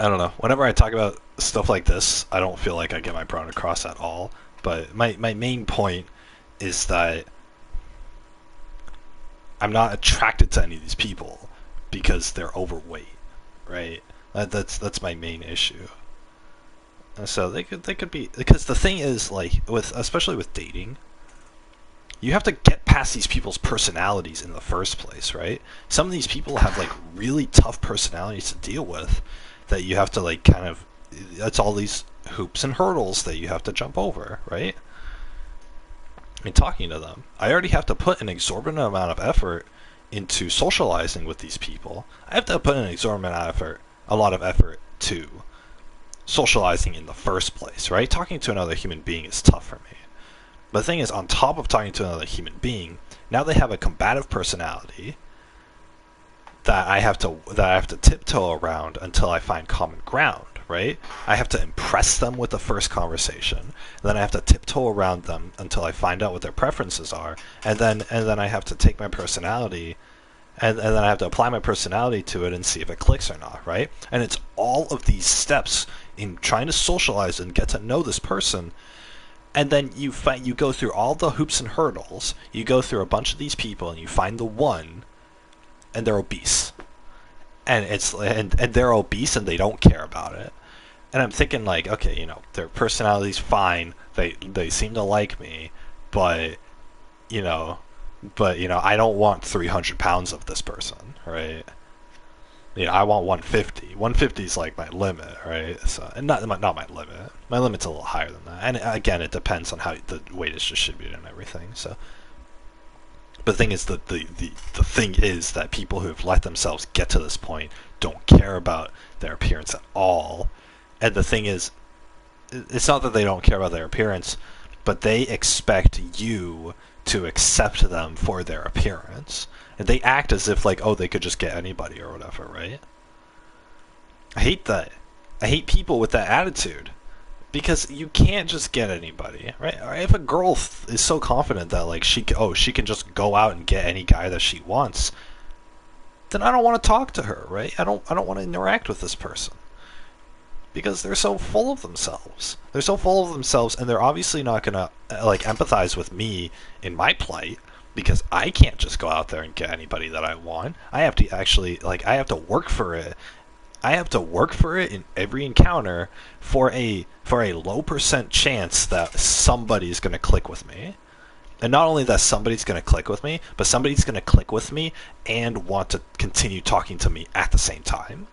I don't know. Whenever I talk about stuff like this, I don't feel like I get my point across at all. But my main point is that I'm not attracted to any of these people because they're overweight, right? That's my main issue. And so they could be, because the thing is, like, especially with dating, you have to get past these people's personalities in the first place, right? Some of these people have like really tough personalities to deal with that you have to like kind of, that's all these hoops and hurdles that you have to jump over, right? In talking to them, I already have to put an exorbitant amount of effort into socializing with these people. I have to put an exorbitant effort, a lot of effort to socializing in the first place, right? Talking to another human being is tough for me. But the thing is, on top of talking to another human being, now they have a combative personality that I have to tiptoe around until I find common ground, right? I have to impress them with the first conversation. Then I have to tiptoe around them until I find out what their preferences are, and then I have to take my personality and then I have to apply my personality to it and see if it clicks or not, right? And it's all of these steps in trying to socialize and get to know this person. And then you go through all the hoops and hurdles. You go through a bunch of these people and you find the one, and they're obese. And they're obese and they don't care about it. And I'm thinking like, okay, you know, their personality's fine. They seem to like me, but you know, I don't want 300 pounds of this person, right? You know, I want 150. 150 is like my limit, right? So, and not my limit. My limit's a little higher than that. And again, it depends on how the weight is distributed and everything. So, but the thing is, the thing is that people who have let themselves get to this point don't care about their appearance at all. And the thing is, it's not that they don't care about their appearance, but they expect you to accept them for their appearance. And they act as if like, oh, they could just get anybody or whatever, right? I hate that. I hate people with that attitude. Because you can't just get anybody, right? Or if a girl is so confident that like she can just go out and get any guy that she wants, then I don't want to talk to her, right? I don't want to interact with this person. Because they're so full of themselves. They're so full of themselves, and they're obviously not gonna like empathize with me in my plight, because I can't just go out there and get anybody that I want. I have to actually I have to work for it. I have to work for it in every encounter for a low % chance that somebody's gonna click with me. And not only that somebody's gonna click with me, but somebody's gonna click with me and want to continue talking to me at the same time.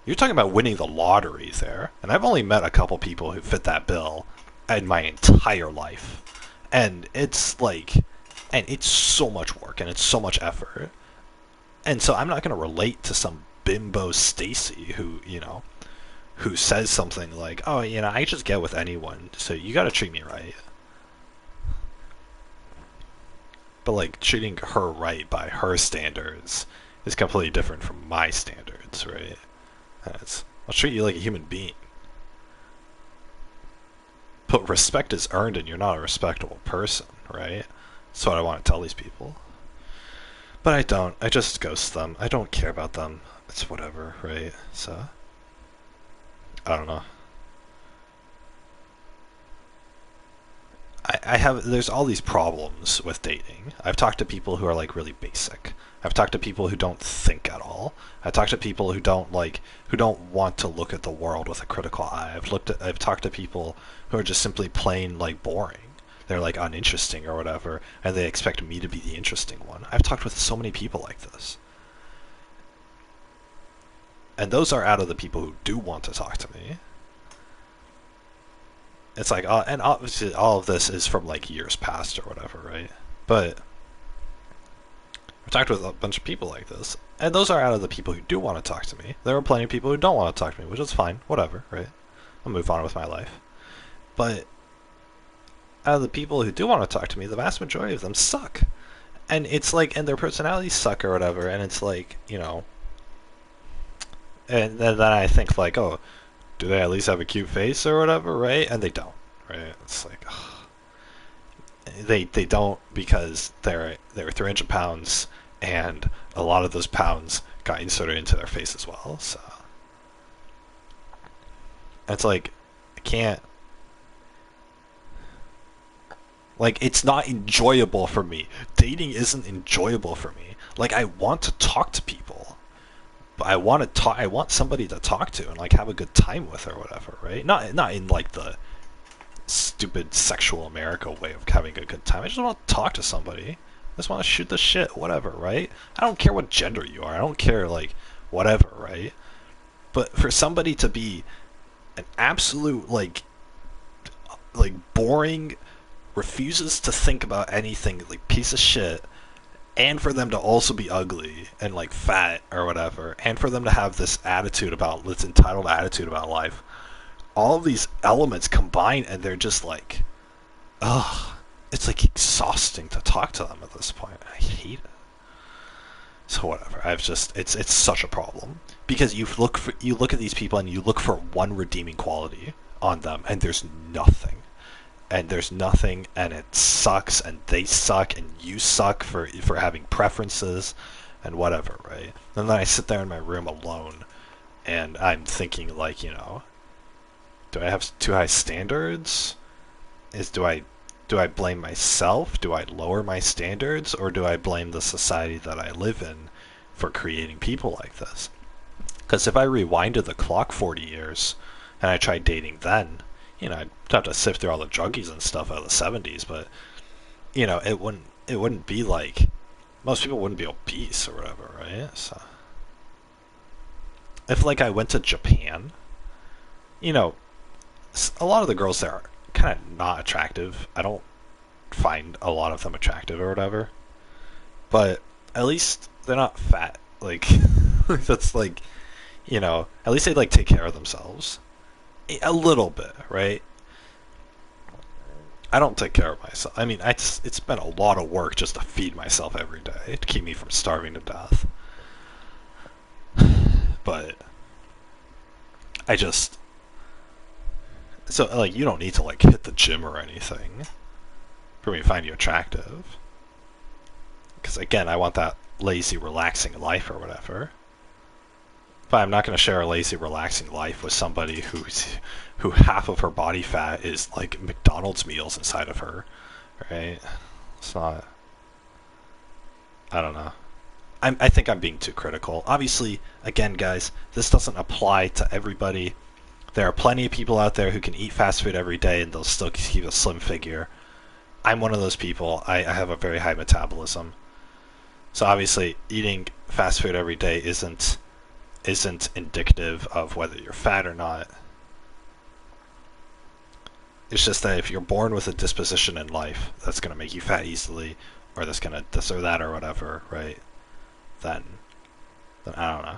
You're talking about winning the lottery there. And I've only met a couple people who fit that bill in my entire life. And it's so much work and it's so much effort. And so I'm not going to relate to some bimbo Stacy who says something like, oh, you know, I just get with anyone, so you got to treat me right. But like treating her right by her standards is completely different from my standards, right? I'll treat you like a human being. But respect is earned and you're not a respectable person, right? That's what I want to tell these people. But I don't. I just ghost them. I don't care about them. It's whatever, right? So, I don't know. I have, there's all these problems with dating. I've talked to people who are like really basic. I've talked to people who don't think at all. I've talked to people who don't want to look at the world with a critical eye. I've talked to people who are just simply plain like boring. They're like uninteresting or whatever, and they expect me to be the interesting one. I've talked with so many people like this. And those are out of the people who do want to talk to me. It's like, and obviously all of this is from like years past or whatever, right? But I've talked with a bunch of people like this, and those are out of the people who do want to talk to me. There are plenty of people who don't want to talk to me, which is fine, whatever, right? I'll move on with my life. But out of the people who do want to talk to me, the vast majority of them suck. And it's like, and their personalities suck or whatever, and it's like, you know, and then I think like, oh, do they at least have a cute face or whatever, right? And they don't, right? It's like, ugh. They don't, because they're 300 pounds, and a lot of those pounds got inserted into their face as well. So it's like, I can't, like, it's not enjoyable for me. Dating isn't enjoyable for me. Like, I want to talk to people. I want somebody to talk to and like have a good time with or whatever, right? Not in like the stupid sexual America way of having a good time. I just want to talk to somebody. I just want to shoot the shit, whatever, right? I don't care what gender you are. I don't care like whatever, right? But for somebody to be an absolute like boring, refuses to think about anything, like piece of shit, and for them to also be ugly and like fat or whatever, and for them to have this entitled attitude about life, all of these elements combine, and they're just like, ugh, it's like exhausting to talk to them at this point. I hate it. So whatever, it's such a problem, because you look at these people and you look for one redeeming quality on them, and there's nothing. And there's nothing, and it sucks, and they suck, and you suck for having preferences, and whatever, right? And then I sit there in my room alone, and I'm thinking, like, you know, do I have too high standards? Do I blame myself? Do I lower my standards? Or do I blame the society that I live in for creating people like this? Because if I rewinded the clock 40 years, and I tried dating then, you know, I'd have to sift through all the druggies and stuff out of the 70s, but, you know, it wouldn't be like, most people wouldn't be obese or whatever, right? So, if, like, I went to Japan, you know, a lot of the girls there are kind of not attractive. I don't find a lot of them attractive or whatever, but at least they're not fat. Like, that's like, you know, at least they, like, take care of themselves. A little bit, right? I don't take care of myself. I mean, it's been a lot of work just to feed myself every day to keep me from starving to death. But so like, you don't need to like hit the gym or anything for me to find you attractive. Because again, I want that lazy, relaxing life or whatever. But I'm not going to share a lazy, relaxing life with somebody who half of her body fat is like McDonald's meals inside of her, right? It's not. I don't know. I think I'm being too critical. Obviously, again, guys, this doesn't apply to everybody. There are plenty of people out there who can eat fast food every day and they'll still keep a slim figure. I'm one of those people. I have a very high metabolism. So obviously, eating fast food every day isn't indicative of whether you're fat or not. It's just that if you're born with a disposition in life that's going to make you fat easily, or that's going to this or that or whatever, right? Then I don't know.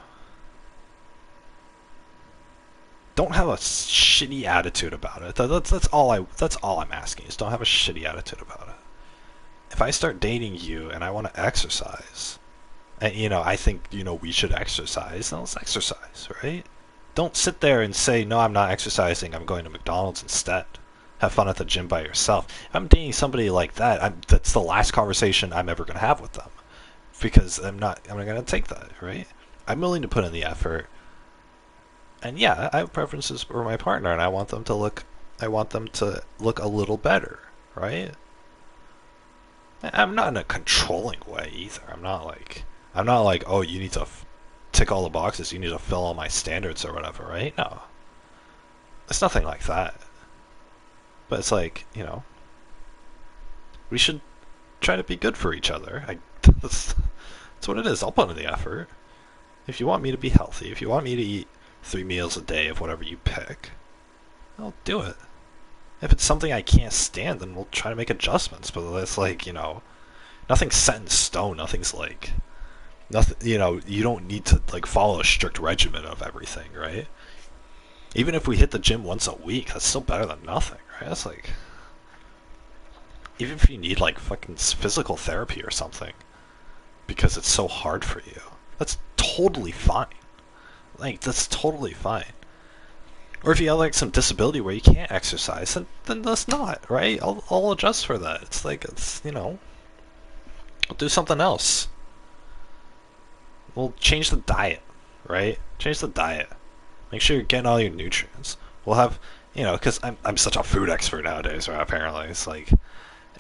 Don't have a shitty attitude about it. That's all I'm asking, is don't have a shitty attitude about it. If I start dating you and I want to exercise, and, you know, I think, you know, we should exercise, then let's exercise, right? Don't sit there and say, no, I'm not exercising, I'm going to McDonald's instead. Have fun at the gym by yourself. If I'm dating somebody like that, that's the last conversation I'm ever going to have with them. Because I'm not going to take that, right? I'm willing to put in the effort. And yeah, I have preferences for my partner, and I want them to look a little better, right? I'm not in a controlling way either. I'm not like, oh, you need to tick all the boxes, you need to fill all my standards or whatever, right? No. It's nothing like that. But it's like, you know, we should try to be good for each other. That's what it is. I'll put in the effort. If you want me to be healthy, if you want me to eat 3 meals a day of whatever you pick, I'll do it. If it's something I can't stand, then we'll try to make adjustments. But it's like, you know, nothing's set in stone. Nothing's like, nothing, you know, you don't need to like follow a strict regimen of everything, right? Even if we hit the gym once a week, that's still better than nothing, right? That's like, even if you need like fucking physical therapy or something because it's so hard for you, that's totally fine. Like, that's totally fine. Or if you have like some disability where you can't exercise, then that's not, right? I'll adjust for that. It's like, it's, you know, I'll do something else. We'll change the diet, right? Change the diet. Make sure you're getting all your nutrients. We'll have, you know, because I'm such a food expert nowadays, right? Apparently, it's like,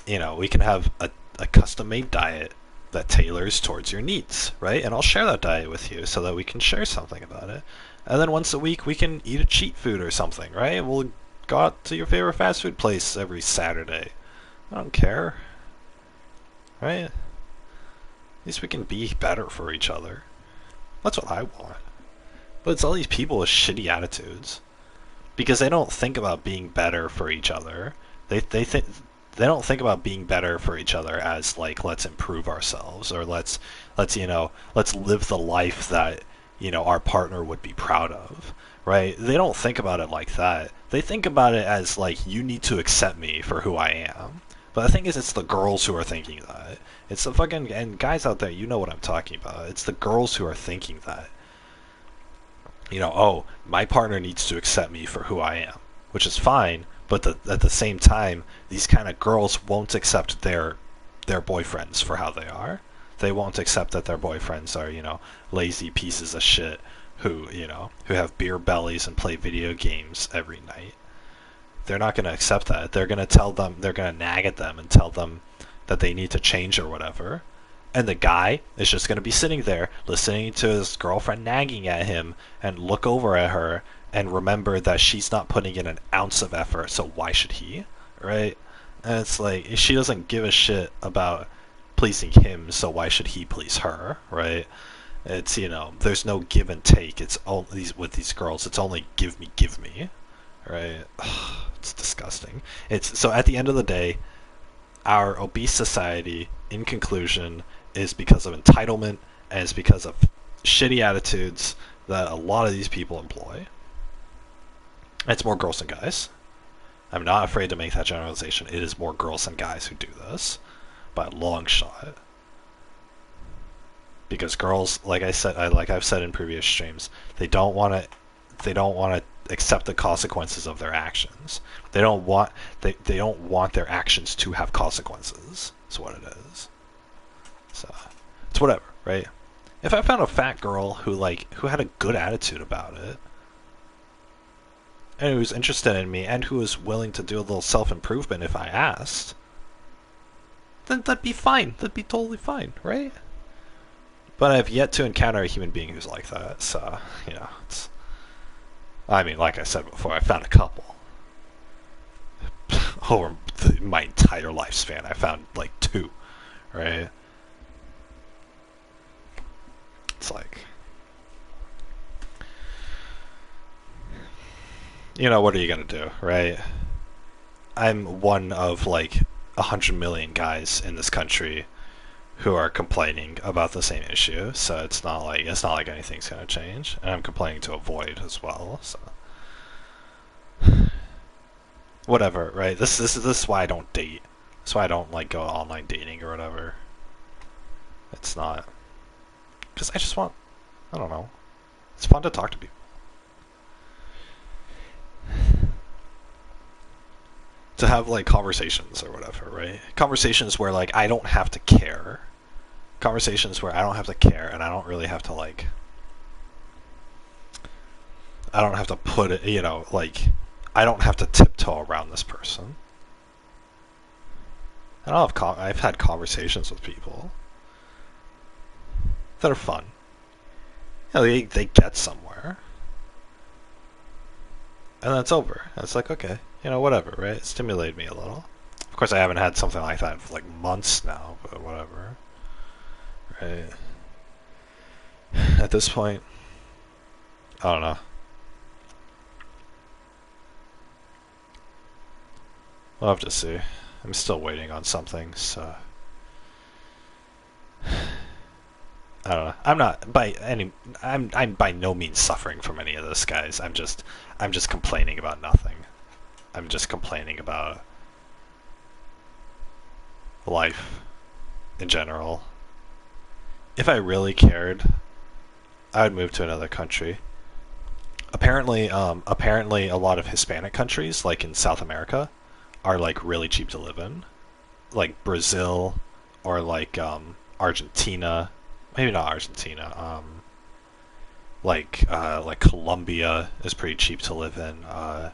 you know, we can have a custom-made diet that tailors towards your needs, right? And I'll share that diet with you so that we can share something about it. And then once a week we can eat a cheat food or something, right? We'll go out to your favorite fast food place every Saturday. I don't care, right? At least we can be better for each other. That's what I want. But it's all these people with shitty attitudes because they don't think about being better for each other. They don't think about being better for each other as like, let's improve ourselves, or let's you know, let's live the life that, you know, our partner would be proud of, right? They don't think about it like that. They think about it as like, you need to accept me for who I am. But the thing is, it's the girls who are thinking that. It's the fucking, and guys out there, you know what I'm talking about. It's the girls who are thinking that. You know, oh, my partner needs to accept me for who I am, which is fine. But at the same time, these kind of girls won't accept their boyfriends for how they are. They won't accept that their boyfriends are, you know, lazy pieces of shit who, you know, who have beer bellies and play video games every night. They're not going to accept that. They're going to tell them, they're going to nag at them and tell them that they need to change or whatever. And the guy is just going to be sitting there listening to his girlfriend nagging at him and look over at her and remember that she's not putting in an ounce of effort, so why should he, right? And it's like, she doesn't give a shit about pleasing him, so why should he please her, right? It's, you know, there's no give and take. It's all with these girls, it's only give me, right? Ugh, it's disgusting. It's so at the end of the day, our obese society, in conclusion, is because of entitlement and it's because of shitty attitudes that a lot of these people employ. It's more girls than guys. I'm not afraid to make that generalization. It is more girls than guys who do this, by a long shot. Because girls, like I said, like I've said in previous streams, they don't want to accept the consequences of their actions. They don't want their actions to have consequences. That's what it is. So it's whatever, right? If I found a fat girl who had a good attitude about it, and who was interested in me, and who was willing to do a little self-improvement if I asked, then that'd be fine. That'd be totally fine, right? But I've yet to encounter a human being who's like that, so, you know, it's... I mean, like I said before, I found a couple. Over my entire lifespan, I found, like, 2, right? It's like... You know, what are you gonna do, right? I'm one of, like, 100 million guys in this country who are complaining about the same issue, so it's not like anything's gonna change, and I'm complaining to avoid as well, so whatever, right? This is why I don't date. That's why I don't like go online dating or whatever. It's not, because I just want, I don't know, it's fun to talk to people. To have like conversations or whatever, right? Conversations where like I don't have to care. Conversations where I don't have to care and I don't really have to like, I don't have to put it, you know, like I don't have to tiptoe around this person. And I've had conversations with people that are fun. You know, they get somewhere, and then it's over. And it's like, okay, you know, whatever, right? It stimulated me a little. Of course, I haven't had something like that for like months now, but whatever, right? At this point, I don't know. We'll have to see. I'm still waiting on something, so I don't know. I'm by no means suffering from any of this, guys. I'm just complaining about nothing. I'm just complaining about life in general. If I really cared, I would move to another country. Apparently a lot of Hispanic countries, like in South America, are like really cheap to live in, like Brazil or like Argentina. Maybe not Argentina. Like Colombia is pretty cheap to live in. God,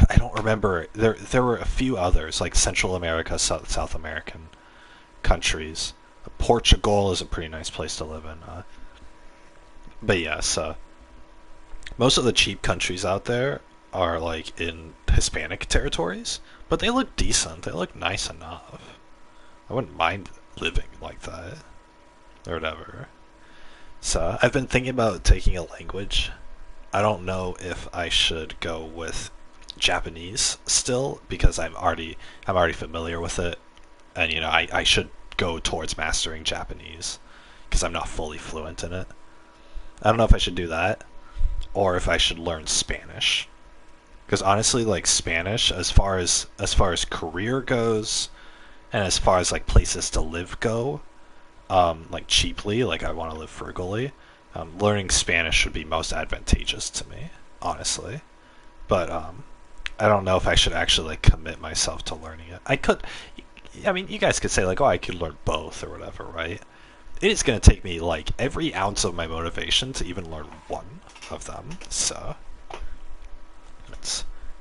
I don't remember. There were a few others, like Central America, South American countries. Portugal is a pretty nice place to live in. But yeah, so most of the cheap countries out there are like in Hispanic territories, but they look decent. They look nice enough. I wouldn't mind living like that or whatever. So I've been thinking about taking a language. I don't know if I should go with Japanese still, because I'm already familiar with it, and you know I should go towards mastering Japanese because I'm not fully fluent in it. I don't know if I should do that or if I should learn Spanish. Because honestly, like Spanish, as far as career goes, and as far as like places to live go, like cheaply, like I want to live frugally, learning Spanish would be most advantageous to me, honestly. But I don't know if I should actually like commit myself to learning it. I could, I mean, you guys could say like, oh, I could learn both or whatever, right? It is going to take me like every ounce of my motivation to even learn one of them. So,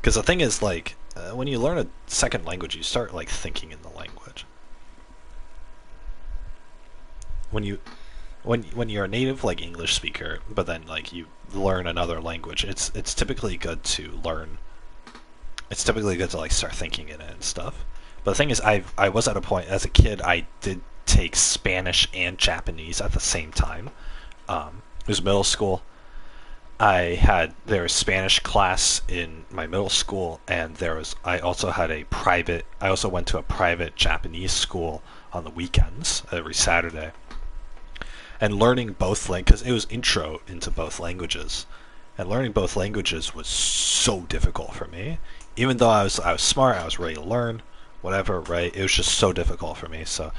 because the thing is, like, when you learn a second language, you start like thinking in the language. When you're a native like English speaker, but then like you learn another language, it's typically good to learn. It's typically good to like start thinking in it and stuff. But the thing is, I was at a point as a kid I did take Spanish and Japanese at the same time. It was middle school. There was Spanish class in my middle school, and I also went to a private Japanese school on the weekends every Saturday. And learning both because it was intro into both languages, and learning both languages was so difficult for me. Even though I was smart, I was ready to learn, whatever, right? It was just so difficult for me. So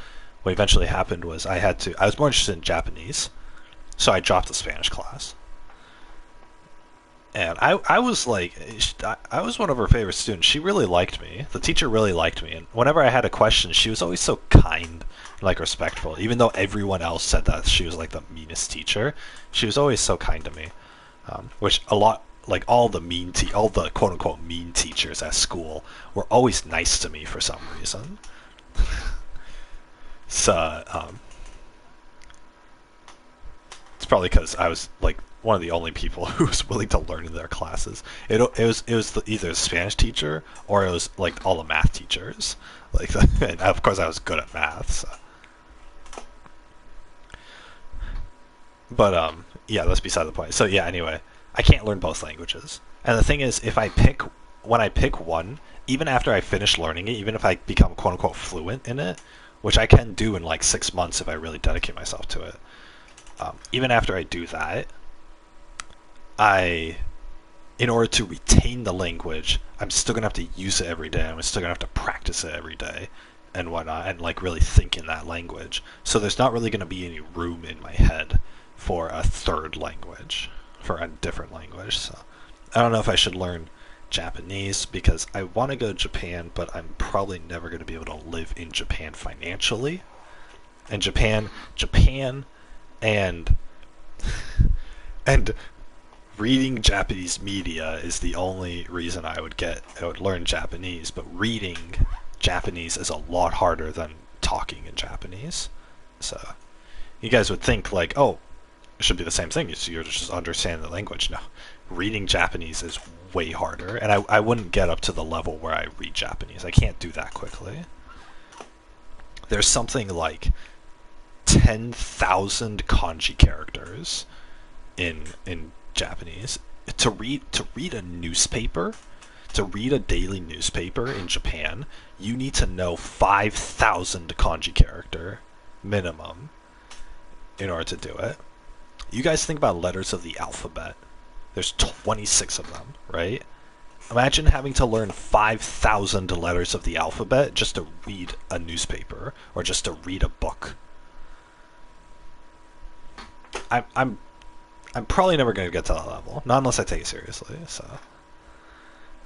what eventually happened was I was more interested in Japanese, so I dropped the Spanish class. And I was like, I was one of her favorite students. She really liked me. The teacher really liked me. And whenever I had a question, she was always so kind, like respectful. Even though everyone else said that she was like the meanest teacher, she was always so kind to me. Which a lot, like all the quote unquote mean teachers at school were always nice to me for some reason. So, it's probably because I was like one of the only people who was willing to learn in their classes. It was either a Spanish teacher or it was like all the math teachers. Like, and of course, I was good at math. So. But yeah, that's beside the point. So yeah, anyway, I can't learn both languages. And the thing is, when I pick one, even after I finish learning it, even if I become quote unquote fluent in it, which I can do in like 6 months if I really dedicate myself to it. Even after I do that, in order to retain the language, I'm still gonna have to use it every day. I'm still gonna have to practice it every day, and whatnot, and like really think in that language. So there's not really gonna be any room in my head for a third language, for a different language. So I don't know if I should learn Japanese because I want to go to Japan, but I'm probably never going to be able to live in Japan financially. And Japan, and reading Japanese media is the only reason I would learn Japanese. But reading Japanese is a lot harder than talking in Japanese. So you guys would think like, oh, it should be the same thing. You're just understanding the language. No, reading Japanese is way harder, and I wouldn't get up to the level where I read Japanese. I can't do that quickly. There's something like 10,000 kanji characters in Japanese. To read a newspaper, to read a daily newspaper in Japan, you need to know 5,000 kanji character minimum in order to do it. You guys think about letters of the alphabet. There's 26 of them, right? Imagine having to learn 5,000 letters of the alphabet just to read a newspaper or just to read a book. I'm probably never going to get to that level, not unless I take it seriously. So,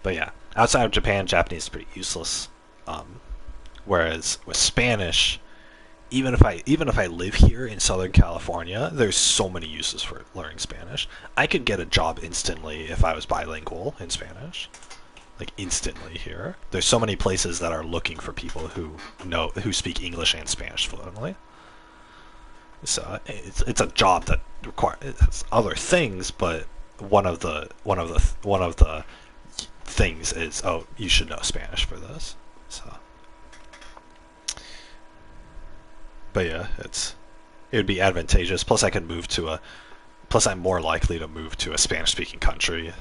but yeah, outside of Japan, Japanese is pretty useless. Whereas with Spanish, even if I live here in Southern California, there's so many uses for learning Spanish. I could get a job instantly if I was bilingual in Spanish, like instantly here. There's so many places that are looking for people who speak English and Spanish fluently. So it's a job that requires other things, but one of the things is, oh, you should know Spanish for this. So, but yeah, it would be advantageous. Plus, I'm more likely to move to a Spanish-speaking country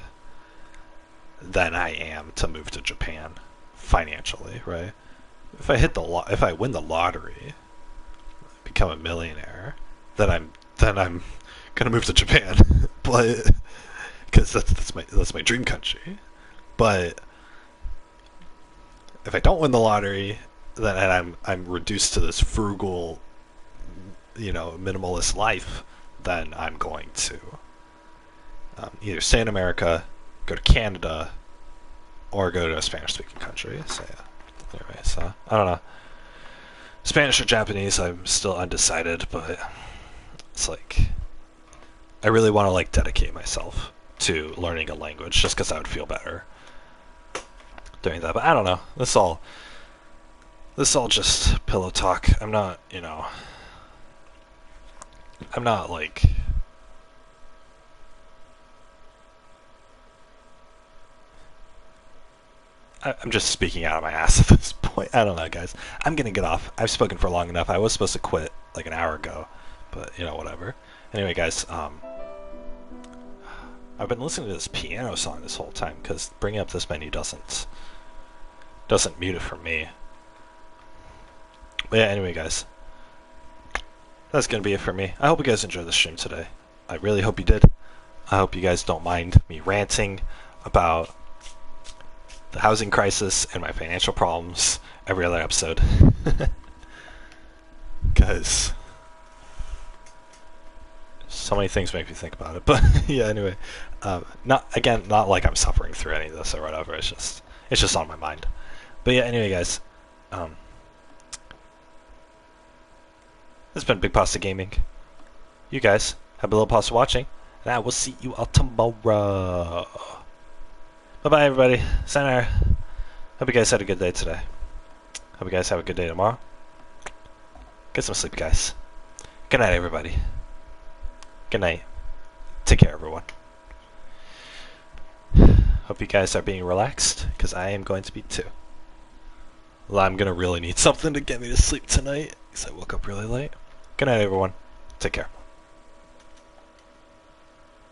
than I am to move to Japan financially, right? If I win the lottery, become a millionaire, then I'm gonna move to Japan, but because that's my dream country. But if I don't win the lottery, then I'm reduced to this frugal, minimalist life, then I'm going to either stay in America, go to Canada, or go to a Spanish-speaking country. So yeah. Anyway, so I don't know. Spanish or Japanese, I'm still undecided, but it's like I really want to like dedicate myself to learning a language just because I would feel better doing that. But I don't know. This all just pillow talk. I'm not like I'm just speaking out of my ass at this point. I don't know, guys. I'm gonna get off. I've spoken for long enough. I was supposed to quit like an hour ago, but whatever. Anyway, guys, I've been listening to this piano song this whole time because bringing up this menu doesn't mute it for me. But yeah, anyway, guys, that's gonna be it for me. I hope you guys enjoyed the stream today. I really hope you did. I hope you guys don't mind me ranting about the housing crisis and my financial problems every other episode. Because so many things make me think about it. But yeah, anyway, not like I'm suffering through any of this or whatever. It's just on my mind. But yeah, anyway, guys, this has been BigPasta Gaming. You guys have a little pasta watching, and I will see you all tomorrow. Bye-bye, everybody. Sayonara. Hope you guys had a good day today. Hope you guys have a good day tomorrow. Get some sleep, guys. Good night, everybody. Good night. Take care, everyone. Hope you guys are being relaxed, because I am going to be too. Well, I'm going to really need something to get me to sleep tonight, because I woke up really late. Good night, everyone. Take care.